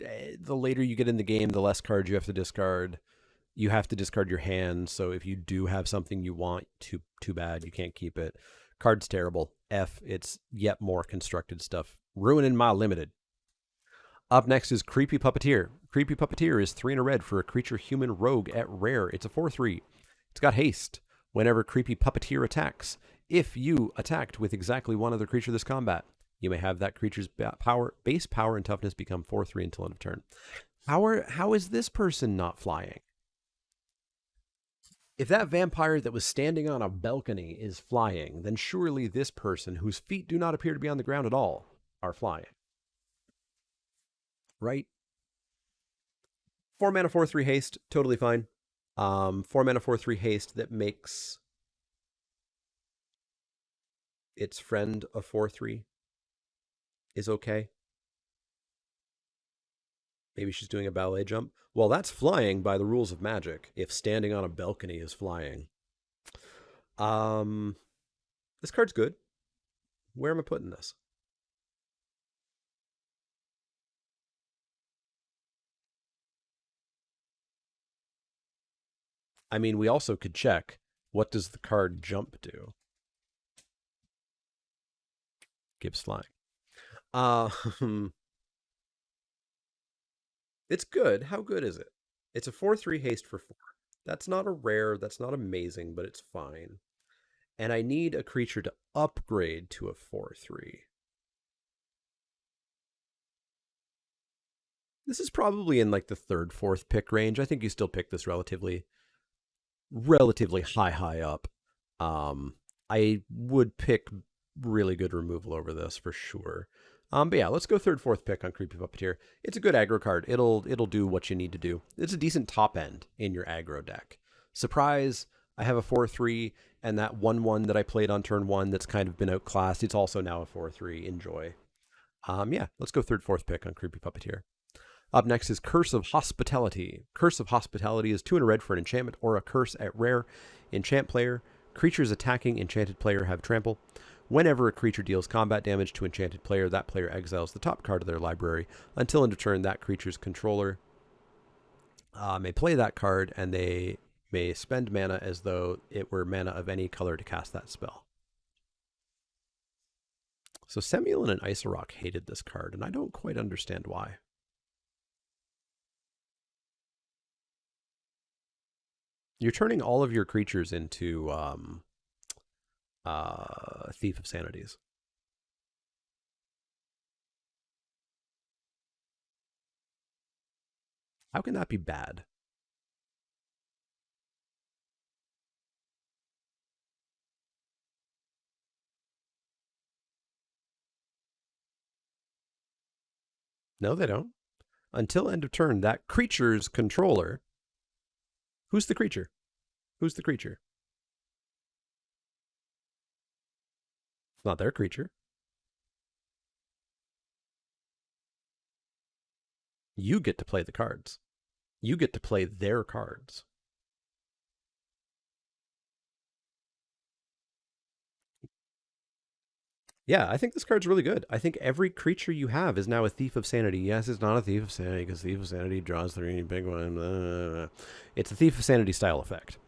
The later you get in the game, the less cards you have to discard. You have to discard your hand, so if you do have something you want, too bad, you can't keep it. Card's terrible. F. It's yet more constructed stuff. Ruining my limited. Up next is Creepy Puppeteer. Creepy Puppeteer is 3 and a red for a creature human rogue at rare. It's a 4/3. It's got haste. Whenever Creepy Puppeteer attacks, if you attacked with exactly one other creature this combat, you may have that creature's base power and toughness become 4/3 until end of turn. How is this person not flying? If that vampire that was standing on a balcony is flying, then surely this person, whose feet do not appear to be on the ground at all, are flying. Right? 4 mana 4/3 haste, totally fine. 4 mana 4/3 haste that makes its friend a 4/3 is okay. Maybe she's doing a ballet jump. Well, that's flying by the rules of Magic, if standing on a balcony is flying. This card's good. Where am I putting this? I mean, we also could check, what does the card jump do? Gives flying. It's good. How good is it? It's a 4/3 haste for 4. That's not a rare, that's not amazing, but it's fine. And I need a creature to upgrade to a 4/3. This is probably in like the 3rd, 4th pick range. I think you still pick this relatively high up. I would pick really good removal over this for sure. But yeah, let's go 3rd, 4th pick on Creepy Puppeteer. It's a good aggro card. It'll do what you need to do. It's a decent top end in your aggro deck. Surprise, I have a 4/3, and that 1/1 that I played on turn 1 that's kind of been outclassed, it's also now a 4/3. Enjoy. Yeah, let's go 3rd, 4th pick on Creepy Puppeteer. Up next is Curse of Hospitality. Curse of Hospitality is 2 and a red for an enchantment or a curse at rare. Enchant player. Creatures attacking enchanted player have trample. Whenever a creature deals combat damage to enchanted player, that player exiles the top card of their library. Until end of turn, that creature's controller may play that card, and they may spend mana as though it were mana of any color to cast that spell. So Semulin and Isorok hated this card, and I don't quite understand why. You're turning all of your creatures into Thief of Sanities. How can that be bad? No, they don't. Until end of turn, that creature's controller. Who's the creature? Who's the creature? It's not their creature. You get to play the cards. You get to play their cards. Yeah, I think this card's really good. I think every creature you have is now a Thief of Sanity. Yes, it's not a Thief of Sanity because Thief of Sanity draws 3 big one. It's a Thief of Sanity style effect.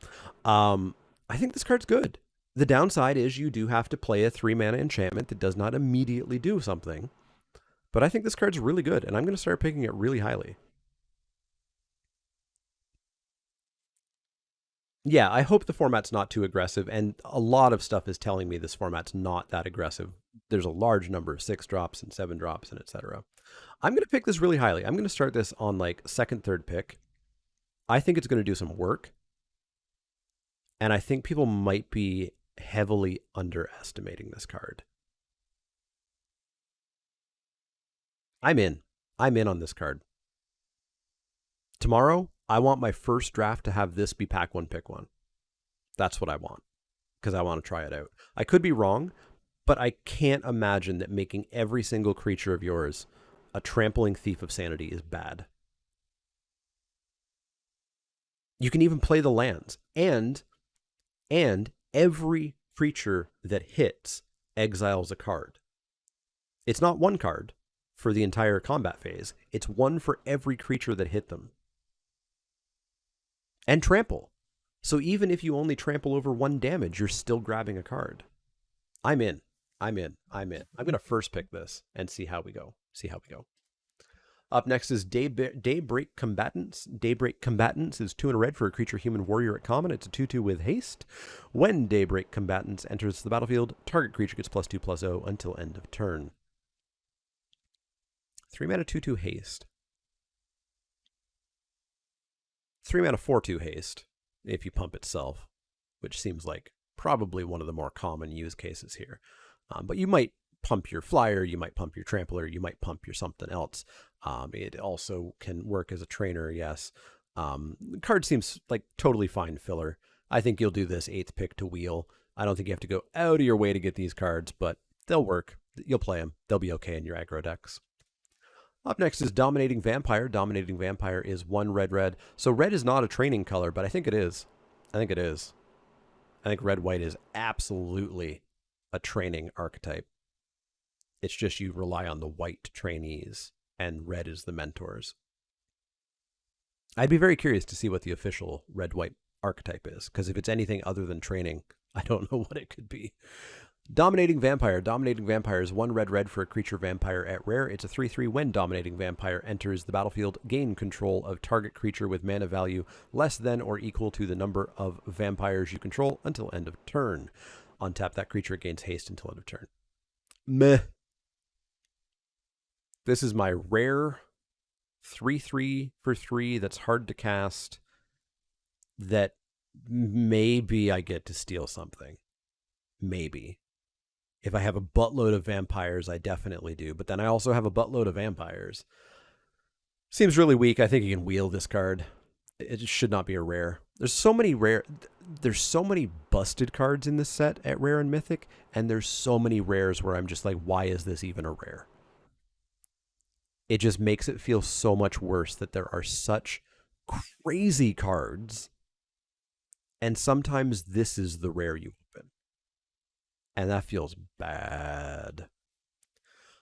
I think this card's good. The downside is you do have to play a 3-mana enchantment that does not immediately do something. But I think this card's really good, and I'm going to start picking it really highly. Yeah, I hope the format's not too aggressive, and a lot of stuff is telling me this format's not that aggressive. There's a large number of 6 drops and 7 drops and etc. I'm going to pick this really highly. I'm going to start this on like 2nd, 3rd pick. I think it's going to do some work, and I think people might be heavily underestimating this card. I'm in. I'm in on this card. Tomorrow, I want my first draft to have this be pack one, pick one. That's what I want, because I want to try it out. I could be wrong, but I can't imagine that making every single creature of yours a trampling thief of sanity is bad. You can even play the lands, and every creature that hits exiles a card. It's not one card for the entire combat phase. It's one for every creature that hit them. And trample. So even if you only trample over 1 damage, you're still grabbing a card. I'm in. I'm going to first pick this and see how we go. Up next is Daybreak Combatants. Daybreak Combatants is 2 and a red for a creature human warrior at common. It's a 2/2 with haste. When Daybreak Combatants enters the battlefield, target creature gets +2/+0 until end of turn. 3 mana 2/2 haste. 3 mana 4/2 haste if you pump itself, which seems like probably one of the more common use cases here. But you might pump your flyer, you might pump your trampler, you might pump your something else. It also can work as a trainer, yes. The card seems like totally fine filler. I think you'll do this 8th pick to wheel. I don't think you have to go out of your way to get these cards, but they'll work. You'll play them. They'll be okay in your aggro decks. Up next is Dominating Vampire. Dominating Vampire is 1 red. So red is not a training color, but I think it is. I think red-white is absolutely a training archetype. It's just you rely on the white trainees, and red is the mentors. I'd be very curious to see what the official red-white archetype is, because if it's anything other than training, I don't know what it could be. Dominating Vampire. Dominating Vampire is 1 red for a creature vampire at rare. It's a 3/3 when Dominating Vampire enters the battlefield. Gain control of target creature with mana value less than or equal to the number of vampires you control until end of turn. Untap that creature, gains haste until end of turn. Meh. This is my rare 3/3 for 3 that's hard to cast, that maybe I get to steal something. Maybe. If I have a buttload of vampires, I definitely do. But then I also have a buttload of vampires. Seems really weak. I think you can wheel this card. It should not be a rare. There's so many busted cards in this set at rare and mythic, and there's so many rares where I'm just like, why is this even a rare? It just makes it feel so much worse that there are such crazy cards, and sometimes this is the rare you open. And that feels bad.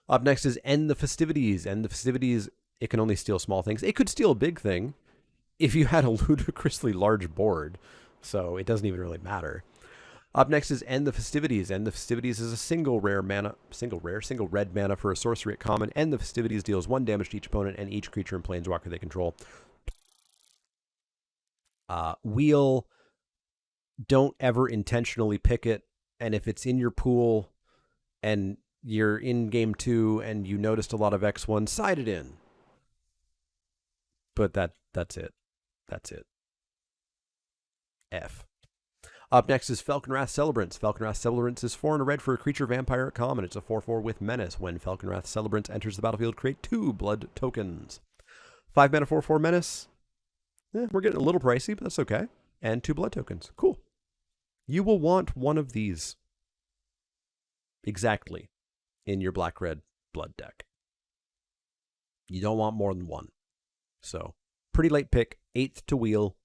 Up next is End the Festivities. End the Festivities, it can only steal small things. It could steal a big thing if you had a ludicrously large board, so it doesn't even really matter. Up next is End the Festivities. End the Festivities is a single red mana for a sorcery at common. End the Festivities deals 1 damage to each opponent and each creature and planeswalker they control. Wheel, don't ever intentionally pick it. And if it's in your pool and you're in game 2 and you noticed a lot of X1, side it in. But that's it. That's it. F. Up next is Falconwrath Celebrants. Falconwrath Celebrants is 4 and a red for a creature vampire at common. It's a 4/4 with menace. When Falconwrath Celebrants enters the battlefield, create 2 blood tokens. 5 mana 4/4 menace. We're getting a little pricey, but that's okay. And 2 blood tokens. Cool. You will want one of these exactly in your black-red blood deck. You don't want more than one. So, pretty late pick, 8th to wheel,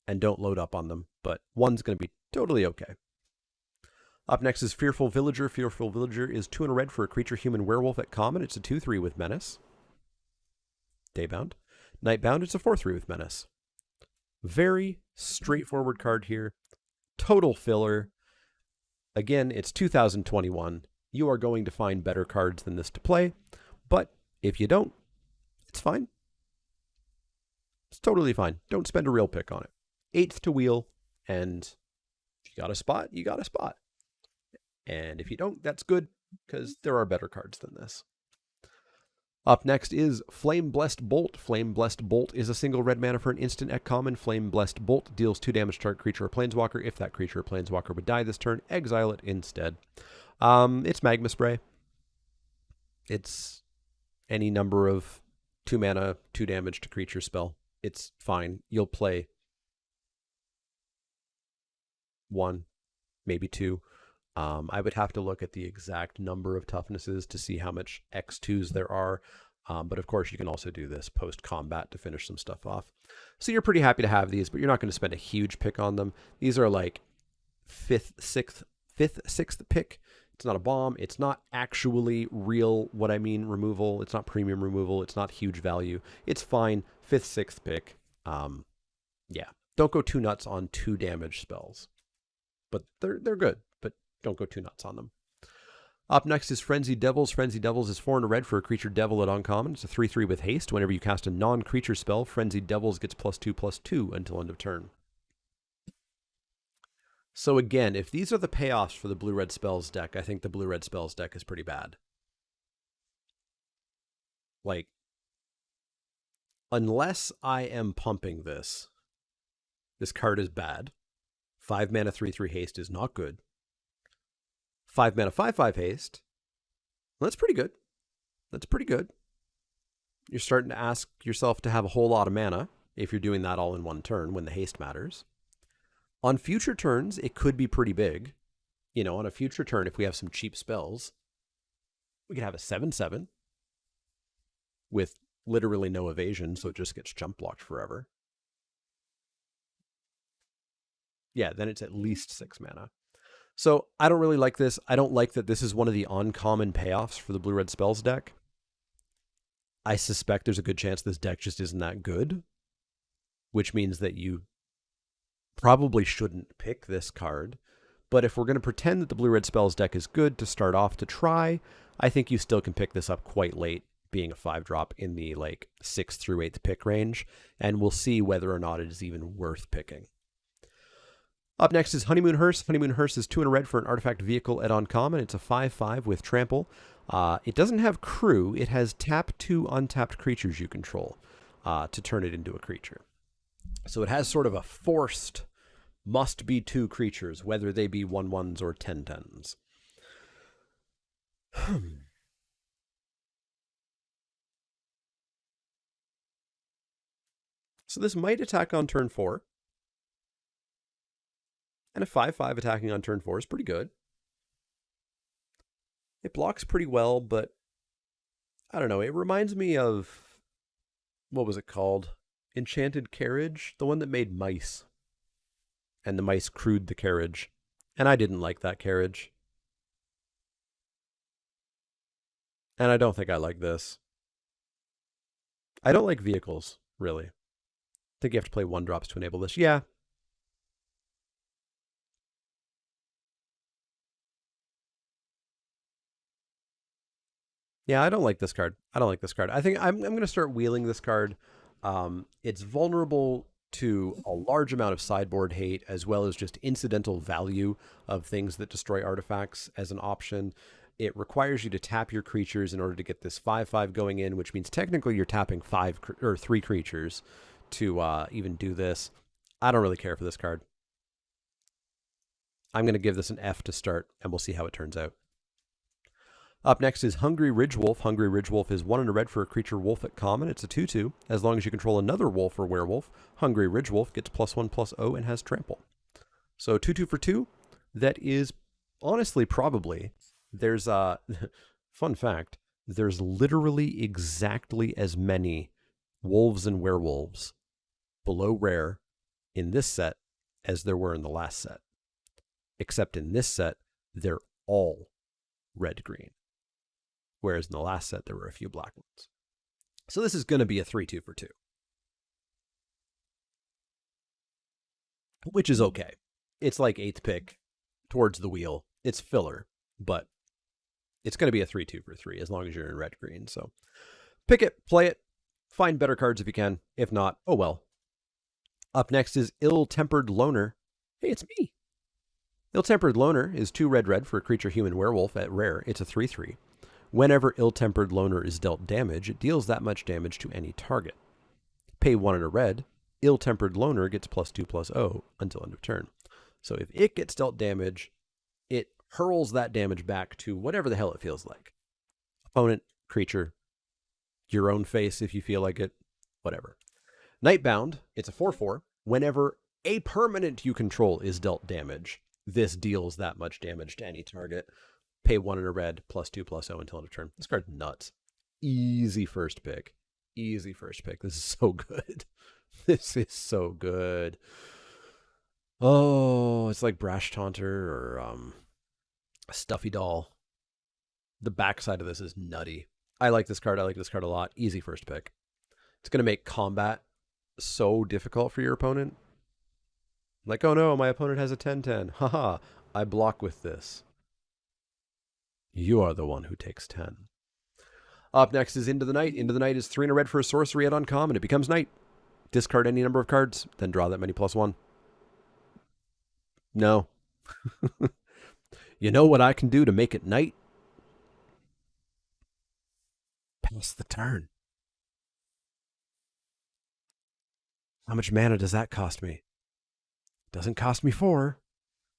and don't load up on them, but one's going to be totally okay. Up next is Fearful Villager. Fearful Villager is 2 and a red for a creature human werewolf at common. It's a 2/3 with menace. Daybound. Nightbound, it's a 4/3 with menace. Very straightforward card here. Total filler. Again, it's 2021. You are going to find better cards than this to play, but if you don't, it's fine. It's totally fine. Don't spend a real pick on it. 8th to wheel, and if you got a spot, you got a spot. And if you don't, that's good, because there are better cards than this. Up next is Flame Blessed Bolt. Flame Blessed Bolt is a single red mana for an instant at common. Flame Blessed Bolt deals 2 damage to target creature or planeswalker. If that creature or planeswalker would die this turn, exile it instead. It's Magma Spray. It's any number of 2 mana, 2 damage to creature spell. It's fine. You'll play 1, maybe 2. I would have to look at the exact number of toughnesses to see how much X2s there are. But of course, you can also do this post-combat to finish some stuff off. So you're pretty happy to have these, but you're not going to spend a huge pick on them. These are like 5th, 6th pick. It's not a bomb. It's not actually real, what I mean, removal. It's not premium removal. It's not huge value. It's fine. 5th, 6th pick. Yeah. Don't go too nuts on 2 damage spells. But they're good. But don't go too nuts on them. Up next is Frenzied Devils. Frenzied Devils is 4 and a red for a creature devil at uncommon. It's a 3/3 with haste. Whenever you cast a non-creature spell, Frenzied Devils gets +2/+2 until end of turn. So again, if these are the payoffs for the blue-red spells deck, I think the blue-red spells deck is pretty bad. Like, unless I am pumping this card is bad. 5 mana 3/3 haste is not good. 5 mana 5/5 haste. Well, that's pretty good. That's pretty good. You're starting to ask yourself to have a whole lot of mana if you're doing that all in one turn when the haste matters. On future turns, it could be pretty big. You know, on a future turn, if we have some cheap spells, we could have a 7/7 with literally no evasion, so it just gets jump blocked forever. Yeah, then it's at least 6 mana. So I don't really like this. I don't like that this is one of the uncommon payoffs for the blue-red spells deck. I suspect there's a good chance this deck just isn't that good, which means that you probably shouldn't pick this card. But if we're going to pretend that the blue-red spells deck is good to start off to try, I think you still can pick this up quite late, being a 5-drop in the like 6th through 8th pick range, and we'll see whether or not it is even worth picking. Up next is Honeymoon Hearse. Honeymoon Hearse is 2 and a red for an artifact vehicle at uncommon. It's a 5/5 with trample. It doesn't have crew. It has tap 2 untapped creatures you control to turn it into a creature. So it has sort of a forced must be 2 creatures, whether they be 1/1s or 10/10s. So this might attack on turn 4. And a 5/5 attacking on turn 4 is pretty good. It blocks pretty well, but I don't know. It reminds me of, what was it called? Enchanted Carriage? The one that made mice. And the mice crewed the carriage. And I didn't like that carriage. And I don't think I like this. I don't like vehicles, really. I think you have to play 1-drops to enable this. Yeah. Yeah, I don't like this card. I think I'm going to start wheeling this card. It's vulnerable to a large amount of sideboard hate, as well as just incidental value of things that destroy artifacts as an option. It requires you to tap your creatures in order to get this 5/5 going in, which means technically you're tapping 3 creatures to even do this. I don't really care for this card. I'm going to give this an F to start, and we'll see how it turns out. Up next is Hungry Ridgewolf. Hungry Ridgewolf is 1 and a red for a creature wolf at common. It's a 2/2. As long as you control another wolf or werewolf, Hungry Ridgewolf gets +1/+0 and has trample. So 2/2 for 2. That is honestly probably, there's a fun fact, there's literally exactly as many wolves and werewolves below rare in this set as there were in the last set. Except in this set, they're all red-green. Whereas in the last set, there were a few black ones. So this is going to be a 3/2 for 2. Which is okay. It's like 8th pick towards the wheel. It's filler, but it's going to be a 3/2 for 3 as long as you're in red-green. So pick it, play it, find better cards if you can. If not, oh well. Up next is Ill-Tempered Loner. Hey, it's me. Ill-Tempered Loner is 2 red for a creature human werewolf at rare. It's a 3/3. Whenever Ill-Tempered Loner is dealt damage, it deals that much damage to any target. Pay 1 and a red. Ill-Tempered Loner gets +2/+0 until end of turn. So if it gets dealt damage, it hurls that damage back to whatever the hell it feels like. Opponent, creature, your own face if you feel like it, whatever. Nightbound, it's a 4/4. Whenever a permanent you control is dealt damage, this deals that much damage to any target. Pay 1 and a red, +2/+0 until end of turn. This card's nuts. Easy first pick. Easy first pick. This is so good. This is so good. Oh, it's like Brash Taunter or Stuffy Doll. The backside of this is nutty. I like this card. I like this card a lot. Easy first pick. It's going to make combat so difficult for your opponent. Like, oh no, my opponent has a 10/10. Haha, I block with this. You are the one who takes 10. Up next is Into the Night. Into the Night is 3 and a red for a sorcery at uncommon. It becomes night. Discard any number of cards, then draw that many +1. No. You know what I can do to make it night? Pass the turn. How much mana does that cost me? Doesn't cost me 4.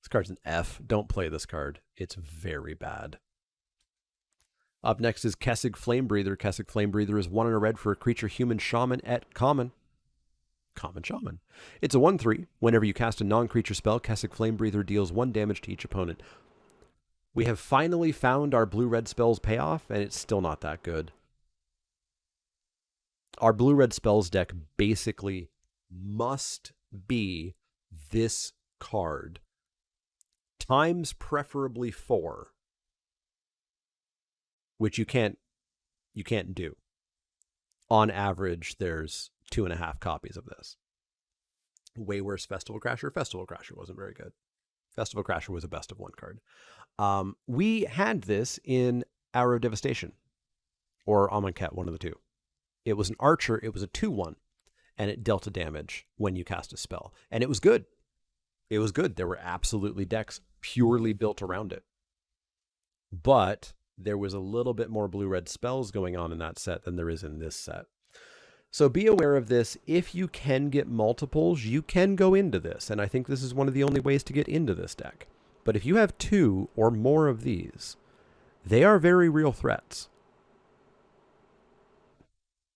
This card's an F. Don't play this card. It's very bad. Up next is Kessig Flamebreather. Kessig Flamebreather is 1 and a red for a creature human shaman at common. Common shaman. It's a 1/3. Whenever you cast a non-creature spell, Kessig Flamebreather deals 1 damage to each opponent. We have finally found our blue-red spells payoff, and it's still not that good. Our blue-red spells deck basically must be this card times preferably 4, which you can't do. On average, there's 2.5 copies of this. Way worse Festival Crasher. Festival Crasher wasn't very good. Festival Crasher was a best of 1 card. We had this in Hour of Devastation or Amonkhet, one of the two. It was an archer. It was a 2/1, and it dealt a damage when you cast a spell. And it was good. It was good. There were absolutely decks purely built around it. But there was a little bit more blue-red spells going on in that set than there is in this set. So be aware of this. If you can get multiples, you can go into this. And I think this is one of the only ways to get into this deck. But if you have 2 or more of these, they are very real threats.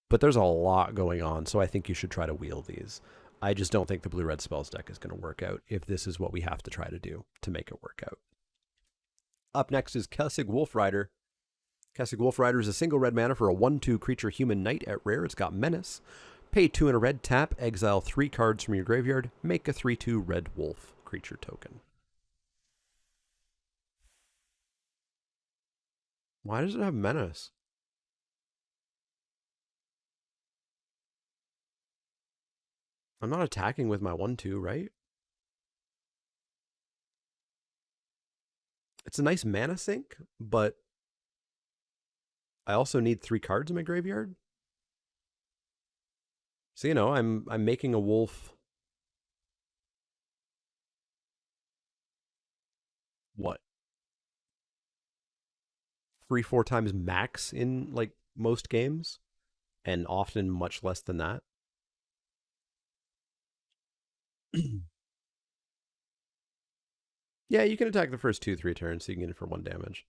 But there's a lot going on, so I think you should try to wheel these. I just don't think the blue-red spells deck is going to work out if this is what we have to try to do to make it work out. Up next is Kessig Wolfrider. Kessig Wolfrider is a single red mana for a 1/2 creature human knight at rare. It's got menace. Pay 2 and a red, tap, exile 3 cards from your graveyard, make a 3/2 red wolf creature token. Why does it have menace? I'm not attacking with my 1/2, right? It's a nice mana sink, but I also need 3 cards in my graveyard. So, you know, I'm making a wolf. What? 3-4 times max in like most games, and often much less than that. Yeah, you can attack the first 2-3 turns, so you can get it for 1 damage.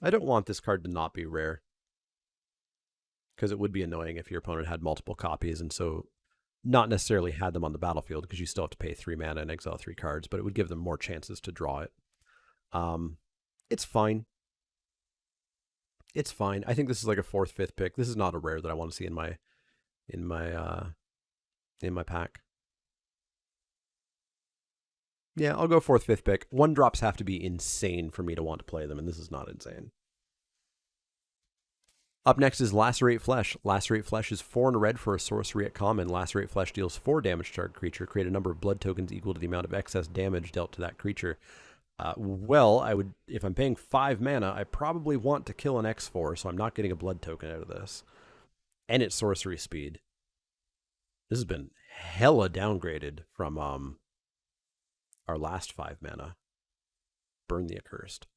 I don't want this card to not be rare, because it would be annoying if your opponent had multiple copies and so not necessarily had them on the battlefield, because you still have to pay 3 mana and exile 3 cards, but it would give them more chances to draw it. It's fine. It's fine. I think this is like a 4th, 5th pick. This is not a rare that I want to see in my pack. Yeah, I'll go 4th, 5th pick. 1-drops have to be insane for me to want to play them, and this is not insane. Up next is Lacerate Flesh. Lacerate Flesh is 4 and a red for a sorcery at common. Lacerate Flesh deals 4 damage to target creature. Create a number of blood tokens equal to the amount of excess damage dealt to that creature. Well, I would, if I'm paying 5 mana, I probably want to kill an X4, so I'm not getting a blood token out of this. And it's sorcery speed. This has been hella downgraded from our last 5 mana. Burn the Accursed.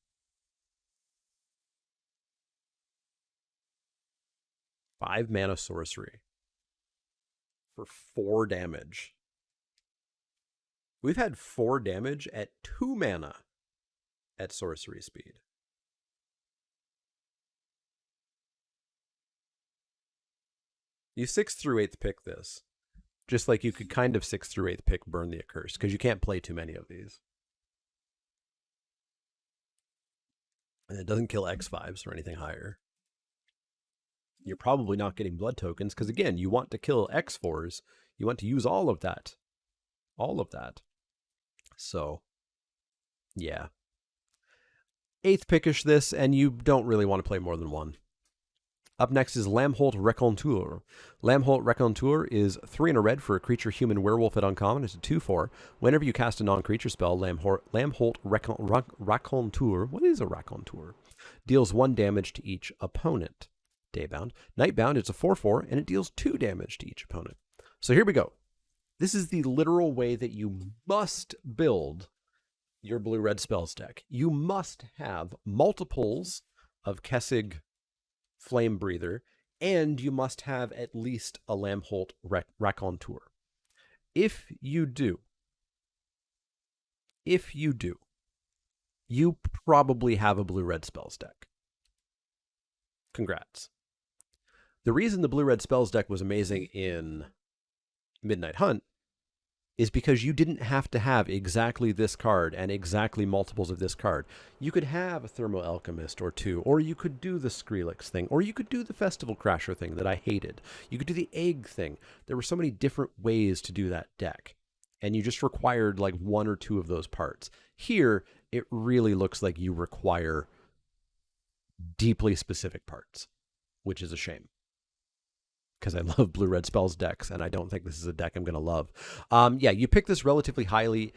5 mana sorcery for 4 damage. We've had 4 damage at 2 mana at sorcery speed. You 6th through 8th pick this. Just like you could kind of 6th through 8th pick Burn the Accursed, because you can't play too many of these. And it doesn't kill X5s or anything higher. You're probably not getting blood tokens, because again, you want to kill X4s. You want to use all of that. All of that. So, yeah. 8th pickish this, and you don't really want to play more than one. Up next is Lamholt Raconteur. Lamholt Raconteur is 3 and a red for a creature human werewolf at uncommon. It's a 2/4. Whenever you cast a non-creature spell, Lamholt Raconteur, what is a Raconteur? Deals 1 damage to each opponent. Daybound. Nightbound, it's a 4/4, and it deals 2 damage to each opponent. So here we go. This is the literal way that you must build your blue-red spells deck. You must have multiples of Kessig Flame Breather, and you must have at least a Lamholt Raconteur. If you do, you probably have a blue-red spells deck. Congrats. The reason the blue-red spells deck was amazing in Midnight Hunt is because you didn't have to have exactly this card and exactly multiples of this card. You could have a Thermo Alchemist or 2, or you could do the Skrillex thing, or you could do the Festival Crasher thing that I hated. You could do the Egg thing. There were so many different ways to do that deck, and you just required like 1 or 2 of those parts. Here, it really looks like you require deeply specific parts, which is a shame, because I love blue-red spells decks, and I don't think this is a deck I'm going to love. Yeah, you pick this relatively highly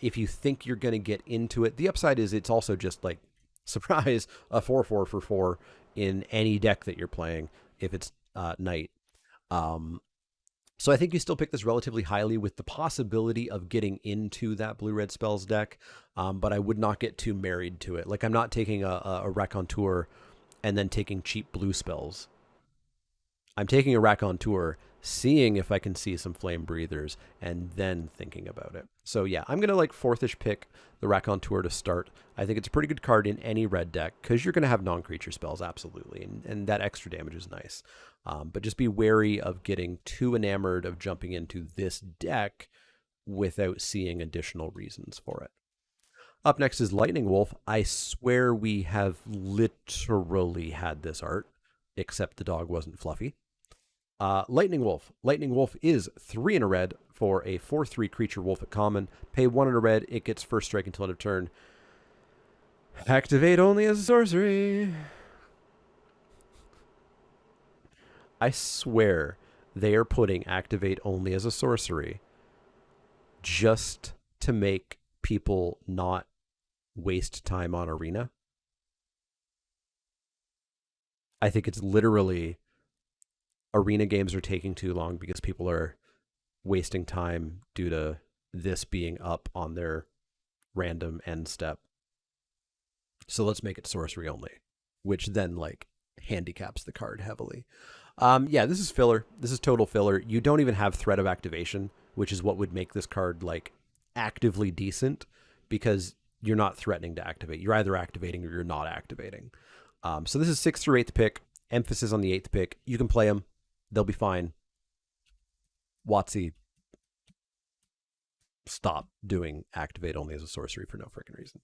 if you think you're going to get into it. The upside is it's also just like, surprise, a 4/4 for 4 in any deck that you're playing if it's Night. So I think you still pick this relatively highly with the possibility of getting into that blue-red spells deck, but I would not get too married to it. Like, I'm not taking a Raconteur and then taking cheap blue spells. I'm taking a Raconteur, seeing if I can see some Flame Breathers, and then thinking about it. So yeah, I'm going to like 4th-ish pick the Raconteur to start. I think it's a pretty good card in any red deck, because you're going to have non-creature spells, absolutely, and that extra damage is nice. But just be wary of getting too enamored of jumping into this deck without seeing additional reasons for it. Up next is Lightning Wolf. I swear we have literally had this art, except the dog wasn't fluffy. Lightning Wolf. Lightning Wolf is 3 and a red for a 4/3 creature wolf at common. Pay 1 and a red. It gets first strike until end of turn. Activate only as a sorcery. I swear they are putting activate only as a sorcery just to make people not waste time on Arena. I think it's literally Arena games are taking too long because people are wasting time due to this being up on their random end step. So let's make it sorcery only, which then like handicaps the card heavily. Yeah, this is filler. This is total filler. You don't even have threat of activation, which is what would make this card like actively decent, because you're not threatening to activate. You're either activating or you're not activating. So this is 6th through 8th pick. Emphasis on the 8th pick. You can play them. They'll be fine. WotC, stop doing activate only as a sorcery for no freaking reason.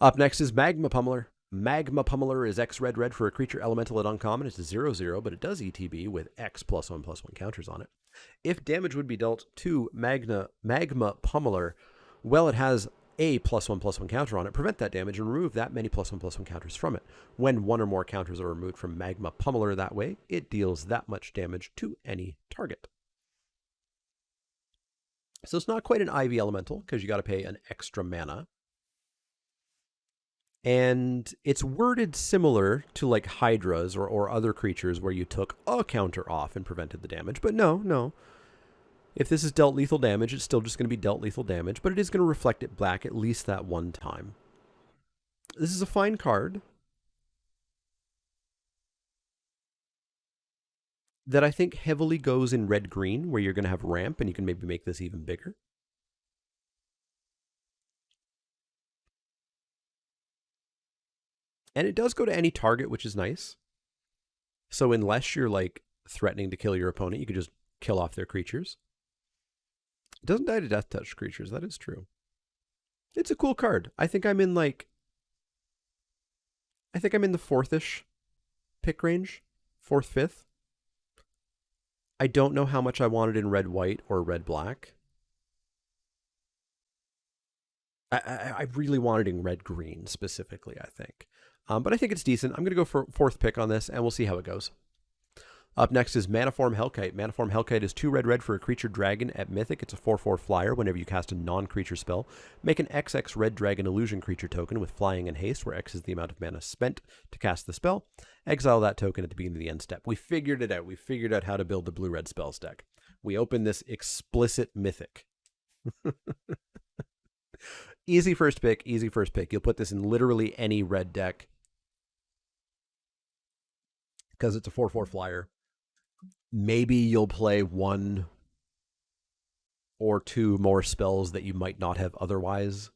Up next is Magma Pummeler. Magma Pummeler is X red for a creature elemental at uncommon. It's a 0/0, but it does ETB with X +1/+1 counters on it. If damage would be dealt to Magma Pummeler, well, it has a +1/+1 counter on it. Prevent that damage and remove that many +1/+1 counters from it. When 1 or more counters are removed from Magma Pummeler that way, it deals that much damage to any target. So it's not quite an Ivy elemental, because you got to pay an extra mana. And it's worded similar to like Hydras or other creatures where you took a counter off and prevented the damage. But no. If this is dealt lethal damage, it's still just going to be dealt lethal damage, but it is going to reflect it black at least that one time. This is a fine card that I think heavily goes in red-green, where you're going to have ramp, and you can maybe make this even bigger. And it does go to any target, which is nice. So unless you're like threatening to kill your opponent, you can just kill off their creatures. It doesn't die to death touch creatures. That is true. It's a cool card. I think I'm in the fourth-ish pick range. Fourth, fifth. I don't know how much I wanted in red-white or red-black. I really wanted in red-green specifically, I think. But I think it's decent. I'm going to go for fourth pick on this, and we'll see how it goes. Up next is Manaform Hellkite. Manaform Hellkite is 2 red for a creature dragon at Mythic. It's a 4/4 flyer. Whenever you cast a non-creature spell, make an XX red dragon illusion creature token with flying and haste, where X is the amount of mana spent to cast the spell. Exile that token at the beginning of the end step. We figured it out. We figured out how to build the blue-red spells deck. We open this explicit Mythic. Easy first pick, easy first pick. You'll put this in literally any red deck because it's a 4/4 flyer. Maybe you'll play 1 or 2 more spells that you might not have otherwise.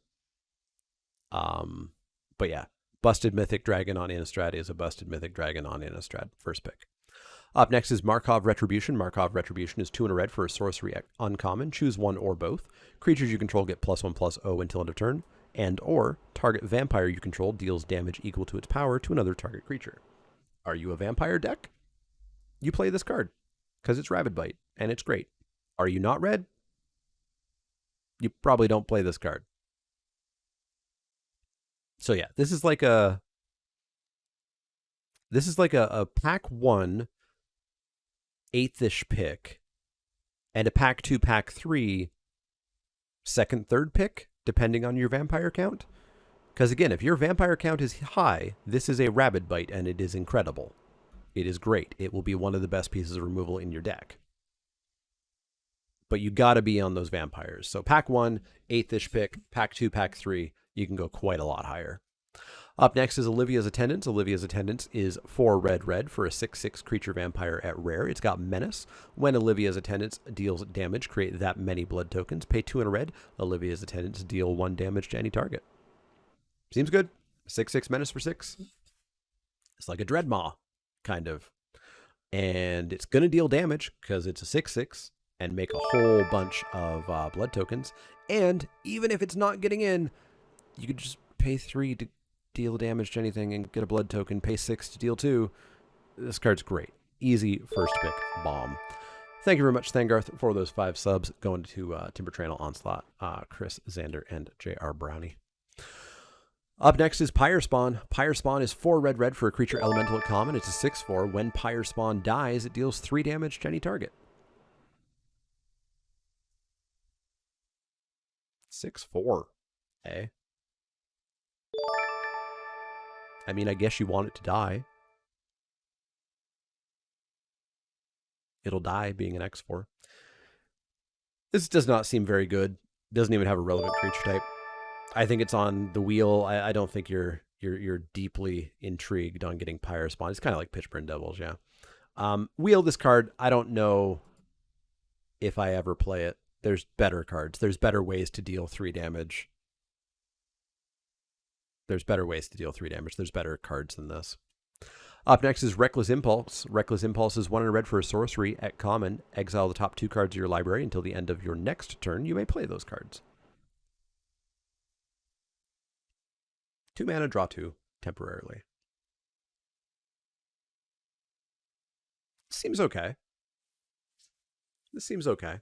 But yeah, Busted Mythic Dragon on Innistrad is a Busted Mythic Dragon on Innistrad. First pick. Up next is Markov Retribution. Markov Retribution is 2 and a red for a sorcery uncommon. Choose one or both. Creatures you control get +1/+0 until end of turn. And or target vampire you control deals damage equal to its power to another target creature. Are you a vampire deck? You play this card because it's Rabid Bite and it's great. Are you not red? You probably don't play this card. So yeah, this is like a pack 1 8th-ish pick and a pack 2 pack 3 second third pick depending on your vampire count. Because again, if your vampire count is high, this is a Rabid Bite and it is incredible. It is great. It will be one of the best pieces of removal in your deck. But you got to be on those vampires. So pack 1, 8th-ish pick, pack 2, pack 3, you can go quite a lot higher. Up next is Olivia's Attendants. Olivia's Attendants is 4 red for a 6/6 creature vampire at rare. It's got Menace. When Olivia's Attendants deals damage, create that many blood tokens. Pay 2 and a red. Olivia's Attendants deal 1 damage to any target. Seems good. 6/6 Menace for 6. It's like a Dreadmaw, kind of. And it's going to deal damage because it's a 6/6 and make a whole bunch of blood tokens. And even if it's not getting in, you could just pay 3 to deal damage to anything and get a blood token, pay 6 to deal 2. This card's great. Easy first pick bomb. Thank you very much, Thangarth, for those 5 subs going to Timber Trail Onslaught, Chris, Xander, and J.R. Brownie. Up next is Pyre Spawn. Pyre Spawn is 4 red for a creature elemental at common. It's a 6/4. When Pyre Spawn dies, it deals 3 damage to any target. 6/4. Eh? I mean, I guess you want it to die. It'll die being an X4. This does not seem very good. Doesn't even have a relevant creature type. I think it's on the wheel. I don't think you're deeply intrigued on getting Pyre Spawn. It's kind of like Pitchburn Devils, yeah. Wheel this card. I don't know if I ever play it. There's better cards. There's better ways to deal 3 damage. There's better cards than this. Up next is Reckless Impulse. Reckless Impulse is 1 and a red for a sorcery at common. Exile the top 2 cards of your library until the end of your next turn. You may play those cards. 2 mana, draw 2 temporarily. Seems okay. This seems okay.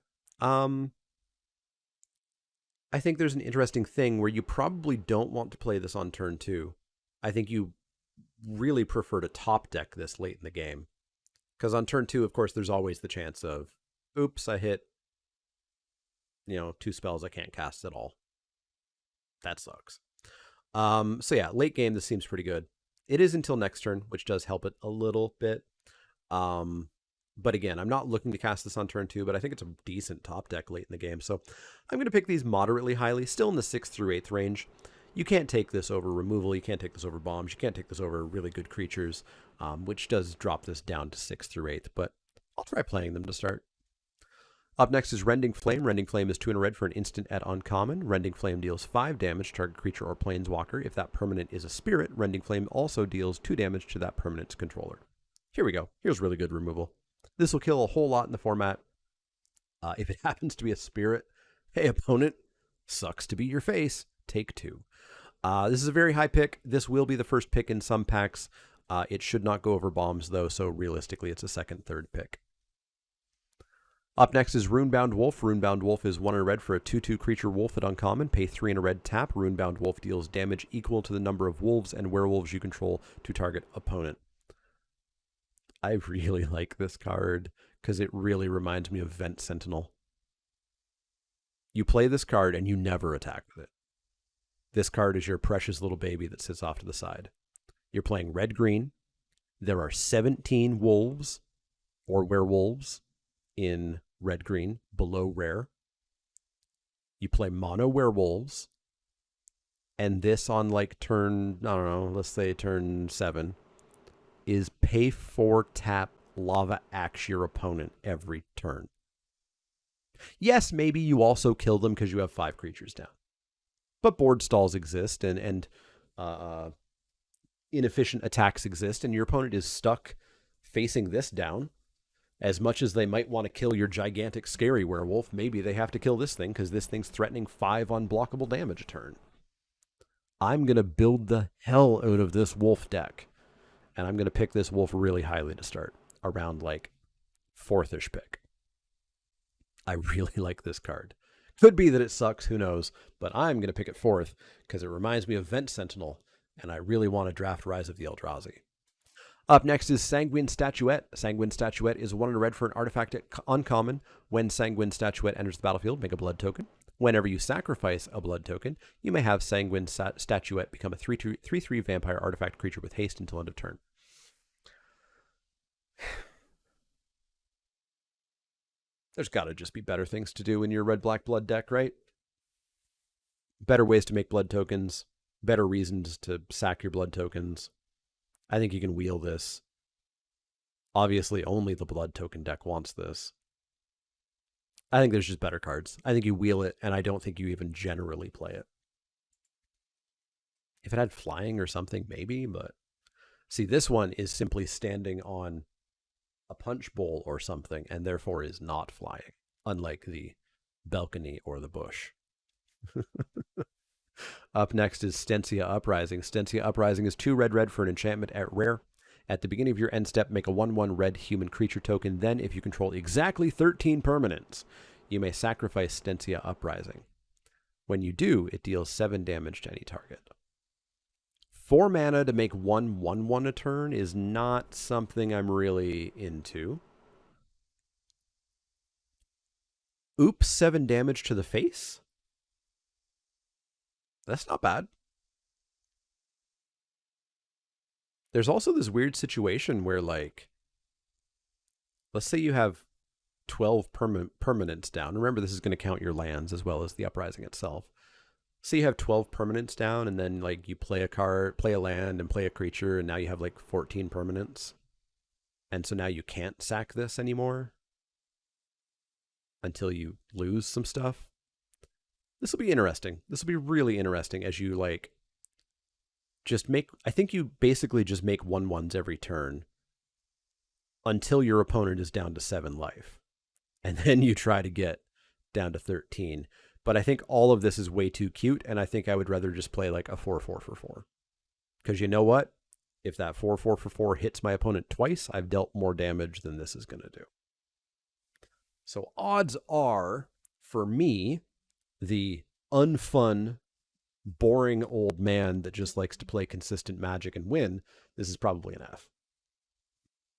I think there's an interesting thing where you probably don't want to play this on turn 2. I think you really prefer to top deck this late in the game. Because on turn 2, of course, there's always the chance of, oops, I hit, 2 spells I can't cast at all. That sucks. So yeah, late game, this seems pretty good. It is until next turn, which does help it a little bit. But again, I'm not looking to cast this on turn 2, but I think it's a decent top deck late in the game. So I'm going to pick these moderately highly, still in the 6th through 8th range. You can't take this over removal. You can't take this over bombs. You can't take this over really good creatures, which does drop this down to 6th through 8th. But I'll try playing them to start. Up next is Rending Flame. Rending Flame is 2 and a red for an instant at uncommon. Rending Flame deals 5 damage to target creature or planeswalker. If that permanent is a spirit, Rending Flame also deals 2 damage to that permanent's controller. Here we go. Here's really good removal. This will kill a whole lot in the format. If it happens to be a spirit, hey, opponent, sucks to be your face. Take 2. This is a very high pick. This will be the first pick in some packs. It should not go over bombs, though, so realistically, it's a second, third pick. Up next is Runebound Wolf. Runebound Wolf is 1 and a red for a 2/2 creature wolf at uncommon. Pay 3 and a red tap. Runebound Wolf deals damage equal to the number of wolves and werewolves you control to target opponent. I really like this card because it really reminds me of Vent Sentinel. You play this card and you never attack with it. This card is your precious little baby that sits off to the side. You're playing red-green. There are 17 wolves or werewolves in red-green, below rare. You play mono werewolves, and this on like turn, I don't know, let's say turn 7, is pay 4 tap Lava Axe your opponent every turn. Yes, maybe you also kill them because you have 5 creatures down. But board stalls exist, and inefficient attacks exist, and your opponent is stuck facing this down. As much as they might want to kill your gigantic scary werewolf, maybe they have to kill this thing because this thing's threatening 5 unblockable damage a turn. I'm going to build the hell out of this wolf deck, and I'm going to pick this wolf really highly to start, around like 4th-ish pick. I really like this card. Could be that it sucks, who knows, but I'm going to pick it 4th because it reminds me of Vent Sentinel, and I really want to draft Rise of the Eldrazi. Up next is Sanguine Statuette. Sanguine Statuette is 1 and a red for an artifact at uncommon. When Sanguine Statuette enters the battlefield, make a blood token. Whenever you sacrifice a blood token, you may have Sanguine Statuette become a 3/3 vampire artifact creature with haste until end of turn. There's got to just be better things to do in your red-black blood deck, right? Better ways to make blood tokens, better reasons to sack your blood tokens. I think you can wheel this. Obviously, only the blood token deck wants this. I think there's just better cards. I think you wheel it, and I don't think you even generally play it. If it had flying or something, maybe, but... See, this one is simply standing on a punch bowl or something, and therefore is not flying, unlike the balcony or the bush. Up next is Stensia Uprising. Stensia Uprising is 2 red for an enchantment at rare. At the beginning of your end step, make a 1/1 red human creature token. Then, if you control exactly 13 permanents, you may sacrifice Stensia Uprising. When you do, it deals 7 damage to any target. 4 mana to make 1/1/1 a turn is not something I'm really into. Oops, 7 damage to the face? That's not bad. There's also this weird situation where, like, let's say you have 12 permanents down. Remember, this is going to count your lands as well as the Uprising itself. So you have 12 permanents down, and then, like, you play a card, play a land, and play a creature, and now you have, like, 14 permanents. And so now you can't sack this anymore until you lose some stuff. This will be interesting. This will be really interesting as you, like, just make... I think you basically just make 1/1s every turn until your opponent is down to 7 life. And then you try to get down to 13. But I think all of this is way too cute, and I think I would rather just play, like, a 4/4 for 4. Because you know what? If that 4/4 for 4 hits my opponent twice, I've dealt more damage than this is going to do. So odds are, for me, the unfun, boring old man that just likes to play consistent Magic and win, this is probably an F.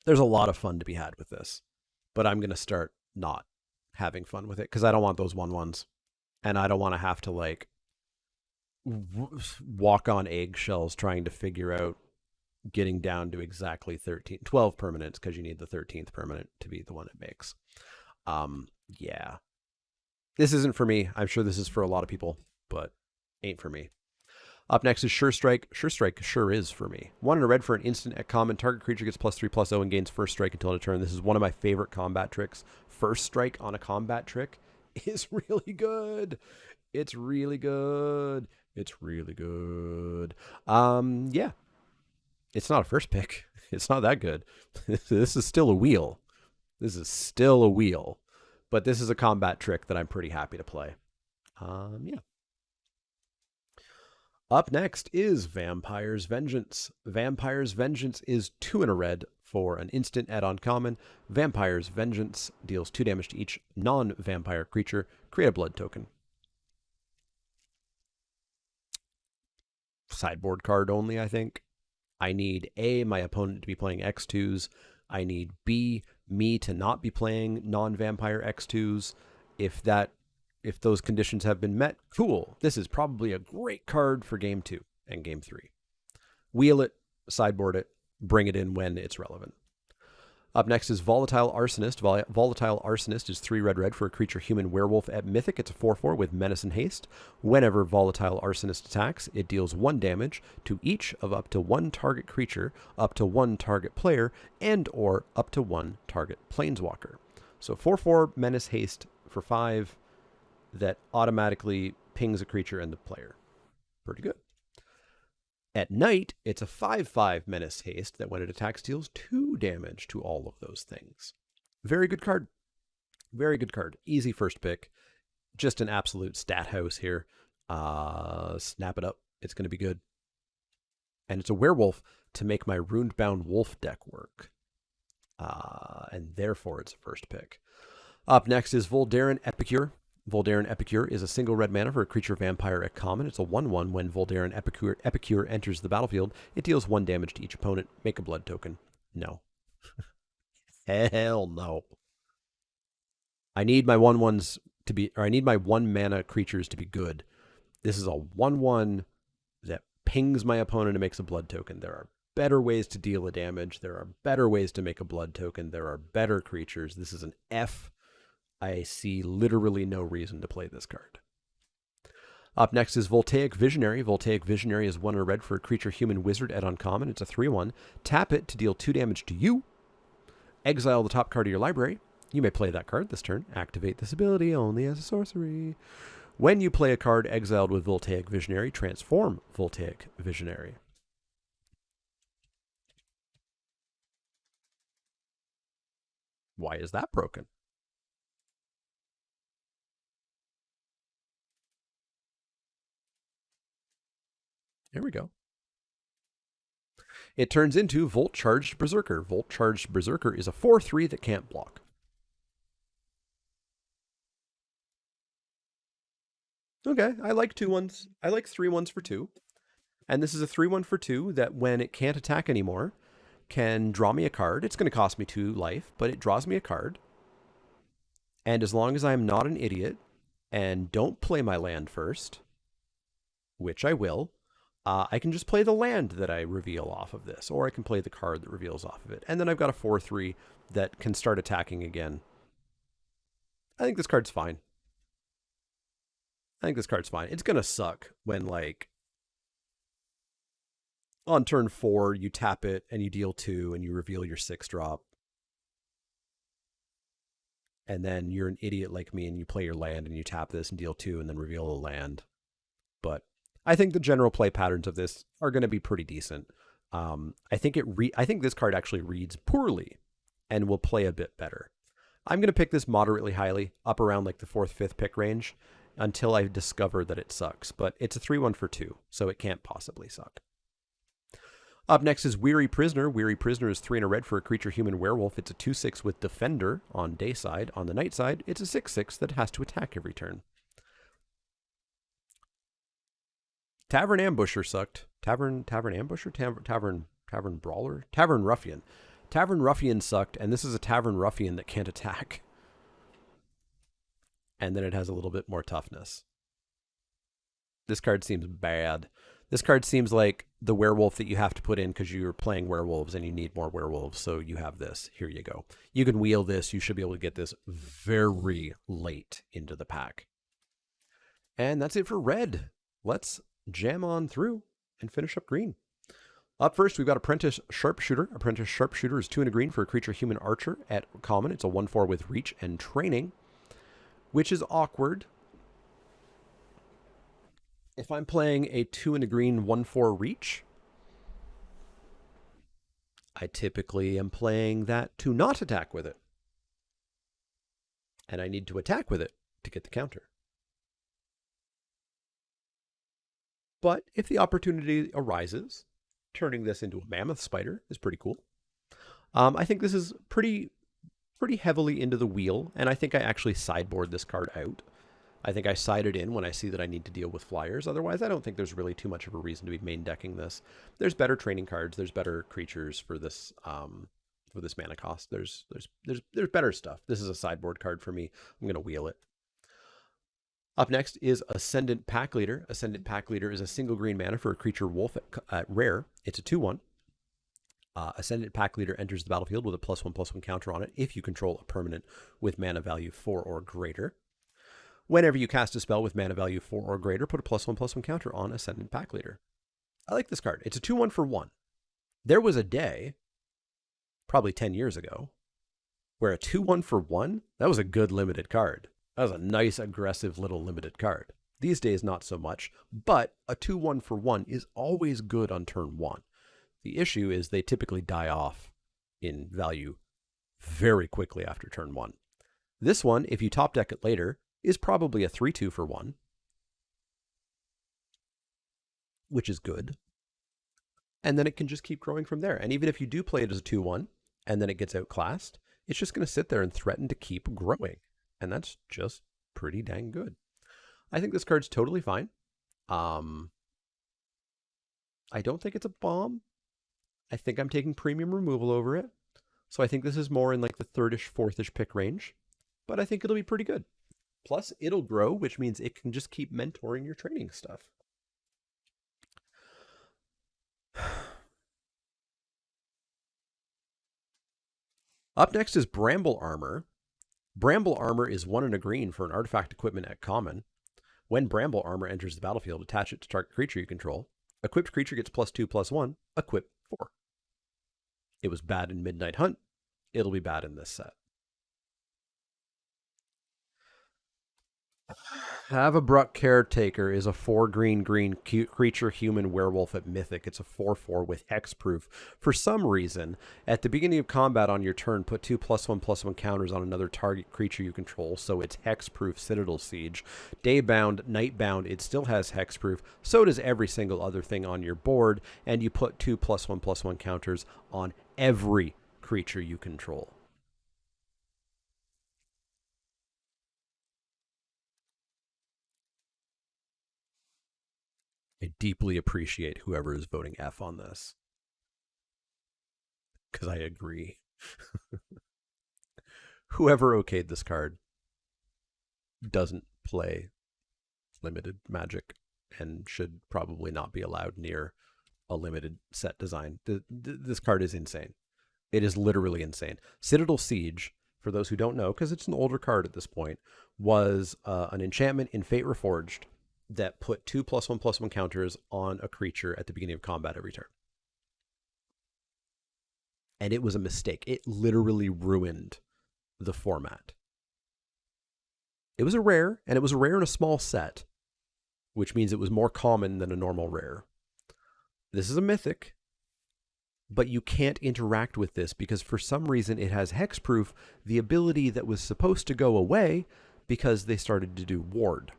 There's a lot of fun to be had with this, but I'm going to start not having fun with it because I don't want those 1/1s, and I don't want to have to, like, walk on eggshells trying to figure out getting down to exactly 12 permanents because you need the 13th permanent to be the one it makes. Yeah. This isn't for me. I'm sure this is for a lot of people, but ain't for me. Up next is Sure Strike. Sure Strike sure is for me. 1 and a red for an instant at common. Target creature gets +3/+0 and gains first strike until end of turn. This is one of my favorite combat tricks. First strike on a combat trick is really good. It's really good. It's really good. Yeah. It's not a first pick. It's not that good. This is still a wheel. This is still a wheel. But this is a combat trick that I'm pretty happy to play. Yeah. Up next is Vampire's Vengeance. Vampire's Vengeance is 2 and a red for an instant add-on common. Vampire's Vengeance deals 2 damage to each non-vampire creature. Create a blood token. Sideboard card only, I think. I need A, my opponent to be playing X2s. I need B, me to not be playing non-vampire X2s. If those conditions have been met, cool. This is probably a great card for Game 2 and Game 3. Wheel it, sideboard it, bring it in when it's relevant. Up next is Volatile Arsonist. Volatile Arsonist is 3 red for a creature human werewolf at Mythic. It's a 4/4 with Menace and Haste. Whenever Volatile Arsonist attacks, it deals 1 damage to each of up to 1 target creature, up to 1 target player, and or up to 1 target planeswalker. So 4/4 Menace Haste for 5 that automatically pings a creature and the player. Pretty good. At night, it's a 5/5 Menace Haste that when it attacks deals 2 damage to all of those things. Very good card. Very good card. Easy first pick. Just an absolute stat house here. Snap it up. It's going to be good. And it's a werewolf to make my Runed-Bound Wolf deck work. And therefore, it's a first pick. Up next is Voldaren Epicure. Voldaren Epicure is a single red mana for a creature vampire at common. It's a 1/1 when Voldaren Epicure enters the battlefield. It deals 1 damage to each opponent. Make a blood token. No. Hell no. I need my 1/1s to be, or I need my 1 mana creatures to be good. This is a 1/1 that pings my opponent and makes a blood token. There are better ways to deal a damage. There are better ways to make a blood token. There are better creatures. This is an F. I see literally no reason to play this card. Up next is Voltaic Visionary. Voltaic Visionary is 1 red for a creature human wizard at uncommon. It's a 3/1. Tap it to deal 2 damage to you. Exile the top card of your library. You may play that card this turn. Activate this ability only as a sorcery. When you play a card exiled with Voltaic Visionary, transform Voltaic Visionary. Why is that broken? There we go. It turns into Volt Charged Berserker. Volt Charged Berserker is a 4/3 that can't block. Okay, I like 2/1s. I like 3/1s for 2. And this is a 3/1 for 2 that when it can't attack anymore, can draw me a card. It's going to cost me 2 life, but it draws me a card. And as long as I'm not an idiot and don't play my land first, which I will, I can just play the land that I reveal off of this, or I can play the card that reveals off of it. And then I've got a 4/3 that can start attacking again. I think this card's fine. It's going to suck when, like, on turn 4, you tap it and you deal 2 and you reveal your 6-drop. And then you're an idiot like me and you play your land and you tap this and deal 2 and then reveal a land. But I think the general play patterns of this are going to be pretty decent. I think this card actually reads poorly and will play a bit better. I'm going to pick this moderately highly, up around like the 4th, 5th pick range, until I discover that it sucks. But it's a 3/1 for 2, so it can't possibly suck. Up next is Weary Prisoner. Weary Prisoner is 3 red for a creature human werewolf. It's a 2/6 with Defender on day side. On the night side, it's a 6/6 that has to attack every turn. Tavern Ambusher sucked. Tavern Ambusher? Tavern Brawler? Tavern Ruffian. Tavern Ruffian sucked, and this is a Tavern Ruffian that can't attack. And then it has a little bit more toughness. This card seems bad. This card seems like the werewolf that you have to put in because you're playing werewolves and you need more werewolves. So you have this. Here you go. You can wheel this. You should be able to get this very late into the pack. And that's it for red. Let's jam on through and finish up green. Up first, we've got Apprentice Sharpshooter. Apprentice Sharpshooter is 2 and a green for a creature human archer at common. It's a 1/4 with reach and training, which is awkward. If I'm playing a 2 and a green 1/4 reach, I typically am playing that to not attack with it. And I need to attack with it to get the counter. But if the opportunity arises, turning this into a mammoth spider is pretty cool. I think this is pretty heavily into the wheel, and I think I actually sideboard this card out. I think I side it in when I see that I need to deal with flyers. Otherwise, I don't think there's really too much of a reason to be main decking this. There's better training cards. There's better creatures for this mana cost. There's better stuff. This is a sideboard card for me. I'm gonna wheel it. Up next is Ascendant Pack Leader. Ascendant Pack Leader is a single green mana for a creature wolf at rare. It's a 2/1. Ascendant Pack Leader enters the battlefield with a +1/+1 counter on it if you control a permanent with mana value 4 or greater. Whenever you cast a spell with mana value 4 or greater, put a +1/+1 counter on Ascendant Pack Leader. I like this card. It's a 2/1 for 1. There was a day, probably 10 years ago, where a 2/1 for 1, that was a good limited card. That was a nice, aggressive little limited card. These days, not so much, but a 2/1 for 1 is always good on turn 1. The issue is they typically die off in value very quickly after turn 1. This one, if you top deck it later, is probably a 3/2 for 1, which is good. And then it can just keep growing from there. And even if you do play it as a 2/1 and then it gets outclassed, it's just going to sit there and threaten to keep growing. And that's just pretty dang good. I think this card's totally fine. I don't think it's a bomb. I think I'm taking premium removal over it. So I think this is more in like the 3rd-ish, 4th-ish pick range. But I think it'll be pretty good. Plus, it'll grow, which means it can just keep mentoring your training stuff. Up next is Bramble Armor. Bramble Armor is 1 and a green for an artifact equipment at common. When Bramble Armor enters the battlefield, attach it to target creature you control. Equipped creature gets +2/+1, equip 4. It was bad in Midnight Hunt. It'll be bad in this set. Havabruck Caretaker is a 4 green creature human werewolf at Mythic. It's a 4/4 with hexproof. For some reason, at the beginning of combat on your turn, put 2 +1/+1 counters on another target creature you control, so it's hexproof Citadel Siege. Daybound, Nightbound, it still has hexproof. So does every single other thing on your board, and you put 2 +1/+1 counters on every creature you control. I deeply appreciate whoever is voting F on this, because I agree. Whoever okayed this card doesn't play limited Magic and should probably not be allowed near a limited set design. This card is insane. It is literally insane. Citadel Siege, for those who don't know, because it's an older card at this point, was an enchantment in Fate Reforged that put 2 +1/+1 counters on a creature at the beginning of combat every turn. And it was a mistake. It literally ruined the format. It was a rare, and it was a rare in a small set, which means it was more common than a normal rare. This is a mythic, but you can't interact with this because for some reason it has hexproof, the ability that was supposed to go away because they started to do ward.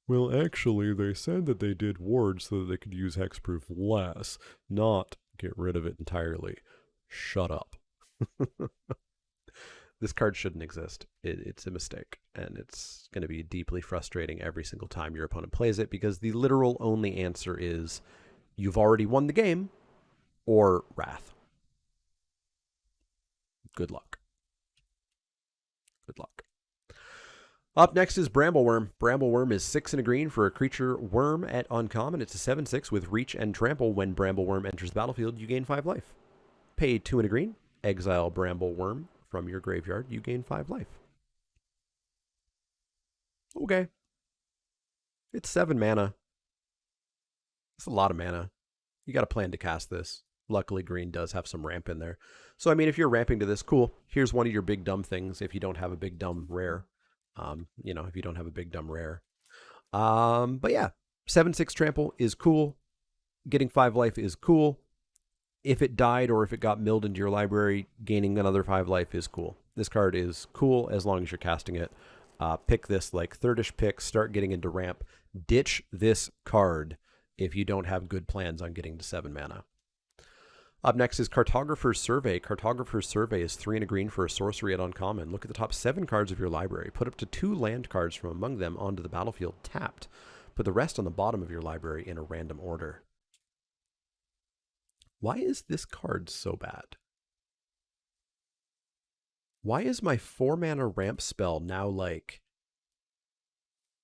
Well, actually, they said that they did ward so that they could use hexproof less, not get rid of it entirely. Shut up. This card shouldn't exist. It's a mistake, and it's going to be deeply frustrating every single time your opponent plays it because the literal only answer is you've already won the game or Wrath. Good luck. Good luck. Up next is Brambleworm. Brambleworm is 6 and a green for a creature worm at uncommon. It's a 7/6 with reach and trample. When Brambleworm enters the battlefield, you gain 5 life. Pay 2 and a green. Exile Brambleworm from your graveyard. You gain 5 life. Okay. It's 7 mana. It's a lot of mana. You got to plan to cast this. Luckily, green does have some ramp in there. So, I mean, if you're ramping to this, cool. Here's one of your big dumb things if you don't have a big dumb rare. If you don't have a big dumb rare. But yeah, 7/6 trample is cool. Getting 5 life is cool. If it died or if it got milled into your library, gaining another 5 life is cool. This card is cool as long as you're casting it. Pick this like thirdish pick, start getting into ramp. Ditch this card if you don't have good plans on getting to 7 mana. Up next is Cartographer's Survey. Cartographer's Survey is 3 and a green for a sorcery at uncommon. Look at the top 7 cards of your library. Put up to 2 land cards from among them onto the battlefield tapped. Put the rest on the bottom of your library in a random order. Why is this card so bad? Why is my 4 mana ramp spell now like,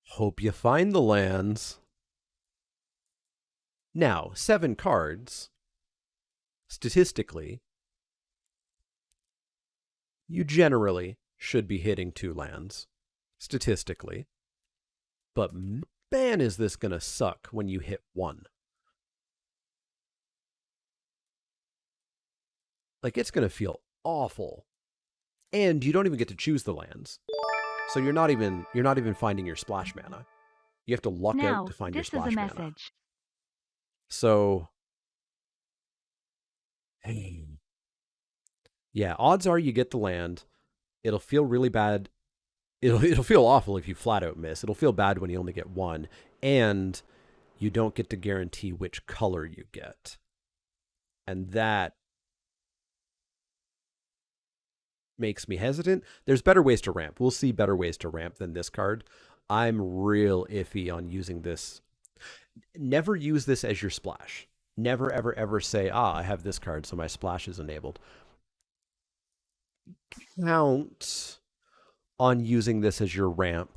hope you find the lands? Now, 7 cards, statistically, you generally should be hitting 2 lands, statistically. But man, is this going to suck when you hit 1. Like, it's going to feel awful. And you don't even get to choose the lands. So you're not even finding your splash mana. You have to luck out to find your splash mana. This is a message. So, yeah, odds are you get the land. It'll feel really bad. It'll feel awful if you flat out miss. It'll feel bad when you only get 1. And you don't get to guarantee which color you get. And that makes me hesitant. There's better ways to ramp. We'll see better ways to ramp than this card. I'm real iffy on using this. Never use this as your splash. Never, ever, ever say, I have this card, so my splash is enabled. Count on using this as your ramp,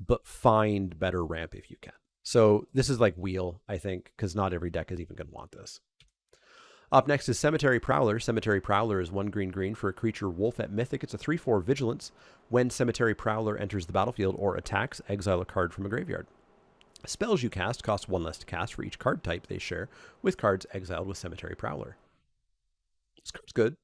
but find better ramp if you can. So this is like wheel, I think, because not every deck is even going to want this. Up next is Cemetery Prowler. Cemetery Prowler is 1 green for a creature wolf at Mythic. It's a 3/4 vigilance. When Cemetery Prowler enters the battlefield or attacks, exile a card from a graveyard. Spells you cast cost 1 less to cast for each card type they share with cards exiled with Cemetery Prowler. This card's good.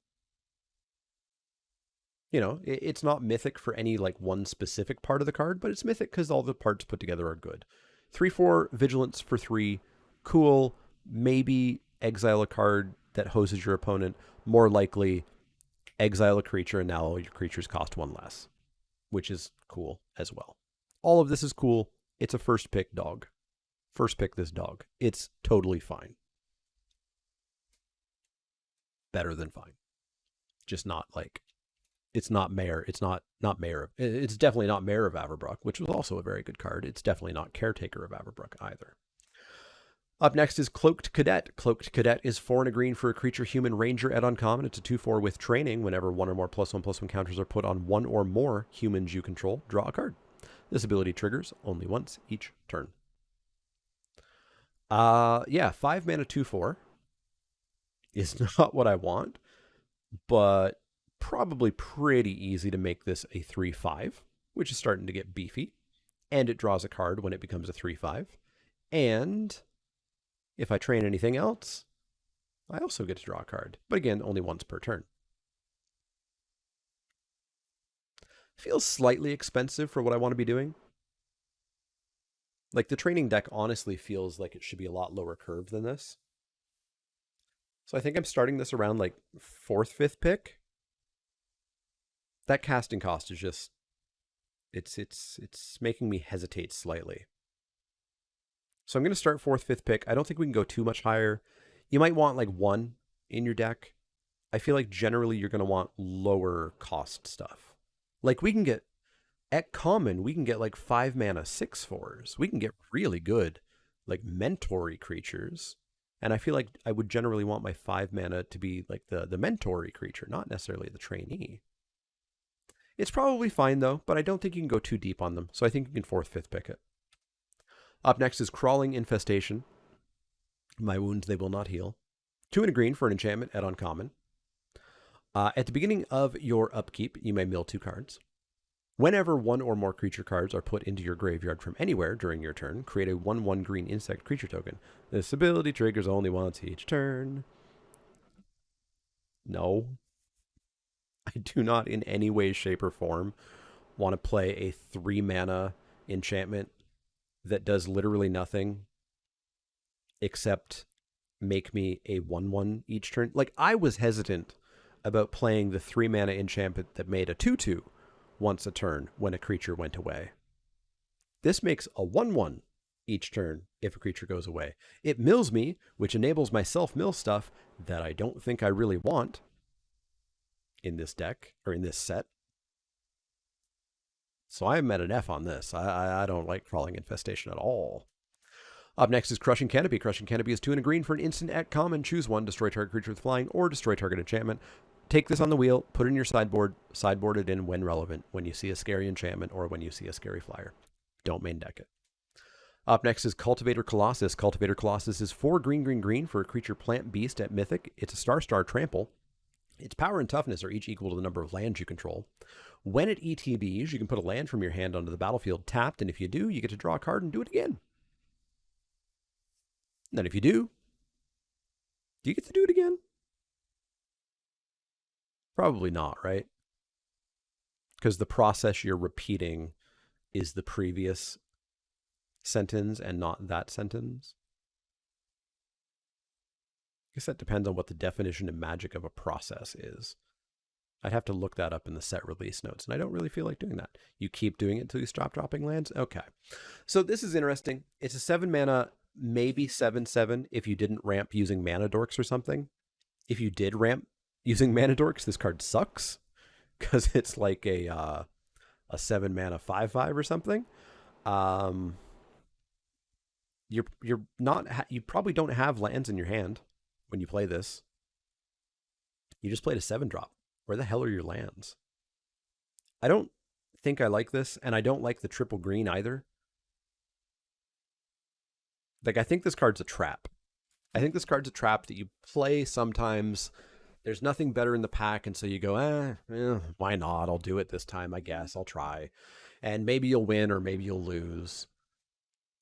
You know, it's not Mythic for any like one specific part of the card, but it's Mythic because all the parts put together are good. 3/4 vigilance for 3. Cool. Maybe exile a card that hoses your opponent. More likely, exile a creature, and now all your creatures cost 1 less, which is cool as well. All of this is cool. It's a first pick dog. First pick this dog. It's totally fine. Better than fine. Just not like, it's not Mayor. It's not Mayor. It's definitely not Mayor of Averbrook, which was also a very good card. It's definitely not Caretaker of Averbrook either. Up next is Cloaked Cadet. Cloaked Cadet is 4 green for a creature human ranger at uncommon. It's a 2/4 with training. Whenever 1 or more +1/+1 counters are put on 1 or more humans you control, draw a card. This ability triggers only once each turn. 5 mana 2/4 is not what I want, but probably pretty easy to make this a 3/5, which is starting to get beefy. And it draws a card when it becomes a 3/5. And if I train anything else, I also get to draw a card. But again, only once per turn. Feels slightly expensive for what I want to be doing. Like the training deck honestly feels like it should be a lot lower curve than this. So I think I'm starting this around like 4th, 5th pick. That casting cost is just, it's making me hesitate slightly. So I'm going to start 4th, 5th pick. I don't think we can go too much higher. You might want like 1 in your deck. I feel like generally you're going to want lower cost stuff. Like we can get, at common, we can get like 5 mana 6/4s. We can get really good, like mentory creatures. And I feel like I would generally want my 5 mana to be like the mentory creature, not necessarily the trainee. It's probably fine though, but I don't think you can go too deep on them, so I think you can 4th, 5th pick it. Up next is Crawling Infestation. My wounds they will not heal. 2 and a green for an enchantment at uncommon. At the beginning of your upkeep, you may mill 2 cards. Whenever 1 or more creature cards are put into your graveyard from anywhere during your turn, create a 1/1 green insect creature token. This ability triggers only once each turn. No. I do not in any way, shape, or form want to play a 3 mana enchantment that does literally nothing except make me a 1/1 each turn. Like, I was hesitant about playing the 3 mana enchantment that made a 2/2 once a turn when a creature went away. This makes a 1/1 each turn if a creature goes away. It mills me, which enables my self-mill stuff that I don't think I really want in this deck, or in this set. So I'm at an F on this. I don't like Crawling Infestation at all. Up next is Crushing Canopy. Crushing Canopy is 2 and a green for an instant at common. Choose 1, destroy target creature with flying, or destroy target enchantment. Take this on the wheel, put it in your sideboard, sideboard it in when relevant, when you see a scary enchantment or when you see a scary flyer. Don't main deck it. Up next is Cultivator Colossus. Cultivator Colossus is 4 green for a creature plant beast at Mythic. It's a star trample. Its power and toughness are each equal to the number of lands you control. When it ETBs, you can put a land from your hand onto the battlefield tapped, and if you do, you get to draw a card and do it again. And then if you do you get to do it again? Probably not, right? Because the process you're repeating is the previous sentence and not that sentence. I guess that depends on what the definition of magic of a process is. I'd have to look that up in the set release notes, and I don't really feel like doing that. You keep doing it until you stop dropping lands? Okay. So this is interesting. It's a 7 mana, maybe 7/7 if you didn't ramp using mana dorks or something. If you did ramp using mana dorks, this card sucks because it's like a 7 mana 5/5 or something. You're not you probably don't have lands in your hand when you play this. You just played a 7-drop. Where the hell are your lands? I don't think I like this, and I don't like the triple green either. Like, I think this card's a trap. I think this card's a trap that you play sometimes. There's nothing better in the pack, and so you go, why not? I'll do it this time, I guess. I'll try. And maybe you'll win or maybe you'll lose.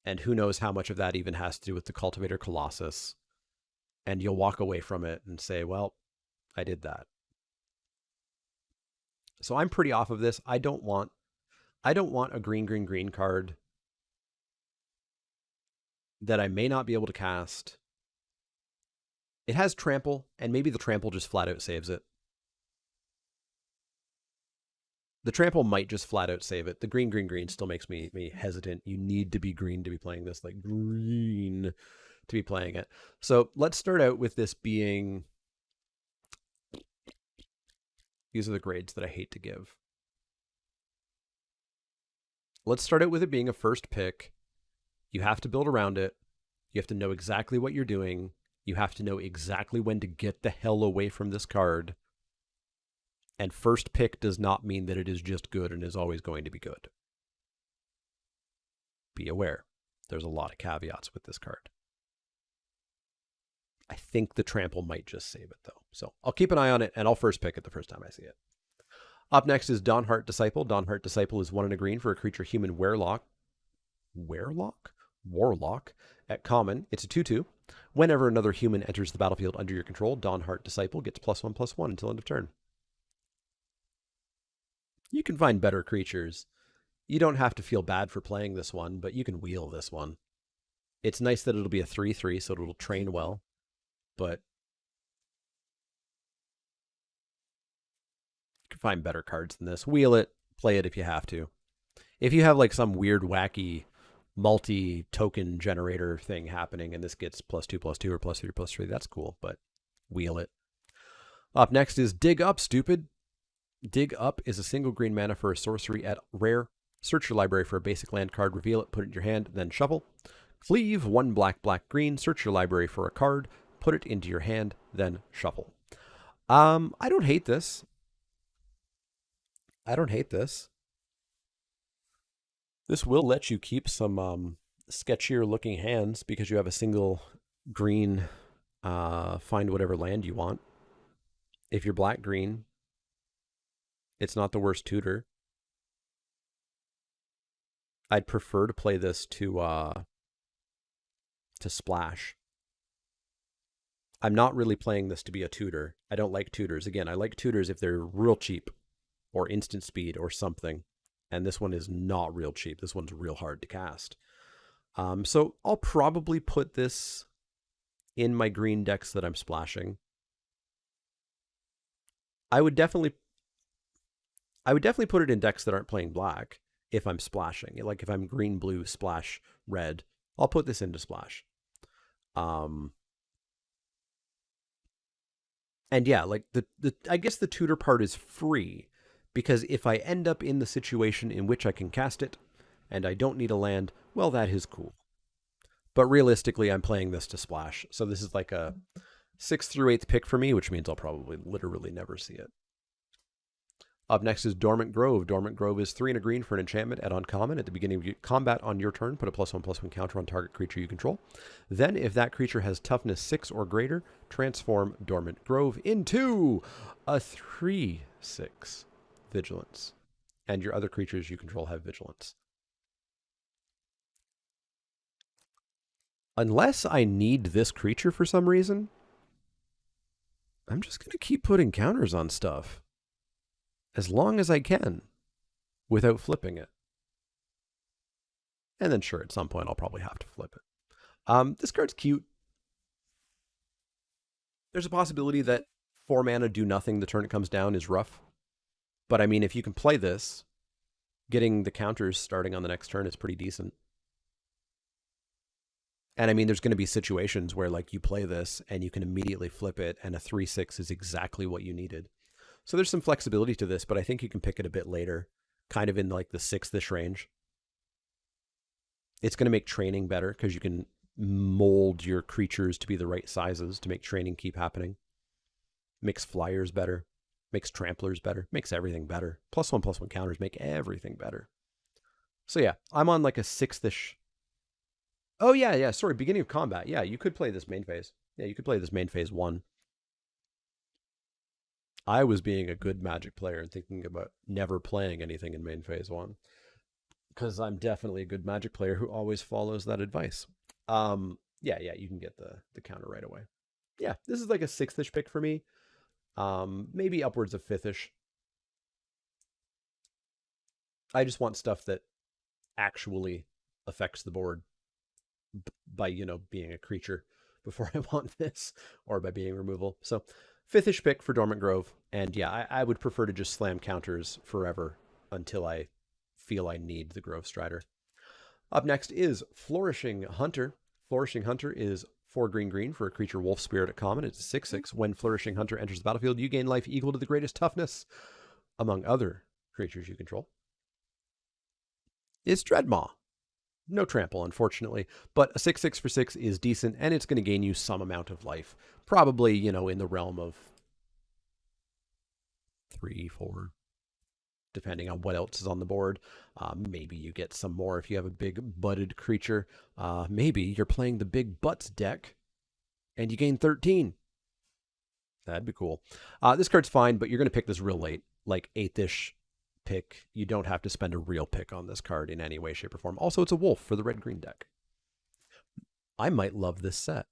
And who knows how much of that even has to do with the Cultivator Colossus. And you'll walk away from it and say, well, I did that. So I'm pretty off of this. I don't want a green card that I may not be able to cast. It has trample, and maybe the trample just flat out saves it. The trample might just flat out save it. The green still makes me hesitant. You need to be green to be playing this, like green to be playing it. So let's start out with this being... These are the grades that I hate to give. Let's start out with it being a first pick. You have to build around it. You have to know exactly what you're doing. You have to know exactly when to get the hell away from this card. And first pick does not mean that it is just good and is always going to be good. Be aware. There's a lot of caveats with this card. I think the trample might just save it, though. So I'll keep an eye on it, and I'll first pick it the first time I see it. Up next is Dawnheart Disciple. Dawnheart Disciple is 1 and a green for a creature human Warlock at common. It's a 2/2. Whenever another human enters the battlefield under your control, Dawnheart Disciple gets +1/+1 until end of turn. You can find better creatures. You don't have to feel bad for playing this one, but you can wheel this one. It's nice that it'll be a 3/3, so it'll train well. But you can find better cards than this. Wheel it, play it if you have to. If you have like some weird, wacky, multi-token generator thing happening and this gets +2/+2 or +3/+3, that's cool, but wheel it. Up next is Dig Up, stupid. Dig Up is a single green mana for a sorcery at rare. Search your library for a basic land card, reveal it, put it in your hand, then shuffle. Cleave 1 black, search your library for a card, put it into your hand, then shuffle. I don't hate this. I don't hate this. This will let you keep some sketchier looking hands because you have a single green find whatever land you want. If you're black green, it's not the worst tutor. I'd prefer to play this to splash. I'm not really playing this to be a tutor. I don't like tutors. Again, I like tutors if they're real cheap or instant speed or something. And this one is not real cheap. This one's real hard to cast. So I'll probably put this in my green decks that I'm splashing. I would definitely put it in decks that aren't playing black if I'm splashing. Like if I'm green, blue, splash, red, I'll put this into splash. And yeah, like the I guess the tutor part is free because if I end up in the situation in which I can cast it and I don't need a land, well, that is cool. But realistically, I'm playing this to splash. So this is like a 6th through 8th pick for me, which means I'll probably literally never see it. Up next is Dormant Grove. Dormant Grove is 3 and a green for an enchantment at uncommon. At the beginning of combat on your turn, put a +1/+1 counter on target creature you control. Then, if that creature has toughness 6 or greater, transform Dormant Grove into a 3/6 vigilance. And your other creatures you control have vigilance. Unless I need this creature for some reason, I'm just going to keep putting counters on stuff as long as I can without flipping it. And then sure, at some point I'll probably have to flip it. This card's cute. There's a possibility that 4 mana do nothing the turn it comes down is rough. But I mean, if you can play this, getting the counters starting on the next turn is pretty decent. And I mean, there's going to be situations where like you play this and you can immediately flip it and a 3/6 is exactly what you needed. So there's some flexibility to this, but I think you can pick it a bit later, kind of in like the 6th-ish range. It's going to make training better because you can mold your creatures to be the right sizes to make training keep happening. Makes flyers better, makes tramplers better, makes everything better. +1/+1 counters make everything better. So yeah, I'm on like a 6th-ish. Oh yeah, sorry, beginning of combat. Yeah, you could play this main phase. Yeah, you could play this main phase 1. I was being a good Magic player and thinking about never playing anything in main phase 1 because I'm definitely a good Magic player who always follows that advice. Yeah, you can get the counter right away. Yeah, this is like a 6th-ish pick for me. Maybe upwards of 5th-ish. I just want stuff that actually affects the board by, being a creature before I want this, or by being removal. So 5th-ish pick for Dormant Grove. And yeah, I would prefer to just slam counters forever until I feel I need the Grove Strider. Up next is Flourishing Hunter. Flourishing Hunter is 4 green for a creature Wolf Spirit at common. It's a 6/6. When Flourishing Hunter enters the battlefield, you gain life equal to the greatest toughness among other creatures you control. Is Dreadmaw. No trample, unfortunately, but a 6/6 for 6 is decent, and it's going to gain you some amount of life. Probably, in the realm of 3, 4, depending on what else is on the board. Maybe you get some more if you have a big butted creature. Maybe you're playing the big butts deck, and you gain 13. That'd be cool. This card's fine, but you're going to pick this real late, like 8th-ish pick. You don't have to spend a real pick on this card in any way, shape, or form. Also, it's a wolf for the red-green deck. I might love this set.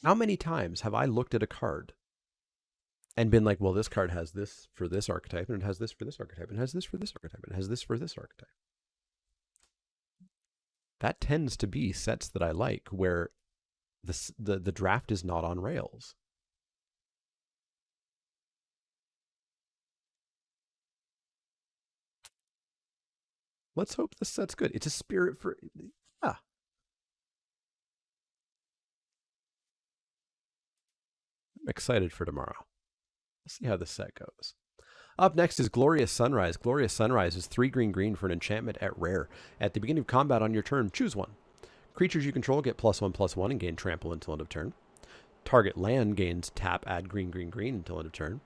How many times have I looked at a card and been like, well, this card has this for this archetype, and it has this for this archetype, and it has this for this archetype, and it has this for this archetype? That tends to be sets that I like where the draft is not on rails. Let's hope this set's good. It's a spirit for... Yeah. I'm excited for tomorrow. Let's see how this set goes. Up next is Glorious Sunrise. Glorious Sunrise is 3 green for an enchantment at rare. At the beginning of combat on your turn, choose one. Creatures you control get +1/+1 and gain trample until end of turn. Target land gains tap, add green, green, green until end of turn.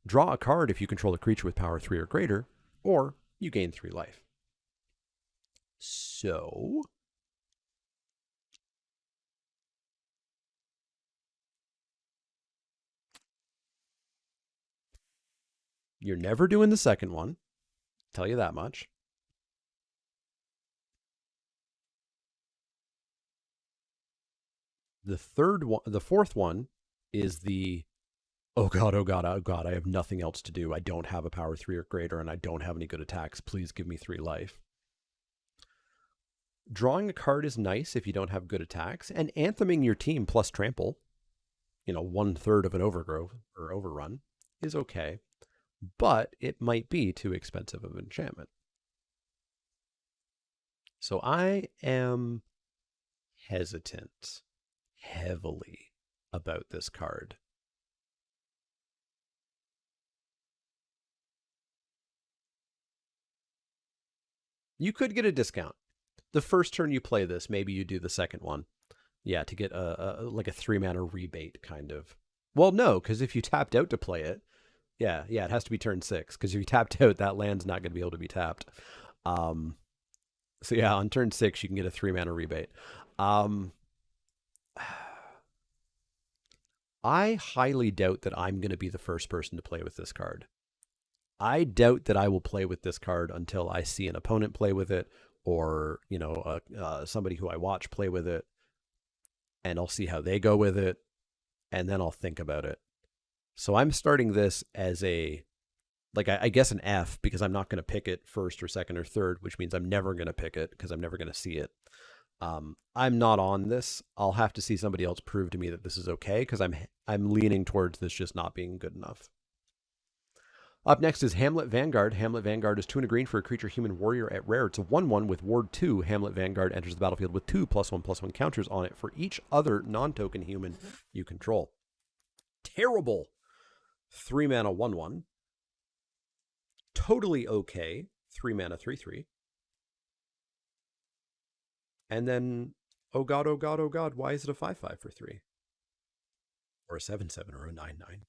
Draw a card if you control a creature with power 3 or greater, or you gain 3 life. So you're never doing the second one. Tell you that much. The fourth one is the oh god, oh god, oh god, I have nothing else to do. I don't have a power 3 or greater and I don't have any good attacks. Please give me 3 life. Drawing a card is nice if you don't have good attacks, and antheming your team plus trample, 1/3 of an overgrowth or overrun, is okay. But it might be too expensive of an enchantment. So I am hesitant heavily about this card. You could get a discount. The first turn you play this, maybe you do the second one. Yeah, to get like a 3-mana rebate kind of. Well, no, because if you tapped out to play it, yeah, it has to be turn 6. Because if you tapped out, that land's not going to be able to be tapped. So yeah, on turn 6, you can get a 3-mana rebate. I highly doubt that I'm going to be the first person to play with this card. I doubt that I will play with this card until I see an opponent play with it, or somebody who I watch play with it, and I'll see how they go with it, and then I'll think about it. So I'm starting this as I guess an F, because I'm not going to pick it first or second or third, which means I'm never going to pick it because I'm never going to see it. I'm not on this. I'll have to see somebody else prove to me that this is okay, because I'm leaning towards this just not being good enough. Up next is Hamlet Vanguard. Hamlet Vanguard is 2 and a green for a creature human warrior at rare. It's a 1/1 with Ward 2. Hamlet Vanguard enters the battlefield with 2 +1/+1 counters on it for each other non-token human you control. Terrible 3-mana 1/1. Totally okay 3-mana 3/3. And then, oh god, oh god, oh god, why is it a 5/5 for 3? Or a 7/7 or a 9/9?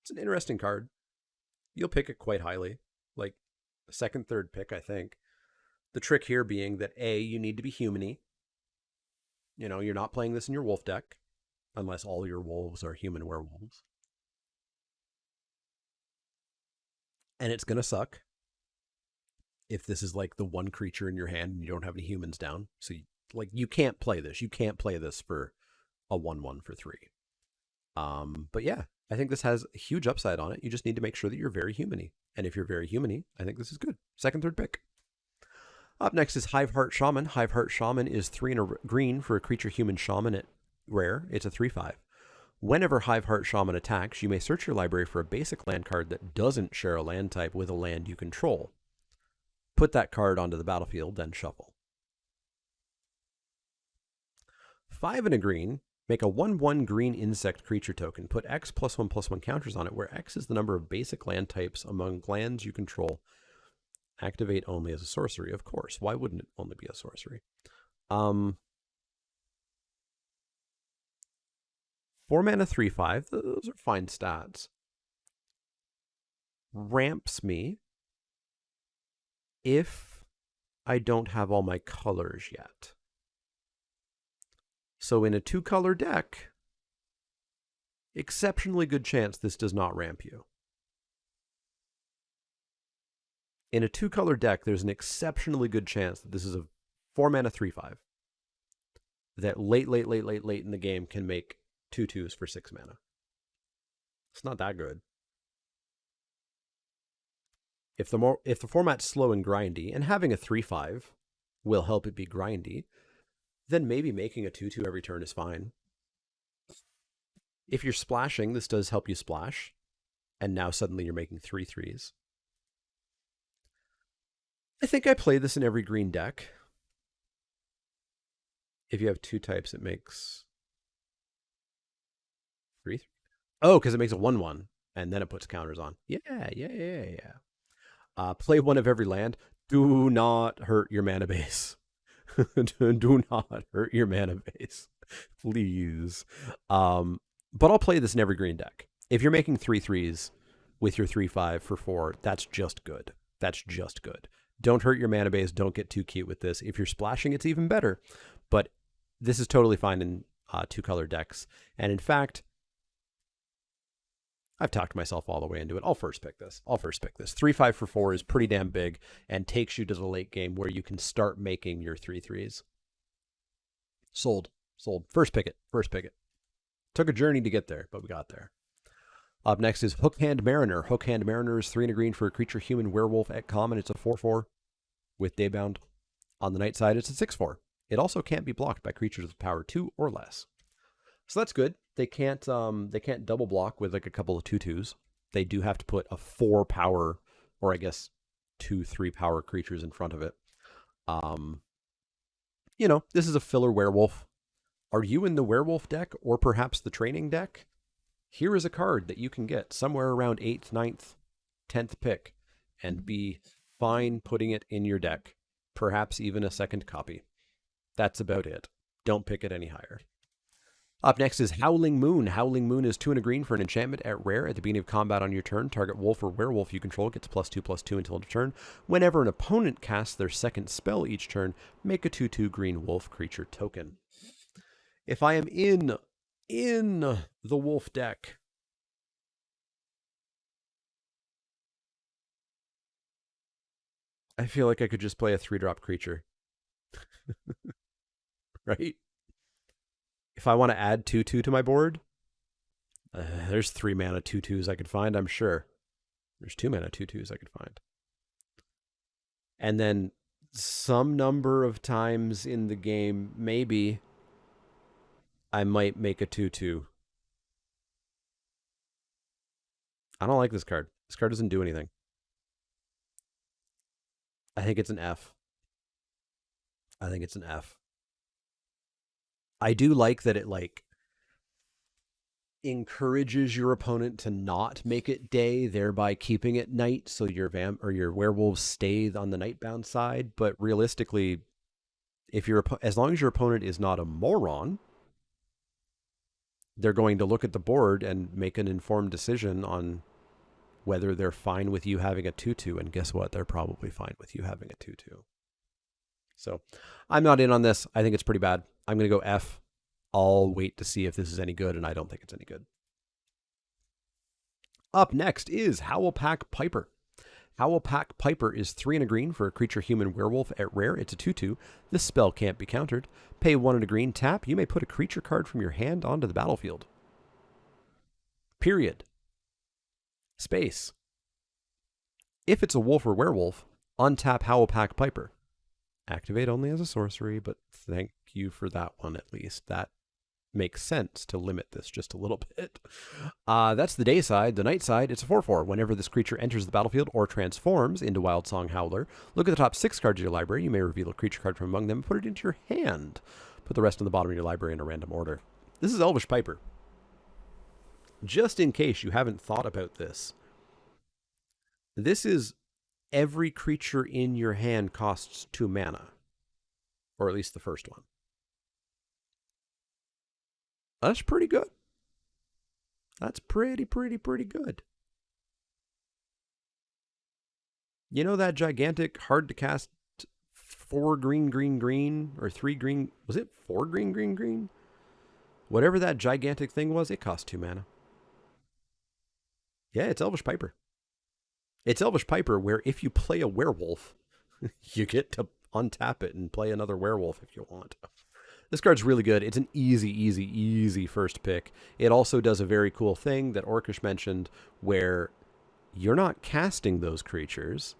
It's an interesting card. You'll pick it quite highly, like second, third pick, I think. The trick here being that A, you need to be human-y. You're not playing this in your wolf deck, unless all your wolves are human werewolves. And it's going to suck if this is like the one creature in your hand and you don't have any humans down. So you can't play this. You can't play this for a 1/1 for 3. But yeah, I think this has a huge upside on it. You just need to make sure that you're very human-y. And if you're very human-y, I think this is good. Second, third pick. Up next is Hiveheart Shaman. Hiveheart Shaman is 3 and a green for a creature human shaman at rare. It's a 3/5. Whenever Hiveheart Shaman attacks, you may search your library for a basic land card that doesn't share a land type with a land you control. Put that card onto the battlefield, then shuffle. 5 and a green. Make a 1/1 green insect creature token. Put X +1/+1 counters on it, where X is the number of basic land types among lands you control. Activate only as a sorcery, of course. Why wouldn't it only be a sorcery? 4-mana 3/5. Those are fine stats. Ramps me if I don't have all my colors yet. So in a 2-color deck, exceptionally good chance this does not ramp you. In a 2-color deck, there's an exceptionally good chance that this is a 4-mana 3/5 that late in the game can make 2/2s for 6 mana. It's not that good. If the format's slow and grindy, and having a 3/5 will help it be grindy, then maybe making a 2/2 every turn is fine. If you're splashing, this does help you splash, and now suddenly you're making 3/3s. I think I play this in every green deck. If you have 2 types, it makes 3. Oh, because it makes a 1/1, and then it puts counters on. Yeah. Play one of every land. Do not hurt your mana base. Do not hurt your mana base, please. But I'll play this in every green deck. If you're making 3/3s with your 3/5 for 4, that's just good. That's just good. Don't hurt your mana base. Don't get too cute with this. If you're splashing, it's even better. But this is totally fine in 2-color decks. And in fact, I've talked myself all the way into it. I'll first pick this. 3/5 for 4 is pretty damn big and takes you to the late game where you can start making your 3/3s. Sold. First pick it. Took a journey to get there, but we got there. Up next is Hookhand Mariner. Hookhand Mariner is 3 and a green for a creature human werewolf at common. It's a 4/4 with Daybound. On the night side, it's a 6/4. It also can't be blocked by creatures with power 2 or less. So that's good. They can't double block with like a couple of 2/2s. They do have to put a 4 power, or I guess 2-3 power creatures in front of it. This is a filler werewolf. Are you in the werewolf deck or perhaps the training deck? Here is a card that you can get somewhere around 8th, 9th, 10th pick and be fine putting it in your deck. Perhaps even a second copy. That's about it. Don't pick it any higher. Up next is Howling Moon. Howling Moon is 2 and a green for an enchantment at rare. At the beginning of combat on your turn, target wolf or werewolf you control gets +2/+2 until end of turn. Whenever an opponent casts their second spell each turn, make a 2/2 green wolf creature token. If I am in the wolf deck, I feel like I could just play a 3-drop creature. Right? If I want to add 2/2 to my board, there's 3 mana 2/2s I could find, I'm sure. There's 2 mana 2/2s I could find. And then some number of times in the game, maybe I might make a 2/2. I don't like this card. This card doesn't do anything. I think it's an F. I do like that it encourages your opponent to not make it day, thereby keeping it night, so your werewolves stay on the nightbound side. But realistically, as long as your opponent is not a moron, they're going to look at the board and make an informed decision on whether they're fine with you having a 2/2. And guess what? They're probably fine with you having a 2/2. So I'm not in on this. I think it's pretty bad. I'm going to go F. I'll wait to see if this is any good, and I don't think it's any good. Up next is Howlpack Piper. Howlpack Piper is 3 and a green for a creature human werewolf at rare. It's a 2/2. This spell can't be countered. Pay 1 and a green, tap. You may put a creature card from your hand onto the battlefield. Period. Space. If it's a wolf or werewolf, untap Howlpack Piper. Activate only as a sorcery, but thank you for that one at least. That makes sense to limit this just a little bit. That's the day side. The night side, it's a 4/4. Whenever this creature enters the battlefield or transforms into Wildsong Howler, look at the top 6 cards of your library. You may reveal a creature card from among them and put it into your hand. Put the rest on the bottom of your library in a random order. This is Elvish Piper. Just in case you haven't thought about this, this is every creature in your hand costs 2 mana. Or at least the first one. That's pretty good. That's pretty good. You know that gigantic, hard to cast 4 green, or 3 green, was it 4 green? Whatever that gigantic thing was, it cost 2 mana. Yeah, it's Elvish Piper. It's Elvish Piper where if you play a werewolf, you get to untap it and play another werewolf if you want. This card's really good. It's an easy first pick. It also does a very cool thing that Orcish mentioned where you're not casting those creatures.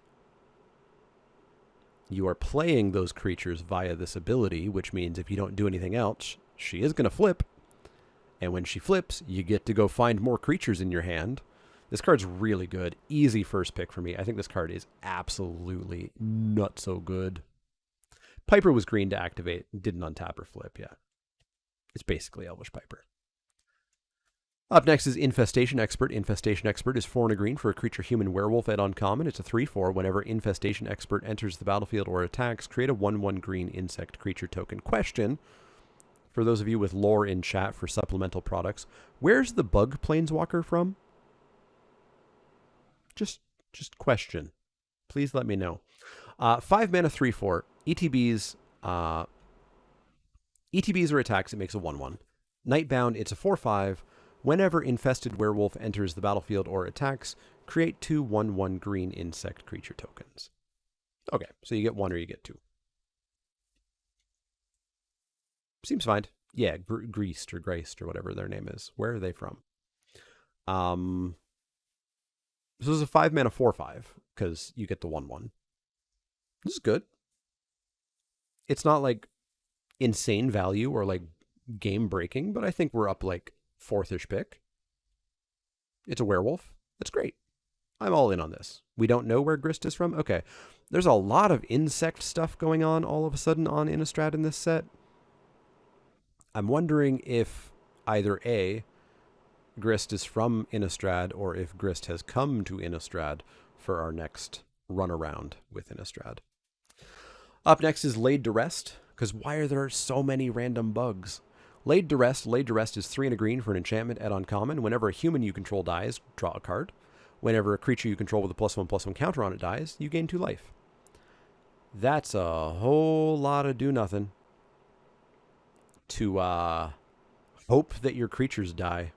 You are playing those creatures via this ability, which means if you don't do anything else, she is going to flip. And when she flips, you get to go find more creatures in your hand. This card's really good. Easy first pick for me. I think this card is absolutely not so good. Piper was green to activate. Didn't untap or flip, yeah. It's basically Elvish Piper. Up next is Infestation Expert. Infestation Expert is 4 and a green for a creature human werewolf at uncommon. It's a 3/4. Whenever Infestation Expert enters the battlefield or attacks, create a 1/1 green insect creature token. Question for those of you with lore in chat for supplemental products: where's the bug planeswalker from? Just question. Please let me know. 5 mana, 3/4. ETBs. ETBs or attacks, it makes a 1/1. Nightbound, it's a 4/5. Whenever Infested Werewolf enters the battlefield or attacks, create 2 1/1 green insect creature tokens. Okay, so you get 1 or you get 2. Seems fine. Yeah, Greased or Graced or whatever their name is. Where are they from? This is a 5 mana 4/5 because you get the 1/1. This is good. It's not like insane value or like game breaking, but I think we're up like 4th-ish pick. It's a werewolf. That's great. I'm all in on this. We don't know where Grist is from? Okay. There's a lot of insect stuff going on all of a sudden on Innistrad in this set. I'm wondering if either A, Grist is from Innistrad, or if Grist has come to Innistrad for our next run around with Innistrad. Up next is Laid to Rest, because why are there so many random bugs? Laid to Rest is 3 and a green for an enchantment at uncommon. Whenever a human you control dies, draw a card. Whenever a creature you control with a +1/+1 counter on it dies, you gain 2 life. That's a whole lot of do nothing to hope that your creatures die.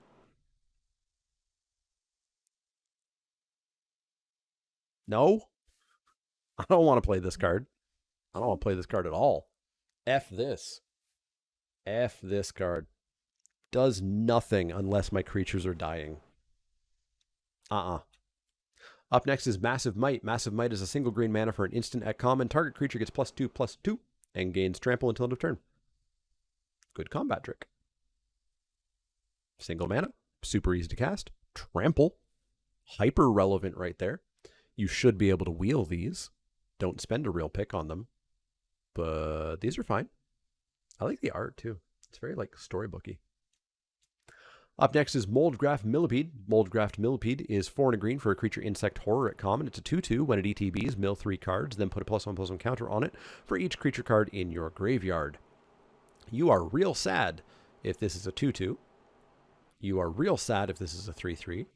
No, I don't want to play this card. I don't want to play this card at all. F this. F this card. Does nothing unless my creatures are dying. Up next is Massive Might. Massive Might is a single green mana for an instant at common. Target creature gets +2/+2 and gains trample until end of turn. Good combat trick. Single mana. Super easy to cast. Trample. Hyper relevant right there. You should be able to wheel these. Don't spend a real pick on them. But these are fine. I like the art too. It's very like storybooky. Up next is Moldgraft Millipede. Moldgraft Millipede is 4 and a green for a creature insect horror at common. It's a 2/2. When it ETBs, mill 3 cards, then put a +1/+1 counter on it for each creature card in your graveyard. You are real sad if this is a 2/2. You are real sad if this is a 3/3.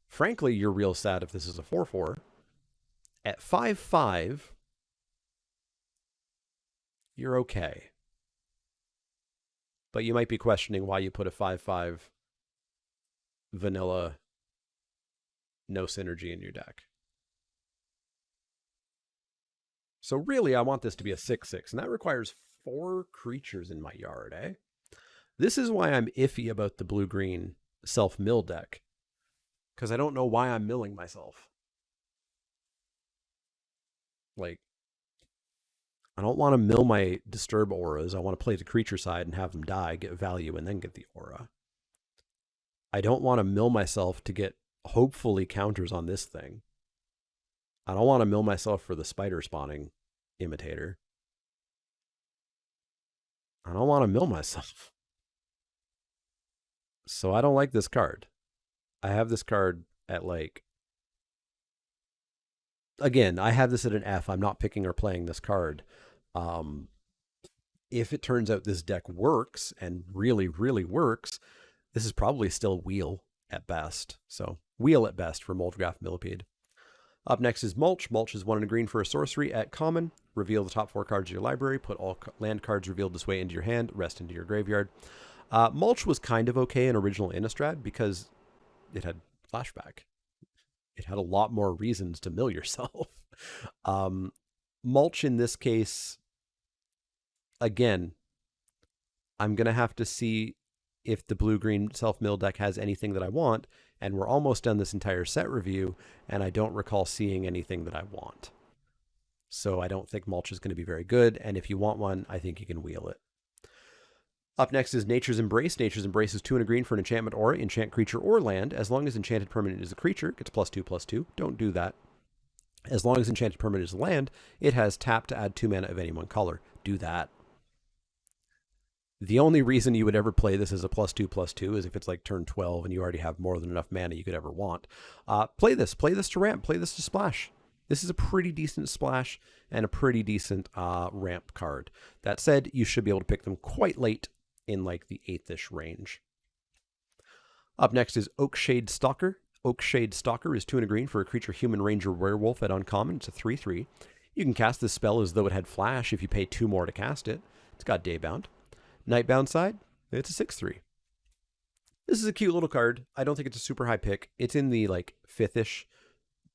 Frankly, you're real sad if this is a 4/4. At 5/5, you're okay. But you might be questioning why you put a 5/5 vanilla no synergy in your deck. So really, I want this to be a 6/6, and that requires 4 creatures in my yard, eh? This is why I'm iffy about the blue-green self-mill deck, because I don't know why I'm milling myself. Like, I don't want to mill my disturb auras. I want to play the creature side and have them die, get value, and then get the aura. I don't want to mill myself to get, hopefully, counters on this thing. I don't want to mill myself for the spider spawning imitator. I don't want to mill myself. So I don't like this card. I have this card at like... Again, I have this at an F. I'm not picking or playing this card. If it turns out this deck works and really, really works, this is probably still wheel at best. So wheel at best for Moldgraft Millipede. Up next is Mulch. Mulch is 1 and a green for a sorcery at common. Reveal the top 4 cards of your library. Put all land cards revealed this way into your hand. Rest into your graveyard. Mulch was kind of okay in original Innistrad because it had flashback. It had a lot more reasons to mill yourself. Mulch in this case, again, I'm going to have to see if the blue-green self-mill deck has anything that I want, and we're almost done this entire set review, and I don't recall seeing anything that I want. So I don't think Mulch is going to be very good, and if you want one, I think you can wheel it. Up next is Nature's Embrace. Nature's Embrace is 2 and a green for an enchantment aura, enchant creature or land. As long as enchanted permanent is a creature, it gets +2/+2. Don't do that. As long as enchanted permanent is land, it has tap to add 2 mana of any one color. Do that. The only reason you would ever play this as a +2/+2 is if it's like turn 12 and you already have more than enough mana you could ever want. Play this to ramp, play this to splash. This is a pretty decent splash and a pretty decent ramp card. That said, you should be able to pick them quite late in like the 8th-ish range. Up next is Oakshade Stalker. Oakshade Stalker is 2 and a green for a creature human ranger werewolf at uncommon. It's a 3/3. You can cast this spell as though it had flash if you pay 2 more to cast it. It's got Daybound. Nightbound side, it's a 6/3. This is a cute little card. I don't think it's a super high pick. It's in the like 5th-ish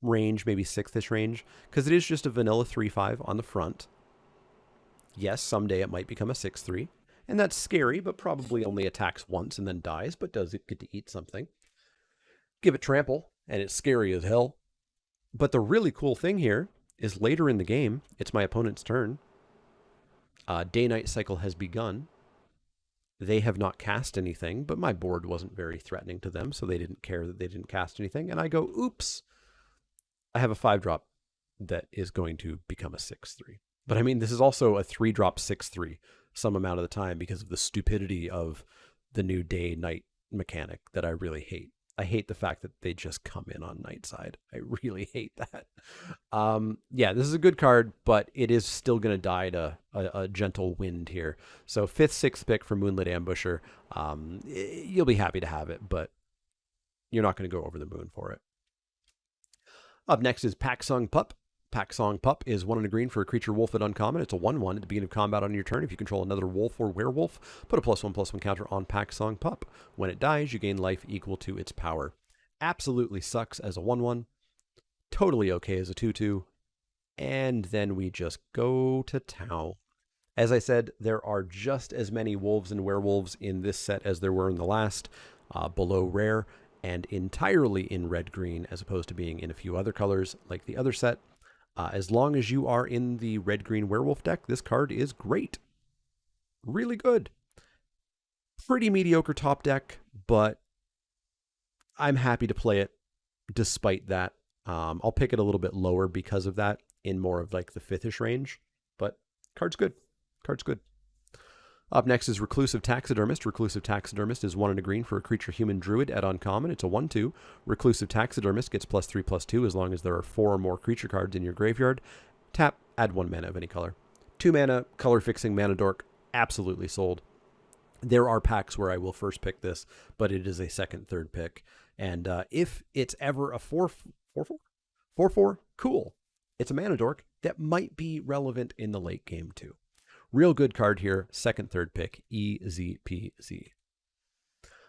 range, maybe 6th-ish range, because it is just a vanilla 3/5 on the front. Yes, someday it might become a 6/3, and that's scary, but probably only attacks once and then dies, but does it get to eat something? Give it trample, and it's scary as hell. But the really cool thing here is later in the game, it's my opponent's turn. Day-night cycle has begun. They have not cast anything, but my board wasn't very threatening to them, so they didn't care that they didn't cast anything. And I go, oops, I have a 5-drop that is going to become a 6/3. But I mean, this is also a 3-drop 6/3 some amount of the time because of the stupidity of the new day-night mechanic that I really hate. I hate the fact that they just come in on night side. I really hate that. Yeah, this is a good card, but it is still going to die to a gentle wind here. So 5th, 6th pick for Moonlit Ambusher. You'll be happy to have it, but you're not going to go over the moon for it. Up next is Packsong Pup. Packsong Pup is 1 and a green for a creature wolf at uncommon. It's a 1/1 at the beginning of combat on your turn. If you control another wolf or werewolf, put a +1/+1 counter on Packsong Pup. When it dies, you gain life equal to its power. Absolutely sucks as a 1/1. Totally okay as a 2/2. And then we just go to town. As I said, there are just as many wolves and werewolves in this set as there were in the last, below rare, and entirely in red-green as opposed to being in a few other colors like the other set. As long as you are in the red-green werewolf deck, this card is great. Really good. Pretty mediocre top deck, but I'm happy to play it despite that. I'll pick it a little bit lower because of that in more of like the 5th-ish range, but card's good. Card's good. Up next is Reclusive Taxidermist. Reclusive Taxidermist is 1 and a green for a creature human druid at uncommon. It's a 1/2. Reclusive Taxidermist gets +3/+2 as long as there are 4 or more creature cards in your graveyard. Tap, add 1 mana of any color. 2 mana, color fixing, mana dork, absolutely sold. There are packs where I will first pick this, but it is a second, third pick. And if it's ever a 4/4, cool. It's a mana dork that might be relevant in the late game too. Real good card here, second, third pick, easy peasy.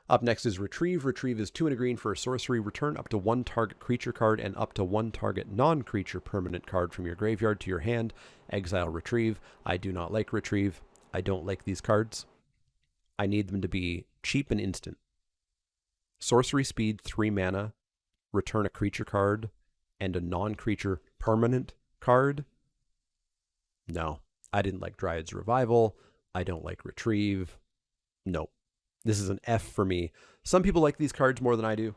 Up next is Retrieve. Retrieve is 2 and a green for a sorcery. Return up to 1 target creature card and up to 1 target non-creature permanent card from your graveyard to your hand. Exile Retrieve. I do not like Retrieve. I don't like these cards. I need them to be cheap and instant. Sorcery speed, 3 mana. Return a creature card and a non-creature permanent card. No. I didn't like Dryad's Revival. I don't like Retrieve. Nope. This is an F for me. Some people like these cards more than I do.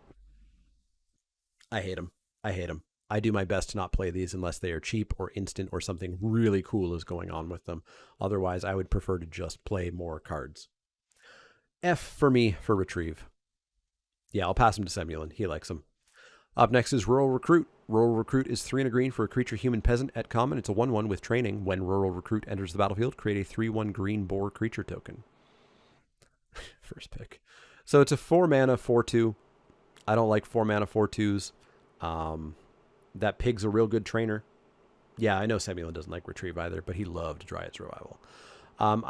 I hate them. I hate them. I do my best to not play these unless they are cheap or instant or something really cool is going on with them. Otherwise, I would prefer to just play more cards. F for me for Retrieve. Yeah, I'll pass him to Semulin. He likes them. Up next is Rural Recruit. Rural Recruit is 3 and a green for a creature human peasant at common. It's a 1/1 with training. When Rural Recruit enters the battlefield, create a 3/1 green boar creature token. First pick. So it's a 4 mana 4/2. I don't like 4 mana 4/2s. That pig's a real good trainer. Yeah, I know Semulin doesn't like Retrieve either, but he loved Dryad's Revival. I'm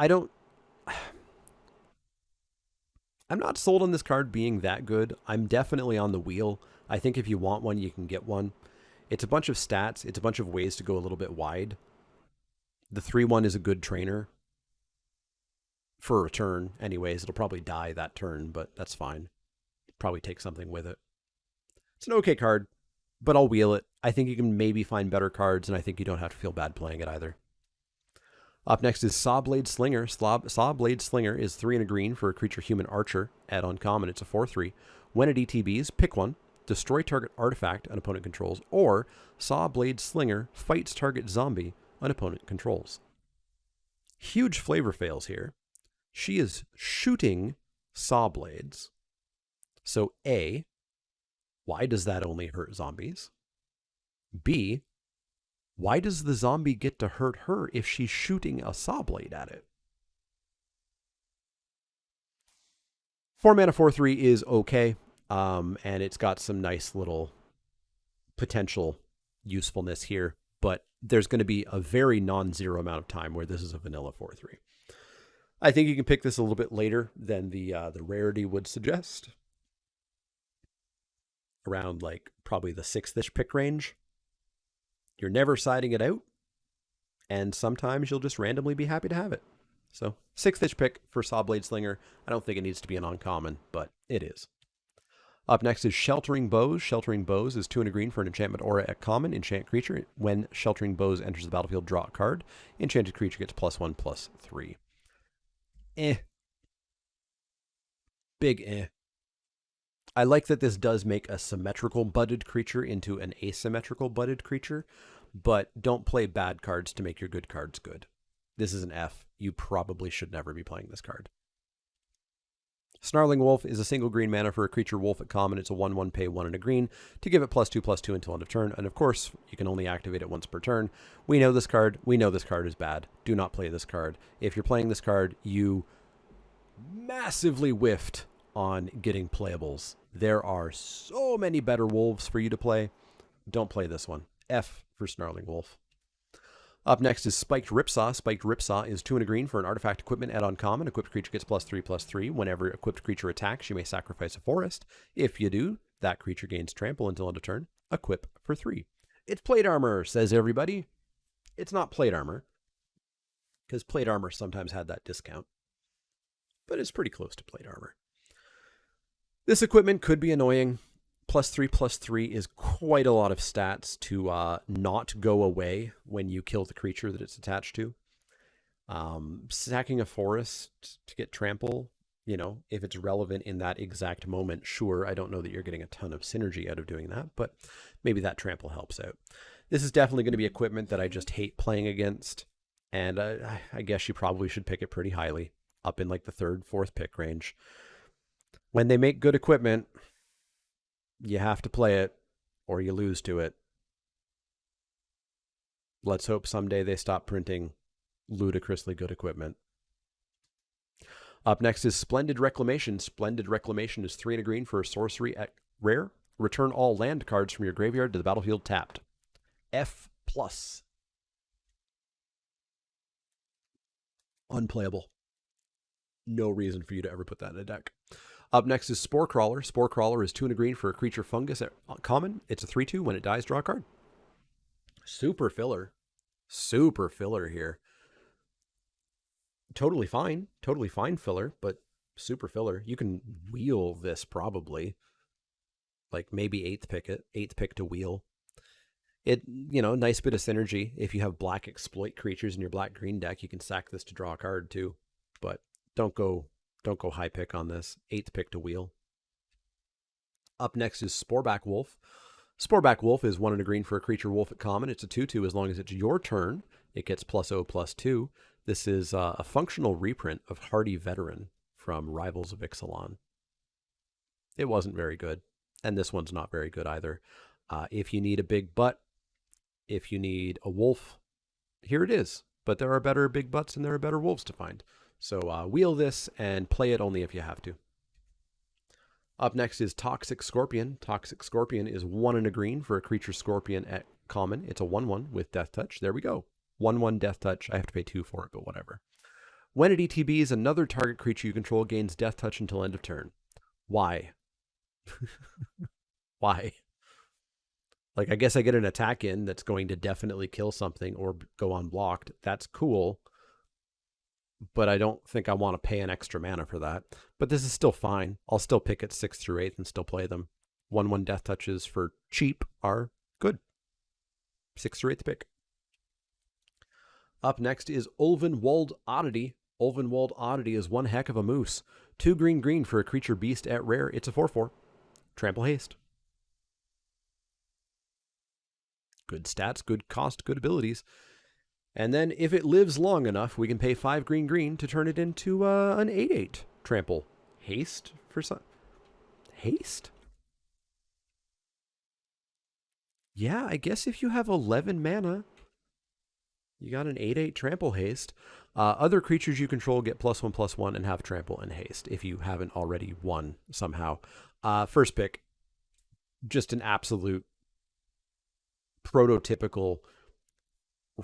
not sold on this card being that good. I'm definitely on the wheel. I think if you want one, you can get one. It's a bunch of stats. It's a bunch of ways to go a little bit wide. The 3/1 is a good trainer for a turn. Anyways, it'll probably die that turn, but that's fine. Probably take something with it. It's an okay card, but I'll wheel it. I think you can maybe find better cards, and I think you don't have to feel bad playing it either. Up next is Sawblade Slinger. Sawblade Slinger is 3 and a green for a creature human archer at uncommon. It's a 4/3. When it ETBs, pick one. Destroy target artifact an opponent controls, or Sawblade Slinger fights target zombie an opponent controls. Huge flavor fails here. She is shooting saw blades. So A, why does that only hurt zombies? B, why does the zombie get to hurt her if she's shooting a saw blade at it? 4 mana 4/3 is okay, and it's got some nice little potential usefulness here, but there's going to be a very non-zero amount of time where this is a vanilla 4/3. I think you can pick this a little bit later than the rarity would suggest. Around like probably the 6th-ish pick range. You're never siding it out, and sometimes you'll just randomly be happy to have it. So 6th-ish pick for Sawblade Slinger. I don't think it needs to be an uncommon, but it is. Up next is Sheltering Bows. Sheltering Bows is 2 and a green for an enchantment aura at common. Enchant creature. When Sheltering Bows enters the battlefield, draw a card. Enchanted creature gets +1/+3. Big eh. I like that this does make a symmetrical budded creature into an asymmetrical budded creature, but don't play bad cards to make your good cards good. This is an F. You probably should never be playing this card. Snarling Wolf is a single green mana for a creature wolf at common. It's a 1/1 pay 1 and a green to give it +2/+2 until end of turn. And of course, you can only activate it once per turn. We know this card. We know this card is bad. Do not play this card. If you're playing this card, you massively whiffed on getting playables. There are so many better wolves for you to play. Don't play this one. F for Snarling Wolf. Up next is Spiked Ripsaw. Spiked Ripsaw is 2 and a green for an artifact equipment at uncommon. Equipped creature gets +3/+3. Whenever equipped creature attacks, you may sacrifice a forest. If you do, that creature gains trample until end of turn. Equip for 3. It's plate armor, says everybody. It's not plate armor, because plate armor sometimes had that discount, but it's pretty close to plate armor. This equipment could be annoying. +3/+3 is quite a lot of stats to not go away when you kill the creature that it's attached to. Sacking a forest to get trample, if it's relevant in that exact moment, sure. I don't know that you're getting a ton of synergy out of doing that, but maybe that trample helps out. This is definitely going to be equipment that I just hate playing against, and I guess you probably should pick it pretty highly, up in like the 3rd, 4th pick range. When they make good equipment, you have to play it or you lose to it. Let's hope someday they stop printing ludicrously good equipment. Up next is Splendid Reclamation. Splendid Reclamation is 3 and a green for a sorcery at rare. Return all land cards from your graveyard to the battlefield tapped. F+. Unplayable. No reason for you to ever put that in a deck. Up next is Spore Crawler. Spore Crawler is 2 and a green for a creature fungus at common. It's a 3/2. When it dies, draw a card. Super filler. Super filler here. Totally fine. Totally fine filler, but super filler. You can wheel this probably. Like maybe 8th pick it. 8th pick to wheel. It, nice bit of synergy. If you have black exploit creatures in your black-green deck, you can sack this to draw a card too. But don't go high pick on this. 8th pick to wheel. Up next is Sporeback Wolf. Sporeback Wolf is 1 and a green for a creature wolf at common. It's a 2/2. As long as it's your turn, it gets +0/+2. This is a functional reprint of Hardy Veteran from Rivals of Ixalan. It wasn't very good, and this one's not very good either. If you need a big butt, if you need a wolf, here it is. But there are better big butts and there are better wolves to find. So wheel this and play it only if you have to. Up next is Toxic Scorpion. Toxic Scorpion is 1 and a green for a creature scorpion at common. It's a 1/1 with Death Touch. There we go. 1/1 Death Touch. I have to pay 2 for it, but whatever. When it ETBs, another target creature you control gains Death Touch until end of turn. Why? Why? Like, I guess I get an attack in that's going to definitely kill something or go unblocked. That's cool. But I don't think I want to pay an extra mana for that. But this is still fine. I'll still pick it 6th through 8th and still play them. 1/1 Death Touches for cheap are good. 6th through 8th pick. Up next is Ulvenwald Oddity. Ulvenwald Oddity is one heck of a moose. 2 green for a creature beast at rare. It's a 4/4. Trample haste. Good stats, good cost, good abilities. And then if it lives long enough, we can pay 5 green green to turn it into an 8/8 trample. Haste for some. Haste? Yeah, I guess if you have 11 mana, you got an 8/8 trample haste. Other creatures you control get +1/+1 and have trample and haste if you haven't already won somehow. First pick, just an absolute prototypical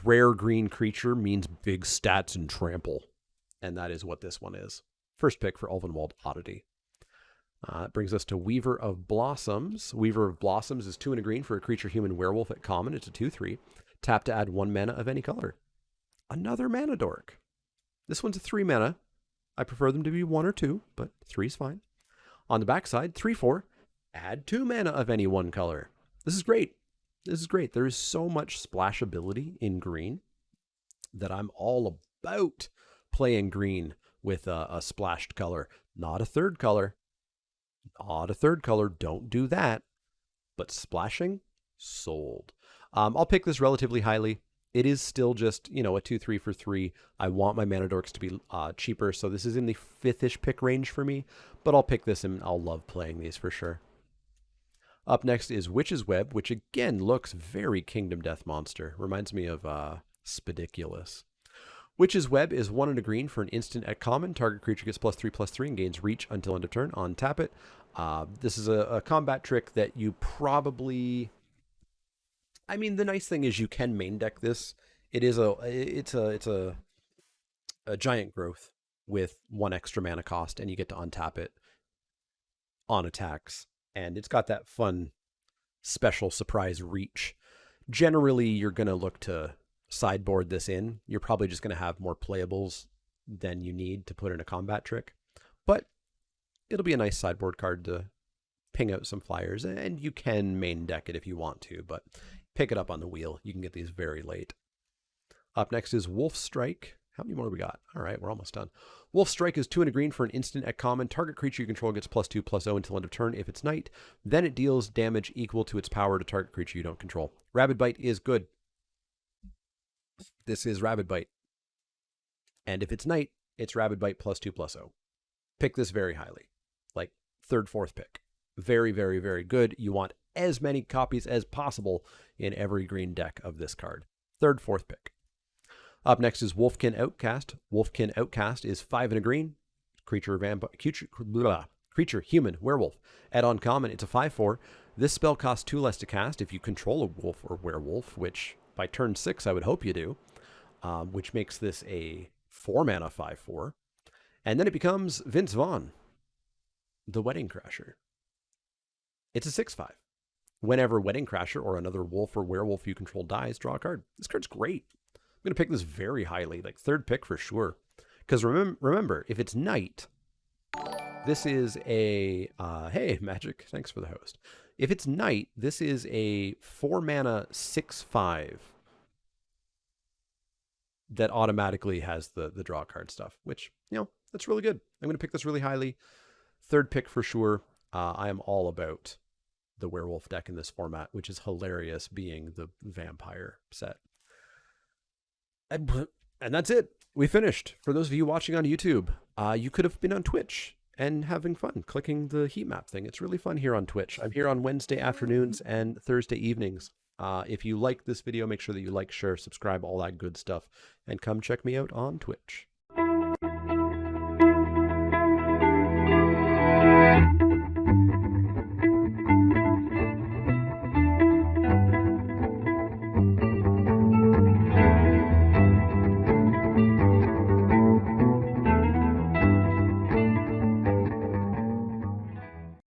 rare green creature means big stats and trample. And that is what this one is. First pick for Ulvenwald Oddity. That brings us to Weaver of Blossoms. Weaver of Blossoms is 2 and a green for a creature human werewolf at common. It's a 2/3. Tap to add 1 mana of any color. Another mana dork. This one's a 3 mana. I prefer them to be 1 or 2, but 3 is fine. On the backside, 3/4. Add 2 mana of any one color. This is great. This is great. There is so much splashability in green that I'm all about playing green with a splashed color. Not a third color. Not a third color. Don't do that. But splashing, sold. I'll pick this relatively highly. It is still just, a 2/3 for 3. I want my mana dorks to be cheaper, so this is in the 5th-ish pick range for me. But I'll pick this and I'll love playing these for sure. Up next is Witch's Web, which again looks very Kingdom Death Monster. Reminds me of Spidiculous. Witch's Web is 1 and a green for an instant at common. Target creature gets +3/+3 and gains reach until end of turn. On tap it. This is a combat trick that you probably... I mean, the nice thing is you can main deck this. It's a giant growth with 1 extra mana cost, and you get to untap it on attacks. And it's got that fun special surprise reach. Generally, you're going to look to sideboard this in. You're probably just going to have more playables than you need to put in a combat trick. But it'll be a nice sideboard card to ping out some flyers, and you can main deck it if you want to, but pick it up on the wheel. You can get these very late. Up next is Wolf Strike. How many more we got? All right, we're almost done. Wolf Strike is 2 and a green for an instant at common. Target creature you control gets +2/+0 until end of turn. If it's night, then it deals damage equal to its power to target creature you don't control. Rabid Bite is good. This is Rabid Bite. And if it's night, it's Rabid Bite +2/+0. Pick this very highly. Like 3rd, 4th pick. Very, very, very good. You want as many copies as possible in every green deck of this card. 3rd, 4th pick. Up next is Wolfkin Outcast. Wolfkin Outcast is 5 and a green. Creature human, werewolf. At uncommon, it's a 5/4. This spell costs 2 less to cast if you control a wolf or werewolf, which by turn 6 I would hope you do, which makes this a 4 mana 5/4. And then it becomes Vince Vaughn, the Wedding Crasher. It's a 6/5. Whenever Wedding Crasher or another wolf or werewolf you control dies, draw a card. This card's great. I'm going to pick this very highly, like 3rd pick for sure. Because remember, if it's night, this is a... hey, Magic, thanks for the host. If it's night, this is a 4 mana 6/5 that automatically has the draw card stuff, which, that's really good. I'm going to pick this really highly. 3rd pick for sure. I am all about the werewolf deck in this format, which is hilarious being the vampire set. And that's it. We finished. For those of you watching on YouTube, you could have been on Twitch and having fun clicking the heat map thing. It's really fun here on Twitch. I'm here on Wednesday afternoons and Thursday evenings. If you like this video, make sure that you like, share, subscribe, all that good stuff, and come check me out on Twitch.